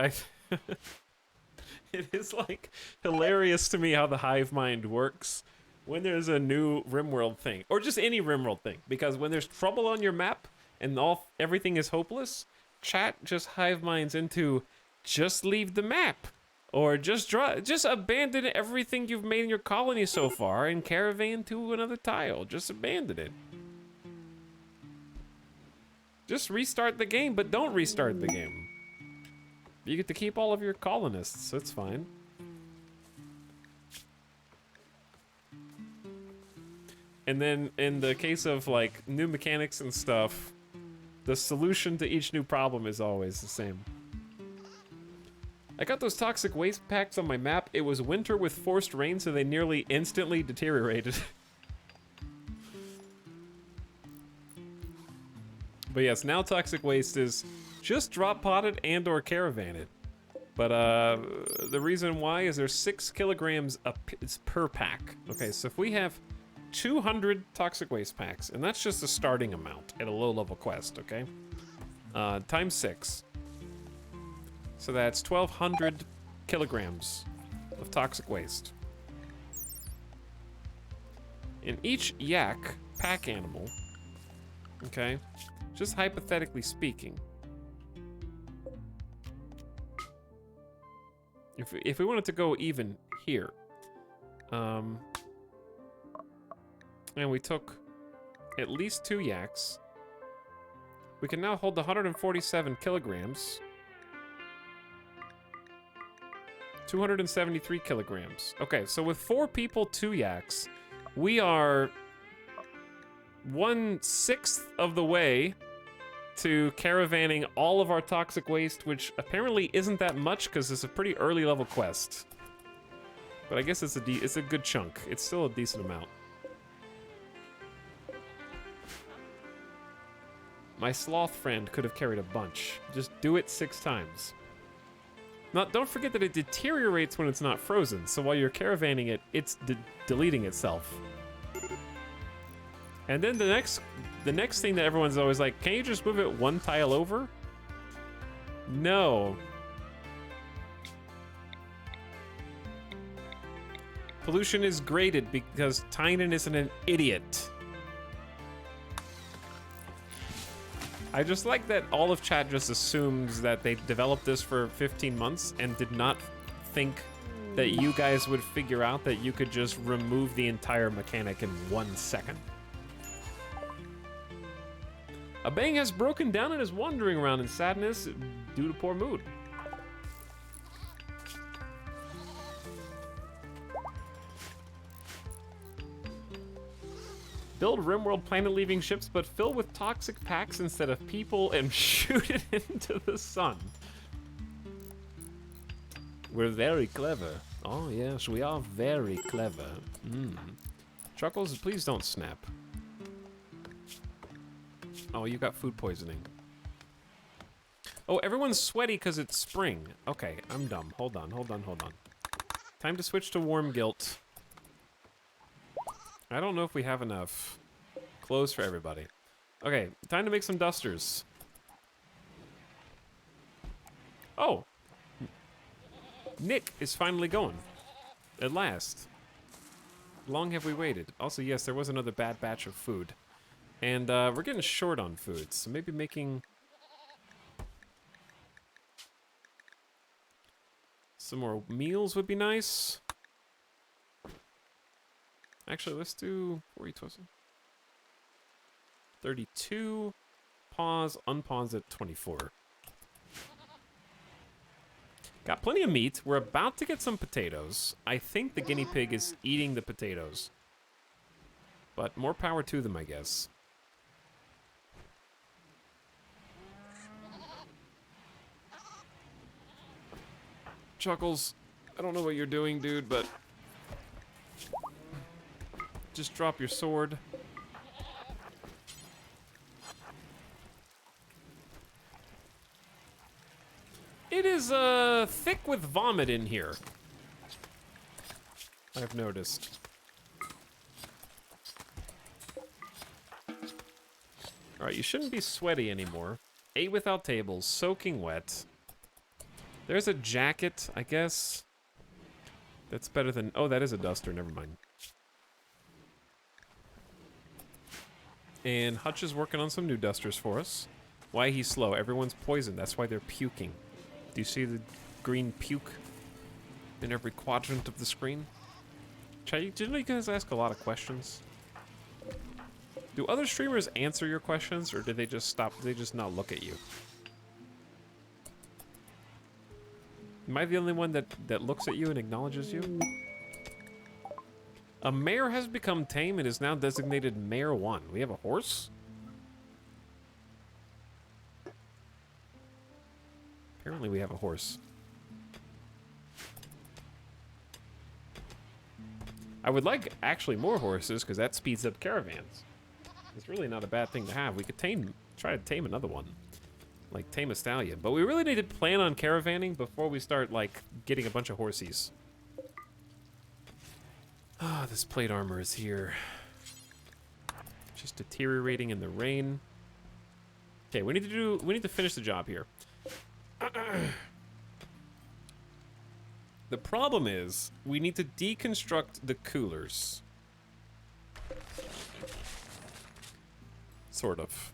it is like hilarious to me how the hive mind works when there's a new Rimworld thing, or just any Rimworld thing, because when there's trouble on your map and everything is hopeless, chat just hive minds into just leave the map, or just abandon everything you've made in your colony so far and caravan to another tile. Just abandon it. Just restart the game, but don't restart the game. You get to keep all of your colonists, that's fine. And then in the case of like new mechanics and stuff, the solution to each new problem is always the same. I got those toxic waste packs on my map. It was winter with forced rain, so they nearly instantly deteriorated. But yes, now toxic waste is just drop potted and or caravan it. But the reason why is there's 6 kilograms per pack. Okay, so if we have 200 toxic waste packs, and that's just a starting amount at a low level quest, okay? Times 6. So that's 1,200 kilograms of toxic waste. In each yak pack animal, okay, just hypothetically speaking, if we wanted to go even here, and we took at least 2 yaks, we can now hold 147 kilograms, 273 kilograms. Okay, so with 4 people, 2 yaks, we are 1/6 of the way to caravanning all of our toxic waste, which apparently isn't that much because it's a pretty early level quest. But I guess it's a good chunk. It's still a decent amount. My sloth friend could have carried a bunch. Just do it 6 times. Don't forget that it deteriorates when it's not frozen, so while you're caravanning it, it's deleting itself. And then the next thing that everyone's always like, can't you just move it 1 tile over? No. Pollution is graded because Tynan isn't an idiot. I just like that all of chat just assumes that they developed this for 15 months and did not think that you guys would figure out that you could just remove the entire mechanic in 1 second. A bang has broken down and is wandering around in sadness due to poor mood. Build Rimworld planet-leaving ships, but fill with toxic packs instead of people and shoot it into the sun. We're very clever. Oh yes, we are very clever. Chuckles, please don't snap. Oh, you got food poisoning. Oh, everyone's sweaty because it's spring. Okay, I'm dumb. Hold on. Time to switch to warm guilt. I don't know if we have enough clothes for everybody. Okay, time to make some dusters. Oh! Nick is finally going. At last. Long have we waited. Also, yes, there was another bad batch of food. And we're getting short on food, so maybe making some more meals would be nice. Actually, let's do 32. Pause, unpause at 24. Got plenty of meat. We're about to get some potatoes. I think the guinea pig is eating the potatoes. But more power to them, I guess. Chuckles, I don't know what you're doing, dude, but just drop your sword. It is thick with vomit in here, I've noticed. Alright, you shouldn't be sweaty anymore. 8 without tables, soaking wet. There's a jacket, I guess. That's better than... Oh, that is a duster, never mind. And Hutch is working on some new dusters for us. Why he's slow? Everyone's poisoned. That's why they're puking. Do you see the green puke in every quadrant of the screen? Did you guys ask a lot of questions? Do other streamers answer your questions, or do they just stop? Do they just not look at you? Am I the only one that looks at you and acknowledges you? A mare has become tame and is now designated Mare 1. We have a horse? Apparently we have a horse. I would like actually more horses, because that speeds up caravans. It's really not a bad thing to have. We could try to tame another one. Like, tame a stallion. But we really need to plan on caravanning before we start, like, getting a bunch of horsies. Ah, this plate armor is here. Just deteriorating in the rain. Okay, we need to finish the job here. The problem is, we need to deconstruct the coolers. Sort of.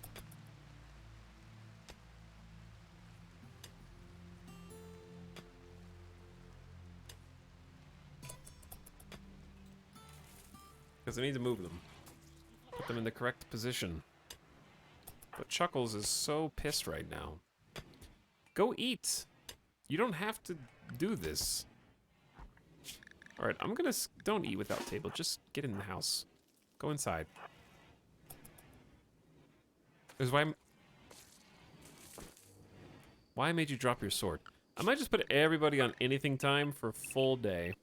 Because I need to move them. Put them in the correct position. But Chuckles is so pissed right now. Go eat. You don't have to do this. Alright, I'm gonna... Don't eat without table. Just get in the house. Go inside. This is why I made you drop your sword. I might just put everybody on anything time for a full day.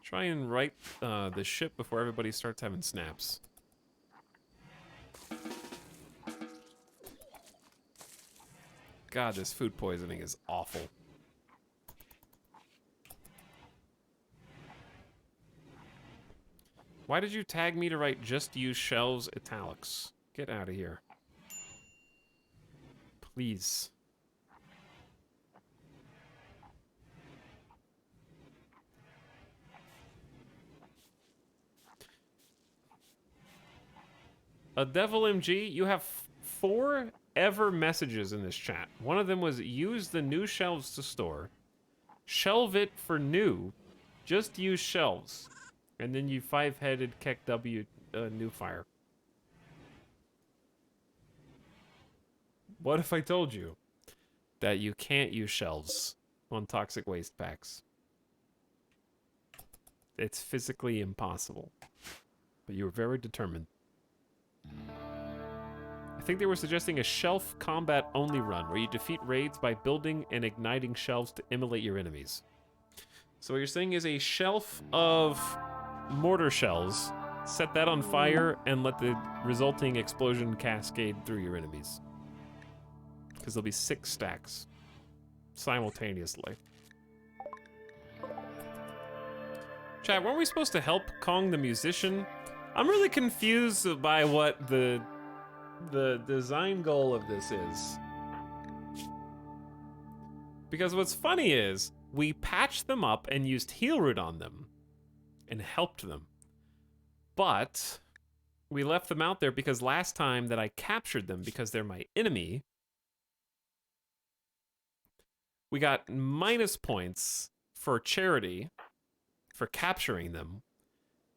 Try and right the ship before everybody starts having snaps. God, this food poisoning is awful. Why did you tag me to write just use shelves italics? Get out of here. Please. A Devil MG, you have 4 ever messages in this chat. One of them was use the new shelves to store. Shelve it for new. Just use shelves. And then you 5-headed Keck W new fire. What if I told you that you can't use shelves on toxic waste packs? It's physically impossible. But you were very determined. I think they were suggesting a shelf combat only run where you defeat raids by building and igniting shelves to immolate your enemies. So what you're saying is a shelf of mortar shells, set that on fire, and let the resulting explosion cascade through your enemies. Because there'll be 6 stacks simultaneously. Chat, weren't we supposed to help Kong the musician? I'm really confused by what the design goal of this is. Because what's funny is, we patched them up and used heal root on them and helped them. But we left them out there because last time that I captured them because they're my enemy, we got minus points for charity for capturing them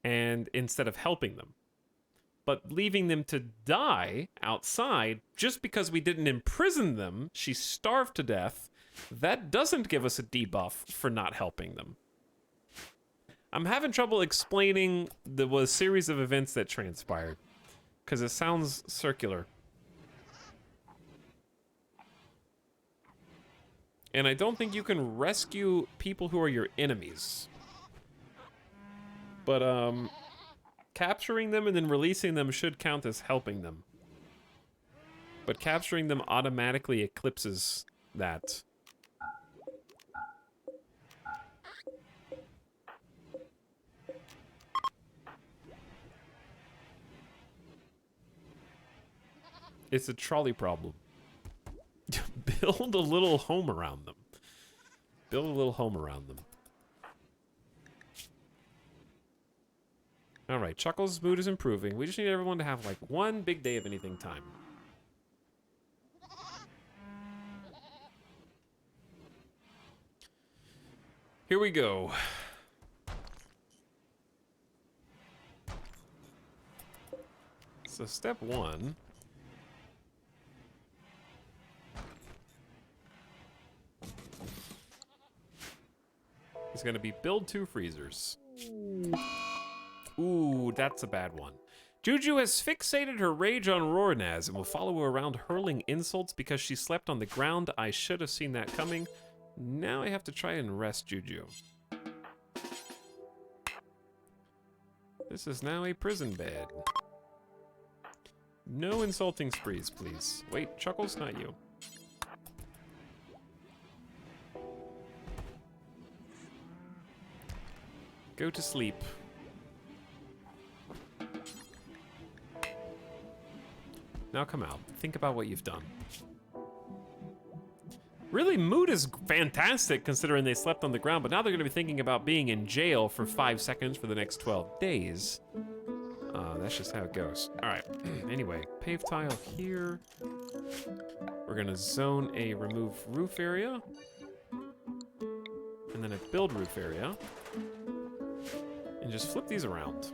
and instead of helping them. But leaving them to die outside just because we didn't imprison them, she starved to death, that doesn't give us a debuff for not helping them. I'm having trouble explaining the series of events that transpired because it sounds circular. And I don't think you can rescue people who are your enemies. But, capturing them and then releasing them should count as helping them. But capturing them automatically eclipses that. It's a trolley problem. Build a little home around them. Build a little home around them. Alright, Chuckles' mood is improving. We just need everyone to have, like, one big day of anything time. Here we go. So step one. Is going to be build 2 freezers. Ooh, that's a bad one. Juju has fixated her rage on Rornaz and will follow her around hurling insults because she slept on the ground. I should have seen that coming. Now I have to try and rest Juju. This is now a prison bed. No insulting sprees, please. Wait, Chuckles, not you. Go to sleep. Now come out. Think about what you've done. Really, mood is fantastic considering they slept on the ground, but now they're going to be thinking about being in jail for 5 seconds for the next 12 days. That's just how it goes. All right. Anyway, pave tile here. We're going to zone a remove roof area. And then a build roof area. And just flip these around.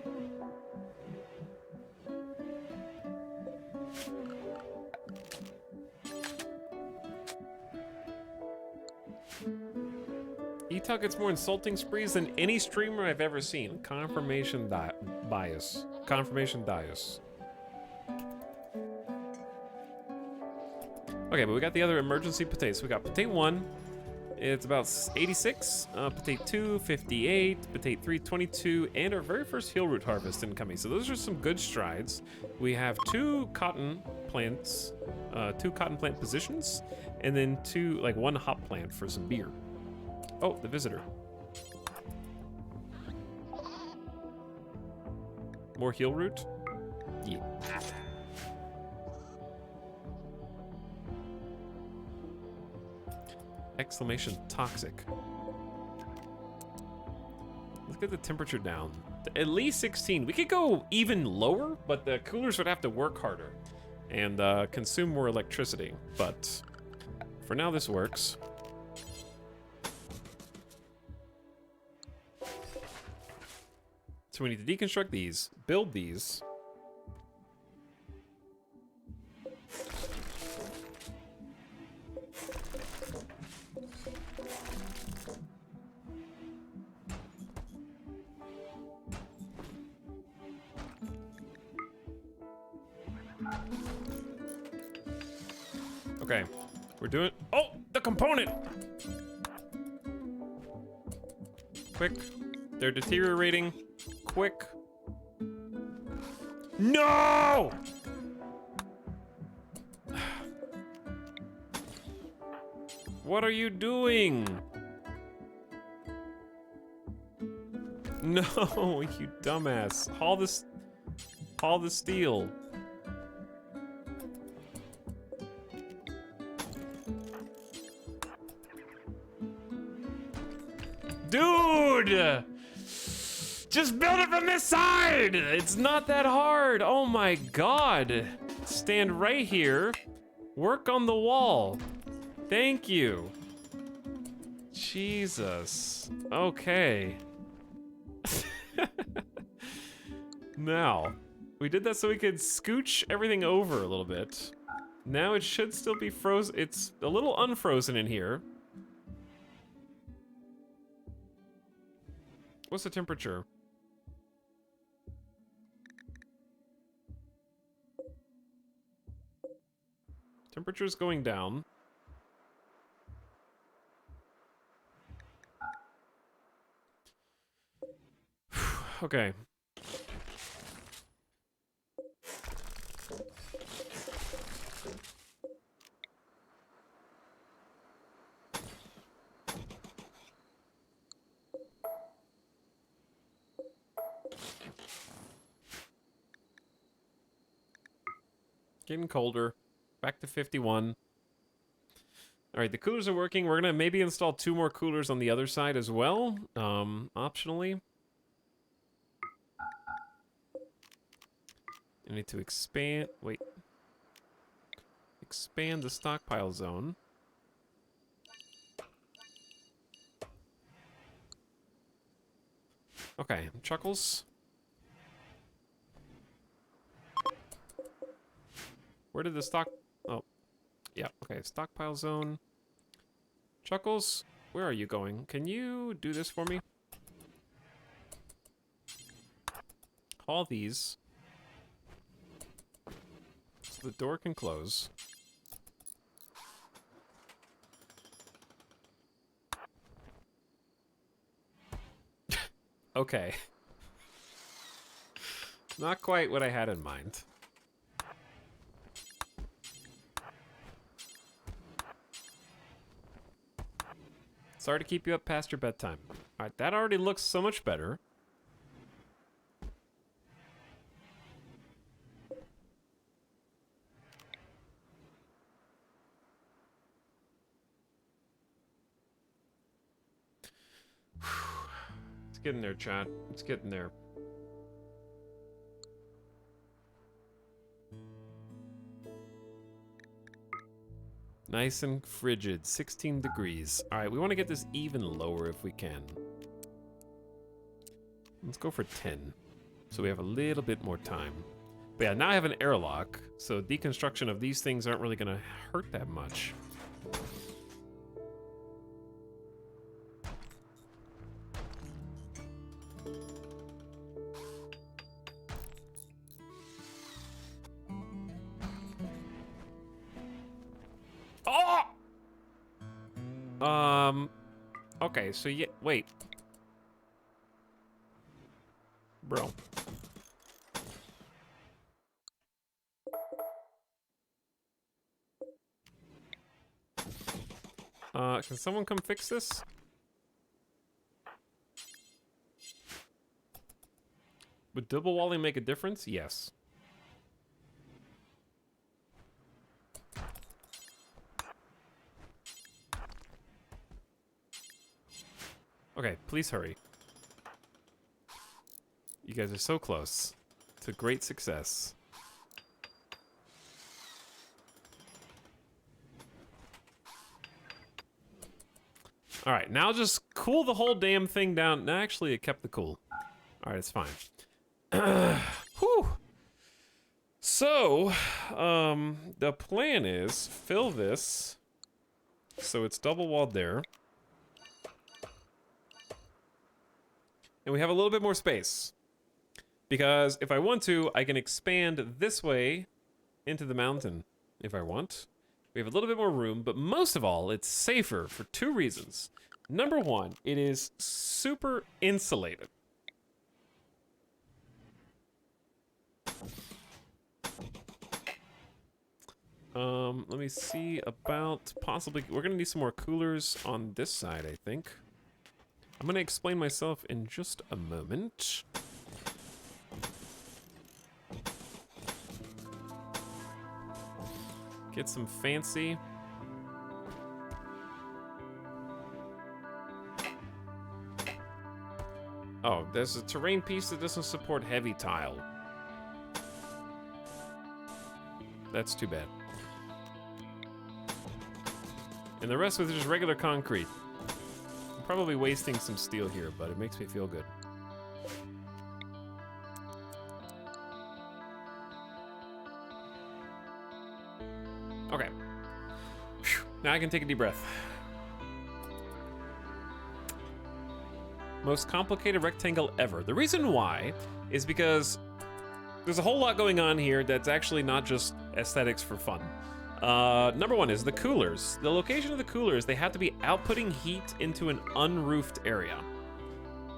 Etal gets more insulting sprees than any streamer I've ever seen. Confirmation bias. Confirmation bias. Okay, but we got the other emergency potatoes. We got potato 1. It's about 86. Potato 2, 58. Potato 3, 22. And our very first heel root harvest incoming. So those are some good strides. We have 2 cotton plants, 2 cotton plant positions, and then 1 hop plant for some beer. Oh, the visitor. More heel root? Yeah. Exclamation toxic. Let's get the temperature down. At least 16. We could go even lower, but the coolers would have to work harder and consume more electricity. But for now, this works. So we need to deconstruct these, build these. Okay, we're doing, oh, the component! Quick, they're deteriorating. Quick. No! What are you doing? No, you dumbass. Haul the steel. Dude! Just build it from this side! It's not that hard. Oh my god. Stand right here. Work on the wall. Thank you. Jesus. Okay. Now, we did that so we could scooch everything over a little bit. Now it should still be frozen. It's a little unfrozen in here. What's the temperature? Temperature's going down. Okay. Getting colder. Back to 51. All right, the coolers are working. We're gonna maybe install 2 more coolers on the other side as well, optionally. I need to expand, wait. Expand the stockpile zone. Okay, Chuckles. Where did the stock, oh, yeah, okay, stockpile zone. Chuckles, where are you going? Can you do this for me? Haul these. So the door can close. Okay. Not quite what I had in mind. Sorry to keep you up past your bedtime. Alright, that already looks so much better. It's getting there, chat. It's getting there. Nice and frigid, 16 degrees. All right, we want to get this even lower if we can. Let's go for 10, so we have a little bit more time. But yeah, now I have an airlock, so deconstruction of these things aren't really gonna hurt that much. Okay, so yeah, wait. Bro. Can someone come fix this? Would double walling make a difference? Yes. Okay, please hurry. You guys are so close to great success. All right, now just cool the whole damn thing down. No, actually, it kept the cool. All right, it's fine. Whew. So, the plan is fill this so it's double walled there. And we have a little bit more space. Because if I want to, I can expand this way into the mountain if I want. We have a little bit more room, but most of all, it's safer for 2 reasons. Number 1, it is super insulated. Let me see about possibly, we're gonna need some more coolers on this side, I think. I'm gonna explain myself in just a moment. Get some fancy. Oh, there's a terrain piece that doesn't support heavy tile. That's too bad. And the rest was just regular concrete. I'm probably wasting some steel here, but it makes me feel good. Okay. Whew. Now I can take a deep breath. Most complicated rectangle ever. The reason why is because there's a whole lot going on here that's actually not just aesthetics for fun. Number 1 is the coolers. The location of the coolers, they have to be outputting heat into an unroofed area.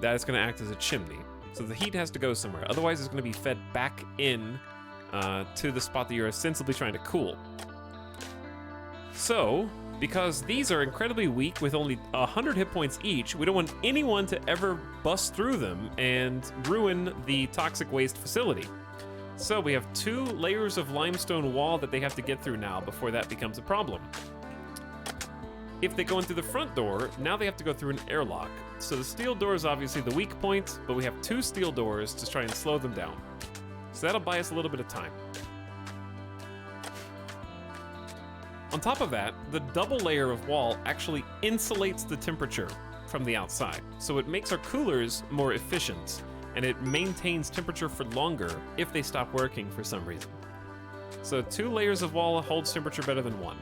That is going to act as a chimney. So the heat has to go somewhere. Otherwise, it's going to be fed back in to the spot that you're ostensibly trying to cool. So, because these are incredibly weak with only 100 hit points each, we don't want anyone to ever bust through them and ruin the toxic waste facility. So we have 2 layers of limestone wall that they have to get through now before that becomes a problem. If they go in through the front door, now they have to go through an airlock. So the steel door is obviously the weak point, but we have 2 steel doors to try and slow them down. So that'll buy us a little bit of time. On top of that, the double layer of wall actually insulates the temperature from the outside. So it makes our coolers more efficient, and it maintains temperature for longer if they stop working for some reason. So 2 layers of wall holds temperature better than 1.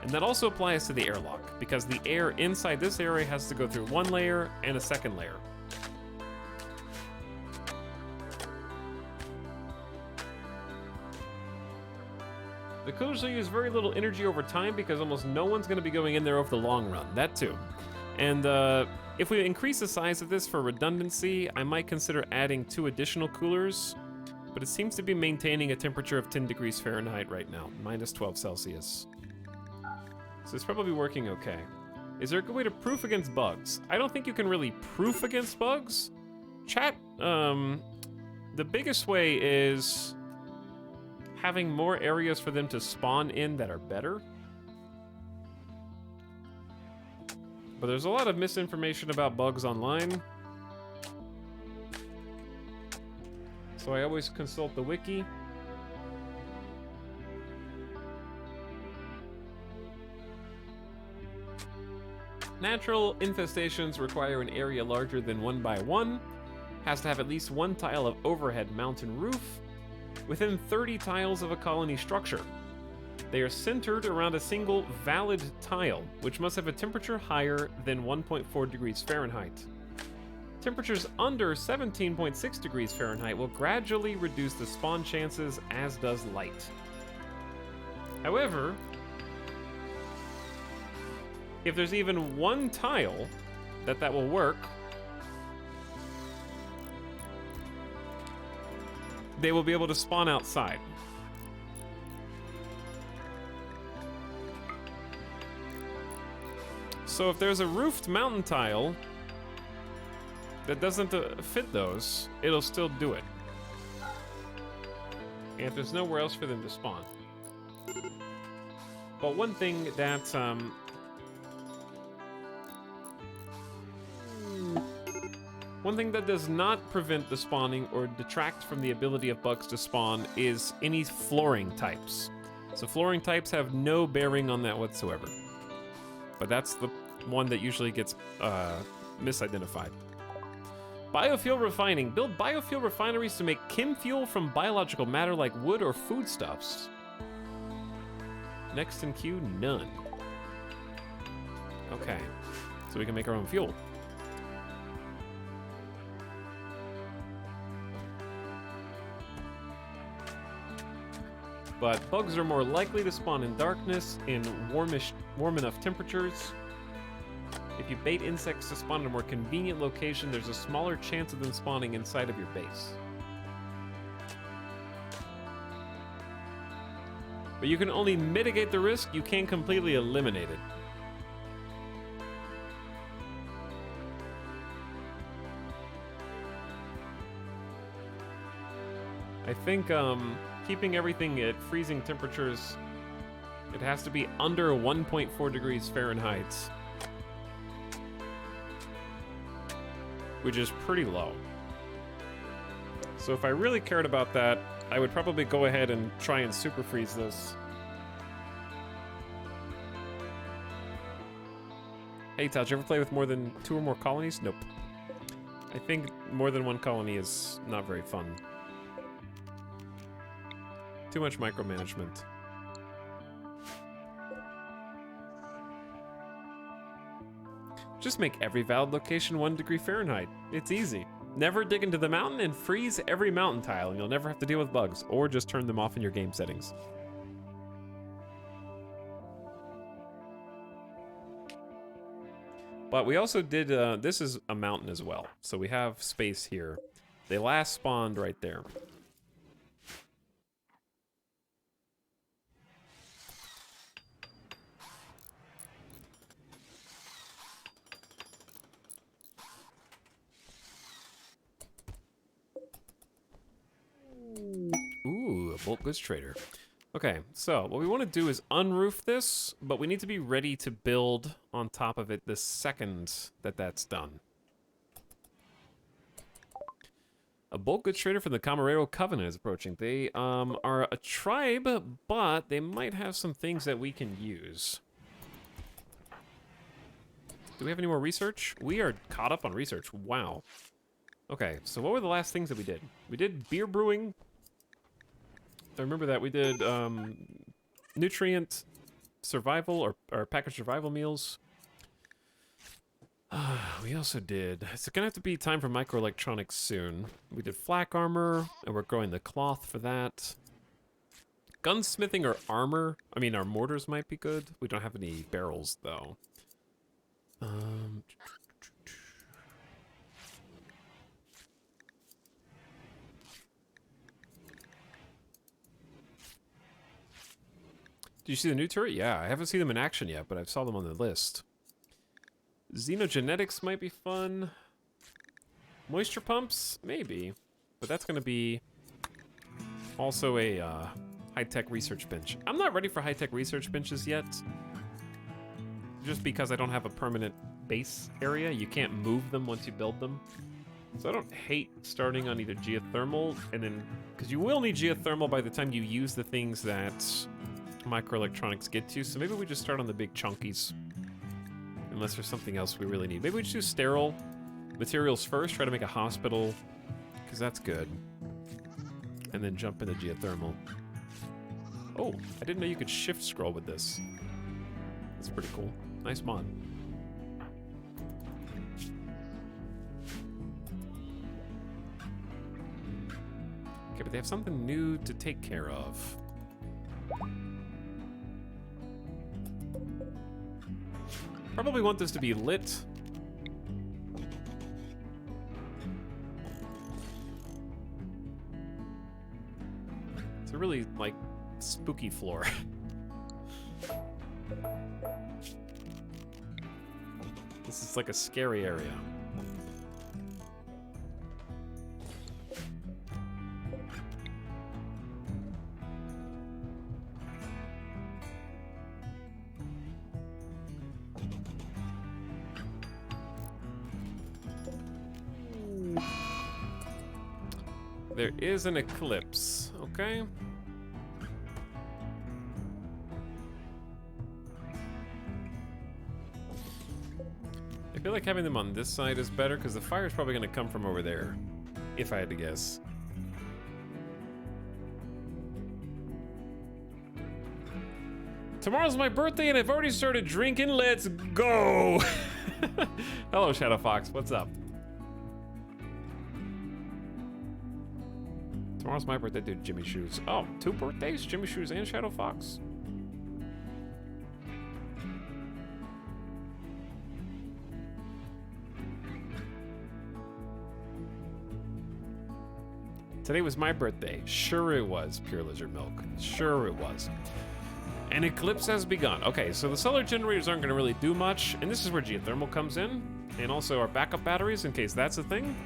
And that also applies to the airlock, because the air inside this area has to go through 1 layer and a 2nd layer. The coolers will use very little energy over time because almost no one's going to be going in there over the long run, that too. And if we increase the size of this for redundancy, I might consider adding 2 additional coolers, but it seems to be maintaining a temperature of 10 degrees Fahrenheit right now, minus 12 Celsius. So it's probably working okay. Is there a good way to proof against bugs? I don't think you can really proof against bugs. Chat, the biggest way is having more areas for them to spawn in that are better. But there's a lot of misinformation about bugs online. So I always consult the wiki. Natural infestations require an area larger than 1 by 1, has to have at least 1 tile of overhead mountain roof, within 30 tiles of a colony structure. They are centered around a single valid tile, which must have a temperature higher than 1.4 degrees Fahrenheit. Temperatures under 17.6 degrees Fahrenheit will gradually reduce the spawn chances, as does light. However, if there's even 1 tile that will work, they will be able to spawn outside. So if there's a roofed mountain tile that doesn't fit those, it'll still do it. And if there's nowhere else for them to spawn. But one thing that does not prevent the spawning or detract from the ability of bugs to spawn is any flooring types. So flooring types have no bearing on that whatsoever. But that's the one that usually gets misidentified. Biofuel refining. Build biofuel refineries to make chem fuel from biological matter like wood or foodstuffs. Next in queue, none. Okay, so we can make our own fuel. But bugs are more likely to spawn in darkness in warm enough temperatures. If you bait insects to spawn in a more convenient location, there's a smaller chance of them spawning inside of your base. But you can only mitigate the risk, you can't completely eliminate it. I think keeping everything at freezing temperatures, it has to be under 1.4 degrees Fahrenheit, which is pretty low. So if I really cared about that, I would probably go ahead and try and super freeze this. Hey Todd, you ever play with more than 2 or more colonies? Nope. I think more than 1 colony is not very fun. Too much micromanagement. Just make every valid location 1 degree Fahrenheit. It's easy. Never dig into the mountain and freeze every mountain tile, and you'll never have to deal with bugs, or just turn them off in your game settings. But we also did, this is a mountain as well, so we have space here. They last spawned right there. Ooh, a bulk goods trader. Okay, so what we want to do is unroof this, but we need to be ready to build on top of it the second that that's done. A bulk goods trader from the Camarero Covenant is approaching. They are a tribe, but they might have some things that we can use. Do we have any more research? We are caught up on research. Wow. Okay, so what were the last things that we did? We did beer brewing. I remember that. We did nutrient survival or packaged survival meals. We also did... It's gonna have to be time for microelectronics soon. We did flak armor, and we're growing the cloth for that. Gunsmithing or armor. I mean, our mortars might be good. We don't have any barrels, though. Did you see the new turret? Yeah, I haven't seen them in action yet, but I saw them on the list. Xenogenetics might be fun. Moisture pumps? Maybe. But that's going to be also a high-tech research bench. I'm not ready for high-tech research benches yet. Just because I don't have a permanent base area. You can't move them once you build them. So I don't hate starting on either geothermal and then... Because you will need geothermal by the time you use the things that microelectronics get to. So maybe we just start on the big chunkies. Unless there's something else we really need. Maybe we just do sterile materials first, try to make a hospital, because that's good. And then jump into geothermal. Oh, I didn't know you could shift scroll with this. That's pretty cool. Nice mod. Okay, but they have something new to take care of. Probably want this to be lit. It's a really, like, spooky floor. This is like a scary area. There is an eclipse, okay? I feel like having them on this side is better because the fire's probably going to come from over there, if I had to guess. Tomorrow's my birthday and I've already started drinking. Let's go! Hello, Shadow Fox. What's up? Tomorrow's my birthday, dude. Jimmy Shoes. Oh, 2 birthdays? Jimmy Shoes and Shadow Fox? Today was my birthday. Sure it was, Pure Lizard Milk. Sure it was. An eclipse has begun. Okay, so the solar generators aren't going to really do much, and this is where geothermal comes in, and also our backup batteries in case that's a thing.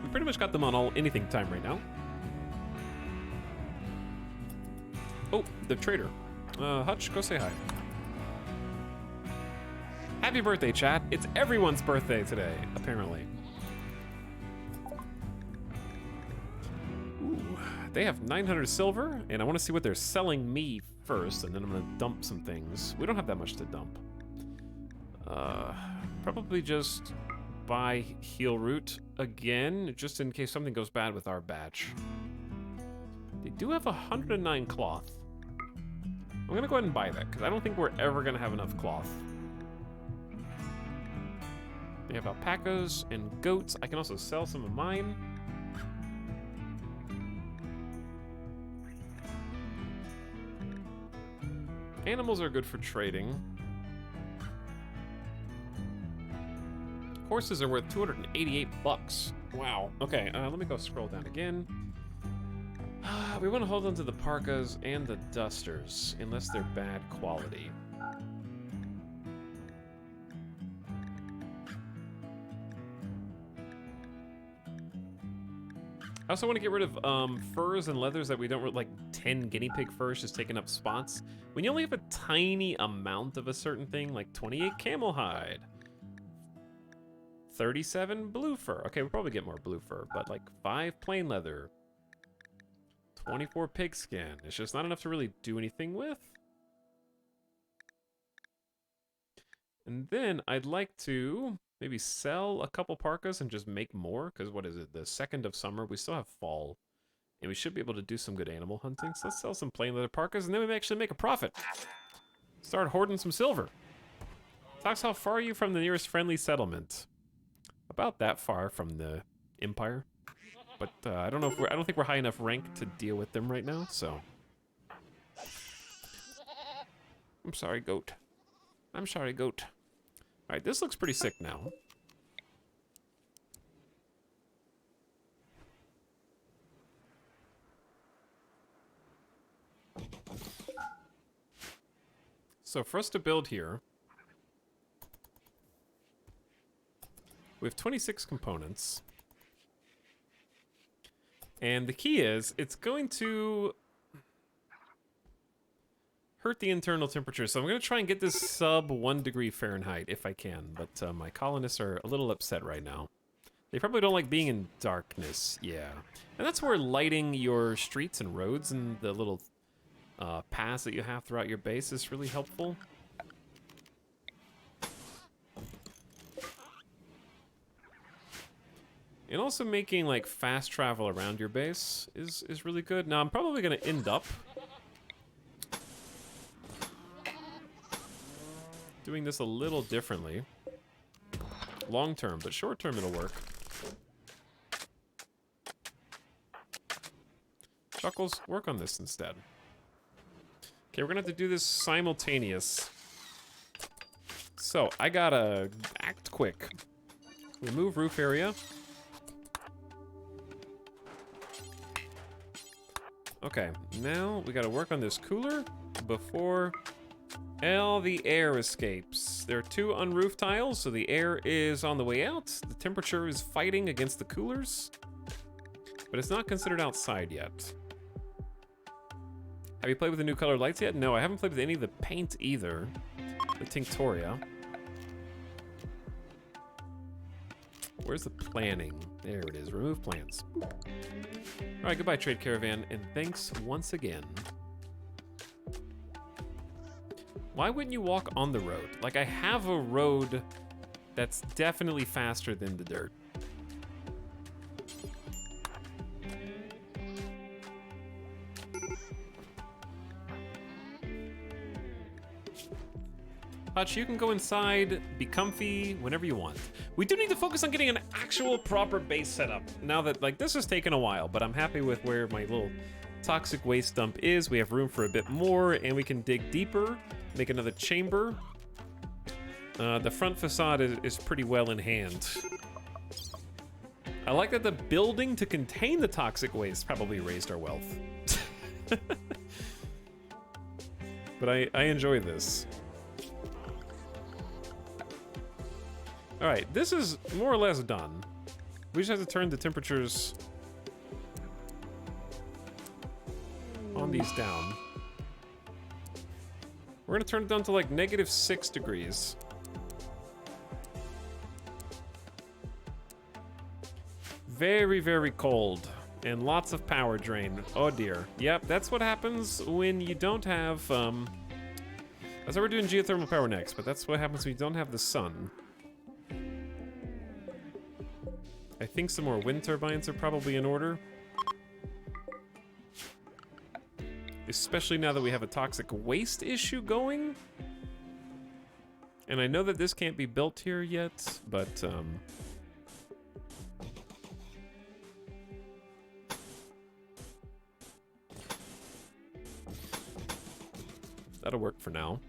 We pretty much got them on anything time right now. Oh, the trader. Hutch, go say hi. Happy birthday, chat. It's everyone's birthday today, apparently. Ooh, they have 900 silver, and I want to see what they're selling me first, and then I'm going to dump some things. We don't have that much to dump. Probably just buy heal root again, just in case something goes bad with our batch. They do have 109 cloth. I'm gonna go ahead and buy that, because I don't think we're ever gonna have enough cloth. They have alpacas and goats. I can also sell some of mine. Animals are good for trading. Horses are worth 288 bucks. Wow. Okay, let me go scroll down again. We want to hold on to the parkas and the dusters, unless they're bad quality. I also want to get rid of furs and leathers that we don't like 10 guinea pig furs just taking up spots. When you only have a tiny amount of a certain thing, like 28 camel hide, 37 blue fur. Okay, we'll probably get more blue fur, but like 5 plain leather, 24 pigskin. It's just not enough to really do anything with. And then I'd like to maybe sell a couple parkas and just make more, because what is it, the 2nd of summer? We still have fall, and we should be able to do some good animal hunting. So let's sell some plain leather parkas, and then we may actually make a profit. Start hoarding some silver. Talks, how far are you from the nearest friendly settlement? About that far from the Empire. But I don't know if I don't think we're high enough rank to deal with them right now, so. I'm sorry, goat. I'm sorry, goat. Alright, this looks pretty sick now. So for us to build here, we have 26 components. And the key is, it's going to hurt the internal temperature. So I'm going to try and get this sub 1 degree Fahrenheit if I can. But my colonists are a little upset right now. They probably don't like being in darkness. Yeah. And that's where lighting your streets and roads and the little paths that you have throughout your base is really helpful. And also making like fast travel around your base is really good. Now I'm probably going to end up doing this a little differently. Long term, but short term it'll work. Chuckles, work on this instead. Okay, we're gonna have to do this simultaneous. So, I gotta act quick. Remove roof area. Okay, now we gotta work on this cooler before all the air escapes. There are 2 unroofed tiles, so the air is on the way out. The temperature is fighting against the coolers, but it's not considered outside yet. Have you played with the new colored lights yet? No, I haven't played with any of the paint either. The Tinctoria. Where's the planning? There it is. Remove plants. All right, goodbye, Trade Caravan, and thanks once again. Why wouldn't you walk on the road? Like, I have a road that's definitely faster than the dirt. Hutch, you can go inside, be comfy, whenever you want. We do need to focus on getting an actual proper base set up. Now that, like, this has taken a while, but I'm happy with where my little toxic waste dump is. We have room for a bit more, and we can dig deeper, make another chamber. The front facade is pretty well in hand. I like that the building to contain the toxic waste probably raised our wealth. But I enjoy this. All right, this is more or less done. We just have to turn the temperatures on these down. We're gonna turn it down to like -6 degrees. Very, very cold and lots of power drain. Oh dear. Yep, that's what happens when you don't have, that's why we're doing geothermal power next, but that's what happens when you don't have the sun. I think some more wind turbines are probably in order. Especially now that we have a toxic waste issue going. And I know that this can't be built here yet, but that'll work for now.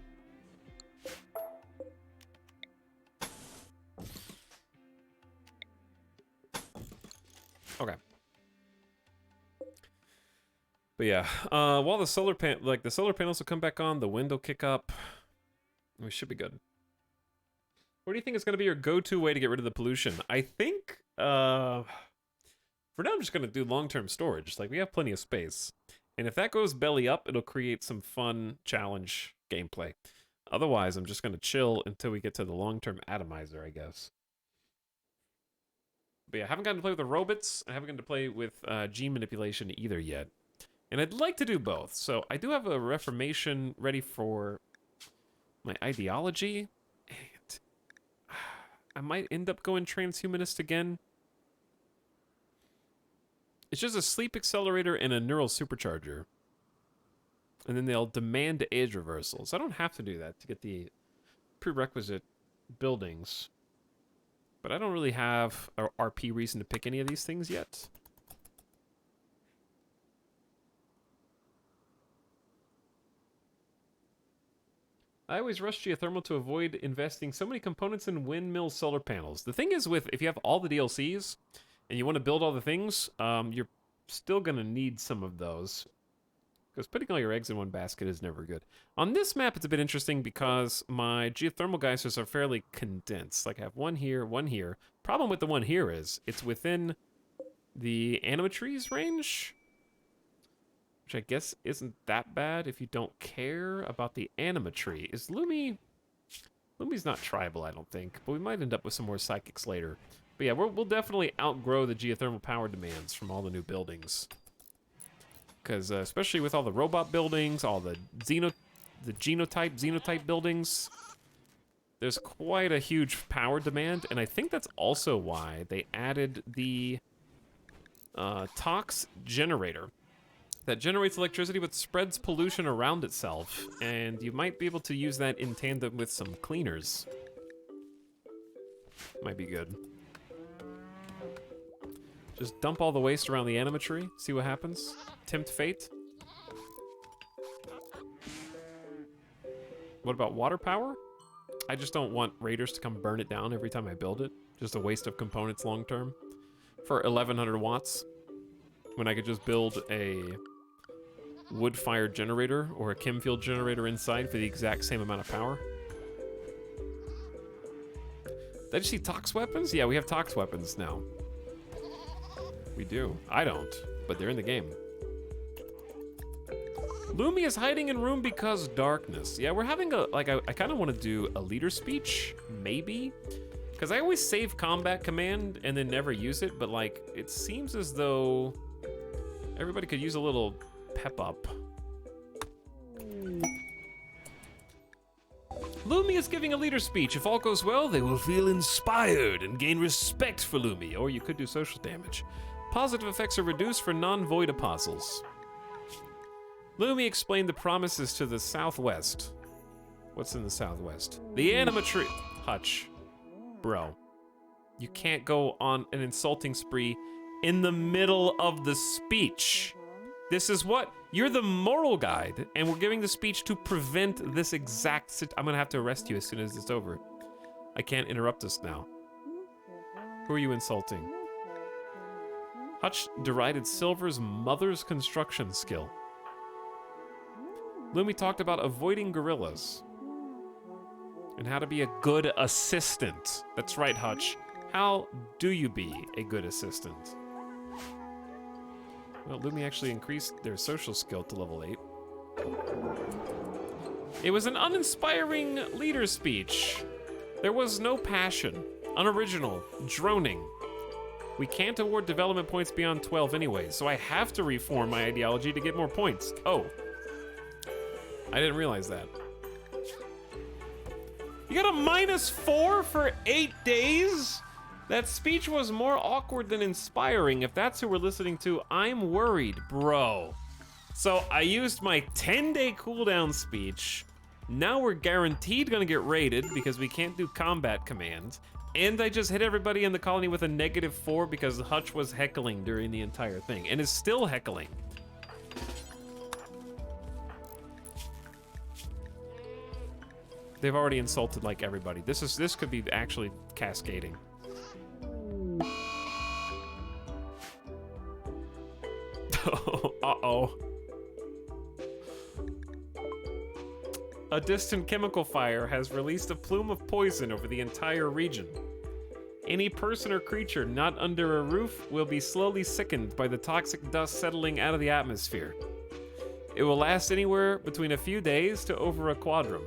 Okay. But yeah, while the solar panels will come back on, the wind will kick up. We should be good. What do you think is going to be your go-to way to get rid of the pollution? I think For now, I'm just going to do long-term storage. Like, we have plenty of space. And if that goes belly up, it'll create some fun challenge gameplay. Otherwise, I'm just going to chill until we get to the long-term atomizer, I guess. But yeah, I haven't gotten to play with the robots. I haven't gotten to play with gene manipulation either yet. And I'd like to do both. So I do have a reformation ready for my ideology. And I might end up going transhumanist again. It's just a sleep accelerator and a neural supercharger. And then they'll demand age reversal. So I don't have to do that to get the prerequisite buildings. But I don't really have a RP reason to pick any of these things yet. I always rush geothermal to avoid investing so many components in windmill solar panels. The thing is if you have all the DLCs and you want to build all the things, you're still going to need some of those. Because putting all your eggs in one basket is never good. On this map, it's a bit interesting because my geothermal geysers are fairly condensed. Like I have one here, one here. Problem with the one here is it's within the animatries range, which I guess isn't that bad if you don't care about the animatry. Is Lumi... Lumi's not tribal, I don't think, but we might end up with some more psychics later. But yeah, we'll definitely outgrow the geothermal power demands from all the new buildings. Because especially with all the robot buildings, all the genotype buildings, there's quite a huge power demand, and I think that's also why they added the Tox generator that generates electricity but spreads pollution around itself, and you might be able to use that in tandem with some cleaners. Might be good. Just dump all the waste around the animatry, see what happens. Tempt fate. What about water power? I just don't want raiders to come burn it down every time I build it. Just a waste of components long term. For 1100 watts. When I could just build a wood-fired generator or a chem-fueled generator inside for the exact same amount of power. Did I just see Tox weapons? Yeah, we have Tox weapons now. We do. I don't, but they're in the game. Lumi is hiding in room because darkness. Yeah, we're having a, like, I kind of want to do a leader speech, maybe? Because I always save combat command and then never use it, but, like, it seems as though everybody could use a little pep up. Lumi is giving a leader speech. If all goes well, they will feel inspired and gain respect for Lumi, or you could do social damage. Positive effects are reduced for non-void apostles. Lumi explained the promises to the southwest. What's in the southwest? The animatree. Hutch. Bro. You can't go on an insulting spree in the middle of the speech. This is what? You're the moral guide, and we're giving the speech to prevent this exact I'm gonna have to arrest you as soon as it's over. I can't interrupt us now. Who are you insulting? Hutch derided Silver's mother's construction skill. Lumi talked about avoiding gorillas and how to be a good assistant. That's right, Hutch. How do you be a good assistant? Well, Lumi actually increased their social skill to level 8. It was an uninspiring leader speech. There was no passion. Unoriginal. Droning. We can't award development points beyond 12 anyway, so I have to reform my ideology to get more points. Oh. I didn't realize that. You got a -4 for 8 days? That speech was more awkward than inspiring. If that's who we're listening to, I'm worried, bro. So I used my 10-day cooldown speech. Now we're guaranteed gonna get raided because we can't do combat commands. And I just hit everybody in the colony with a -4 because Hutch was heckling during the entire thing and is still heckling. They've already insulted like everybody. This could be actually cascading. Uh-oh. A distant chemical fire has released a plume of poison over the entire region. Any person or creature not under a roof will be slowly sickened by the toxic dust settling out of the atmosphere. It will last anywhere between a few days to over a quadrum.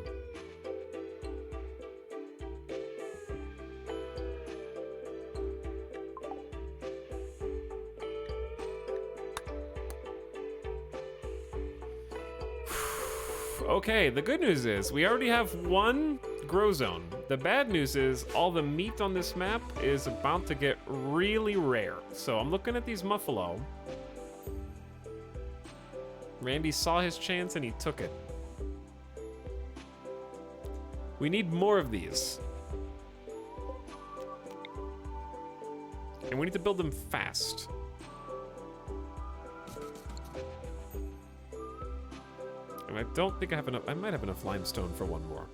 Okay, the good news is we already have one grow zone. The bad news is all the meat on this map is about to get really rare. So I'm looking at these Muffalo. Randy saw his chance and he took it. We need more of these. And we need to build them fast. And I don't think I have enough. I might have enough limestone for one more.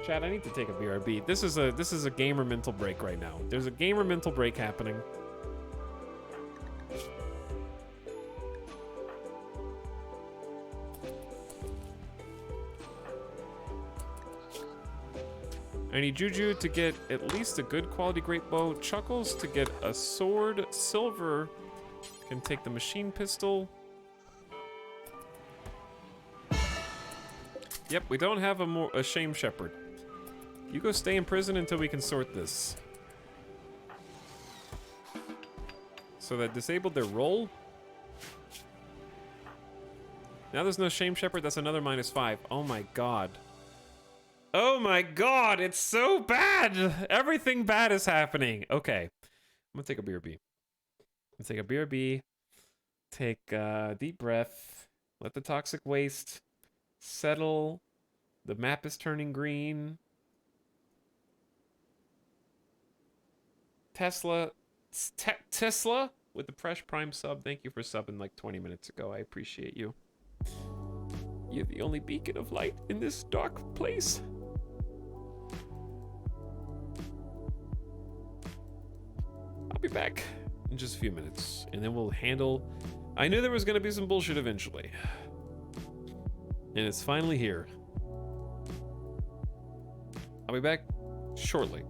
Chad, I need to take a BRB. This is a gamer mental break right now. There's a gamer mental break happening. I need Juju to get at least a good quality great bow, Chuckles to get a sword, Silver can take the machine pistol. Yep, we don't have a Shame Shepherd. You go stay in prison until we can sort this. So that disabled their roll. Now there's no Shame Shepherd, that's another -5. Oh my god. Oh my god, it's so bad! Everything bad is happening. Okay. I'm gonna take a BRB. Let's take a BRB. Take a deep breath. Let the toxic waste settle. The map is turning green. Tesla with the Fresh Prime sub. Thank you for subbing like 20 minutes ago. I appreciate you. You're the only beacon of light in this dark place. I'll be back in just a few minutes, and then we'll handle... I knew there was going to be some bullshit eventually. And it's finally here. I'll be back shortly.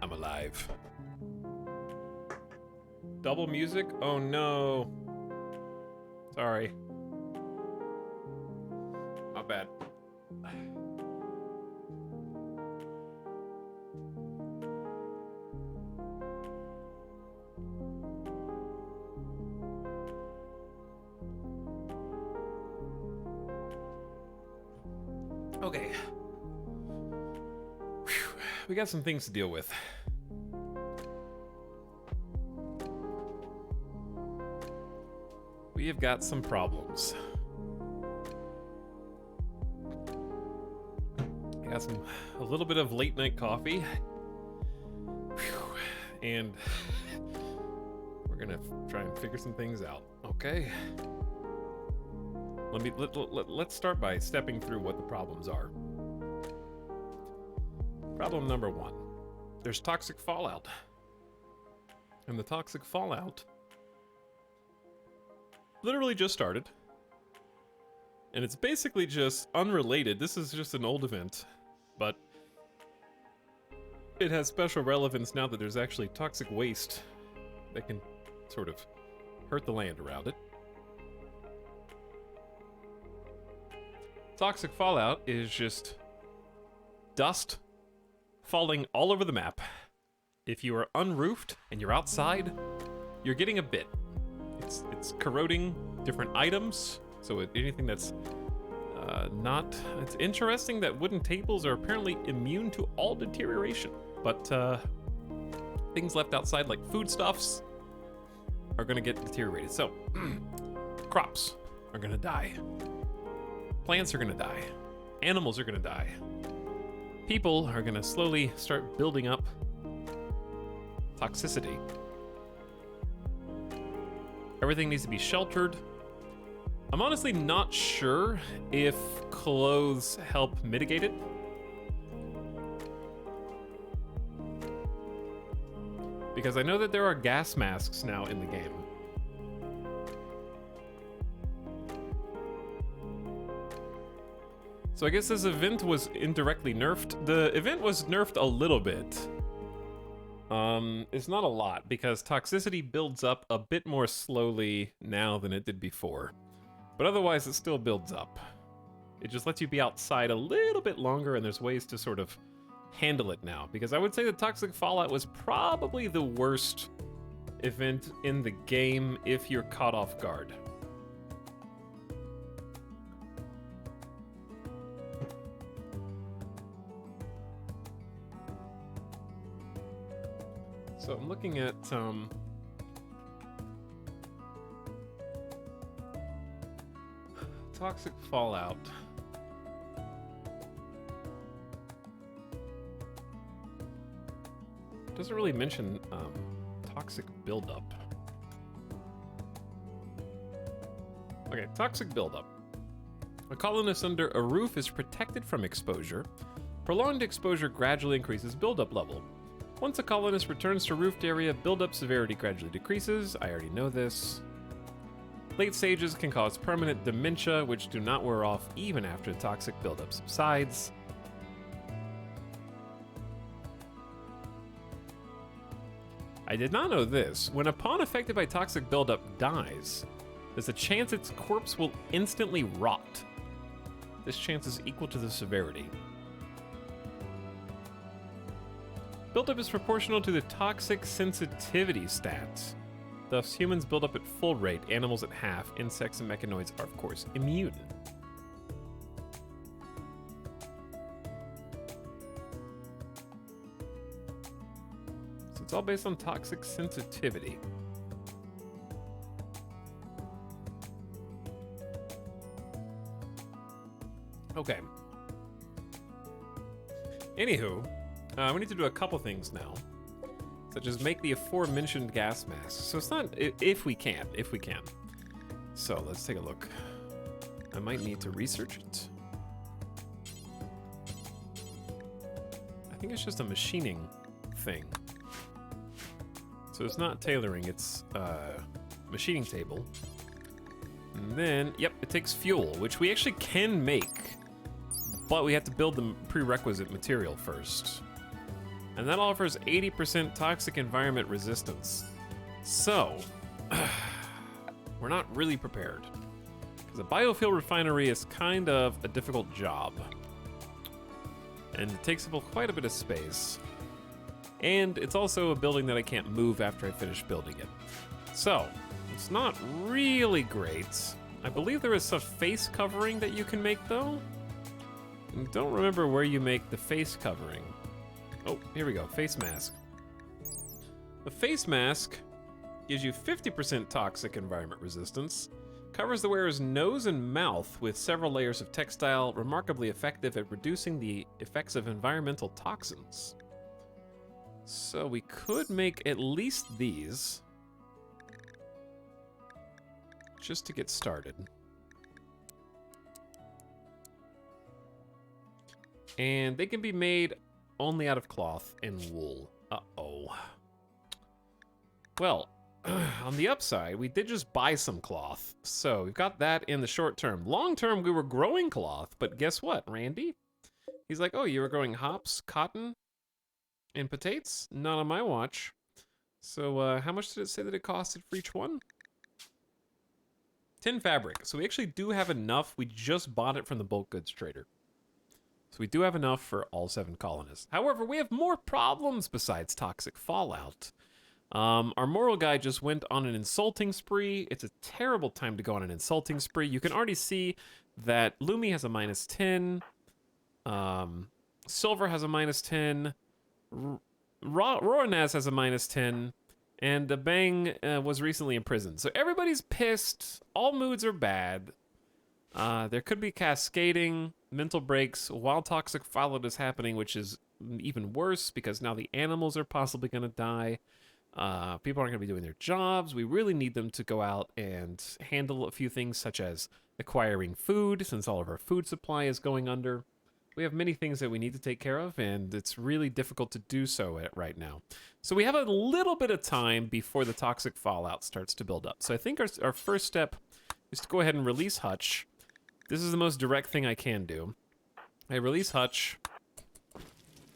I'm alive. Double music? Oh no. Sorry. My bad. Okay. Whew. We got some things to deal with. We have got some problems. I got a little bit of late night coffee. Whew. And We're gonna try and figure some things out. Okay. Let's start by stepping through what the problems are. Problem number 1. There's toxic fallout. And the toxic fallout literally just started. And it's basically just unrelated. This is just an old event, but it has special relevance now that there's actually toxic waste that can sort of hurt the land around it. Toxic fallout is just dust falling all over the map. If you are unroofed and you're outside, you're getting a bit. It's corroding different items, so anything that's not... It's interesting that wooden tables are apparently immune to all deterioration, but things left outside like foodstuffs are gonna get deteriorated. So, crops are gonna die. Plants are gonna die. Animals are gonna die. People are gonna slowly start building up toxicity. Everything needs to be sheltered. I'm honestly not sure if clothes help mitigate it. Because I know that there are gas masks now in the game. So I guess this event was indirectly nerfed. The event was nerfed a little bit. It's not a lot, because toxicity builds up a bit more slowly now than it did before. But otherwise, it still builds up. It just lets you be outside a little bit longer, and there's ways to sort of handle it now. Because I would say the toxic fallout was probably the worst event in the game if you're caught off guard. So I'm looking at toxic fallout. Doesn't really mention toxic buildup. Okay, toxic buildup. A colonist under a roof is protected from exposure. Prolonged exposure gradually increases buildup level. Once a colonist returns to roofed area, buildup severity gradually decreases. I already know this. Late stages can cause permanent dementia, which do not wear off even after the toxic buildup subsides. I did not know this. When a pawn affected by toxic buildup dies, there's a chance its corpse will instantly rot. This chance is equal to the severity. Buildup is proportional to the toxic sensitivity stats. Thus, humans build up at full rate, animals at half, insects and mechanoids are, of course, immune. So it's all based on toxic sensitivity. Okay. Anywho, we need to do a couple things now, such as make the aforementioned gas masks. So it's not if we can. So let's take a look. I might need to research it. I think it's just a machining thing. So it's not tailoring, it's machining table. And then, yep, it takes fuel, which we actually can make, but we have to build the prerequisite material first. And that offers 80% toxic environment resistance. So, we're not really prepared. Because a biofuel refinery is kind of a difficult job. And it takes up quite a bit of space. And it's also a building that I can't move after I finish building it. So, it's not really great. I believe there is a face covering that you can make, though. I don't remember where you make the face covering. Oh, here we go, face mask. The face mask gives you 50% toxic environment resistance, covers the wearer's nose and mouth with several layers of textile, remarkably effective at reducing the effects of environmental toxins. So we could make at least these. just to get started. And they can be made only out of cloth and wool. Uh-oh. Well, on the upside, we did just buy some cloth. So we've got that in the short term. Long term, we were growing cloth, but guess what, Randy? He's like, oh, you were growing hops, cotton, and potatoes? Not on my watch. So how much did it say that it costed for each one? 10 fabric. So we actually do have enough. We just bought it from the bulk goods trader. So we do have enough for all 7 colonists. However, we have more problems besides toxic fallout. Our moral guy just went on an insulting spree. It's a terrible time to go on an insulting spree. You can already see that Lumi has a -10. Silver has a -10. Roranaz has a -10. And the Bang was recently imprisoned. So everybody's pissed. All moods are bad. There could be cascading, mental breaks, while toxic fallout is happening, which is even worse because now the animals are possibly going to die. People aren't going to be doing their jobs. We really need them to go out and handle a few things such as acquiring food, since all of our food supply is going under. We have many things that we need to take care of, and it's really difficult to do so right now. So we have a little bit of time before the toxic fallout starts to build up. So I think our first step is to go ahead and release Hutch. This is the most direct thing I can do. I release Hutch,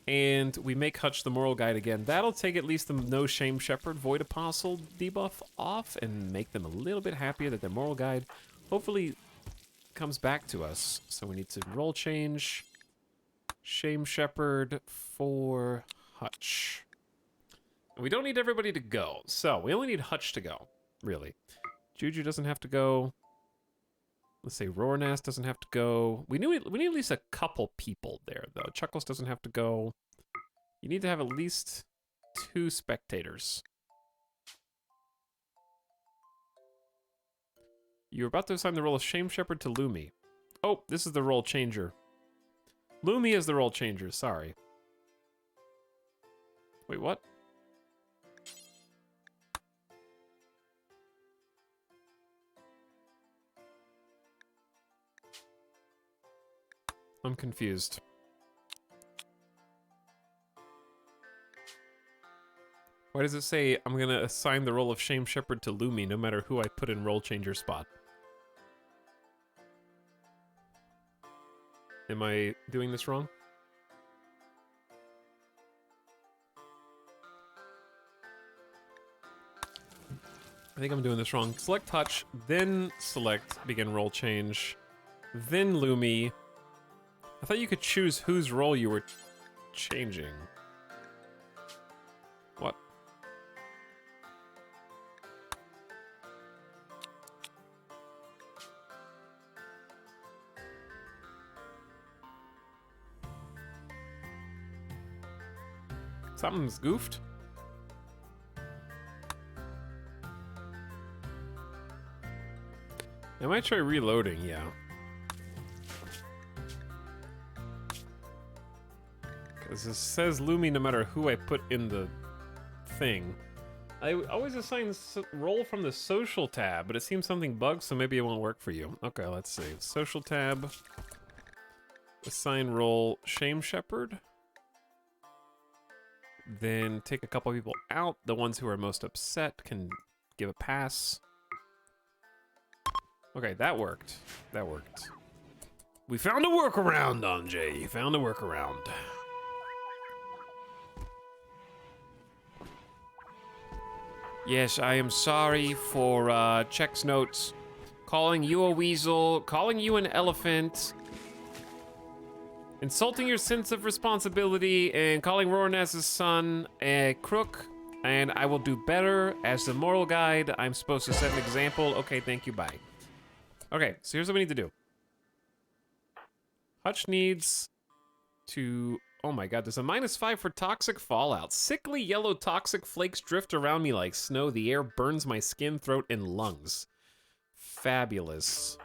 and we make Hutch the moral guide again. That'll take at least the No Shame Shepherd Void Apostle debuff off and make them a little bit happier that their moral guide hopefully comes back to us. So we need to roll change Shame Shepherd for Hutch. And we don't need everybody to go, so we only need Hutch to go, really. Juju doesn't have to go. Let's say Roarnast doesn't have to go. We need at least a couple people there, though. Chuckles doesn't have to go. You need to have at least 2 spectators. You're about to assign the role of Shame Shepherd to Lumi. Oh, this is the role changer. Lumi is the role changer, sorry. Wait, what? I'm confused. Why does it say I'm gonna assign the role of Shame Shepherd to Lumi no matter who I put in role changer spot? Am I doing this wrong? I think I'm doing this wrong. Select Touch, then select Begin Role Change, then Lumi. I thought you could choose whose role you were changing. What? Something's goofed. I might try reloading, yeah. Because it says Lumi no matter who I put in the thing. I always assign role from the social tab, but it seems something bugged, so maybe it won't work for you. Okay, let's see. Social tab. Assign role Shame Shepherd. Then take a couple people out. The ones who are most upset can give a pass. Okay, that worked. That worked. We found a workaround, Anjay. Found a workaround. Yes, I am sorry for Check's notes. Calling you a weasel, calling you an elephant, insulting your sense of responsibility, and calling Roarnaz's son a crook. And I will do better as the moral guide. I'm supposed to set an example. Okay, thank you, bye. Okay, so here's what we need to do. Hutch needs to... Oh my god, there's a -5 for toxic fallout. Sickly yellow toxic flakes drift around me like snow. The air burns my skin, throat, and lungs. Fabulous.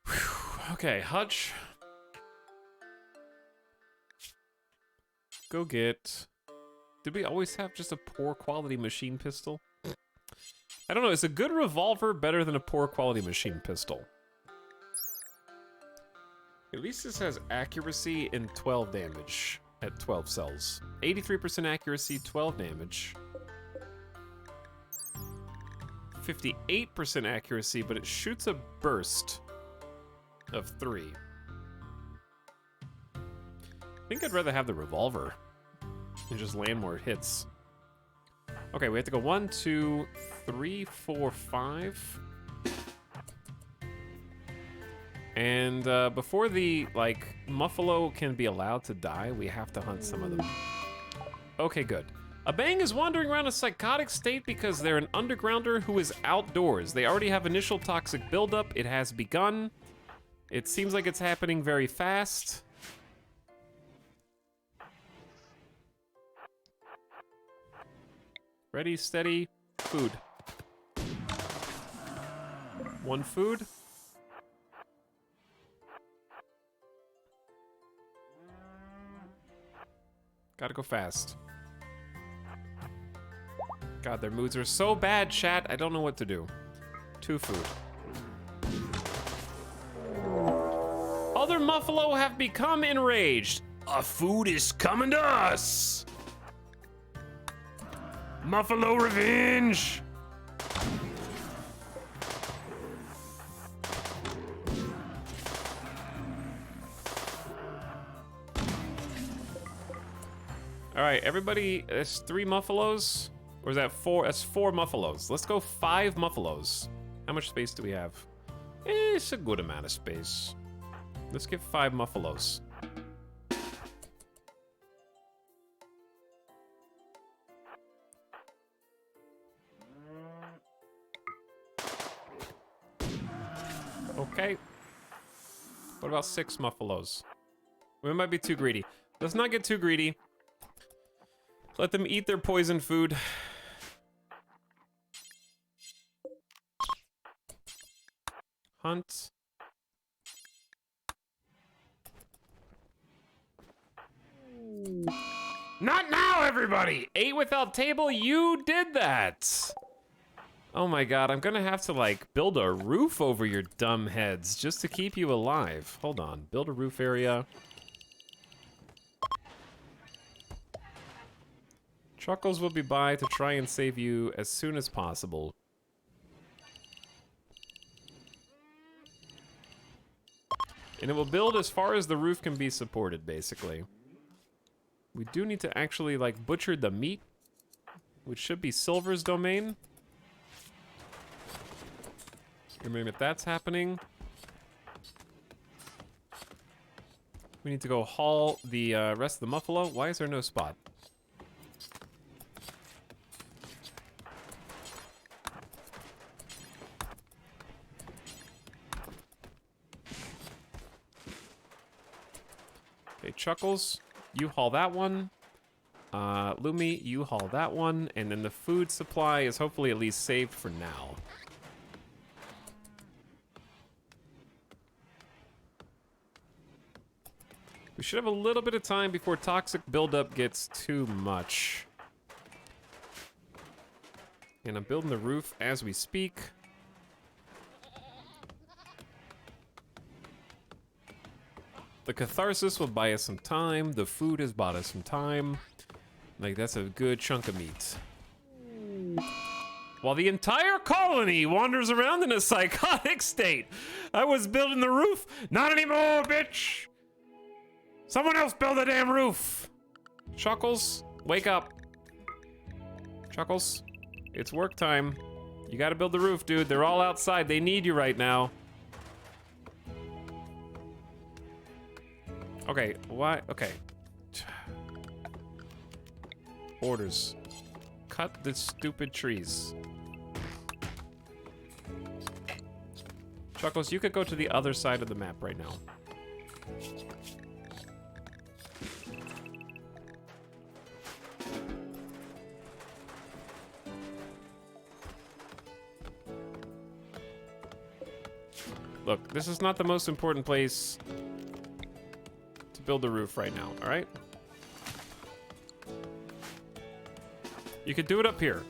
Whew. Okay, Hutch. Go get... Did we always have just a poor quality machine pistol? I don't know, is a good revolver better than a poor quality machine pistol? At least this has accuracy and 12 damage at 12 cells. 83% accuracy, 12 damage. 58% accuracy, but it shoots a burst of 3. I think I'd rather have the revolver and just land more hits. Okay, we have to go 1, 2, 3, 4, 5. And before the, like, Muffalo can be allowed to die, we have to hunt some of them. Okay, good. A Bang is wandering around a psychotic state because they're an undergrounder who is outdoors. They already have initial toxic buildup. It has begun. It seems like it's happening very fast. Ready, steady, food. 1 food. Gotta go fast. God, their moods are so bad, chat. I don't know what to do. 2 food. Other Muffalo have become enraged. Our food is coming to us. Muffalo revenge. All right, everybody, that's 3 Muffalos. Or is that 4? That's 4 Muffalos. Let's go 5 Muffalos. How much space do we have? It's a good amount of space. Let's get 5 Muffalos. Okay. What about 6 Muffalos? We might be too greedy. Let's not get too greedy. Let them eat their poison food. Hunt. Not now, everybody! 8 without table, you did that! Oh my god, I'm gonna have to, like, build a roof over your dumb heads just to keep you alive. Hold on, build a roof area. Chuckles will be by to try and save you as soon as possible. And it will build as far as the roof can be supported, basically. We do need to actually, like, butcher the meat, which should be Silver's domain. Remember if that's happening. We need to go haul the rest of the Muffalo. Why is there no spot? Okay, Chuckles, you haul that one. Lumi, you haul that one. And then the food supply is hopefully at least saved for now. We should have a little bit of time before toxic buildup gets too much. And I'm building the roof as we speak. The catharsis will buy us some time. The food has bought us some time. Like, that's a good chunk of meat. While the entire colony wanders around in a psychotic state. I was building the roof. Not anymore, bitch! Someone else build the damn roof! Chuckles, wake up. Chuckles, it's work time. You gotta build the roof, dude. They're all outside. They need you right now. Okay, why? Okay. Orders. Cut the stupid trees. Chuckles, you could go to the other side of the map right now. Look, this is not the most important place to build a roof right now, all right? You could do it up here.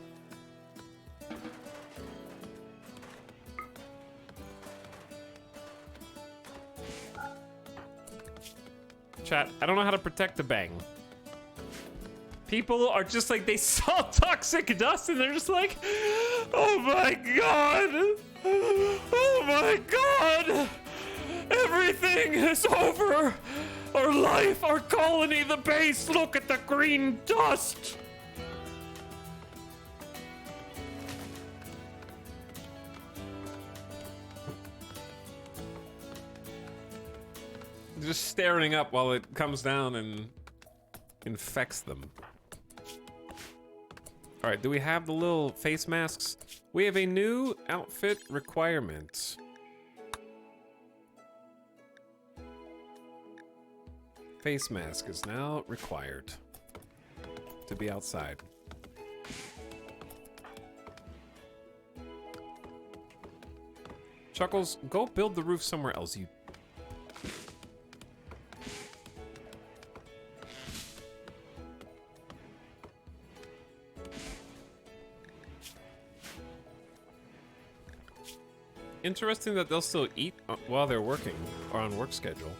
Chat, I don't know how to protect the bang. People are just like, they saw toxic dust and they're just like, oh my god! Oh my god! Everything is over! Our life, our colony, the base, look at the green dust! Just staring up while it comes down and infects them. All right, do we have the little face masks? We have a new outfit requirement. Face mask is now required to be outside. Chuckles, go build the roof somewhere else, you. Interesting that they'll still eat while they're working or on work schedule.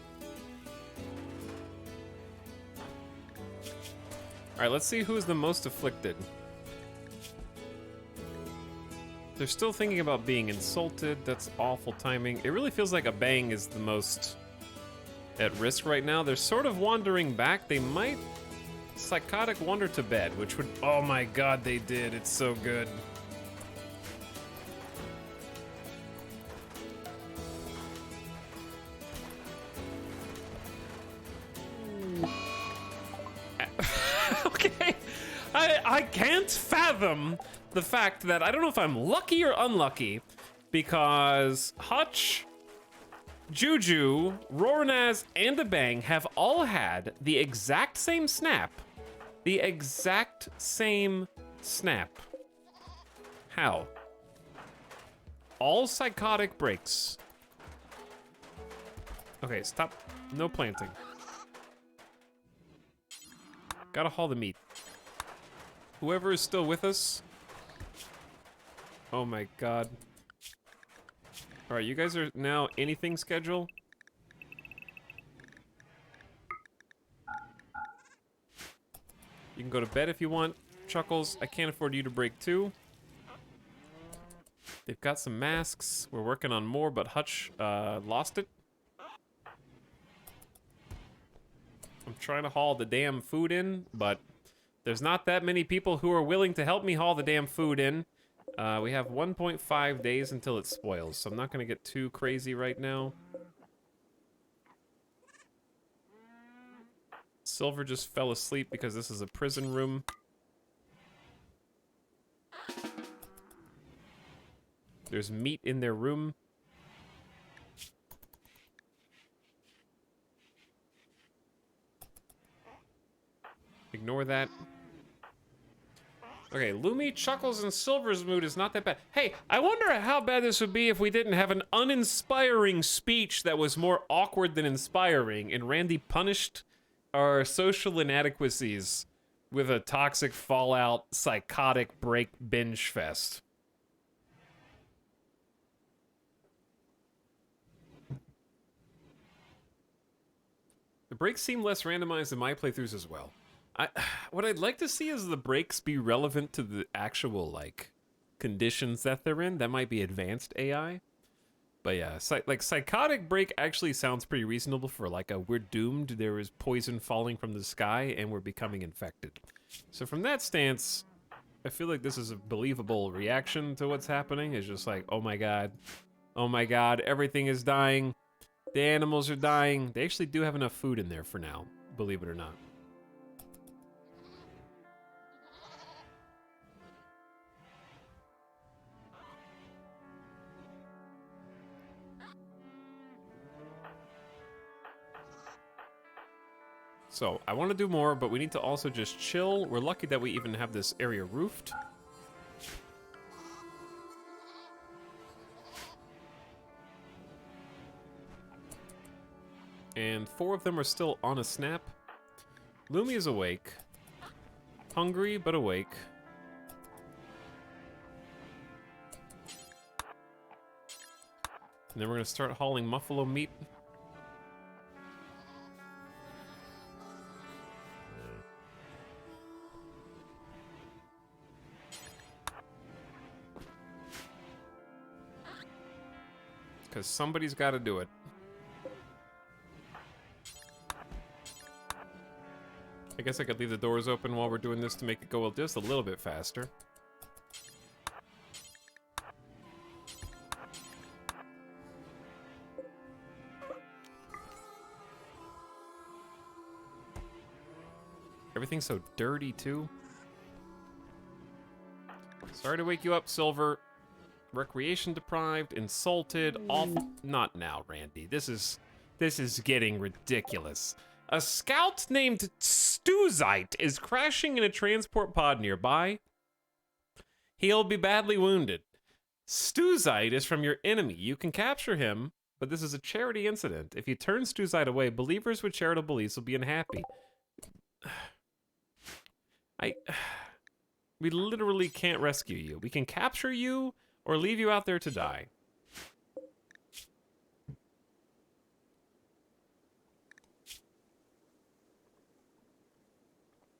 All right, let's see who's the most afflicted. They're still thinking about being insulted. That's awful timing. It really feels like a bang is the most at risk right now. They're sort of wandering back. They might psychotic wander to bed, which would, oh my god, they did. It's so good. Okay, I can't fathom the fact that I don't know if I'm lucky or unlucky because Hutch, Juju, Roranaz, and the Bang have all had the exact same snap. The exact same snap. How? All psychotic breaks. Okay, stop. No planting. Gotta haul the meat. Whoever is still with us. Oh my god. Alright, you guys are now anything schedule? You can go to bed if you want. Chuckles, I can't afford you to break too. They've got some masks. We're working on more, but Hutch lost it. I'm trying to haul the damn food in, but there's not that many people who are willing to help me haul the damn food in. We have 1.5 days until it spoils, so I'm not going to get too crazy right now. Silver just fell asleep because this is a prison room. There's meat in their room. Ignore that. Okay, Lumi, Chuckles, and Silver's mood is not that bad. Hey, I wonder how bad this would be if we didn't have an uninspiring speech that was more awkward than inspiring, and Randy punished our social inadequacies with a toxic fallout, psychotic break binge fest. The breaks seem less randomized than my playthroughs as well. What I'd like to see is the breaks be relevant to the actual, like, conditions that they're in. That might be advanced AI. But yeah, like, psychotic break actually sounds pretty reasonable for, like, a we're doomed, there is poison falling from the sky, and we're becoming infected. So from that stance, I feel like this is a believable reaction to what's happening. It's just like, oh my god, everything is dying. The animals are dying. They actually do have enough food in there for now, believe it or not. So, I want to do more, but we need to also just chill. We're lucky that we even have this area roofed. And 4 of them are still on a snap. Lumi is awake. Hungry, but awake. And then we're going to start hauling muffalo meat. Because somebody's got to do it. I guess I could leave the doors open while we're doing this to make it go just a little bit faster. Everything's so dirty, too. Sorry to wake you up, Silver. Recreation deprived, insulted, awful. Not now, Randy. This is getting ridiculous. A scout named Stuzite is crashing in a transport pod nearby. He'll be badly wounded. Stuzite is from your enemy. You can capture him, but this is a charity incident. If you turn Stuzite away, believers with charitable beliefs will be unhappy. We literally can't rescue you. We can capture you or leave you out there to die.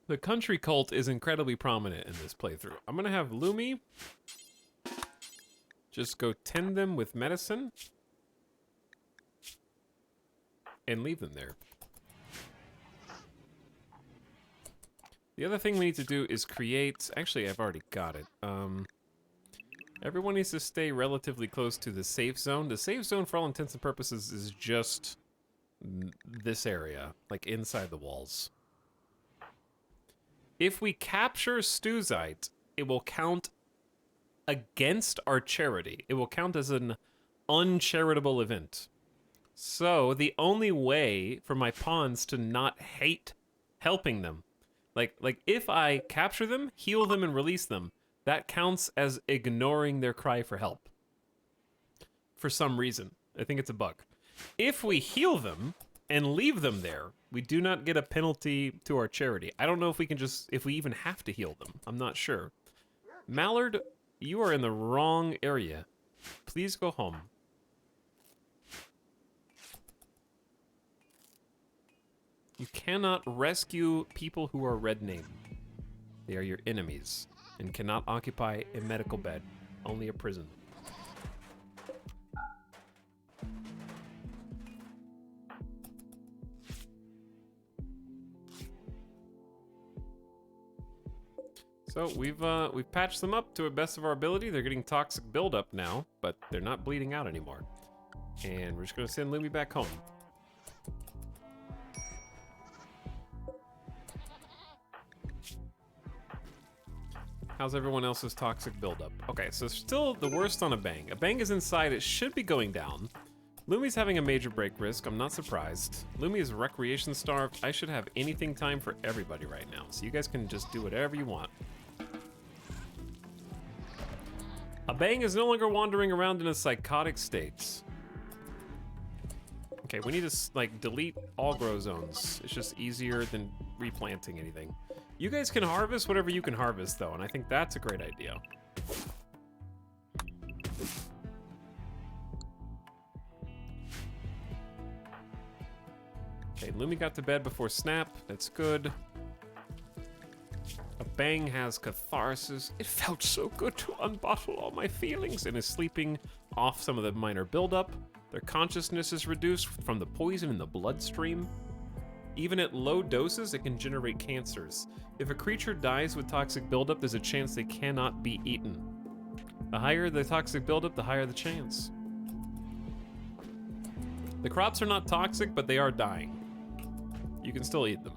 The country cult is incredibly prominent in this playthrough. I'm gonna have Lumi just go tend them with medicine and leave them there. The other thing we need to do is create... Actually, I've already got it. Everyone needs to stay relatively close to the safe zone. The safe zone, for all intents and purposes, is just this area, like inside the walls. If we capture Stuzite, it will count against our charity. It will count as an uncharitable event. So the only way for my pawns to not hate helping them, like if I capture them, heal them, and release them, that counts as ignoring their cry for help. For some reason. I think it's a bug. If we heal them and leave them there, we do not get a penalty to our charity. I don't know if we can if we even have to heal them. I'm not sure. Mallard, you are in the wrong area. Please go home. You cannot rescue people who are red named. They are your enemies and cannot occupy a medical bed, only a prison. So we've patched them up to the best of our ability. They're getting toxic buildup now, but they're not bleeding out anymore. And we're just gonna send Lumi back home. How's everyone else's toxic buildup? Okay, so still the worst on a bang. A bang is inside, it should be going down. Lumi's having a major break risk, I'm not surprised. Lumi is recreation starved. I should have anything time for everybody right now, so you guys can just do whatever you want. A bang is no longer wandering around in a psychotic state. Okay, we need to like delete all grow zones. It's just easier than replanting anything. You guys can harvest whatever you can harvest though, and I think that's a great idea. Okay, Lumi got to bed before Snap. That's good. A bang has catharsis. It felt so good to unbottle all my feelings, and is sleeping off some of the minor buildup. Their consciousness is reduced from the poison in the bloodstream. Even at low doses, it can generate cancers. If a creature dies with toxic buildup, there's a chance they cannot be eaten. The higher the toxic buildup, the higher the chance. The crops are not toxic, but they are dying. You can still eat them.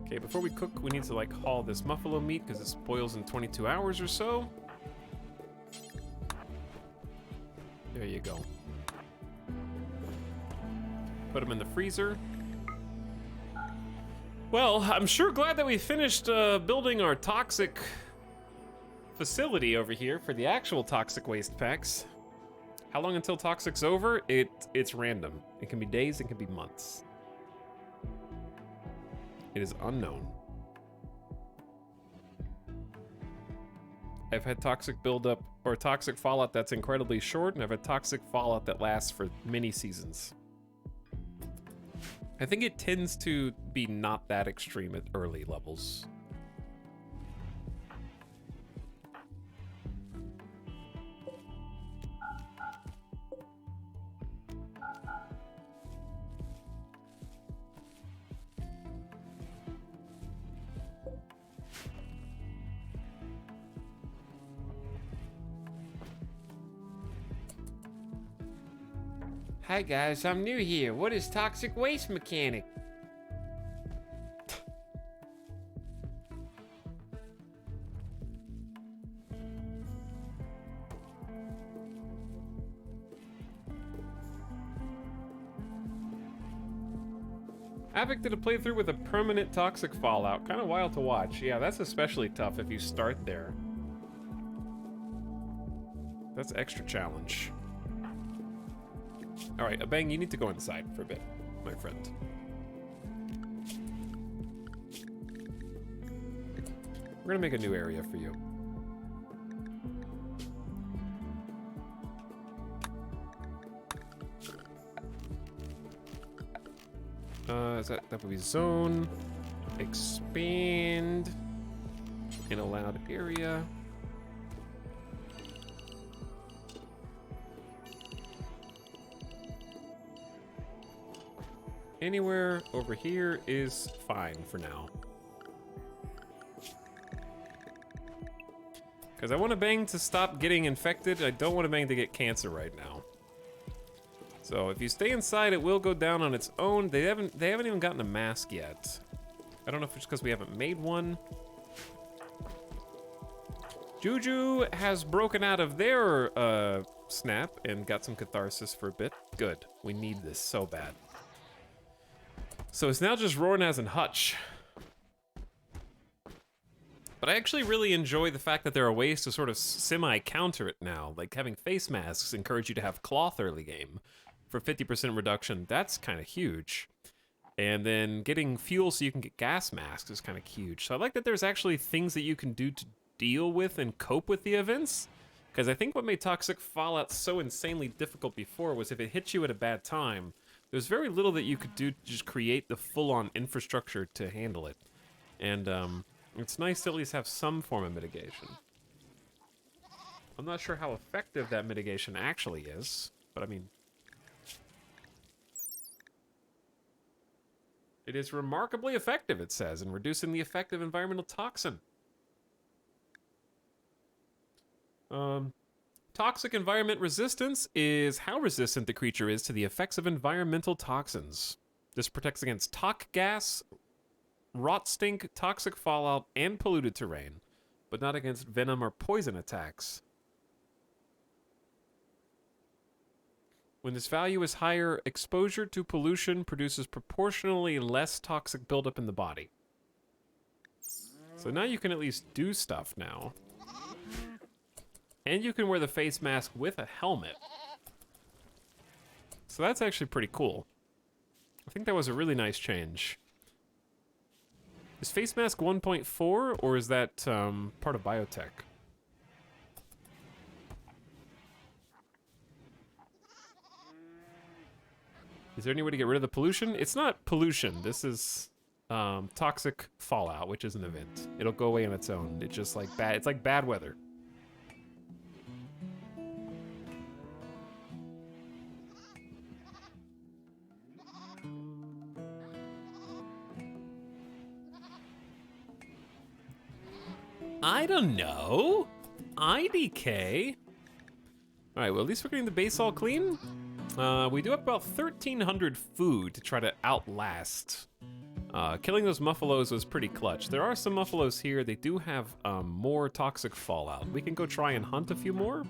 Okay, before we cook, we need to like haul this buffalo meat because it spoils in 22 hours or so. There you go. Put them in the freezer. Well, I'm sure glad that we finished building our toxic facility over here for the actual toxic waste packs. How long until toxic's over? It's random. It can be days, it can be months. It is unknown. I've had toxic buildup or toxic fallout that's incredibly short, and I've had toxic fallout that lasts for many seasons. I think it tends to be not that extreme at early levels. Hi guys, I'm new here. What is toxic waste mechanic? Havoc did a playthrough with a permanent toxic fallout. Kind of wild to watch. Yeah, that's especially tough if you start there. That's extra challenge. All right, Abang, you need to go inside for a bit, my friend. We're gonna make a new area for you. That would be zone, expand, in allowed area. Anywhere over here is fine for now. Because I want to Bang to stop getting infected. I don't want to Bang to get cancer right now. So if you stay inside, it will go down on its own. They haven't even gotten a mask yet. I don't know if it's because we haven't made one. Juju has broken out of their snap and got some catharsis for a bit. Good. We need this so bad. So it's now just Rornaz and Hutch. But I actually really enjoy the fact that there are ways to sort of semi-counter it now. Like having face masks encourage you to have cloth early game for 50% reduction. That's kind of huge. And then getting fuel so you can get gas masks is kind of huge. So I like that there's actually things that you can do to deal with and cope with the events. Because I think what made Toxic Fallout so insanely difficult before was if it hit you at a bad time, there's very little that you could do to just create the full-on infrastructure to handle it. And it's nice to at least have some form of mitigation. I'm not sure how effective that mitigation actually is, but I mean... it is remarkably effective, it says, in reducing the effect of environmental toxin. Toxic environment resistance is how resistant the creature is to the effects of environmental toxins. This protects against tox gas, rot stink, toxic fallout, and polluted terrain, but not against venom or poison attacks. When this value is higher, exposure to pollution produces proportionally less toxic buildup in the body. So now you can at least do stuff now. And you can wear the face mask with a helmet. So that's actually pretty cool. I think that was a really nice change. Is face mask 1.4 or is that part of biotech? Is there any way to get rid of the pollution? It's not pollution. This is toxic fallout, which is an event. It'll go away on its own. It's just like bad. It's like bad weather. I don't know. IDK. All right. Well, at least we're getting the base all clean. We do have about 1,300 food to try to outlast. Killing those muffalos was pretty clutch. There are some muffalos here. They do have more toxic fallout. We can go try and hunt a few more.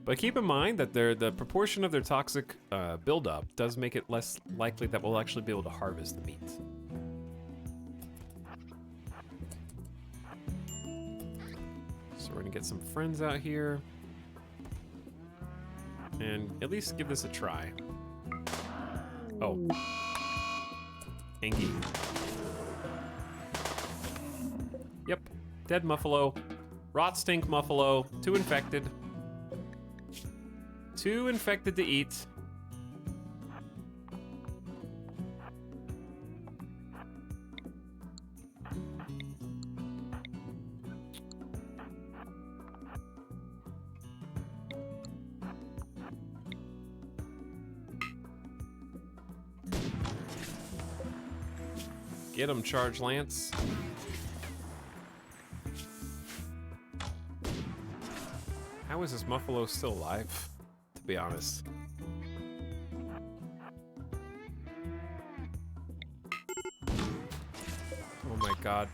But keep in mind that the proportion of their toxic buildup does make it less likely that we'll actually be able to harvest the meat. So we're gonna get some friends out here and at least give this a try. Oh. Angie. Yep. Dead muffalo. Rot stink muffalo. 2 infected. Too infected to eat. Get him, Charge Lance. How is this Muffalo still alive, to be honest? Oh my god.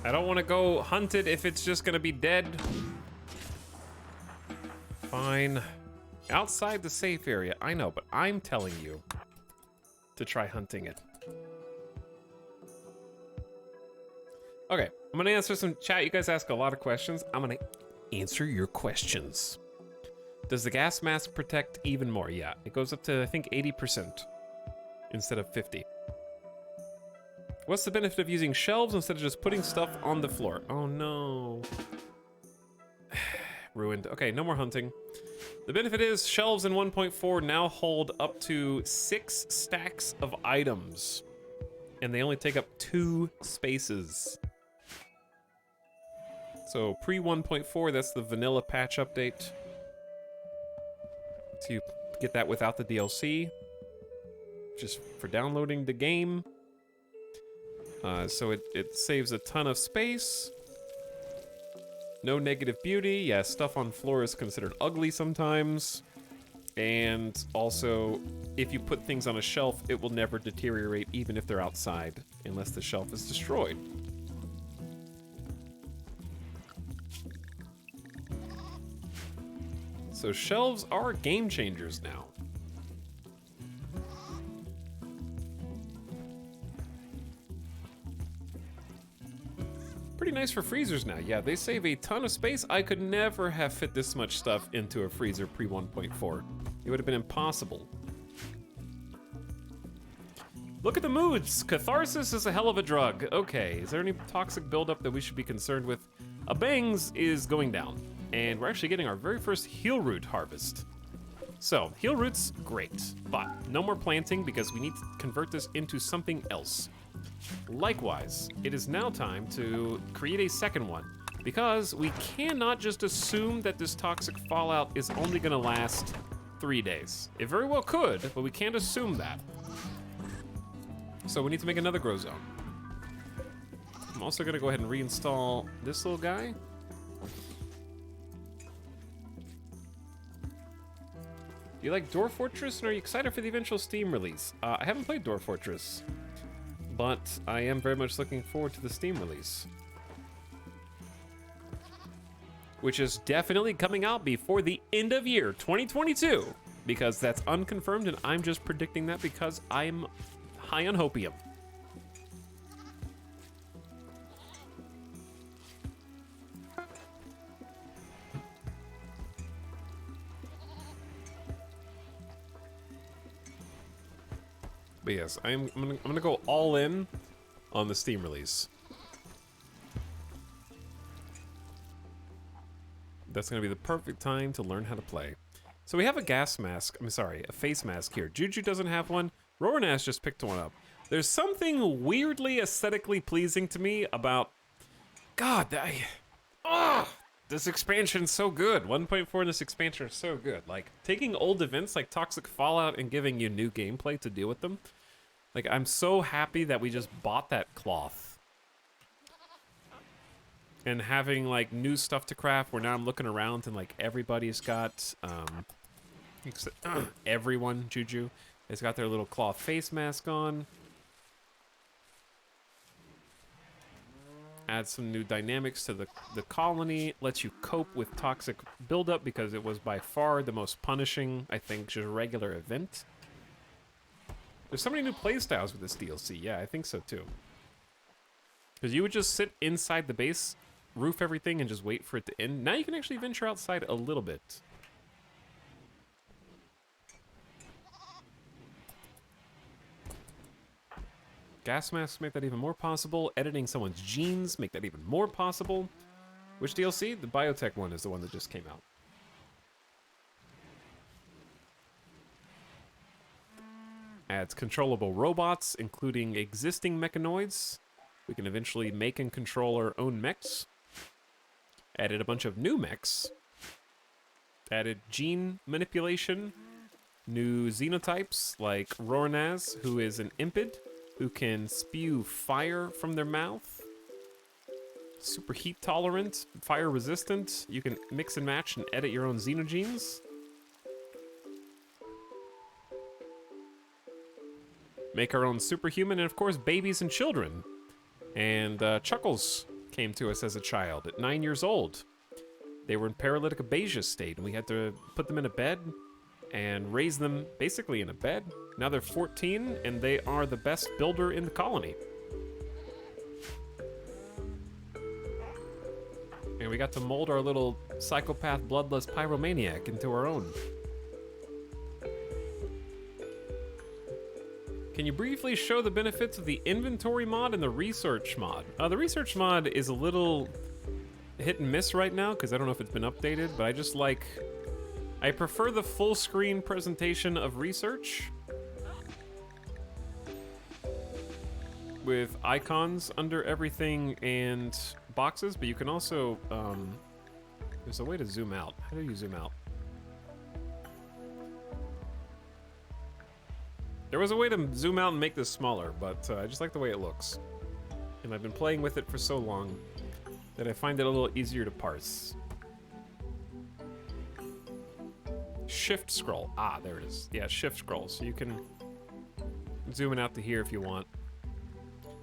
I don't want to go hunt it if it's just gonna be dead. Fine. Outside the safe area, I know, but I'm telling you to try hunting it. Okay, I'm gonna answer some chat. You guys ask a lot of questions. I'm gonna answer your questions. Does the gas mask protect even more? Yeah, it goes up to, I think, 80% instead of 50. What's the benefit of using shelves instead of just putting stuff on the floor? Oh no. Ruined. Okay, no more hunting. The benefit is shelves in 1.4 now hold up to 6 stacks of items, and they only take up 2 spaces. So pre 1.4, that's the vanilla patch update. So you get that without the DLC, just for downloading the game. So it saves a ton of space. No negative beauty. Yeah, stuff on floor is considered ugly sometimes. And also, if you put things on a shelf, it will never deteriorate even if they're outside, unless the shelf is destroyed. So shelves are game changers now. Pretty nice for freezers now. Yeah, they save a ton of space. I could never have fit this much stuff into a freezer pre 1.4. It would have been impossible. Look at the moods. Catharsis is a hell of a drug. Okay, is there any toxic buildup that we should be concerned with? A bangs is going down, and we're actually getting our very first heal root harvest. So, heal roots, great, but no more planting because we need to convert this into something else. Likewise, it is now time to create a second one, because we cannot just assume that this toxic fallout is only going to last 3 days. It very well could, but we can't assume that. So we need to make another grow zone. I'm also going to go ahead and reinstall this little guy. Do you like Dwarf Fortress, and are you excited for the eventual Steam release? I haven't played Dwarf Fortress, but I am very much looking forward to the Steam release, which is definitely coming out before the end of year 2022, because that's unconfirmed, and I'm just predicting that because I'm high on hopium. But yes, I'm gonna go all in on the Steam release. That's gonna be the perfect time to learn how to play. So we have a gas mask, a face mask here. Juju doesn't have one. Rornash just picked one up. There's something weirdly aesthetically pleasing to me about, God, this expansion's so good. 1.4 in this expansion is so good. Like, taking old events like Toxic Fallout and giving you new gameplay to deal with them. Like, I'm so happy that we just bought that cloth. And having, like, new stuff to craft, where now I'm looking around and, like, everybody's got, everyone, Juju, has got their little cloth face mask on. Add some new dynamics to the colony. Lets you cope with toxic buildup because it was by far the most punishing, I think, just regular event. There's so many new playstyles with this DLC. Yeah, I think so too. Because you would just sit inside the base, roof everything, and just wait for it to end. Now you can actually venture outside a little bit. Gas masks make that even more possible. Editing someone's genes make that even more possible. Which DLC? The biotech one is the one that just came out. Adds controllable robots, including existing mechanoids. We can eventually make and control our own mechs. Added a bunch of new mechs. Added gene manipulation. New xenotypes like Roranaz, who is an impid, who can spew fire from their mouth. Super heat tolerant, fire resistant. You can mix and match and edit your own xenogenes. Make our own superhuman, and of course, babies and children. And Chuckles came to us as a child at 9 years old. They were in paralytic abasia state, and we had to put them in a bed and raise them basically in a bed. Now they're 14, and they are the best builder in the colony. And we got to mold our little psychopath bloodless pyromaniac into our own. Can you briefly show the benefits of the inventory mod and the research mod? The research mod is a little hit and miss right now because I don't know if it's been updated, but I prefer the full screen presentation of research with icons under everything and boxes, but you can also, there's a way to zoom out. How do you zoom out? There was a way to zoom out and make this smaller, but I just like the way it looks. And I've been playing with it for so long that I find it a little easier to parse. Shift scroll. Ah, there it is. Yeah, shift scroll. So you can zoom it out to here if you want.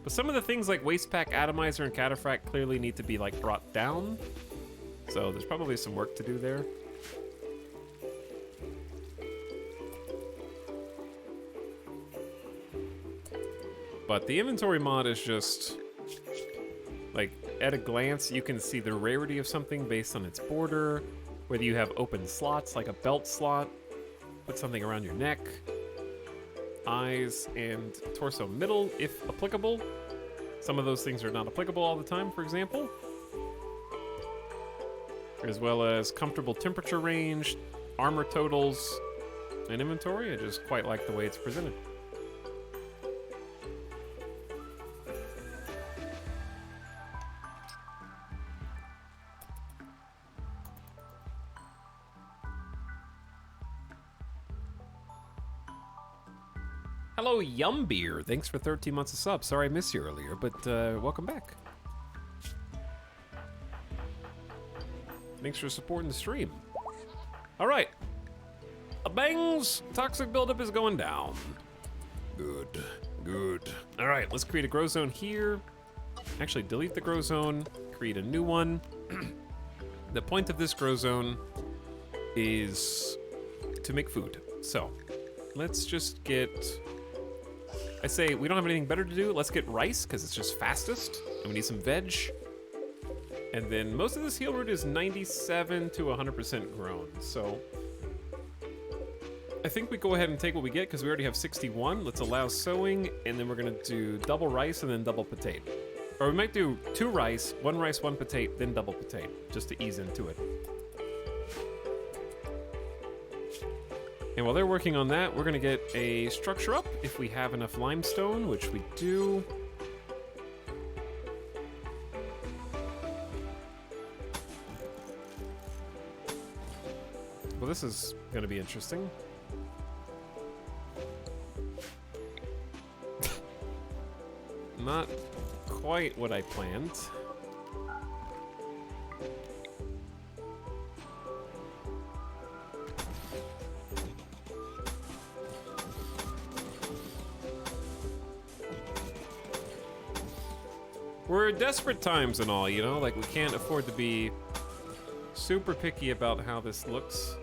But some of the things like Waste Pack Atomizer and Cataphract clearly need to be like brought down. So there's probably some work to do there. But the inventory mod is just, like, at a glance, you can see the rarity of something based on its border, whether you have open slots, like a belt slot, put something around your neck, eyes and torso middle, if applicable. Some of those things are not applicable all the time, for example. As well as comfortable temperature range, armor totals, and inventory. I just quite like the way it's presented. Hello, Yum Beer. Thanks for 13 months of sub. Sorry I missed you earlier, but welcome back. Thanks for supporting the stream. All right. A bangs. Toxic buildup is going down. Good. Good. All right, let's create a grow zone here. Actually, delete the grow zone. Create a new one. The point of this grow zone is to make food. So, let's just get... I say we don't have anything better to do. Let's get rice, because it's just fastest. And we need some veg. And then most of this heal root is 97 to 100% grown. So I think we go ahead and take what we get, because we already have 61. Let's allow sowing, and then we're going to do double rice and then double potato. Or we might do 2 rice, 1 rice, 1 potato, then double potato, just to ease into it. And while they're working on that, we're gonna get a structure up if we have enough limestone, which we do. Well, this is gonna be interesting. Not quite what I planned. We're desperate times and all, you know? Like, we can't afford to be super picky about how this looks.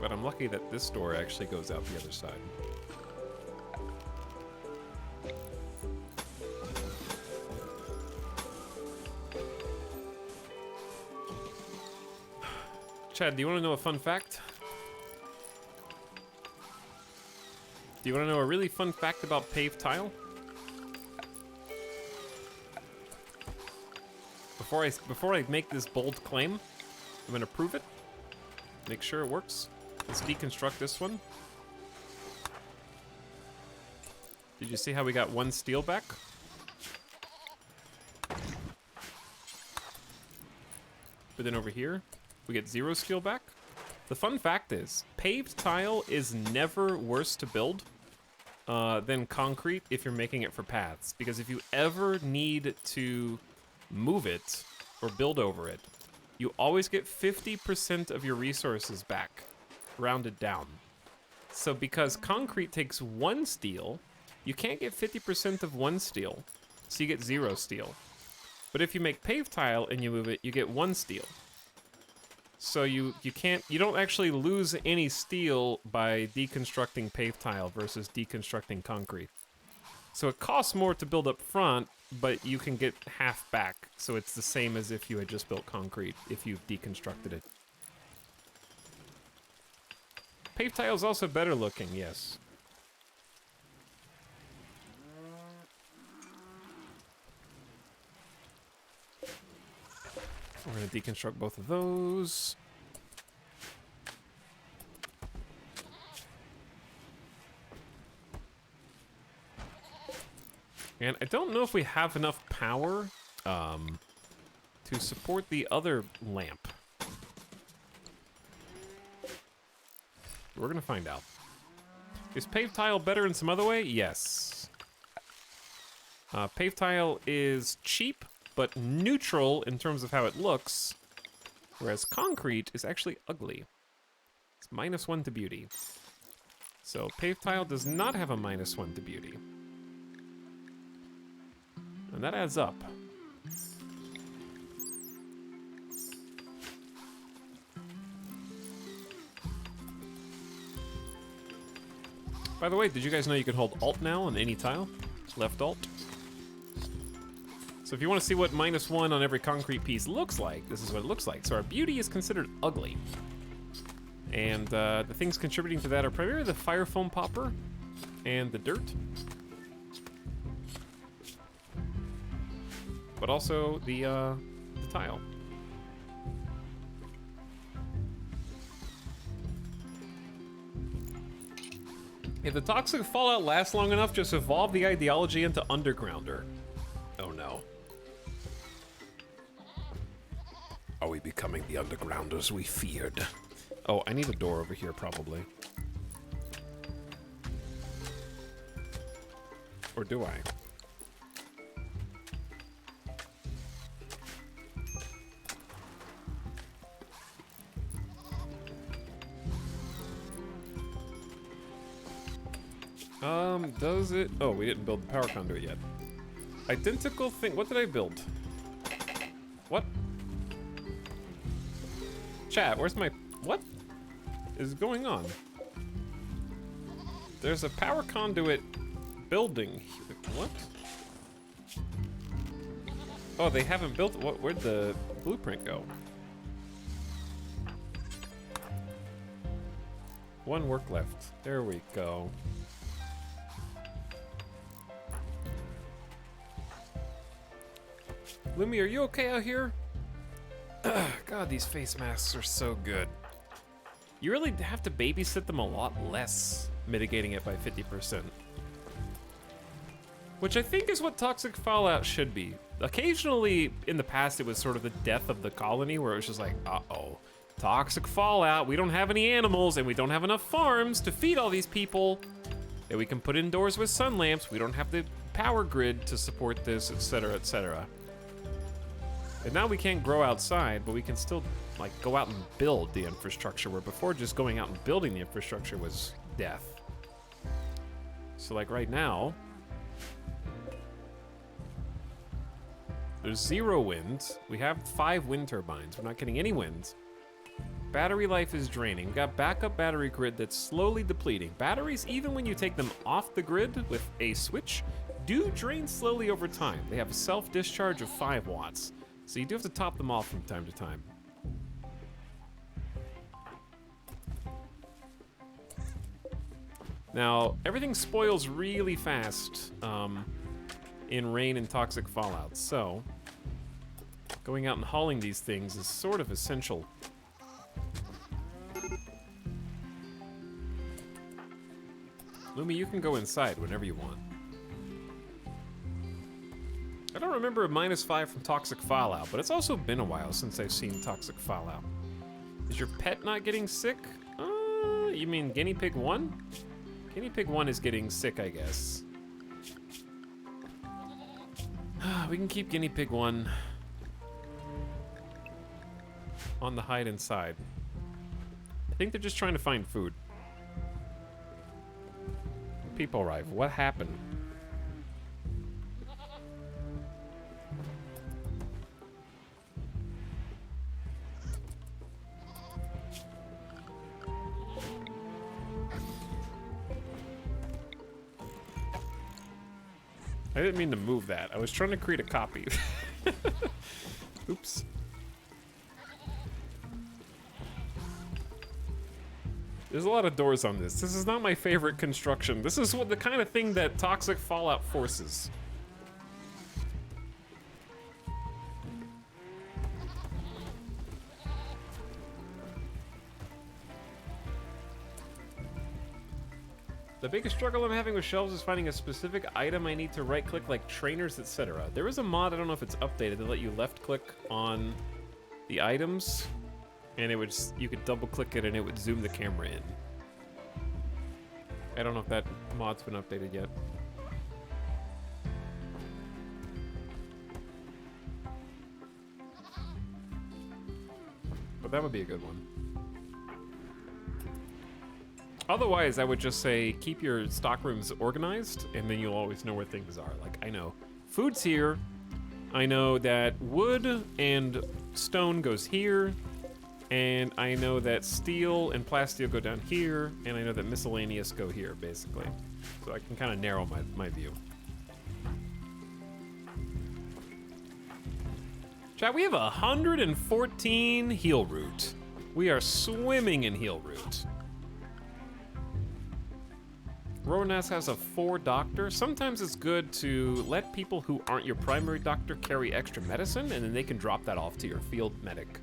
But I'm lucky that this door actually goes out the other side. Chad, do you want to know a fun fact? Do you want to know a really fun fact about paved tile? before I make this bold claim, I'm gonna prove it. Make sure it works. Let's deconstruct this one. Did you see how we got 1 steel back? But then over here, we get 0 steel back. The fun fact is, paved tile is never worse to build than concrete if you're making it for paths. Because if you ever need to move it or build over it, you always get 50% of your resources back, rounded down. So because concrete takes 1 steel, you can't get 50% of 1 steel, so you get 0 steel. But if you make paved tile and you move it, you get 1 steel. So you don't actually lose any steel by deconstructing paved tile versus deconstructing concrete. So it costs more to build up front, but you can get half back. So it's the same as if you had just built concrete, if you've deconstructed it. Paved tile is also better looking, yes. We're gonna deconstruct both of those. And I don't know if we have enough power to support the other lamp. We're gonna find out. Is paved tile better in some other way? Yes. Paved tile is cheap, but neutral in terms of how it looks, whereas concrete is actually ugly. It's -1 to beauty. So paved tile does not have a -1 to beauty. And that adds up. By the way, did you guys know you can hold Alt now on any tile? Left Alt. So if you want to see what -1 on every concrete piece looks like, this is what it looks like. So our beauty is considered ugly. And the things contributing to that are primarily the fire foam popper and the dirt. But also the tile. If the toxic fallout lasts long enough, just evolve the ideology into Undergrounder. Oh no. Are we becoming the Undergrounders we feared? Oh, I need a door over here, probably. Or do I? Does it? Oh, we didn't build the power conduit yet. Identical thing. What did I build? What? Chat, where's my... What is going on? There's a power conduit building. What? Oh, they haven't built... What? Where'd the blueprint go? One work left. There we go. Lumi, are you okay out here? God, these face masks are so good. You really have to babysit them a lot less, mitigating it by 50%. Which I think is what Toxic Fallout should be. Occasionally, in the past, it was sort of the death of the colony, where it was just like, uh-oh, Toxic Fallout, we don't have any animals, and we don't have enough farms to feed all these people that we can put indoors with sun lamps, we don't have the power grid to support this, etc., etc. And now we can't grow outside, but we can still, like, go out and build the infrastructure, where before just going out and building the infrastructure was death. So, like, right now, there's 0 wind. We have 5 wind turbines. We're not getting any wind. Battery life is draining. We've got backup battery grid that's slowly depleting. Batteries, even when you take them off the grid with a switch, do drain slowly over time. They have a self-discharge of 5 watts. So you do have to top them off from time to time. Now, everything spoils really fast in rain and toxic fallout, so Going out and hauling these things is sort of essential. Lumi, you can go inside whenever you want. I don't remember a -5 from Toxic Fallout, but it's also been a while since I've seen Toxic Fallout. Is your pet not getting sick? You mean Guinea Pig 1? Guinea Pig 1 is getting sick, I guess. We can keep Guinea Pig 1 on the hide inside. I think they're just trying to find food. People arrive. What happened? I didn't mean to move that. I was trying to create a copy. Oops. There's a lot of doors on this. This is not my favorite construction. This is what the kind of thing that Toxic Fallout forces. The biggest struggle I'm having with shelves is finding a specific item I need to right-click, like trainers, etc. There is a mod, I don't know if it's updated, to let you left-click on the items, and it would you could double-click it and it would zoom the camera in. I don't know if that mod's been updated yet. But that would be a good one. Otherwise, I would just say keep your stock rooms organized, and then you'll always know where things are. Like, I know food's here. I know that wood and stone goes here. And I know that steel and plasteel go down here. And I know that miscellaneous go here, basically. So I can kind of narrow my view. Chat, we have 114 heal root. We are swimming in heal root. Ronas has a 4 doctor. Sometimes it's good to let people who aren't your primary doctor carry extra medicine, and then they can drop that off to your field medic.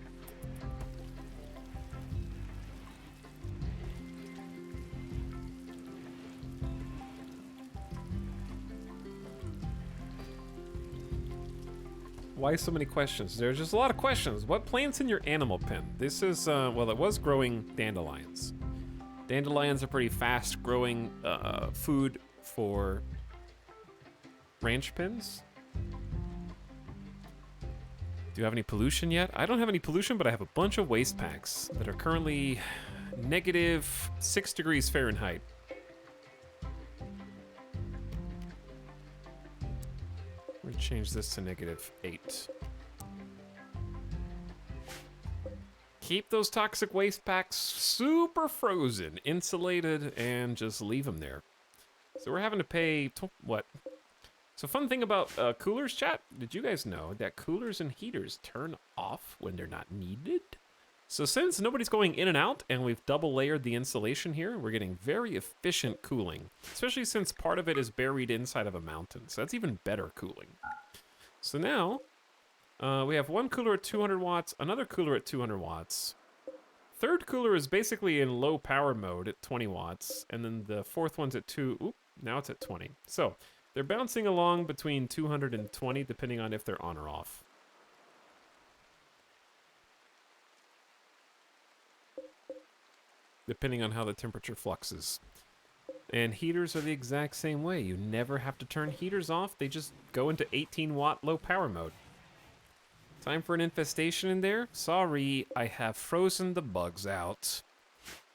Why so many questions? There's just a lot of questions. What plant's in your animal pen? This is, well, it was growing dandelions. Dandelions are pretty fast-growing food for ranch pens. Do you have any pollution yet? I don't have any pollution, but I have a bunch of waste packs that are currently -6 degrees Fahrenheit. We're gonna change this to -8. Keep those toxic waste packs super frozen, insulated, and just leave them there. So we're having to pay, what? So fun thing about coolers, chat, did you guys know that coolers and heaters turn off when they're not needed? So since nobody's going in and out, and we've double layered the insulation here, we're getting very efficient cooling, especially since part of it is buried inside of a mountain. So that's even better cooling. So now, we have one cooler at 200 watts, another cooler at 200 watts. Third cooler is basically in low power mode at 20 watts, and then the fourth one's at now it's at 20. So they're bouncing along between 200 and 20, depending on if they're on or off. Depending on how the temperature fluxes. And heaters are the exact same way. You never have to turn heaters off. They just go into 18-watt low power mode. Time for an infestation in there? Sorry, I have frozen the bugs out.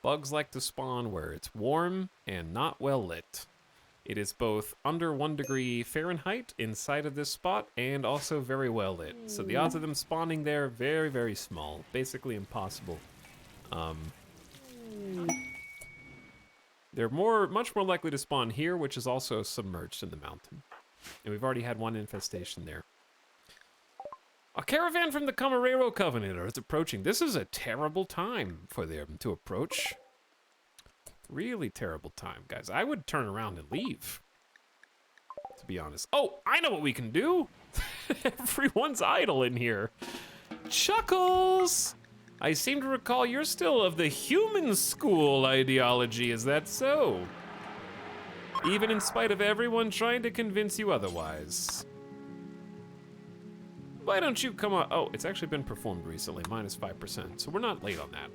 Bugs like to spawn where it's warm and not well lit. It is both under 1 degree Fahrenheit inside of this spot and also very well lit. So the odds of them spawning there, very, very small. Basically impossible. They're much more likely to spawn here, which is also submerged in the mountain. And we've already had one infestation there. A caravan from the Camarero Covenant is approaching. This is a terrible time for them to approach. Really terrible time, guys. I would turn around and leave. to be honest. Oh, I know what we can do. Everyone's idle in here. Chuckles! I seem to recall you're still of the human school ideology, is that so? Even in spite of everyone trying to convince you otherwise. Why don't you come on? Oh, it's actually been performed recently, minus 5%, so we're not late on that.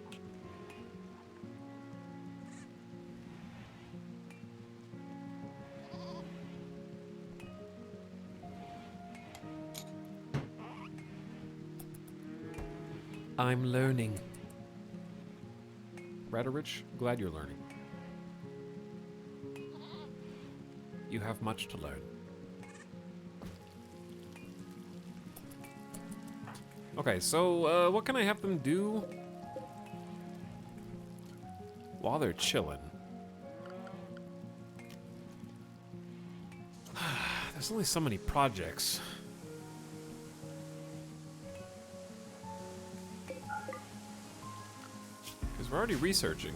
I'm learning. Radarich, glad you're learning. You have much to learn. Okay, so what can I have them do while they're chilling? There's only so many projects. Because we're already researching.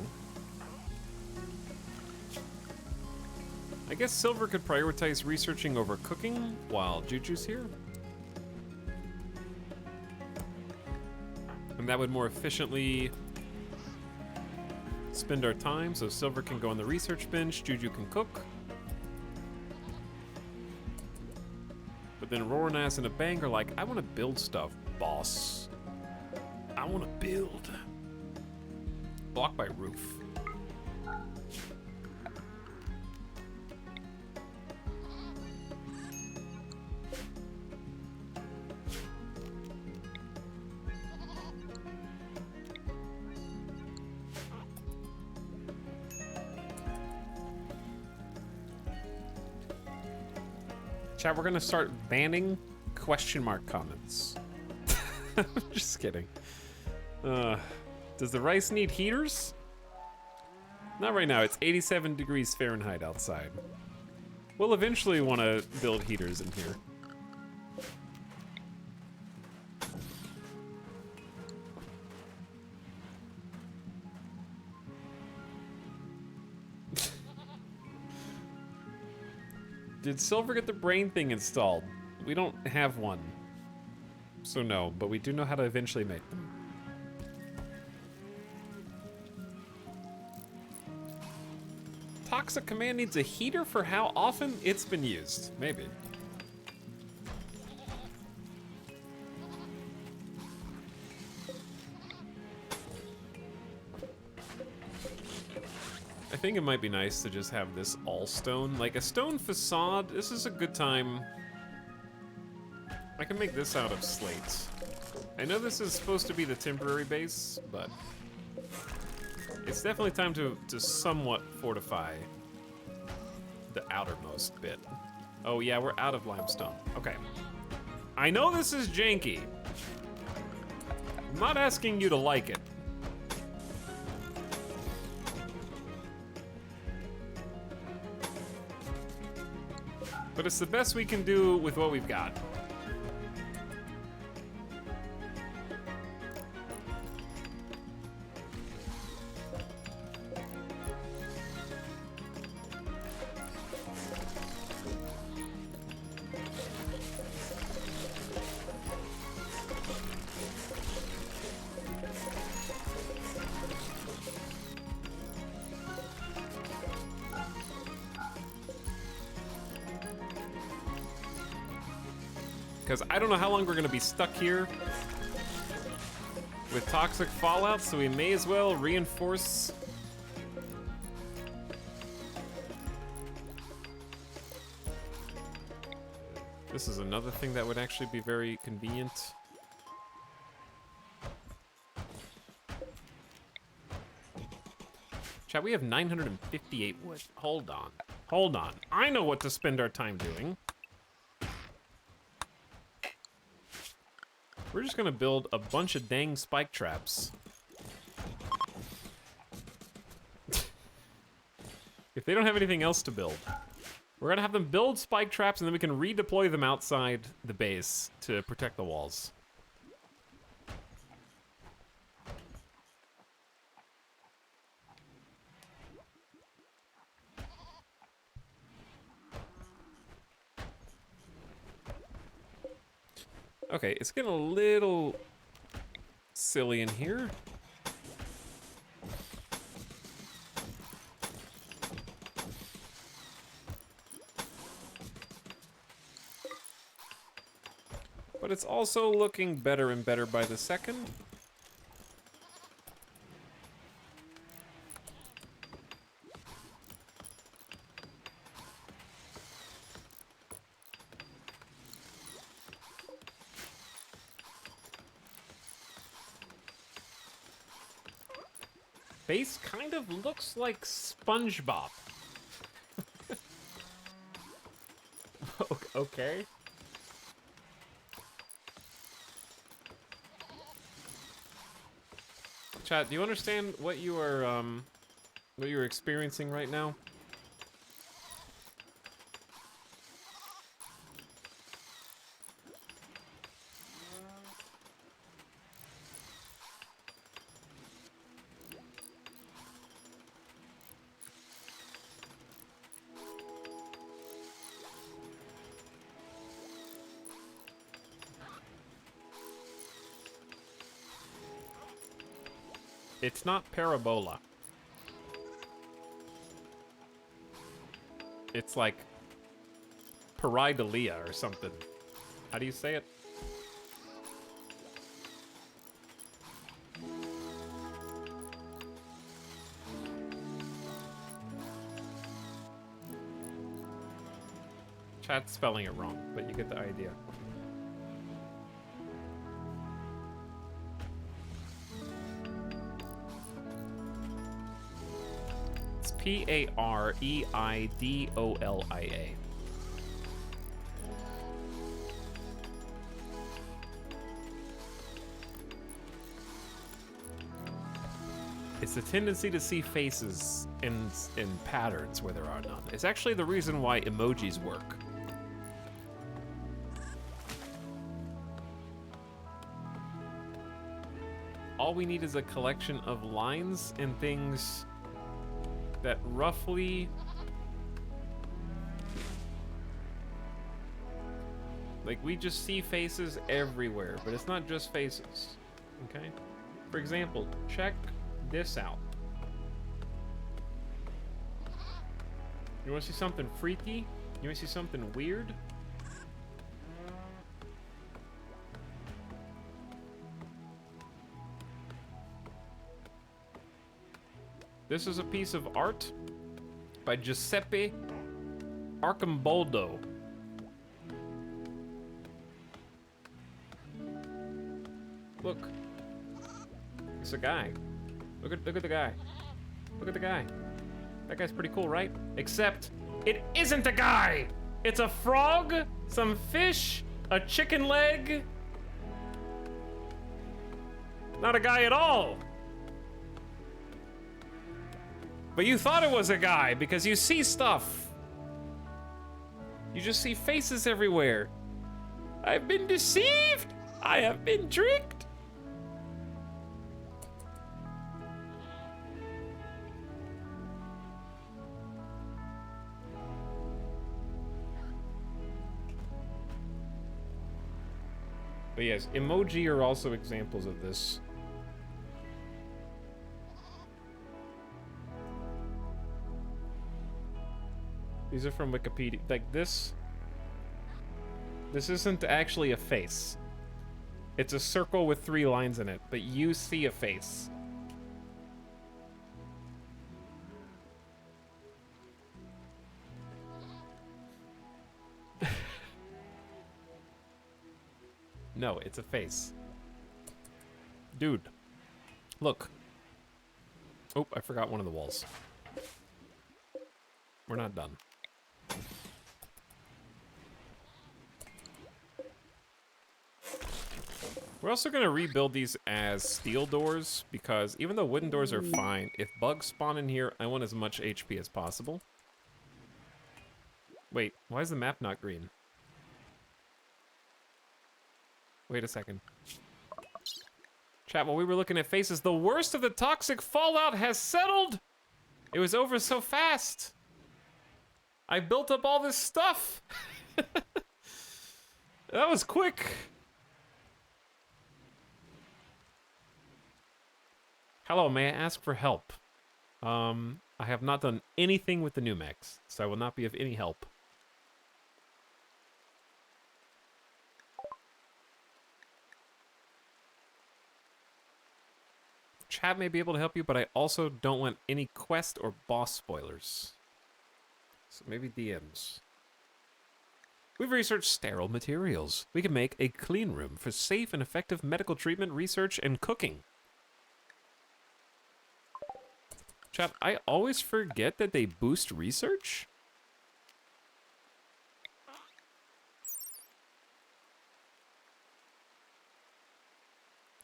I guess Silver could prioritize researching over cooking while Juju's here. And that would more efficiently spend our time, so Silver can go on the research bench, Juju can cook. But then Roranaz and a Bang are like, I want to build stuff, boss. I want to build. Blocked by roof. Chat, we're gonna start banning question mark comments. Just kidding. Does the rice need heaters? Not right now, it's 87 degrees Fahrenheit outside. We'll eventually want to build heaters in here. Did Silver get the brain thing installed? We don't have one. So no, but we do know how to eventually make them. Toxic Command needs a heater for how often it's been used. Maybe. I think it might be nice to just have this all stone. Like a stone facade, this is a good time. I can make this out of slate. I know this is supposed to be the temporary base, but it's definitely time to somewhat fortify the outermost bit. Oh yeah, we're out of limestone. Okay. I know this is janky. I'm not asking you to like it. But it's the best we can do with what we've got. Because I don't know how long we're gonna be stuck here with toxic fallout, so we may as well reinforce. This is another thing that would actually be very convenient. Chat, we have 958 wood. Hold on. Hold on. I know what to spend our time doing. We're just gonna build a bunch of dang spike traps. If they don't have anything else to build, we're gonna have them build spike traps and then we can redeploy them outside the base to protect the walls. Okay, it's getting a little silly in here. But it's also looking better and better by the second. Face kind of looks like SpongeBob. Okay. Chat, do you understand what you are experiencing right now? It's not parabola. It's like Paraidalia or something. How do you say it? Chat's spelling it wrong, but you get the idea. It's P-A-R-E-I-D-O-L-I-A. It's the tendency to see faces in patterns where there are none. It's actually the reason why emojis work. All we need is a collection of lines and things that roughly... Like, we just see faces everywhere, but it's not just faces, okay? For example, check this out. You wanna see something freaky? You wanna see something weird? This is a piece of art by Giuseppe Arcimboldo. Look. It's a guy. Look at the guy. Look at the guy. That guy's pretty cool, right? Except it isn't a guy. It's a frog, some fish, a chicken leg. Not a guy at all. But you thought it was a guy because you see stuff. You just see faces everywhere. I've been deceived. I have been tricked. But yes, emoji are also examples of this. These are from Wikipedia. Like this isn't actually a face. It's a circle with 3 lines in it, but you see a face. No, it's a face. Dude. Look. Oh, I forgot one of the walls. We're not done. We're also gonna rebuild these as steel doors, because even though wooden doors are fine, if bugs spawn in here, I want as much HP as possible. Wait, why is the map not green? Wait a second. Chat, while we were looking at faces, the worst of the toxic fallout has settled! It was over so fast! I built up all this stuff! That was quick! Hello, may I ask for help? I have not done anything with the new mechs, so I will not be of any help. Chat may be able to help you, but I also don't want any quest or boss spoilers. So maybe DMs. We've researched sterile materials. We can make a clean room for safe and effective medical treatment, research, and cooking. Chat, I always forget that they boost research.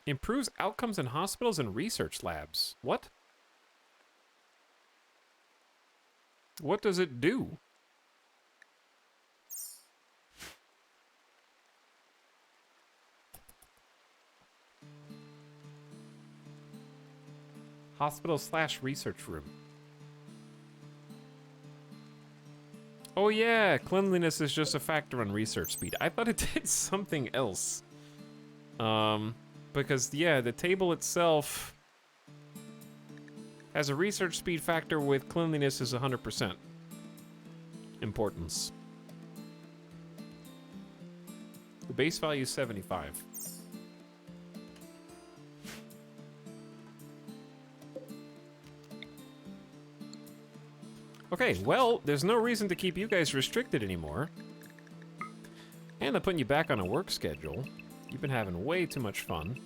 Improves outcomes in hospitals and research labs. What? What does it do? Hospital/research room. Oh yeah, cleanliness is just a factor on research speed. I thought it did something else. Because yeah, the table itself has a research speed factor with cleanliness is 100% importance. The base value is 75. Okay, well, there's no reason to keep you guys restricted anymore. And I'm putting you back on a work schedule. You've been having way too much fun.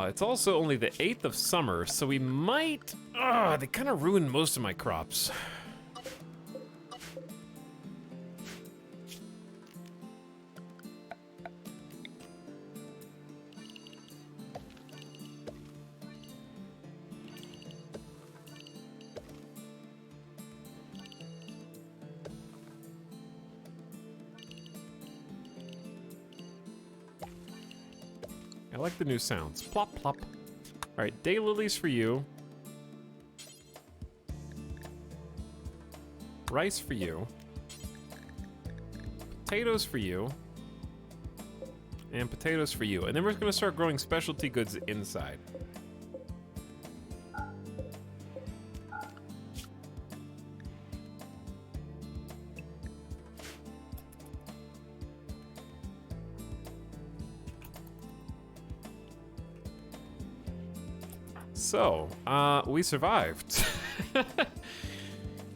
It's also only the 8th of summer, so we might... they kind of ruined most of my crops. I like the new sounds. Plop, plop. All right, daylilies for you. Rice for you. Potatoes for you. And potatoes for you. And then we're going to start growing specialty goods inside. So, we survived.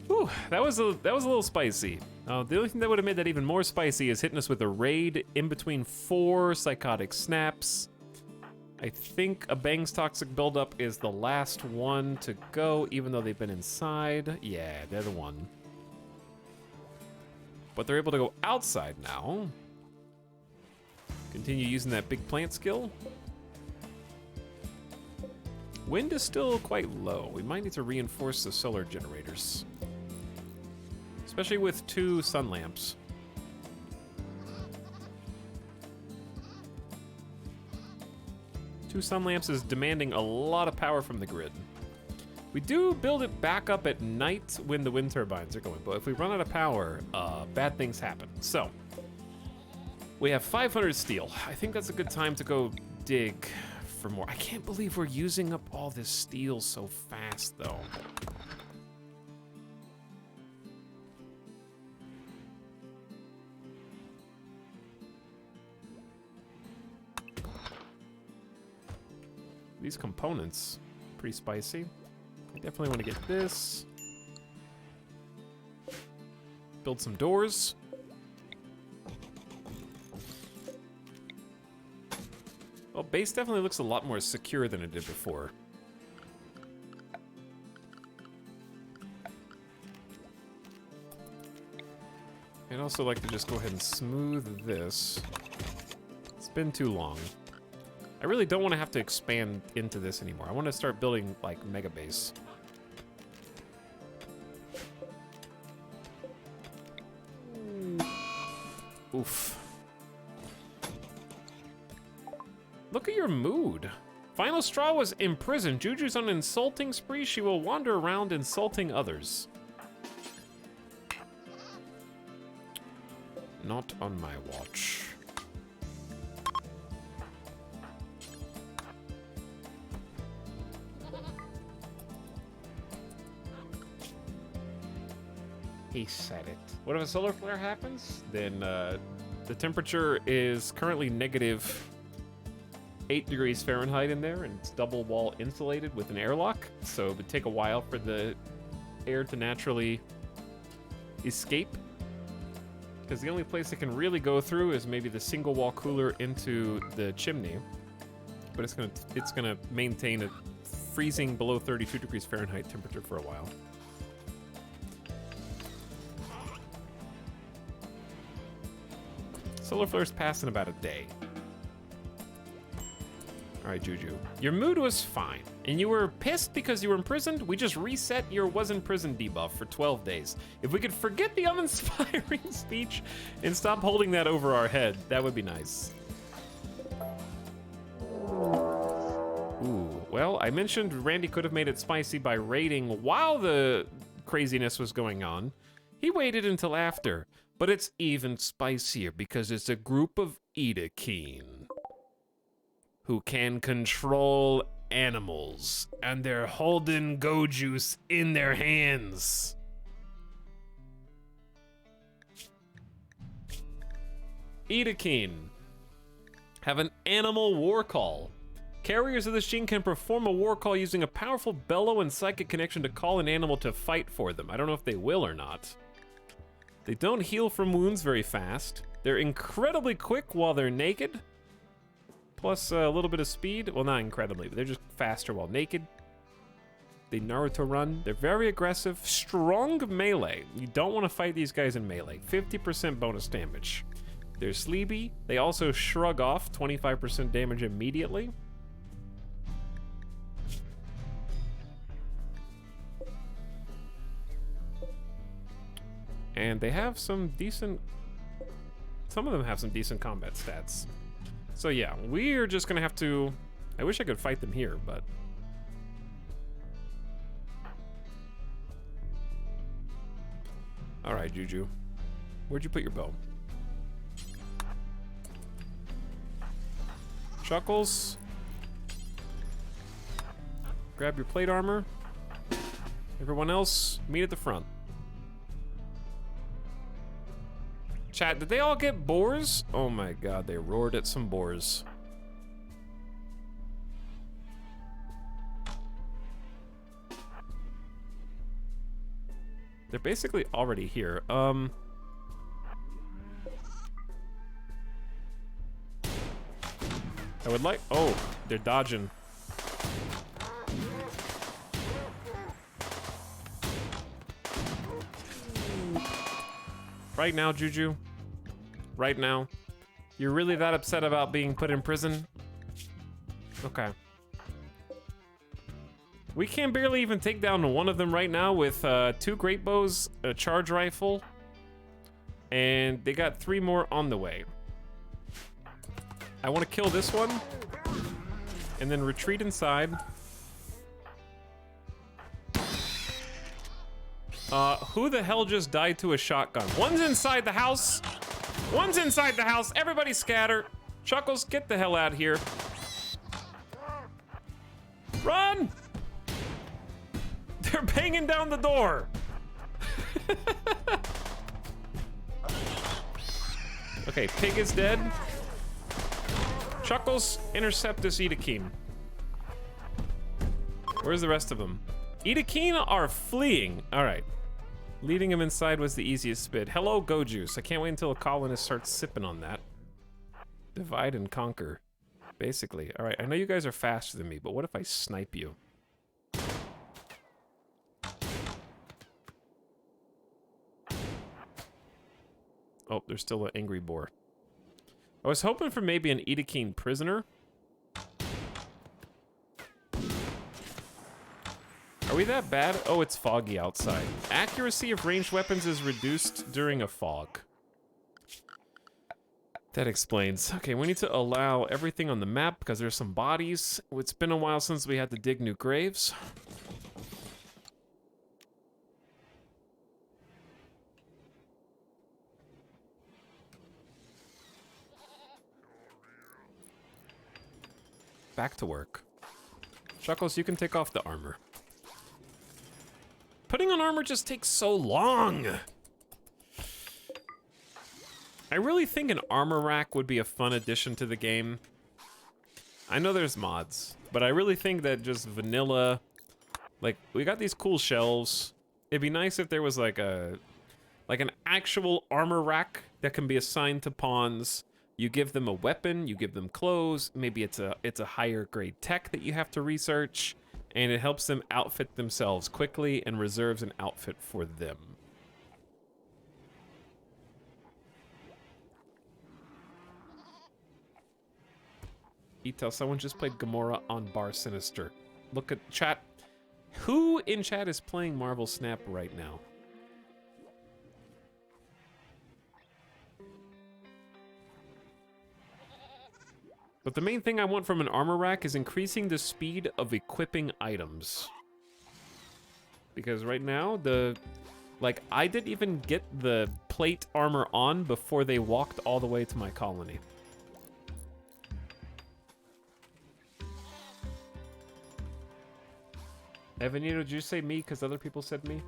Whew, that was a little spicy. The only thing that would have made that even more spicy is hitting us with a raid in between 4 psychotic snaps. I think a Bang's toxic buildup is the last one to go, even though they've been inside. Yeah, they're the one. But they're able to go outside now. Continue using that big plant skill. Wind is still quite low. We might need to reinforce the solar generators. Especially with 2 sun lamps. Two sun lamps is demanding a lot of power from the grid. We do build it back up at night when the wind turbines are going, but if we run out of power, bad things happen. So, we have 500 steel. I think that's a good time to go dig for more. I can't believe we're using up all this steel so fast, though. These components, pretty spicy. I definitely want to get this. Build some doors. Well, base definitely looks a lot more secure than it did before. I'd also like to just go ahead and smooth this. It's been too long. I really don't want to have to expand into this anymore. I want to start building, like, mega base. Oof. Look at your mood. Final straw was imprisoned. Juju's on an insulting spree. She will wander around insulting others. Not on my watch. He said it. What if a solar flare happens? Then the temperature is currently negative 8 degrees Fahrenheit in there, and it's double wall insulated with an airlock, so it would take a while for the air to naturally escape. Because the only place it can really go through is maybe the single wall cooler into the chimney, but it's gonna maintain a freezing below 32 degrees Fahrenheit temperature for a while. Solar flares pass in about a day. All right, Juju. Your mood was fine, and you were pissed because you were imprisoned? We just reset your was in prison debuff for 12 days. If we could forget the uninspiring speech and stop holding that over our head, that would be nice. Ooh, well, I mentioned Randy could have made it spicy by raiding while the craziness was going on. He waited until after, but it's even spicier because it's a group of Edakeen who can control animals, and they're holding go juice in their hands. Edakeen have an animal war call. Carriers of this gene can perform a war call using a powerful bellow and psychic connection to call an animal to fight for them. I don't know if they will or not. They don't heal from wounds very fast. They're incredibly quick while they're naked. Plus a little bit of speed. Well, not incredibly, but they're just faster while naked. They Naruto run. They're very aggressive. Strong melee. You don't want to fight these guys in melee. 50% bonus damage. They're sleepy. They also shrug off 25% damage immediately. And they have some decent... Some of them have some decent combat stats. So yeah, we're just gonna have to... I wish I could fight them here, but... Alright, Juju. Where'd you put your bow? Chuckles. Grab your plate armor. Everyone else, meet at the front. Chat, did they all get boars? Oh my god, they roared at some boars. They're basically already here. I would like... Oh, they're dodging. Right now, Juju? Right now? You're really that upset about being put in prison? Okay. We can barely even take down one of them right now with 2 great bows, a charge rifle, and they got 3 more on the way. I want to kill this one, and then retreat inside. Who the hell just died to a shotgun? One's inside the house. One's inside the house. Everybody scatter. Chuckles, get the hell out here. Run! They're banging down the door. Okay, pig is dead. Chuckles, intercept this Edakeen. Where's the rest of them? Edakeen are fleeing. All right. Leading him inside was the easiest bit. Hello, Go Juice. I can't wait until a colonist starts sipping on that. Divide and conquer. Basically. All right, I know you guys are faster than me, but what if I snipe you? Oh, there's still an angry boar. I was hoping for maybe an Edakeen prisoner. Are we that bad? Oh, it's foggy outside. Accuracy of ranged weapons is reduced during a fog. That explains. Okay, we need to allow everything on the map because there's some bodies. It's been a while since we had to dig new graves. back to work. Chuckles, you can take off the armor. Putting on armor just takes so long. I really think an armor rack would be a fun addition to the game. I know there's mods, but I really think that just vanilla, like, we got these cool shelves. It'd be nice if there was like an actual armor rack that can be assigned to pawns. You give them a weapon, you give them clothes, maybe it's a higher grade tech that you have to research, and it helps them outfit themselves quickly and reserves an outfit for them. Etel, someone just played Gamora on Bar Sinister. Look at chat. Who in chat is playing Marvel Snap right now? But the main thing I want from an armor rack is increasing the speed of equipping items. Because right now, I didn't even get the plate armor on before they walked all the way to my colony. Evanito, did you say me because other people said me?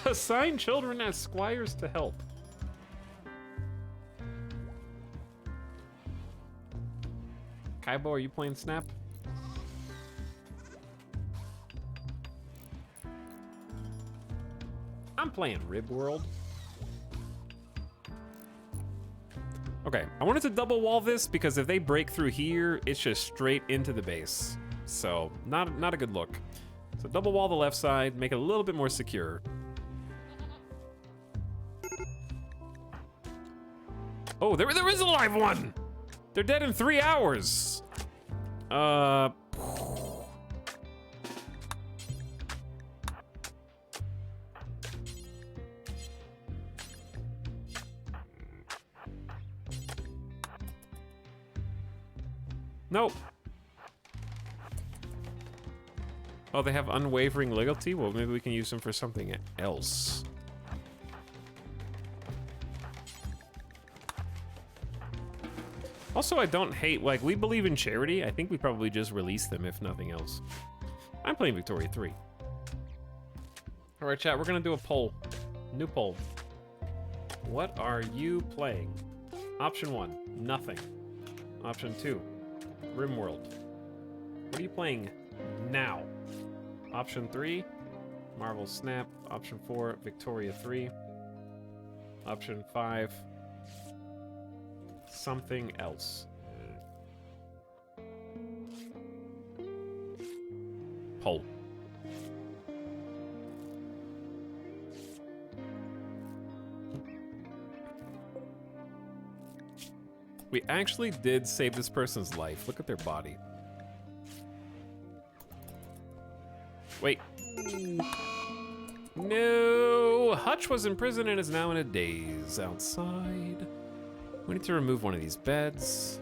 Assign children as squires to help. Kaibo, are you playing Snap? I'm playing Rimworld. Okay, I wanted to double wall this because if they break through here, it's just straight into the base. So, not a good look. So double wall the left side, make it a little bit more secure. Oh, there is a live one! They're dead in 3 hours! Nope. Oh, they have unwavering loyalty? Well, maybe we can use them for something else. Also, I don't hate, like, we believe in charity. I think we probably just release them, if nothing else. I'm playing Victoria 3. All right, chat, we're gonna do a poll. New poll. What are you playing? Option 1, nothing. Option 2, Rimworld. What are you playing now? Option 3, Marvel Snap. Option 4, Victoria 3. Option 5, something else. Poll. We actually did save this person's life. Look at their body. Wait. No! Hutch was in prison and is now in a daze. Outside. We need to remove one of these beds.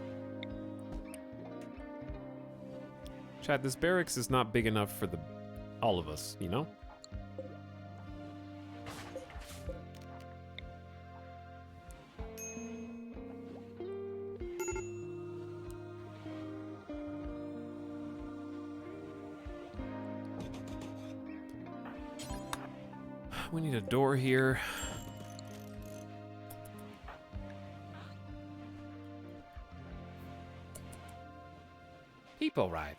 Chat, this barracks is not big enough for all of us, you know? We need a door here. People arrive.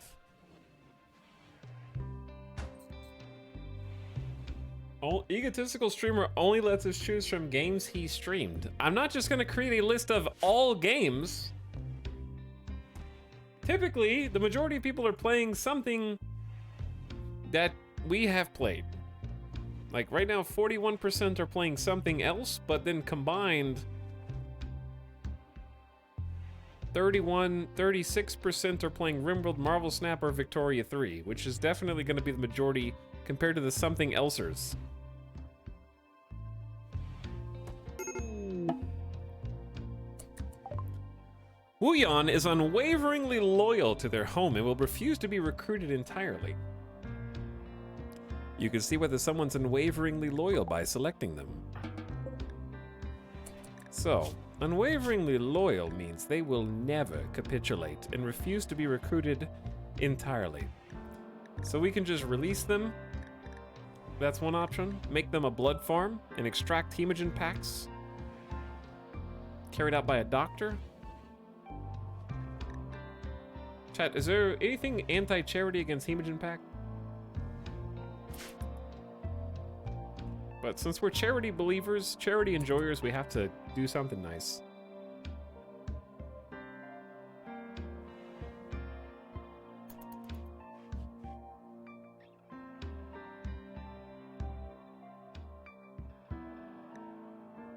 Egotistical streamer only lets us choose from games he streamed. I'm not just gonna create a list of all games. Typically, the majority of people are playing something that we have played. Like right now, 41% are playing something else, but then combined, 36% are playing Rimworld, Marvel Snap, or Victoria 3, which is definitely going to be the majority compared to the something elsers. Wuyan is unwaveringly loyal to their home and will refuse to be recruited entirely. You can see whether someone's unwaveringly loyal by selecting them. So, Unwaveringly loyal means they will never capitulate and refuse to be recruited entirely. So we can just release them. That's one option. Make them a blood farm and extract hemogen packs. Carried out by a doctor. Chat, is there anything anti-charity against hemogen pack? But since we're charity believers, charity enjoyers, we have to do something nice.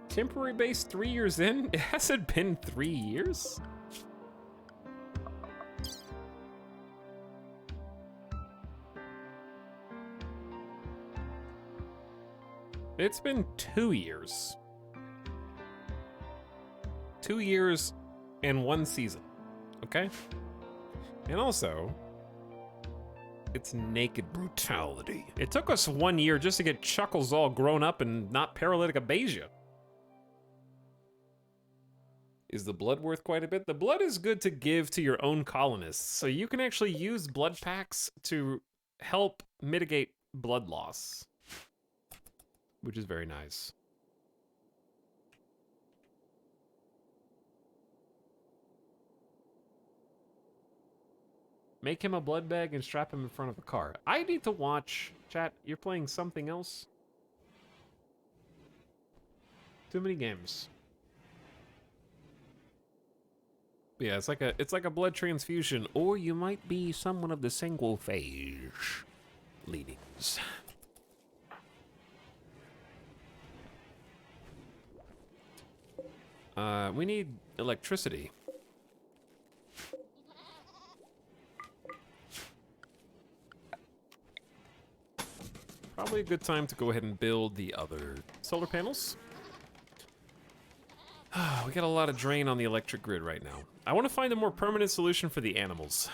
Temporary base 3 years in? It hasn't been 3 years? It's been 2 years. 2 years and 1 season. Okay? And also, it's naked brutality. It took us 1 year just to get Chuckles all grown up and not paralytic abasia. Is the blood worth quite a bit? The blood is good to give to your own colonists, so you can actually use blood packs to help mitigate blood loss, which is very nice. Make him a blood bag and strap him in front of a car. I need to watch. Chat, you're playing something else? Too many games. Yeah, it's like a blood transfusion, or you might be someone of the sanguiphage leanings. We need electricity. Probably a good time to go ahead and build the other solar panels. We got a lot of drain on the electric grid right now. I want to find a more permanent solution for the animals.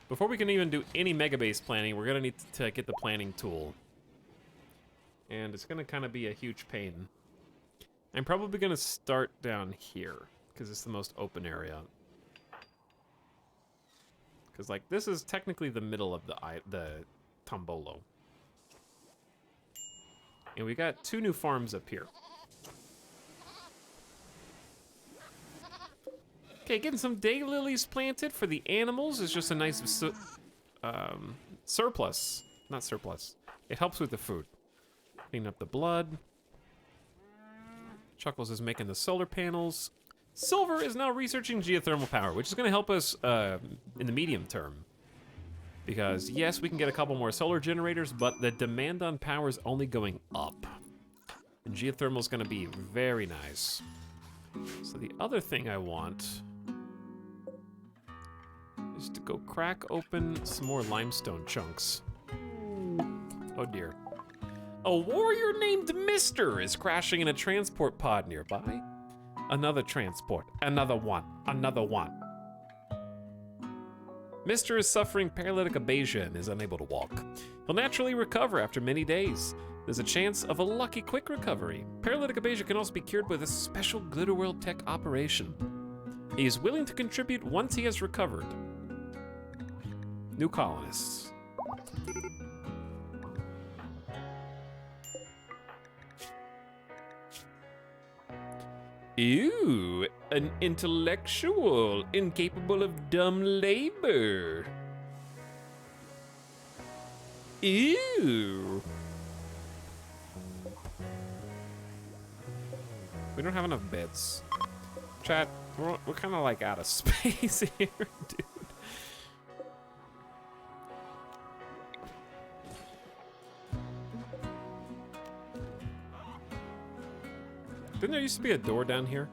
Before we can even do any mega base planning, we're gonna need to get the planning tool. And it's gonna kind of be a huge pain. I'm probably gonna start down here, because it's the most open area. Because, like, this is technically the middle of the Tombolo. And we got 2 new farms up here. Okay, getting some daylilies planted for the animals is just a nice surplus. Not surplus. It helps with the food. Clean up the blood. Chuckles is making the solar panels. Silver is now researching geothermal power, which is going to help us in the medium term. Because, yes, we can get a couple more solar generators, but the demand on power is only going up. And geothermal is going to be very nice. So the other thing I want is to go crack open some more limestone chunks. Oh dear. A warrior named Mister is crashing in a transport pod nearby. Another transport, another one, another one. Mister is suffering paralytic abasia and is unable to walk. He'll naturally recover after many days. There's a chance of a lucky quick recovery. Paralytic abasia can also be cured with a special Glitterworld tech operation. He is willing to contribute once he has recovered. New colonists. Ew, an intellectual incapable of dumb labor. Ew. We don't have enough beds. Chat, we're kind of like out of space here, dude. Didn't there used to be a door down here?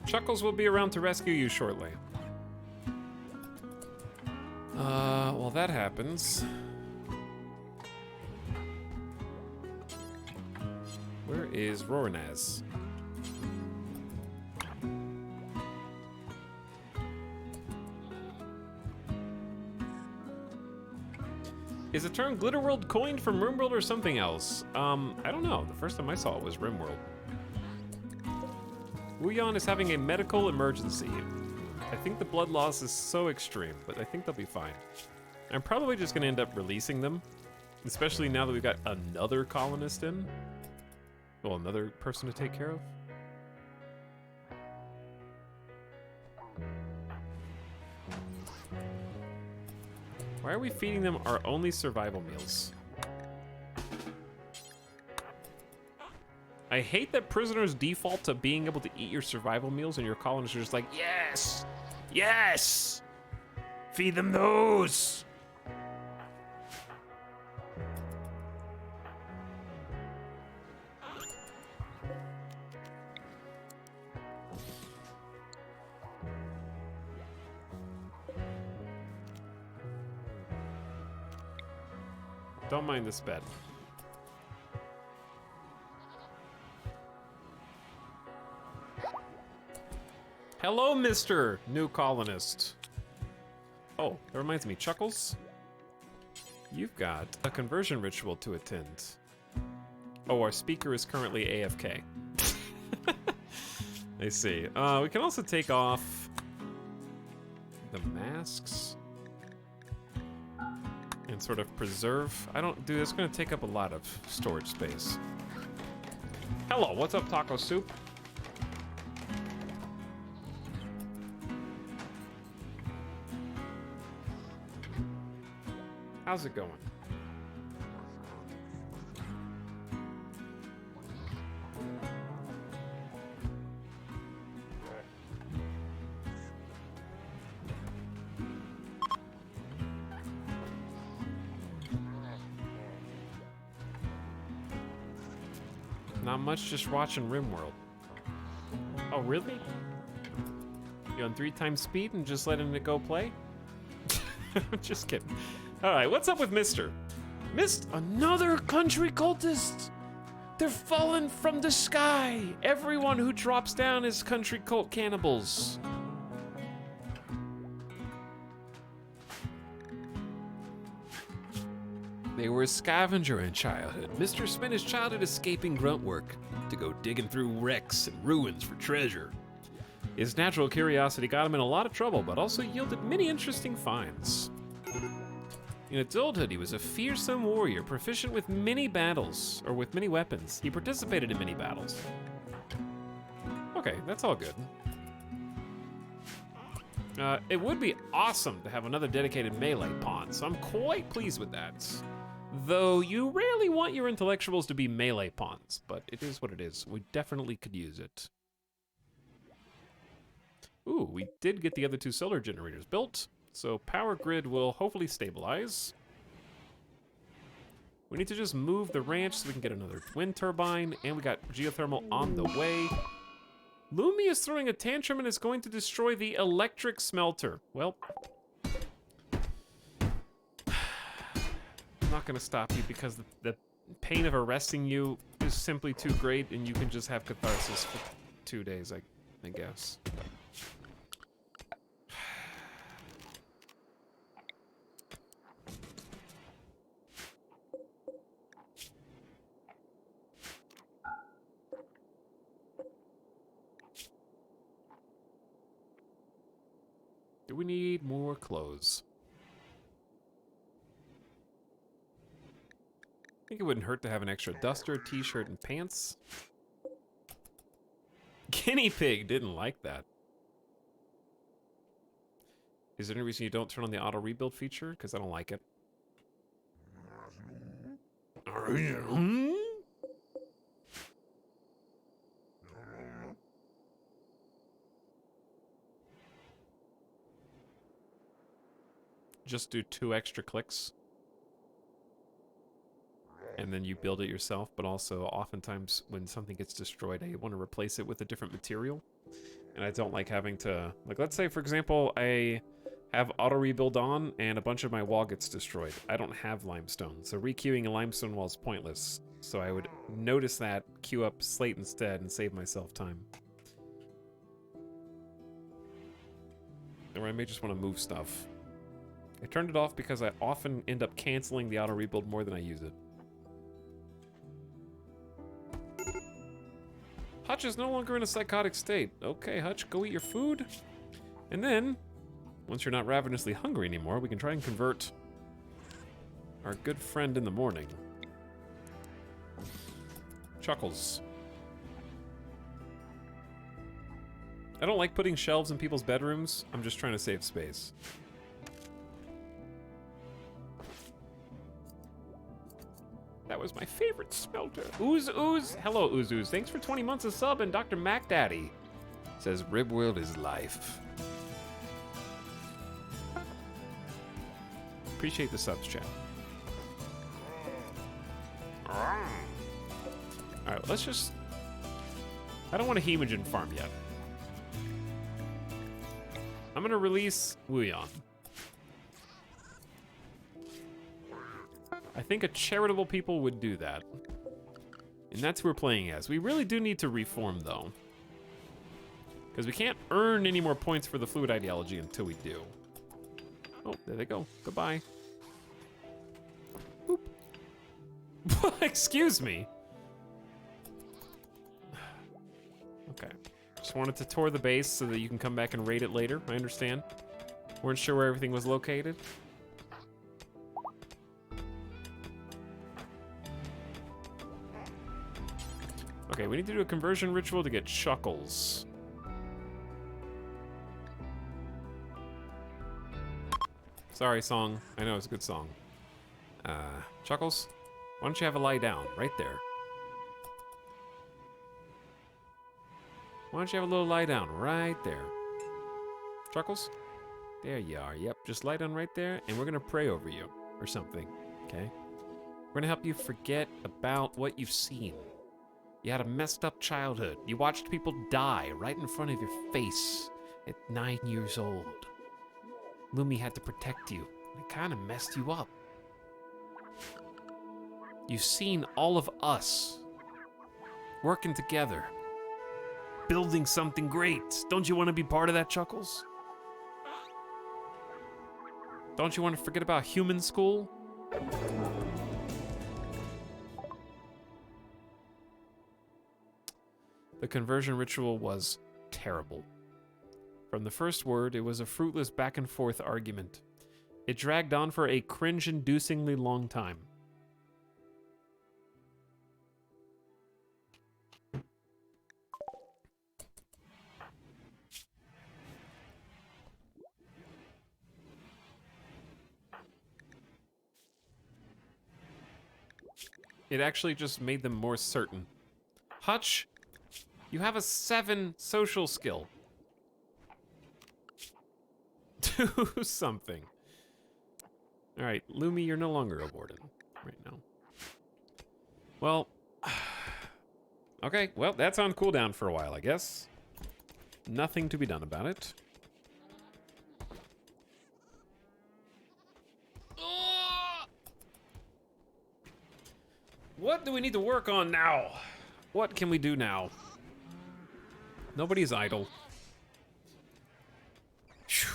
Chuckles will be around to rescue you shortly. While that happens... Where is Rornaz? Is the term Glitterworld coined from Rimworld or something else? I don't know. The first time I saw it was Rimworld. Wuyan is having a medical emergency. I think the blood loss is so extreme, but I think they'll be fine. I'm probably just gonna end up releasing them, especially now that we've got another colonist in. Well, another person to take care of. Why are we feeding them our only survival meals? I hate that prisoners default to being able to eat your survival meals and your colonists are just like, yes! Yes! Feed them those! Don't mind this bed. Hello, Mr. New Colonist. Oh, that reminds me, Chuckles. You've got a conversion ritual to attend. Oh, our speaker is currently AFK. I see. We can also take off the masks and sort of preserve. I don't do this. It's going to take up a lot of storage space. Hello, what's up, Taco Soup? How's it going? Not much, just watching Rimworld. Oh, really? You on 3 times speed and just letting it go play? Just kidding. Alright, what's up with Mister? Another country cultist! They're fallen from the sky! Everyone who drops down is country cult cannibals. They were a scavenger in childhood. Mr. spent his childhood escaping grunt work to go digging through wrecks and ruins for treasure. His natural curiosity got him in a lot of trouble, but also yielded many interesting finds. In adulthood, he was a fearsome warrior, proficient with many battles, or with many weapons. He participated in many battles. Okay, that's all good. It would be awesome to have another dedicated melee pawn, so I'm quite pleased with that. Though you rarely want your intellectuals to be melee pawns, but it is what it is. We definitely could use it. Ooh, we did get the other 2 solar generators built, so power grid will hopefully stabilize. We need to just move the ranch so we can get another wind turbine, and we got geothermal on the way. Lumi is throwing a tantrum and is going to destroy the electric smelter. Well, I'm not gonna stop you because the pain of arresting you is simply too great and you can just have catharsis for 2 days, I guess. Do we need more clothes? I think it wouldn't hurt to have an extra duster, t-shirt, and pants. Guinea pig didn't like that. Is there any reason you don't turn on the auto rebuild feature? Because I don't like it. Just do 2 extra clicks. And then you build it yourself, but also oftentimes when something gets destroyed, I want to replace it with a different material. And I don't like having to, like, let's say, for example, I have auto rebuild on and a bunch of my wall gets destroyed. I don't have limestone, so requeuing a limestone wall is pointless. So I would notice that, queue up slate instead, and save myself time. Or I may just want to move stuff. I turned it off because I often end up canceling the auto rebuild more than I use it. Hutch is no longer in a psychotic state. Okay, Hutch, go eat your food. And then, once you're not ravenously hungry anymore, we can try and convert our good friend in the morning. Chuckles. I don't like putting shelves in people's bedrooms. I'm just trying to save space. That was my favorite smelter. Ooze Ooze. Hello, Ooze Ooze. Thanks for 20 months of sub, and Dr. Mac Daddy says Rimworld is life. Appreciate the subs, chat. Alright, let's just... I don't want a Hemogen farm yet. I'm gonna release Wuyon. I think a charitable people would do that. And that's who we're playing as. We really do need to reform, though. Because we can't earn any more points for the fluid ideology until we do. Oh, there they go. Goodbye. Boop. Excuse me. Okay. Just wanted to tour the base so that you can come back and raid it later. I understand. Weren't sure where everything was located. Okay, we need to do a conversion ritual to get Chuckles. Sorry, song. I know it's a good song. Chuckles, why don't you have a lie down right there? Why don't you have a little lie down right there? Chuckles? There you are. Yep, just lie down right there, and we're gonna pray over you or something, okay? We're gonna help you forget about what you've seen. You had a messed up childhood. You watched people die right in front of your face at 9 years old. Lumi had to protect you. It kind of messed you up. You've seen all of us working together, building something great. Don't you want to be part of that, Chuckles? Don't you want to forget about human school? The conversion ritual was terrible. From the first word, it was a fruitless back and forth argument. It dragged on for a cringe-inducingly long time. It actually just made them more certain. Hutch, you have a 7 social skill. Do something. Alright, Lumi, you're no longer a warden right now. Well, okay, well, that's on cooldown for a while, I guess. Nothing to be done about it. What do we need to work on now? What can we do now? Nobody's idle. Phew.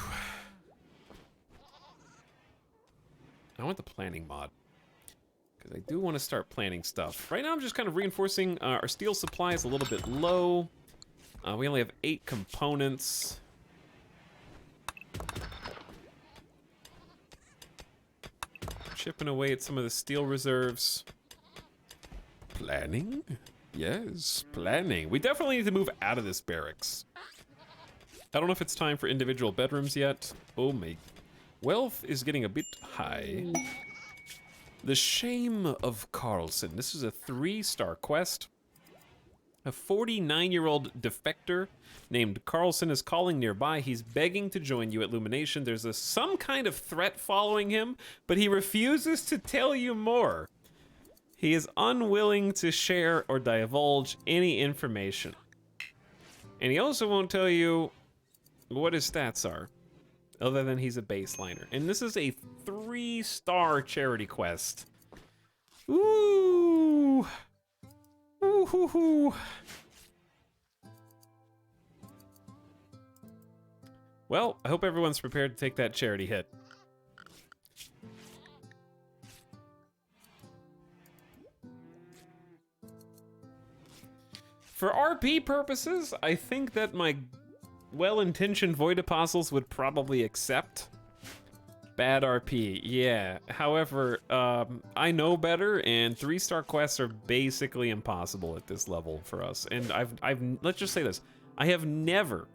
I want the planning mod, because I do want to start planning stuff. Right now I'm just kind of reinforcing our steel supply is a little bit low. We only have 8 components. Chipping away at some of the steel reserves. Planning? Yes, planning. We definitely need to move out of this barracks. I don't know if it's time for individual bedrooms yet. Oh my. Wealth is getting a bit high. The Shame of Carlson. This is a 3-star quest. A 49-year-old defector named Carlson is calling nearby. He's begging to join you at Illumination. There's some kind of threat following him, but he refuses to tell you more. He is unwilling to share or divulge any information. And he also won't tell you what his stats are, other than he's a baseliner. And this is a 3-star charity quest. Ooh. Ooh hoo hoo. Well, I hope everyone's prepared to take that charity hit. For RP purposes, I think that my well-intentioned Void Apostles would probably accept. Bad RP, yeah. However, I know better, and 3-star quests are basically impossible at this level for us. And let's just say this. I have never,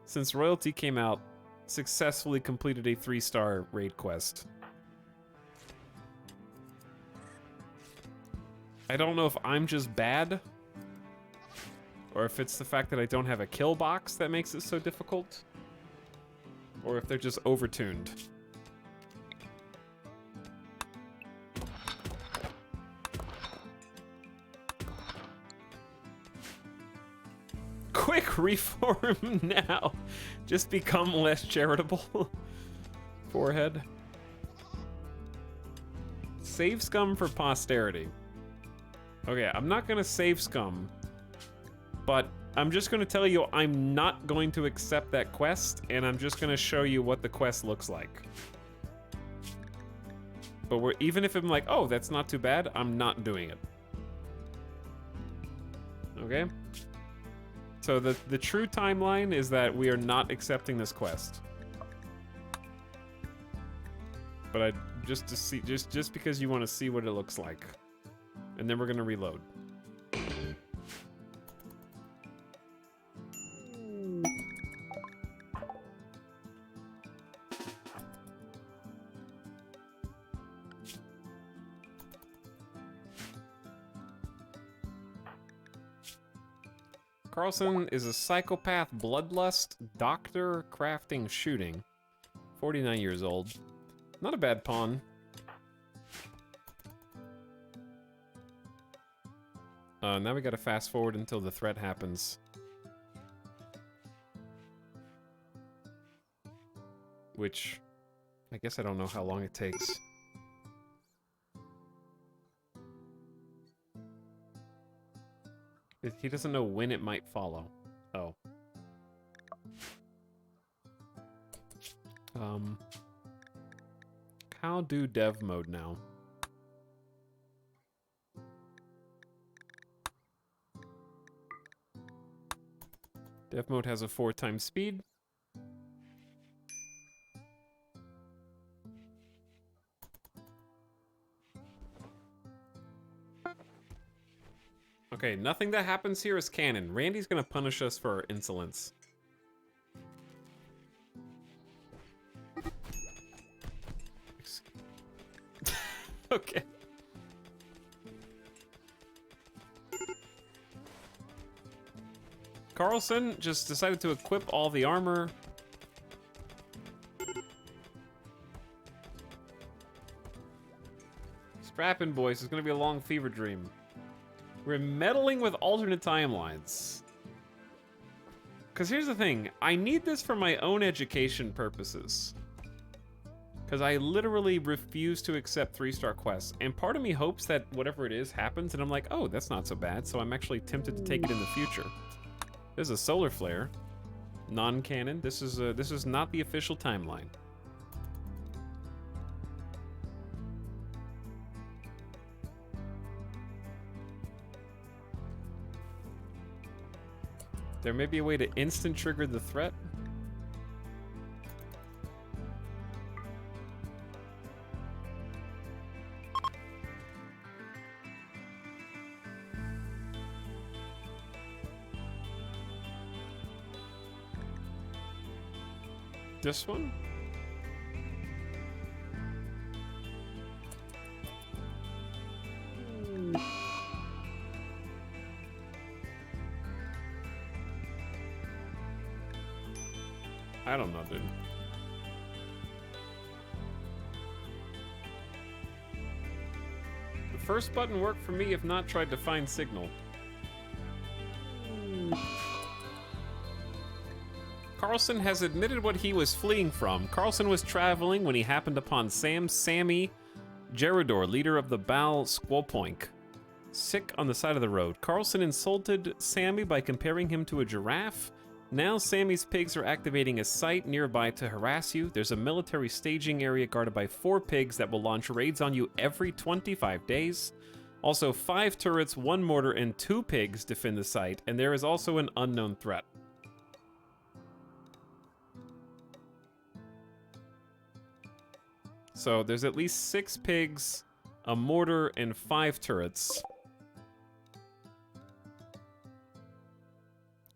since Royalty came out, successfully completed a 3-star raid quest. I don't know if I'm just bad, or if it's the fact that I don't have a kill box that makes it so difficult, or if they're just overtuned. Quick reform now. Just become less charitable. Forehead. Save scum for posterity. Okay, I'm not gonna save scum, but I'm just gonna tell you I'm not going to accept that quest, and I'm just gonna show you what the quest looks like. But even if I'm like, oh, that's not too bad, I'm not doing it. Okay? So the true timeline is that we are not accepting this quest. But just because you want to see what it looks like. And then we're gonna reload. Carlson is a psychopath bloodlust doctor crafting shooting. 49 years old. Not a bad pawn. Now we gotta fast forward until the threat happens. Which, I guess I don't know how long it takes. He doesn't know when it might follow. Oh. How do dev mode now? Dev mode has a 4x speed. Okay, nothing that happens here is canon. Randy's gonna punish us for our insolence. Okay. Carlson just decided to equip all the armor. Strapping, boys. It's gonna be a long fever dream. We're meddling with alternate timelines. Because here's the thing. I need this for my own education purposes. Because I literally refuse to accept 3-star quests. And part of me hopes that whatever it is happens, and I'm like, oh, that's not so bad. So I'm actually tempted to take it in the future. There's a solar flare. Non-canon. This is not the official timeline. There may be a way to instant trigger the threat. This one? I don't know, dude. The first button worked for me, if not tried to find signal. Carlson has admitted what he was fleeing from. Carlson was traveling when he happened upon Sammy Gerador, leader of the Baal Squopoink, sick on the side of the road. Carlson insulted Sammy by comparing him to a giraffe. Now Sammy's pigs are activating a site nearby to harass you. There's a military staging area guarded by 4 pigs that will launch raids on you every 25 days. Also, 5 turrets, 1 mortar, and 2 pigs defend the site, and there is also an unknown threat. So there's at least 6 pigs, a mortar, and 5 turrets.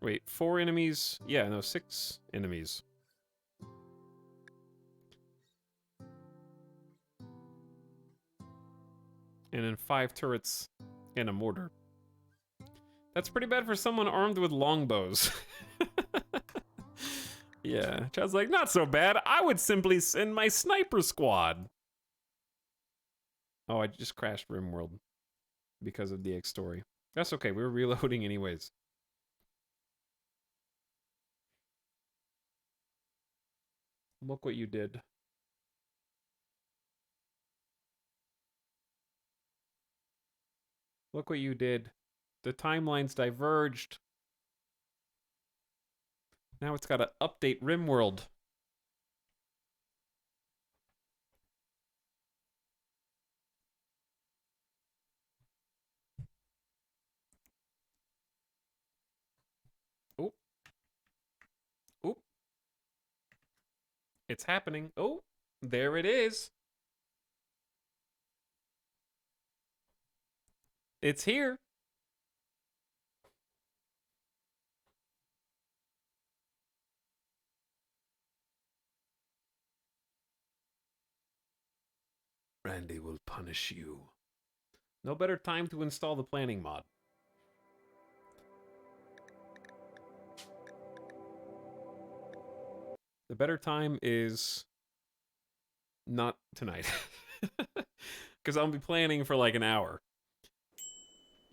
Wait, 4 enemies? Yeah, no, 6 enemies. And then 5 turrets and a mortar. That's pretty bad for someone armed with longbows. Yeah, Chad's like, not so bad. I would simply send my sniper squad. Oh, I just crashed Rimworld because of DX story. That's okay, we were reloading anyways. Look what you did. Look what you did. The timelines diverged. Now it's got to update Rimworld. Oh. Oh. It's happening. Oh, there it is. It's here. Randy will punish you. No better time to install the planning mod. The better time is not tonight. Because I'll be planning for like an hour.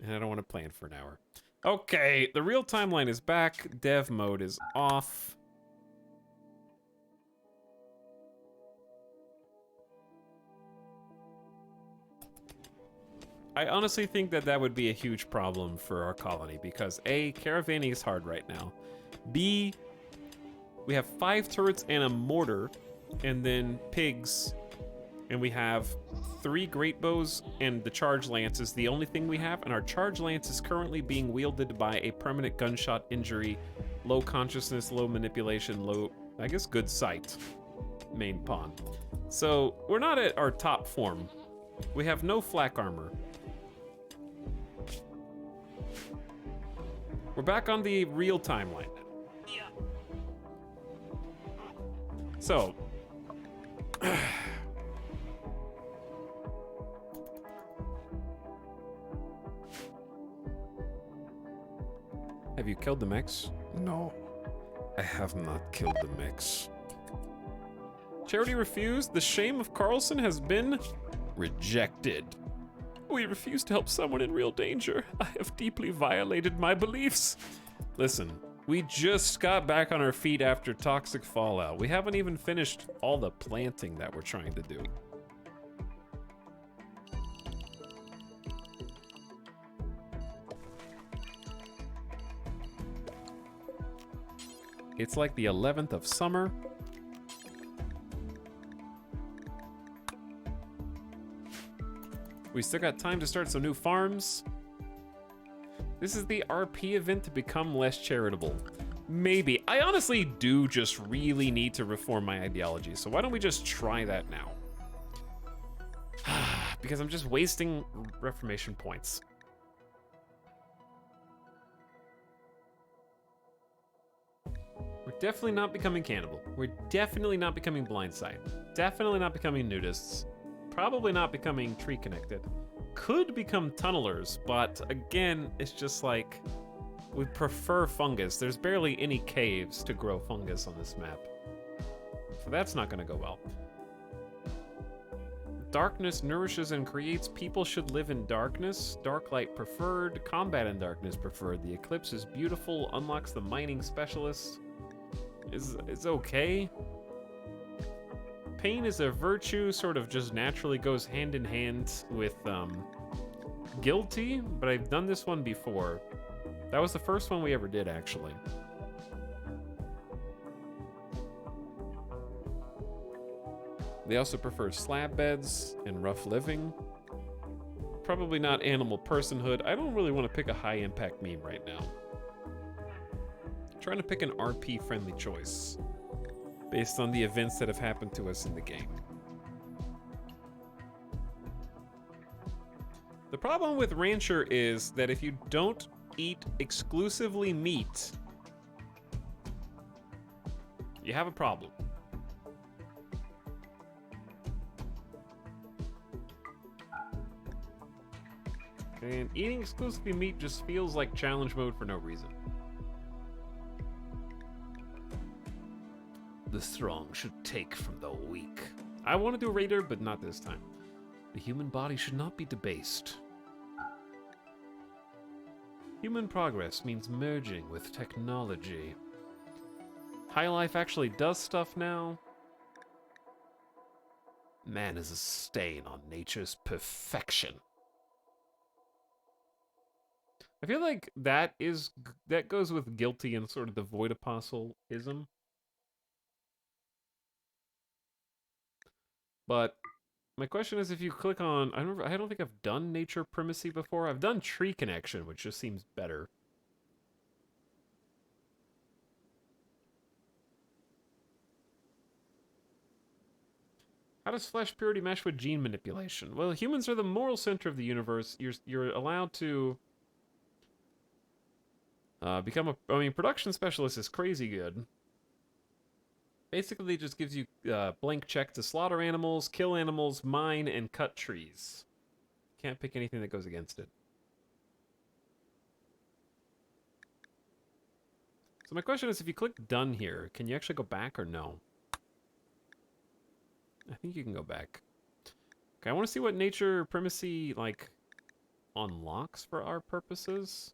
And I don't want to plan for an hour. Okay, the real timeline is back. Dev mode is off. I honestly think that that would be a huge problem for our colony because A, caravanning is hard right now. B, we have 5 turrets and a mortar, and then pigs, and we have 3 great bows, and the charge lance is the only thing we have, and our charge lance is currently being wielded by a permanent gunshot injury, low consciousness, low manipulation, low, I guess, good sight main pawn. So we're not at our top form. We have no flak armor. We're back on the real timeline. So, have you killed the mechs? No, I have not killed the mechs. Charity refused. The shame of Carlson has been rejected. We refuse to help someone in real danger. I have deeply violated my beliefs. Listen, we just got back on our feet after toxic fallout. We haven't even finished all the planting that we're trying to do. It's like the 11th of summer. We still got time to start some new farms. This is the RP event to become less charitable. Maybe. I honestly do just really need to reform my ideology, so why don't we just try that now? Because I'm just wasting reformation points. We're definitely not becoming cannibal. We're definitely not becoming blindside. Definitely not becoming nudists. Probably not becoming tree connected. Could become tunnelers, but again, it's just like we prefer fungus. There's barely any caves to grow fungus on this map. So that's not gonna go well. Darkness nourishes and creates. People should live in darkness. Dark light preferred. Combat in darkness preferred. The eclipse is beautiful. Unlocks the mining specialist. Is okay. Pain is a virtue, sort of just naturally goes hand in hand with guilty, but I've done this one before. That was the first one we ever did, actually. They also prefer slab beds and rough living. Probably not animal personhood. I don't really want to pick a high impact meme right now. I'm trying to pick an RP friendly choice based on the events that have happened to us in the game. The problem with Rancher is that if you don't eat exclusively meat, you have a problem. And eating exclusively meat just feels like challenge mode for no reason. The strong should take from the weak. I want to do Raider, but not this time. The human body should not be debased. Human progress means merging with technology. High Life actually does stuff now. Man is a stain on nature's perfection. I feel like that goes with guilty and sort of the void apostle-ism. But my question is, if you click on, I don't think I've done nature primacy before. I've done tree connection, which just seems better. How does flesh purity mesh with gene manipulation? Well, humans are the moral center of the universe. You're allowed to become a... I mean, production specialist is crazy good. Basically, it just gives you blank check to slaughter animals, kill animals, mine, and cut trees. Can't pick anything that goes against it. So my question is, if you click done here, can you actually go back or no? I think you can go back. Okay, I want to see what nature primacy, like, unlocks for our purposes.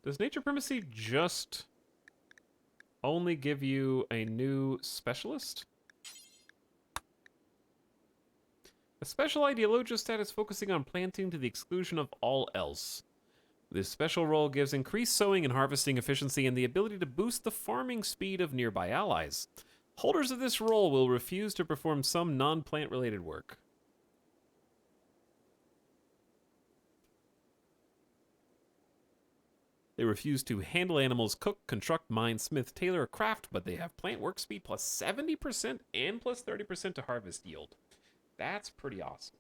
Does nature primacy just only give you a new specialist? A special ideologia status focusing on planting to the exclusion of all else. This special role gives increased sowing and harvesting efficiency and the ability to boost the farming speed of nearby allies. Holders of this role will refuse to perform some non-plant related work. They refuse to handle animals, cook, construct, mine, smith, tailor, or craft, but they have plant work speed plus 70% and plus 30% to harvest yield. That's pretty awesome.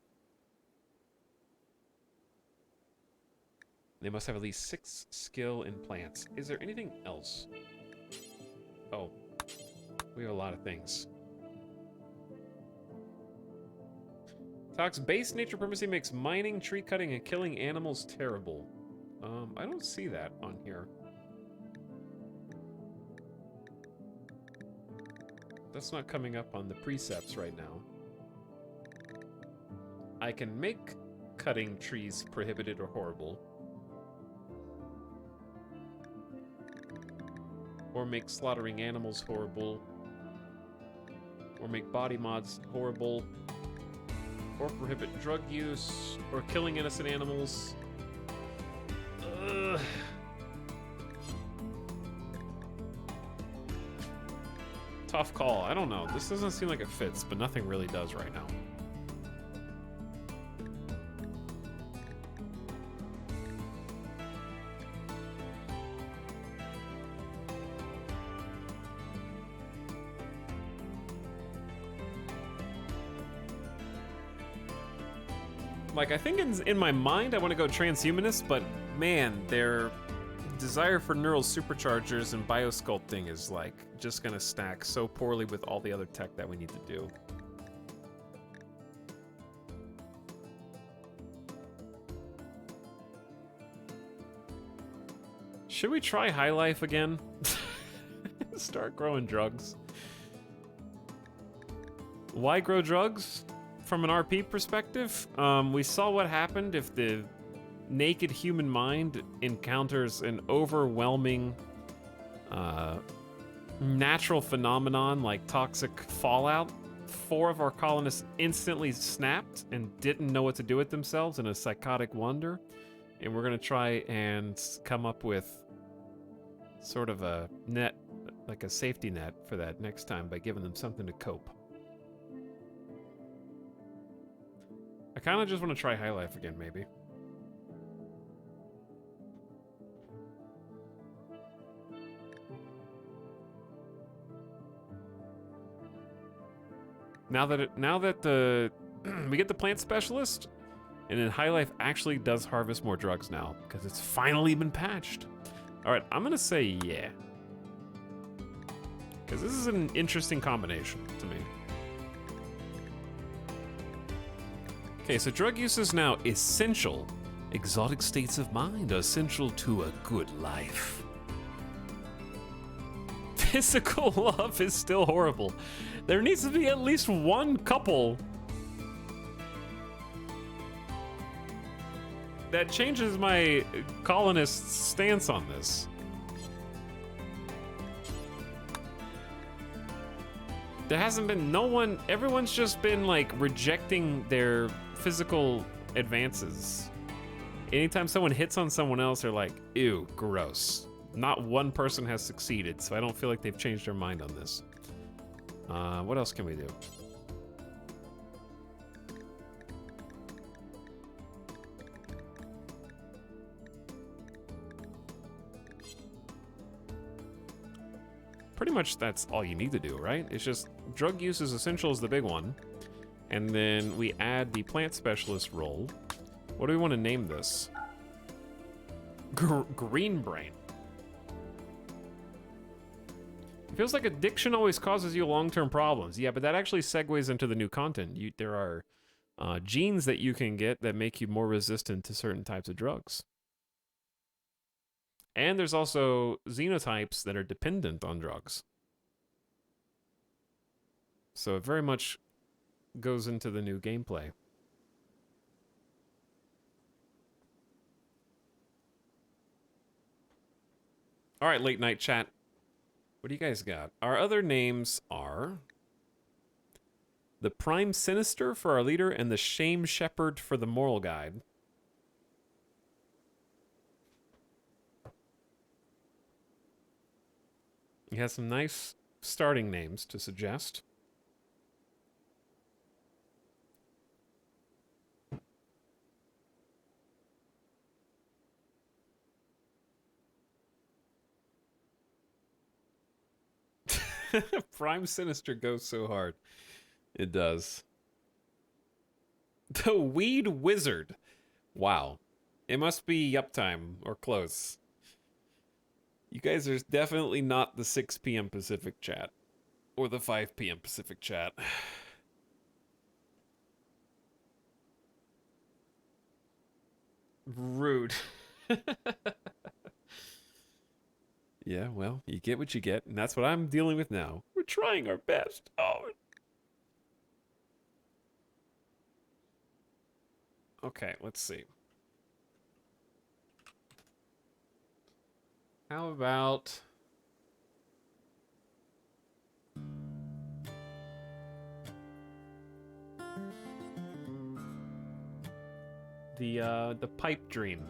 They must have at least 6 skill in plants. Is there anything else? Oh, we have a lot of things. Talks base nature primacy makes mining, tree cutting, and killing animals terrible. I don't see that on here. That's not coming up on the precepts right now. I can make cutting trees prohibited or horrible. Or make slaughtering animals horrible. Or make body mods horrible. Or prohibit drug use. Or killing innocent animals. Ugh. Tough call. I don't know. This doesn't seem like it fits, but nothing really does right now. Like, I think in my mind I want to go transhumanist, but man, their desire for neural superchargers and biosculpting is like just gonna stack so poorly with all the other tech that we need to do. Should we try High Life again? Start growing drugs. Why grow drugs? From an RP perspective, we saw what happened if the naked human mind encounters an overwhelming natural phenomenon like toxic fallout. 4 of our colonists instantly snapped and didn't know what to do with themselves in a psychotic wonder. And we're gonna try and come up with sort of a net, like a safety net for that next time by giving them something to cope. I kind of just want to try High Life again, maybe. Now that the we get the plant specialist, and then High Life actually does harvest more drugs now because it's finally been patched. All right, I'm gonna say yeah, because this is an interesting combination to me. Okay, so drug use is now essential. Exotic states of mind are essential to a good life. Physical love is still horrible. There needs to be at least one couple that changes my colonist's stance on this. There hasn't been no one, everyone's just been like rejecting their physical advances. Anytime someone hits on someone else, they're like, ew, gross. Not one person has succeeded, so I don't feel like they've changed their mind on this. What else can we do? Pretty much that's all you need to do, right? It's just drug use is essential is the big one. And then we add the plant specialist role. What do we want to name this? Green brain. It feels like addiction always causes you long-term problems. Yeah, but that actually segues into the new content. There are genes that you can get that make you more resistant to certain types of drugs. And there's also xenotypes that are dependent on drugs. So it very much goes into the new gameplay. All right, late night chat. What do you guys got? Our other names are the Prime Sinister for our leader and the Shame Shepherd for the moral guide. He has some nice starting names to suggest. Prime Sinister goes so hard. It does. The Weed Wizard. Wow. It must be yup time or close. You guys are definitely not the 6 p.m. Pacific chat. Or the 5 p.m. Pacific chat. Rude. Yeah, well, you get what you get, and that's what I'm dealing with now. We're trying our best. Oh. Okay, let's see. How about the pipe dream?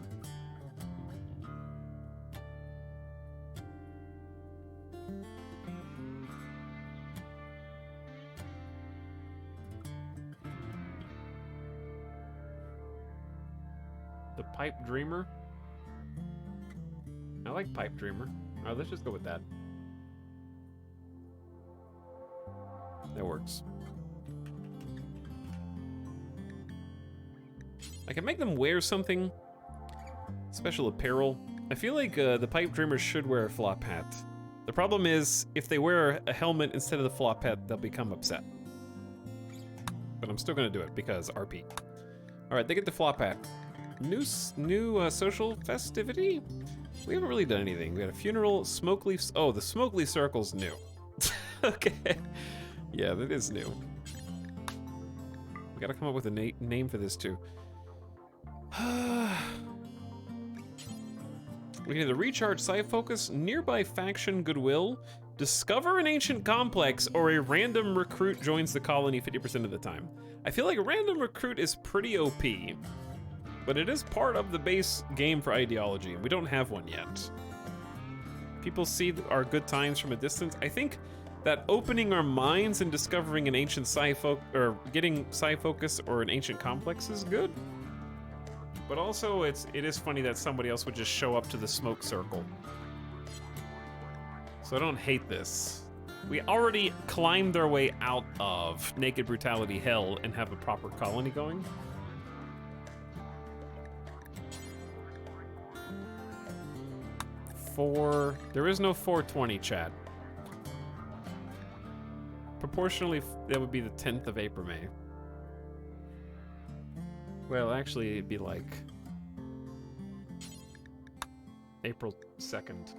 The Pipe Dreamer? I like Pipe Dreamer. Alright, let's just go with that. That works. I can make them wear something. Special apparel. I feel like the Pipe Dreamer should wear a flop hat. The problem is, if they wear a helmet instead of the flop hat, they'll become upset. But I'm still gonna do it because RP. Alright, they get the flop hat. New social festivity? We haven't really done anything. We had a funeral, smoke leaf. Oh, the smoke leaf circle's new. Okay. Yeah, that is new. We gotta come up with a name for this too. We need the recharge side focus, nearby faction goodwill, discover an ancient complex, or a random recruit joins the colony 50% of the time. I feel like a random recruit is pretty OP. But it is part of the base game for ideology, and we don't have one yet. People see our good times from a distance. I think that opening our minds and discovering an ancient or getting sci-focus or an ancient complex is good. But also, it is funny that somebody else would just show up to the smoke circle. So I don't hate this. We already climbed our way out of naked brutality hell and have a proper colony going. There is no 420, chat. Proportionally, that would be the 10th of April, May. Well, actually, it'd be like April 2nd.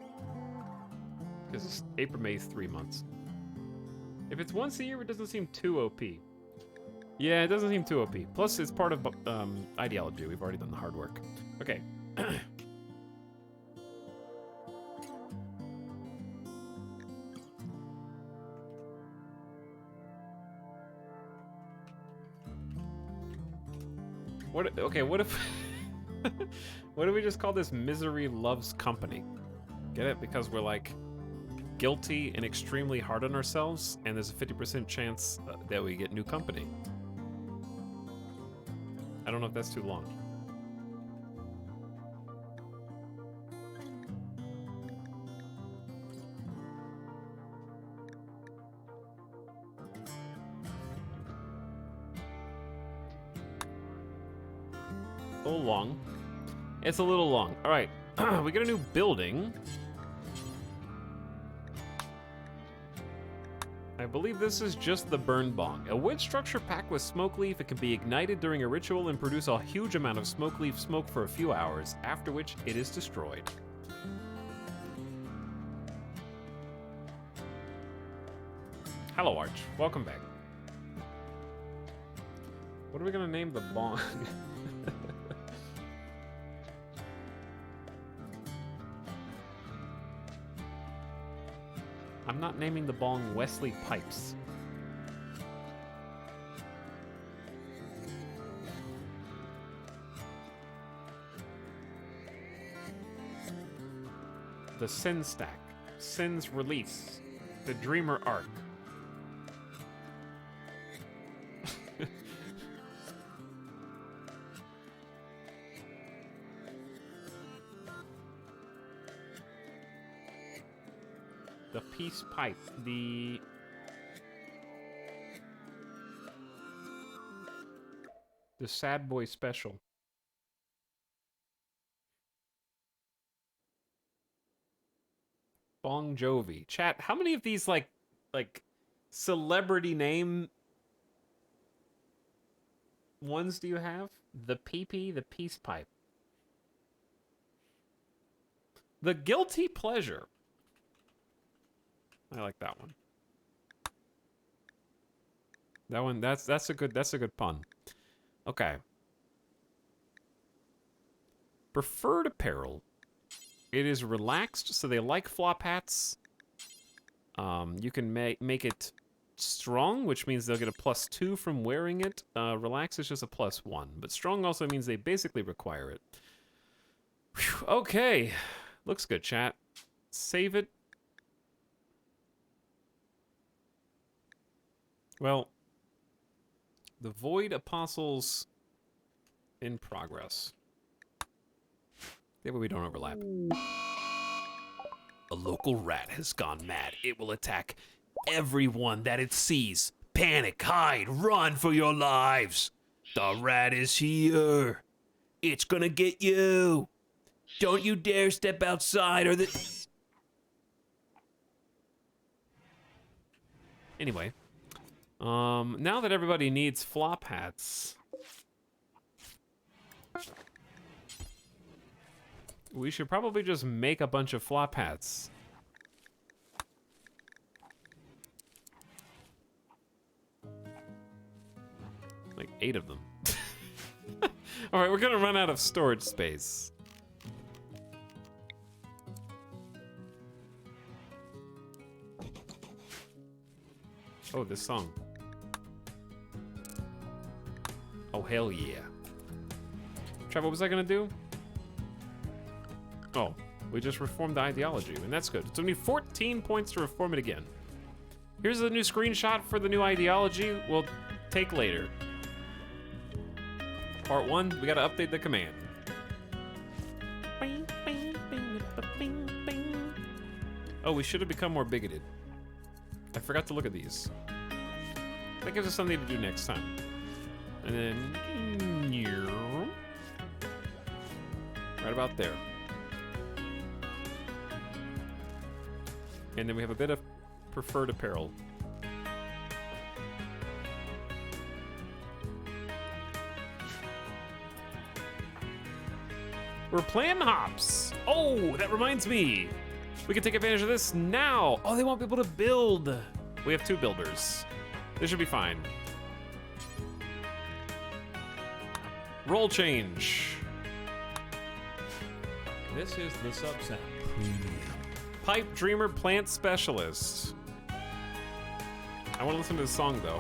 Because April, May is 3 months. If it's once a year, it doesn't seem too OP. Yeah, it doesn't seem too OP. Plus, it's part of ideology. We've already done the hard work. Okay. Okay, what if... what do we just call this Misery Loves Company? Get it? Because we're like guilty and extremely hard on ourselves, and there's a 50% chance that we get new company. I don't know if that's too long. A little long. It's a little long. All right, we get a new building. I believe this is just the burn bong. A wood structure packed with smoke leaf. It can be ignited during a ritual and produce a huge amount of smoke leaf smoke for a few hours, after which it is destroyed. Hello, Arch. Welcome back. What are we gonna name the bong? I'm not naming the bong Wesley Pipes. The Sin Stack, Sin's Release, the Dreamer Arc. The Peace Pipe, the Sad Boy Special. Bon Jovi. Chat, how many of these like celebrity name ones do you have? The PP, the Peace Pipe. The Guilty Pleasure. I like that one. That one, that's a good pun. Okay. Preferred apparel. It is relaxed, so they like flop hats. You can make it strong, which means they'll get a +2 from wearing it. Relaxed is just a +1, but strong also means they basically require it. Whew, okay. Looks good, chat. Save it. Well, the Void Apostles in progress. That way we don't overlap. A local rat has gone mad. It will attack everyone that it sees. Panic, hide, run for your lives. The rat is here. It's gonna get you. Don't you dare step outside or the... Anyway. Now that everybody needs flop hats, we should probably just make a bunch of flop hats. Like 8 of them. All right, we're gonna run out of storage space. Oh, this song. Oh, hell yeah. Trevor, what was I gonna do? Oh, we just reformed the ideology, and that's good. It's only 14 points to reform it again. Here's a new screenshot for the new ideology we'll take later. Part 1, we gotta update the command. Oh, we should have become more bigoted. I forgot to look at these. That gives us something to do next time. And then... right about there. And then we have a bit of preferred apparel. We're playing hops. Oh, that reminds me. We can take advantage of this now. Oh, they won't be able to build. We have 2 builders. This should be fine. Roll change. This is the subset. Pipe Dreamer Plant Specialist. I want to listen to the song though.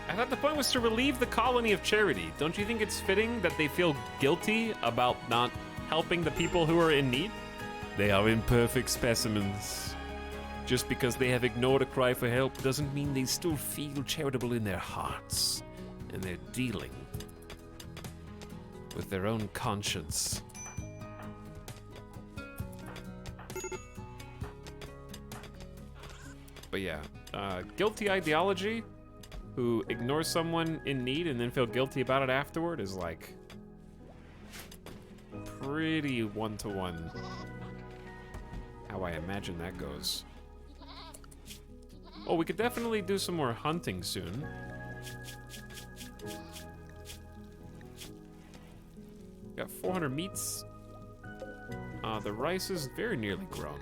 I thought the point was to relieve the colony of charity. Don't you think it's fitting that they feel guilty about not helping the people who are in need? They are imperfect specimens. Just because they have ignored a cry for help doesn't mean they still feel charitable in their hearts. And they're dealing with their own conscience. But yeah, guilty ideology who ignores someone in need and then feel guilty about it afterward is like pretty one-to-one how I imagine that goes. Oh, we could definitely do some more hunting soon. Got 400 meats. The rice is very nearly grown.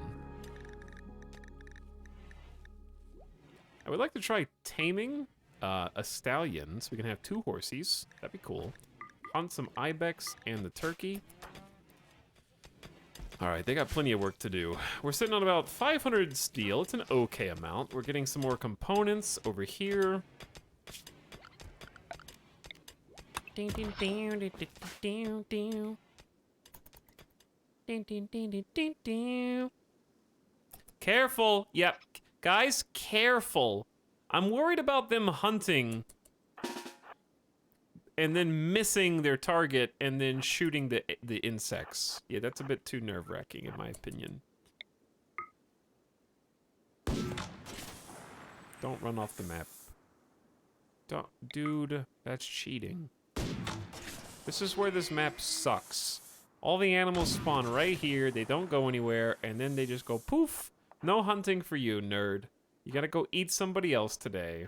I would like to try taming a stallion so we can have 2 horsies. That'd be cool. Hunt some ibex and the turkey. All right, they got plenty of work to do. We're sitting on about 500 steel. It's an okay amount. We're getting some more components over here. Careful. Yep. Guys, careful. I'm worried about them hunting and then missing their target and then shooting the insects. Yeah, that's a bit too nerve-wracking in my opinion. Don't run off the map. Don't, dude, that's cheating. This is where this map sucks. All the animals spawn right here, they don't go anywhere, and then they just go poof. No hunting for you, nerd. You gotta go eat somebody else today.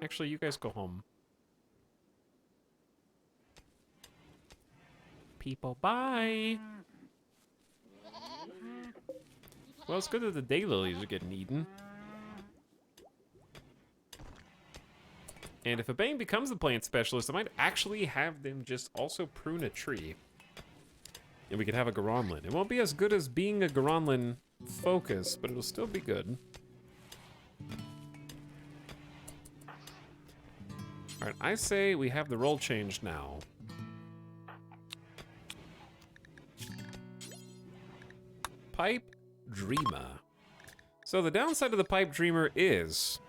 Actually, you guys go home. People, bye! Well, it's good that the daylilies are getting eaten. And if a Bang becomes the plant specialist, I might actually have them just also prune a tree. And we could have a Garanlin. It won't be as good as being a Garanlin focus, but it'll still be good. Alright, I say we have the role change now. Pipe Dreamer. So the downside of the Pipe Dreamer is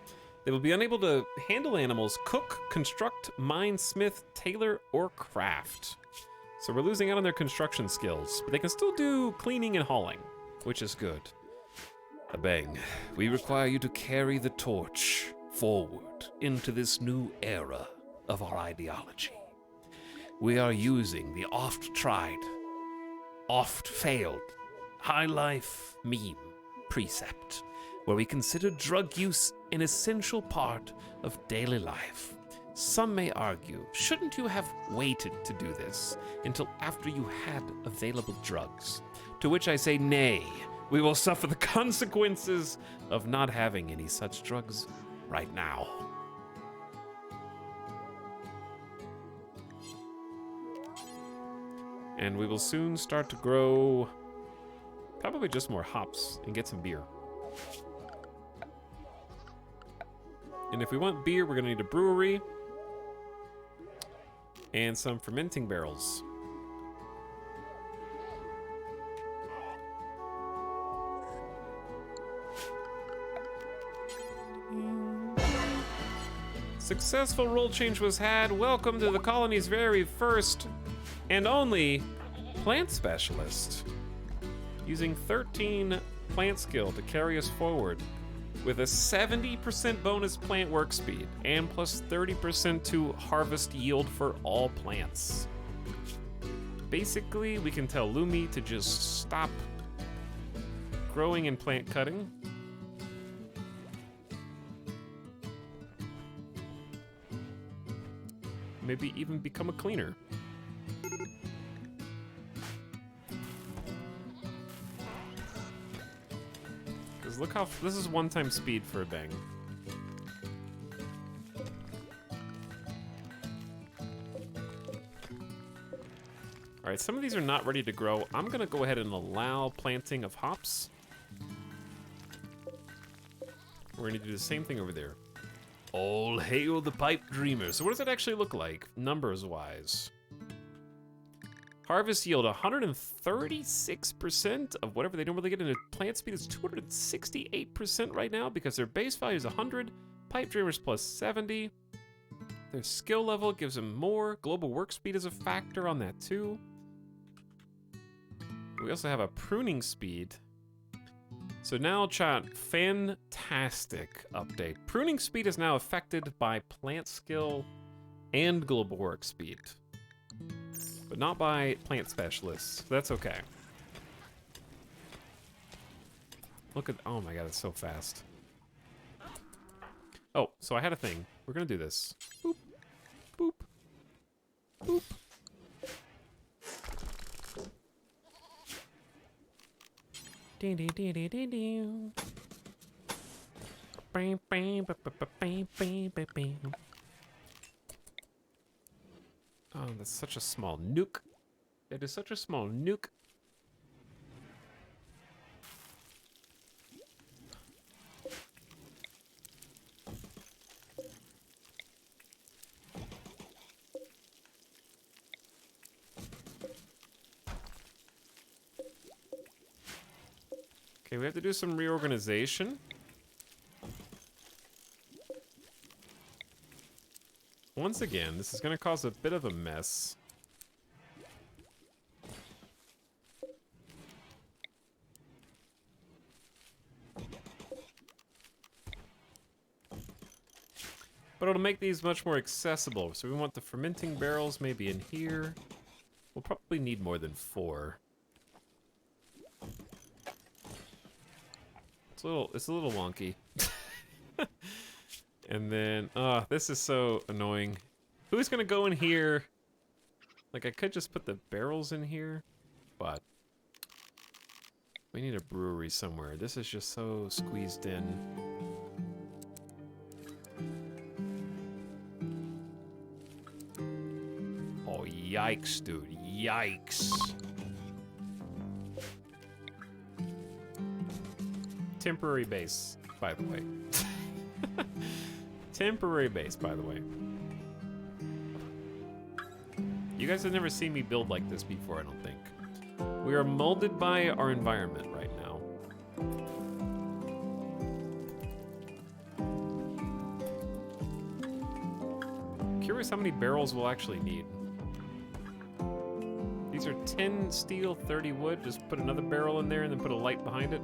they will be unable to handle animals, cook, construct, mine, smith, tailor, or craft. So we're losing out on their construction skills, but they can still do cleaning and hauling, which is good. Bang, we require you to carry the torch forward into this new era of our ideology. We are using the oft-tried, oft-failed, high-life meme precept, where we consider drug use an essential part of daily life. Some may argue, shouldn't you have waited to do this until after you had available drugs? To which I say, nay, we will suffer the consequences of not having any such drugs right now. And we will soon start to grow probably just more hops and get some beer. And if we want beer, we're gonna need a brewery and some fermenting barrels. Successful role change was had. Welcome to the colony's very first and only plant specialist. Using 13 plant skill to carry us forward with a 70% bonus plant work speed and plus 30% to harvest yield for all plants. Basically, we can tell Lumi to just stop growing and plant cutting. Maybe even become a cleaner. Because look how, this is one-time speed for a bang. All right, some of these are not ready to grow. I'm gonna go ahead and allow planting of hops. We're gonna do the same thing over there. All hail the pipe dreamer. So what does that actually look like, numbers-wise? Harvest yield, 136% of whatever they normally get, and plant speed is 268% right now because their base value is 100. Pipe dreamers plus 70. Their skill level gives them more. Global work speed is a factor on that too. We also have a pruning speed. So now, chat, fantastic update. Pruning speed is now affected by plant skill and global work speed, but not by plant specialists. That's okay. Look at, oh my god, it's so fast. Oh, so I had a thing. We're gonna do this. Boop, boop, boop. Oh, that's such a small nuke. It is such a small nuke. Okay, we have to do some reorganization. Once again, this is going to cause a bit of a mess. But it'll make these much more accessible. So we want the fermenting barrels maybe in here. We'll probably need more than 4. It's a little wonky. And then, this is so annoying. Who's gonna go in here? Like, I could just put the barrels in here, but we need a brewery somewhere. This is just so squeezed in. Oh, yikes, dude. Yikes. Temporary base, by the way. Temporary base, by the way. You guys have never seen me build like this before, I don't think. We are molded by our environment right now. Curious how many barrels we'll actually need. These are 10 steel, 30 wood. Just put another barrel in there and then put a light behind it.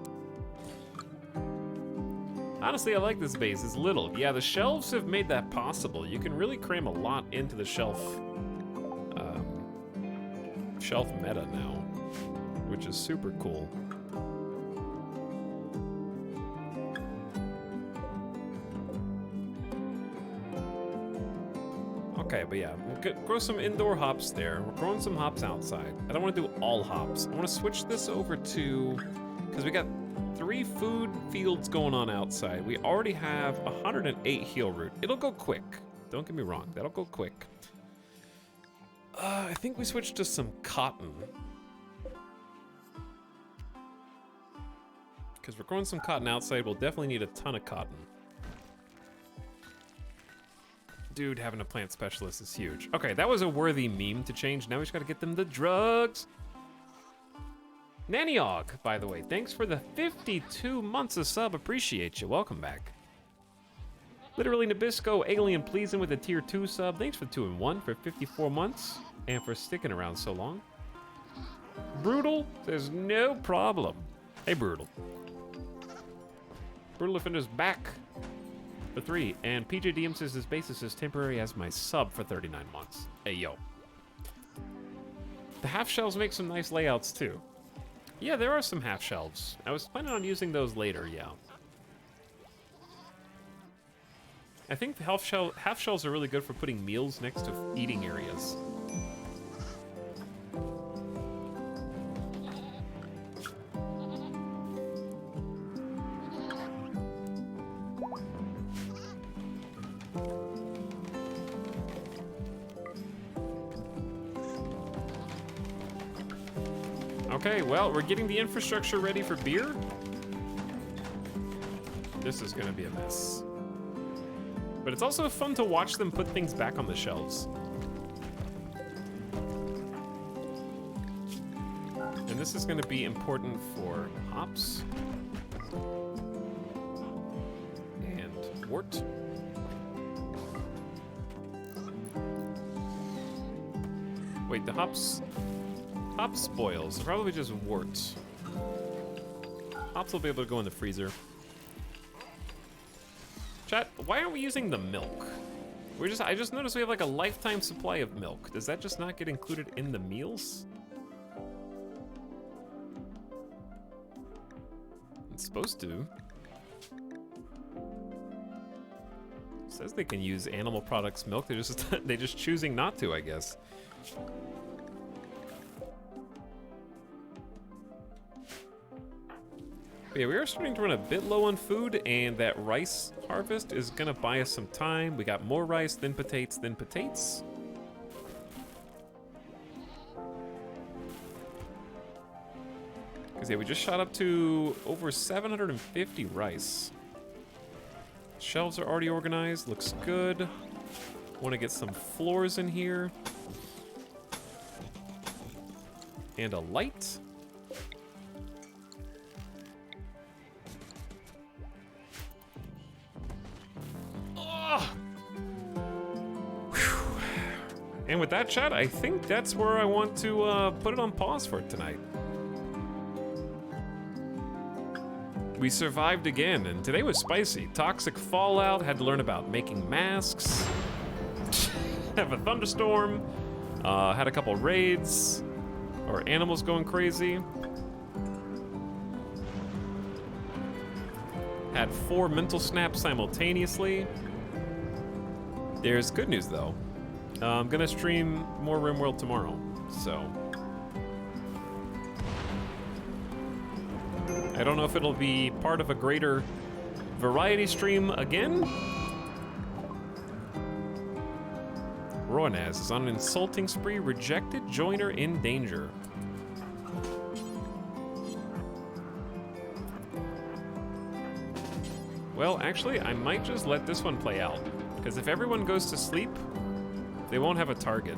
Honestly, I like this base. It's little. Yeah, the shelves have made that possible. You can really cram a lot into the shelf meta now, which is super cool. Okay, but yeah, we'll grow some indoor hops there. We're growing some hops outside. I don't want to do all hops. I want to switch this over to, because we got 3 food fields going on outside. We already have 108 heal root. It'll go quick. Don't get me wrong. That'll go quick. I think we switched to some cotton. Because we're growing some cotton outside. We'll definitely need a ton of cotton. Dude, having a plant specialist is huge. Okay, that was a worthy meme to change. Now we just gotta get them the drugs. Nannyog, by the way, thanks for the 52 months of sub. Appreciate you. Welcome back. Literally Nabisco, Alien Pleasing with a tier 2 sub. Thanks for 2 and 1 for 54 months and for sticking around so long. Brutal says no problem. Hey, Brutal. Brutal Offender's back for 3. And PJDM says his basis is temporary as my sub for 39 months. Hey, yo. The half shelves make some nice layouts too. Yeah, there are some half shelves. I was planning on using those later, yeah. I think the half shelves are really good for putting meals next to eating areas. Okay, well, we're getting the infrastructure ready for beer. This is gonna be a mess. But it's also fun to watch them put things back on the shelves. And this is gonna be important for hops. And wort. Wait, the hops spoils. They're probably just wort. Hops will be able to go in the freezer. Chat, why aren't we using the milk? I just noticed we have like a lifetime supply of milk. Does that just not get included in the meals? It's supposed to. It says they can use animal products milk. They're just choosing not to, I guess. Yeah, we are starting to run a bit low on food, and that rice harvest is gonna buy us some time. We got more rice, then potatoes, then potatoes. Because yeah, we just shot up to over 750 rice. Shelves are already organized, looks good. Want to get some floors in here. And a light. And with that, chat, I think that's where I want to put it on pause for tonight. We survived again, and today was spicy. Toxic fallout, had to learn about making masks, have a thunderstorm, had a couple raids, or animals going crazy. Had 4 mental snaps simultaneously. There's good news though. I'm gonna stream more Rimworld tomorrow, so I don't know if it'll be part of a greater variety stream again. Roanaz is on an insulting spree, rejected joiner in danger. Well, actually, I might just let this one play out, because if everyone goes to sleep, they won't have a target.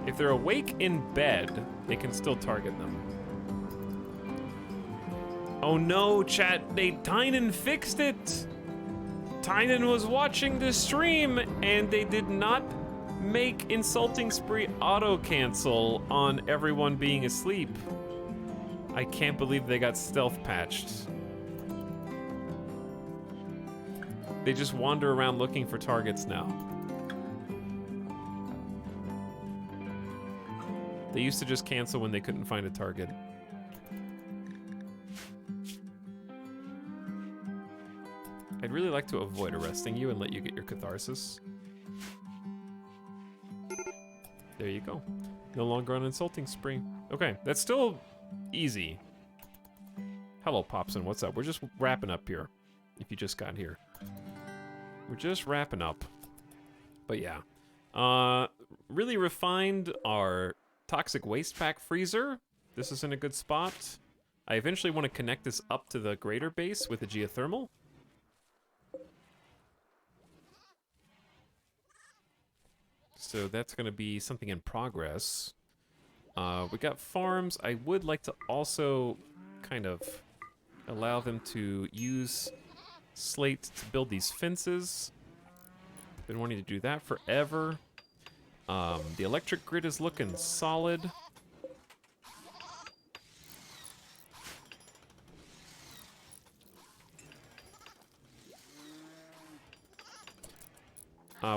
If they're awake in bed, they can still target them. Oh no, chat, Tynan fixed it! Tynan was watching the stream, and they did not make Insulting Spree auto-cancel on everyone being asleep. I can't believe they got stealth patched. They just wander around looking for targets now. They used to just cancel when they couldn't find a target. I'd really like to avoid arresting you and let you get your catharsis. There you go. No longer on Insulting Spree. Okay, that's still easy. Hello, Popson, what's up? We're just wrapping up here, if you just got here. We're just wrapping up. But yeah. Really refined our toxic waste pack freezer. This is in a good spot. I eventually want to connect this up to the greater base with a geothermal. So that's going to be something in progress. We got farms. I would like to also kind of allow them to use slate to build these fences. Been wanting to do that forever. The electric grid is looking solid.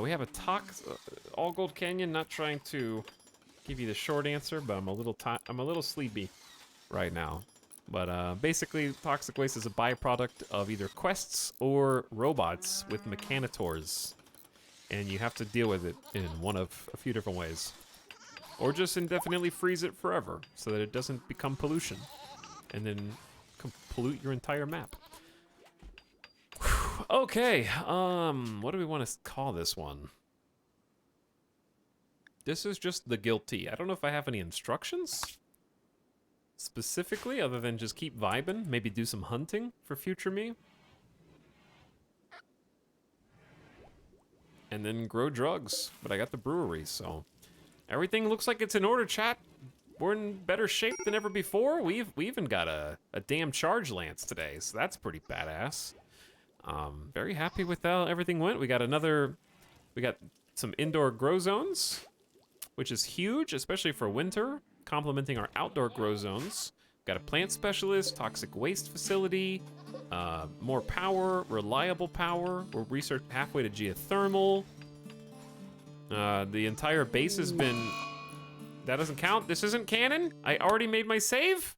We have a all gold canyon. Not trying to give you the short answer, but I'm a little sleepy right now. But basically, toxic waste is a byproduct of either quests or robots with mechanitors, and you have to deal with it in one of a few different ways, or just indefinitely freeze it forever so that it doesn't become pollution, and then pollute your entire map. Okay, what do we want to call this one? This is just the guilty. I don't know if I have any instructions specifically other than just keep vibing, maybe do some hunting for future me. And then grow drugs, but I got the brewery, so everything looks like it's in order, chat. We're in better shape than ever before. We even got a damn charge lance today, so that's pretty badass. Very happy with how everything went. We got some indoor grow zones, which is huge, especially for winter, complementing our outdoor grow zones. Got a plant specialist, toxic waste facility, more power, reliable power. We're research halfway to geothermal. The entire base has been... That doesn't count. This isn't canon. I already made my save.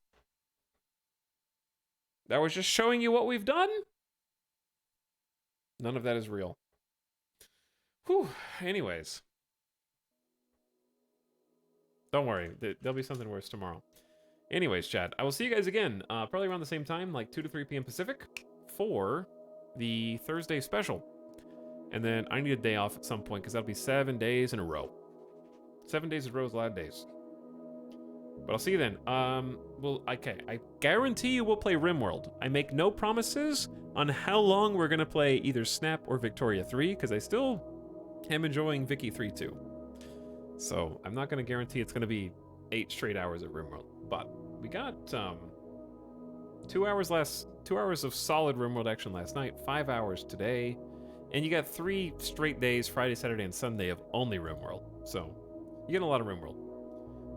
That was just showing you what we've done. None of that is real. Whew. Anyways. Don't worry. There'll be something worse tomorrow. Anyways, chat. I will see you guys again, probably around the same time, like 2 to 3 p.m. Pacific, for the Thursday special. And then I need a day off at some point, because that'll be 7 days in a row. 7 days in a row is a lot of days. But I'll see you then. Okay. I guarantee you we'll play Rimworld. I make no promises on how long we're going to play either Snap or Victoria 3, because I still am enjoying Vicky 3 too. So I'm not going to guarantee it's going to be 8 straight hours of Rimworld. But we got 2 hours of solid Rimworld action last night, 5 hours today, and you got 3 straight days, Friday, Saturday, and Sunday of only Rimworld. So you're getting a lot of Rimworld.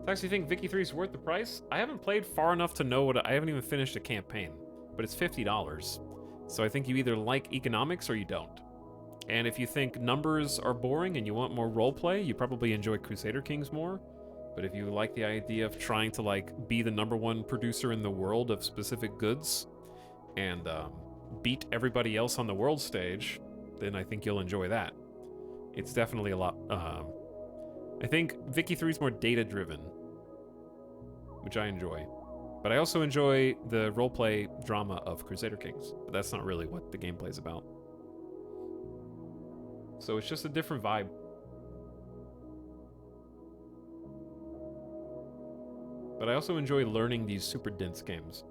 I actually think Vicky 3 is worth the price. I haven't played far enough to know I haven't even finished a campaign, but it's $50. So I think you either like economics or you don't. And if you think numbers are boring and you want more roleplay, you probably enjoy Crusader Kings more. But if you like the idea of trying to like be the #1 producer in the world of specific goods and beat everybody else on the world stage, then I think you'll enjoy that. It's definitely a lot. I think Vicky 3 is more data-driven, which I enjoy. But I also enjoy the roleplay drama of Crusader Kings. But that's not really what the gameplay is about. So it's just a different vibe. But I also enjoy learning these super dense games.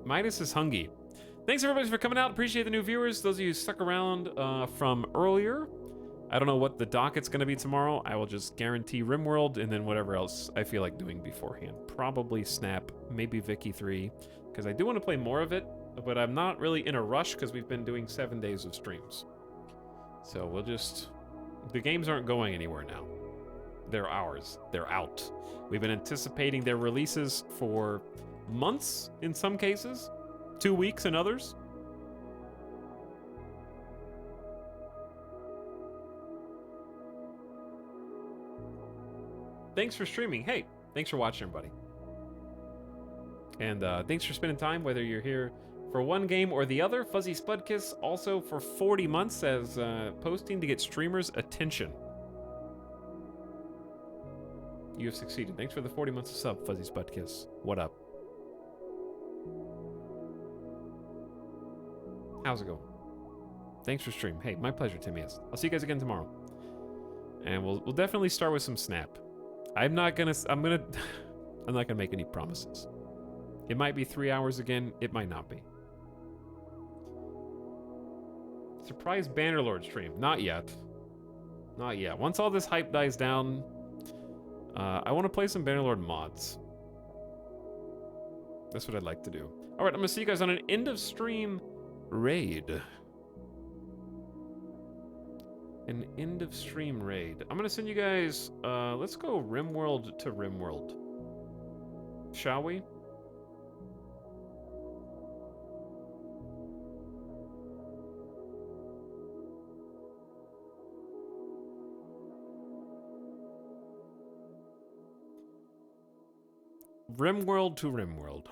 Midas is hungry. Thanks everybody for coming out. Appreciate the new viewers. Those of you who stuck around from earlier. I don't know what the docket's going to be tomorrow. I will just guarantee Rimworld and then whatever else I feel like doing beforehand. Probably Snap, maybe Vicky 3, because I do want to play more of it, but I'm not really in a rush because we've been doing 7 days of streams. So we'll just... The games aren't going anywhere now. They're ours. They're out. We've been anticipating their releases for months in some cases, 2 weeks in others. Thanks for streaming. Hey, thanks for watching, everybody. And thanks for spending time, whether you're here for one game or the other. Fuzzy Spudkiss also for 40 months as posting to get streamers' attention. You have succeeded. Thanks for the 40 months of sub, Fuzzy Spudkiss. What up? How's it going? Thanks for stream. Hey, my pleasure, Timmy's. I'll see you guys again tomorrow. And we'll definitely start with some Snap. I'm not gonna make any promises. It might be 3 hours again. It might not be. Surprise Bannerlord stream. Not yet. Not yet. Once all this hype dies down, I want to play some Bannerlord mods. That's what I'd like to do. All right, I'm gonna see you guys on an end of stream raid. An end of stream raid. I'm gonna send you guys. Let's go Rimworld to Rimworld. Shall we? Rimworld to Rimworld.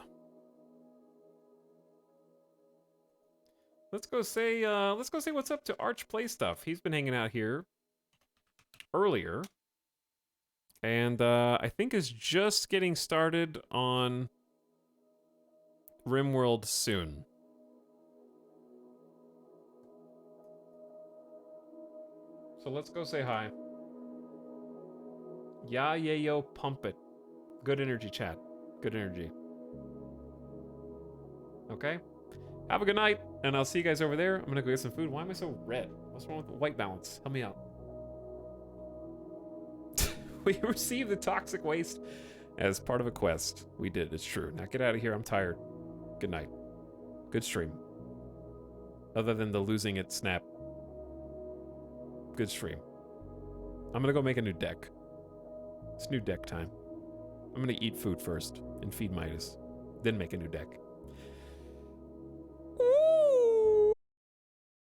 Let's go say what's up to Arch Play Stuff. He's been hanging out here earlier. And I think is just getting started on Rimworld soon. So let's go say hi. Yeah, yo, pump it. Good energy, chat. Good energy. Okay? Have a good night, and I'll see you guys over there. I'm gonna go get some food. Why am I so red? What's wrong with the white balance? Help me out. We received the toxic waste as part of a quest. We did, it's true. Now get out of here, I'm tired. Good night. Good stream. Other than the losing it snap. Good stream. I'm gonna go make a new deck. It's new deck time. I'm gonna eat food first and feed Midas. Then make a new deck.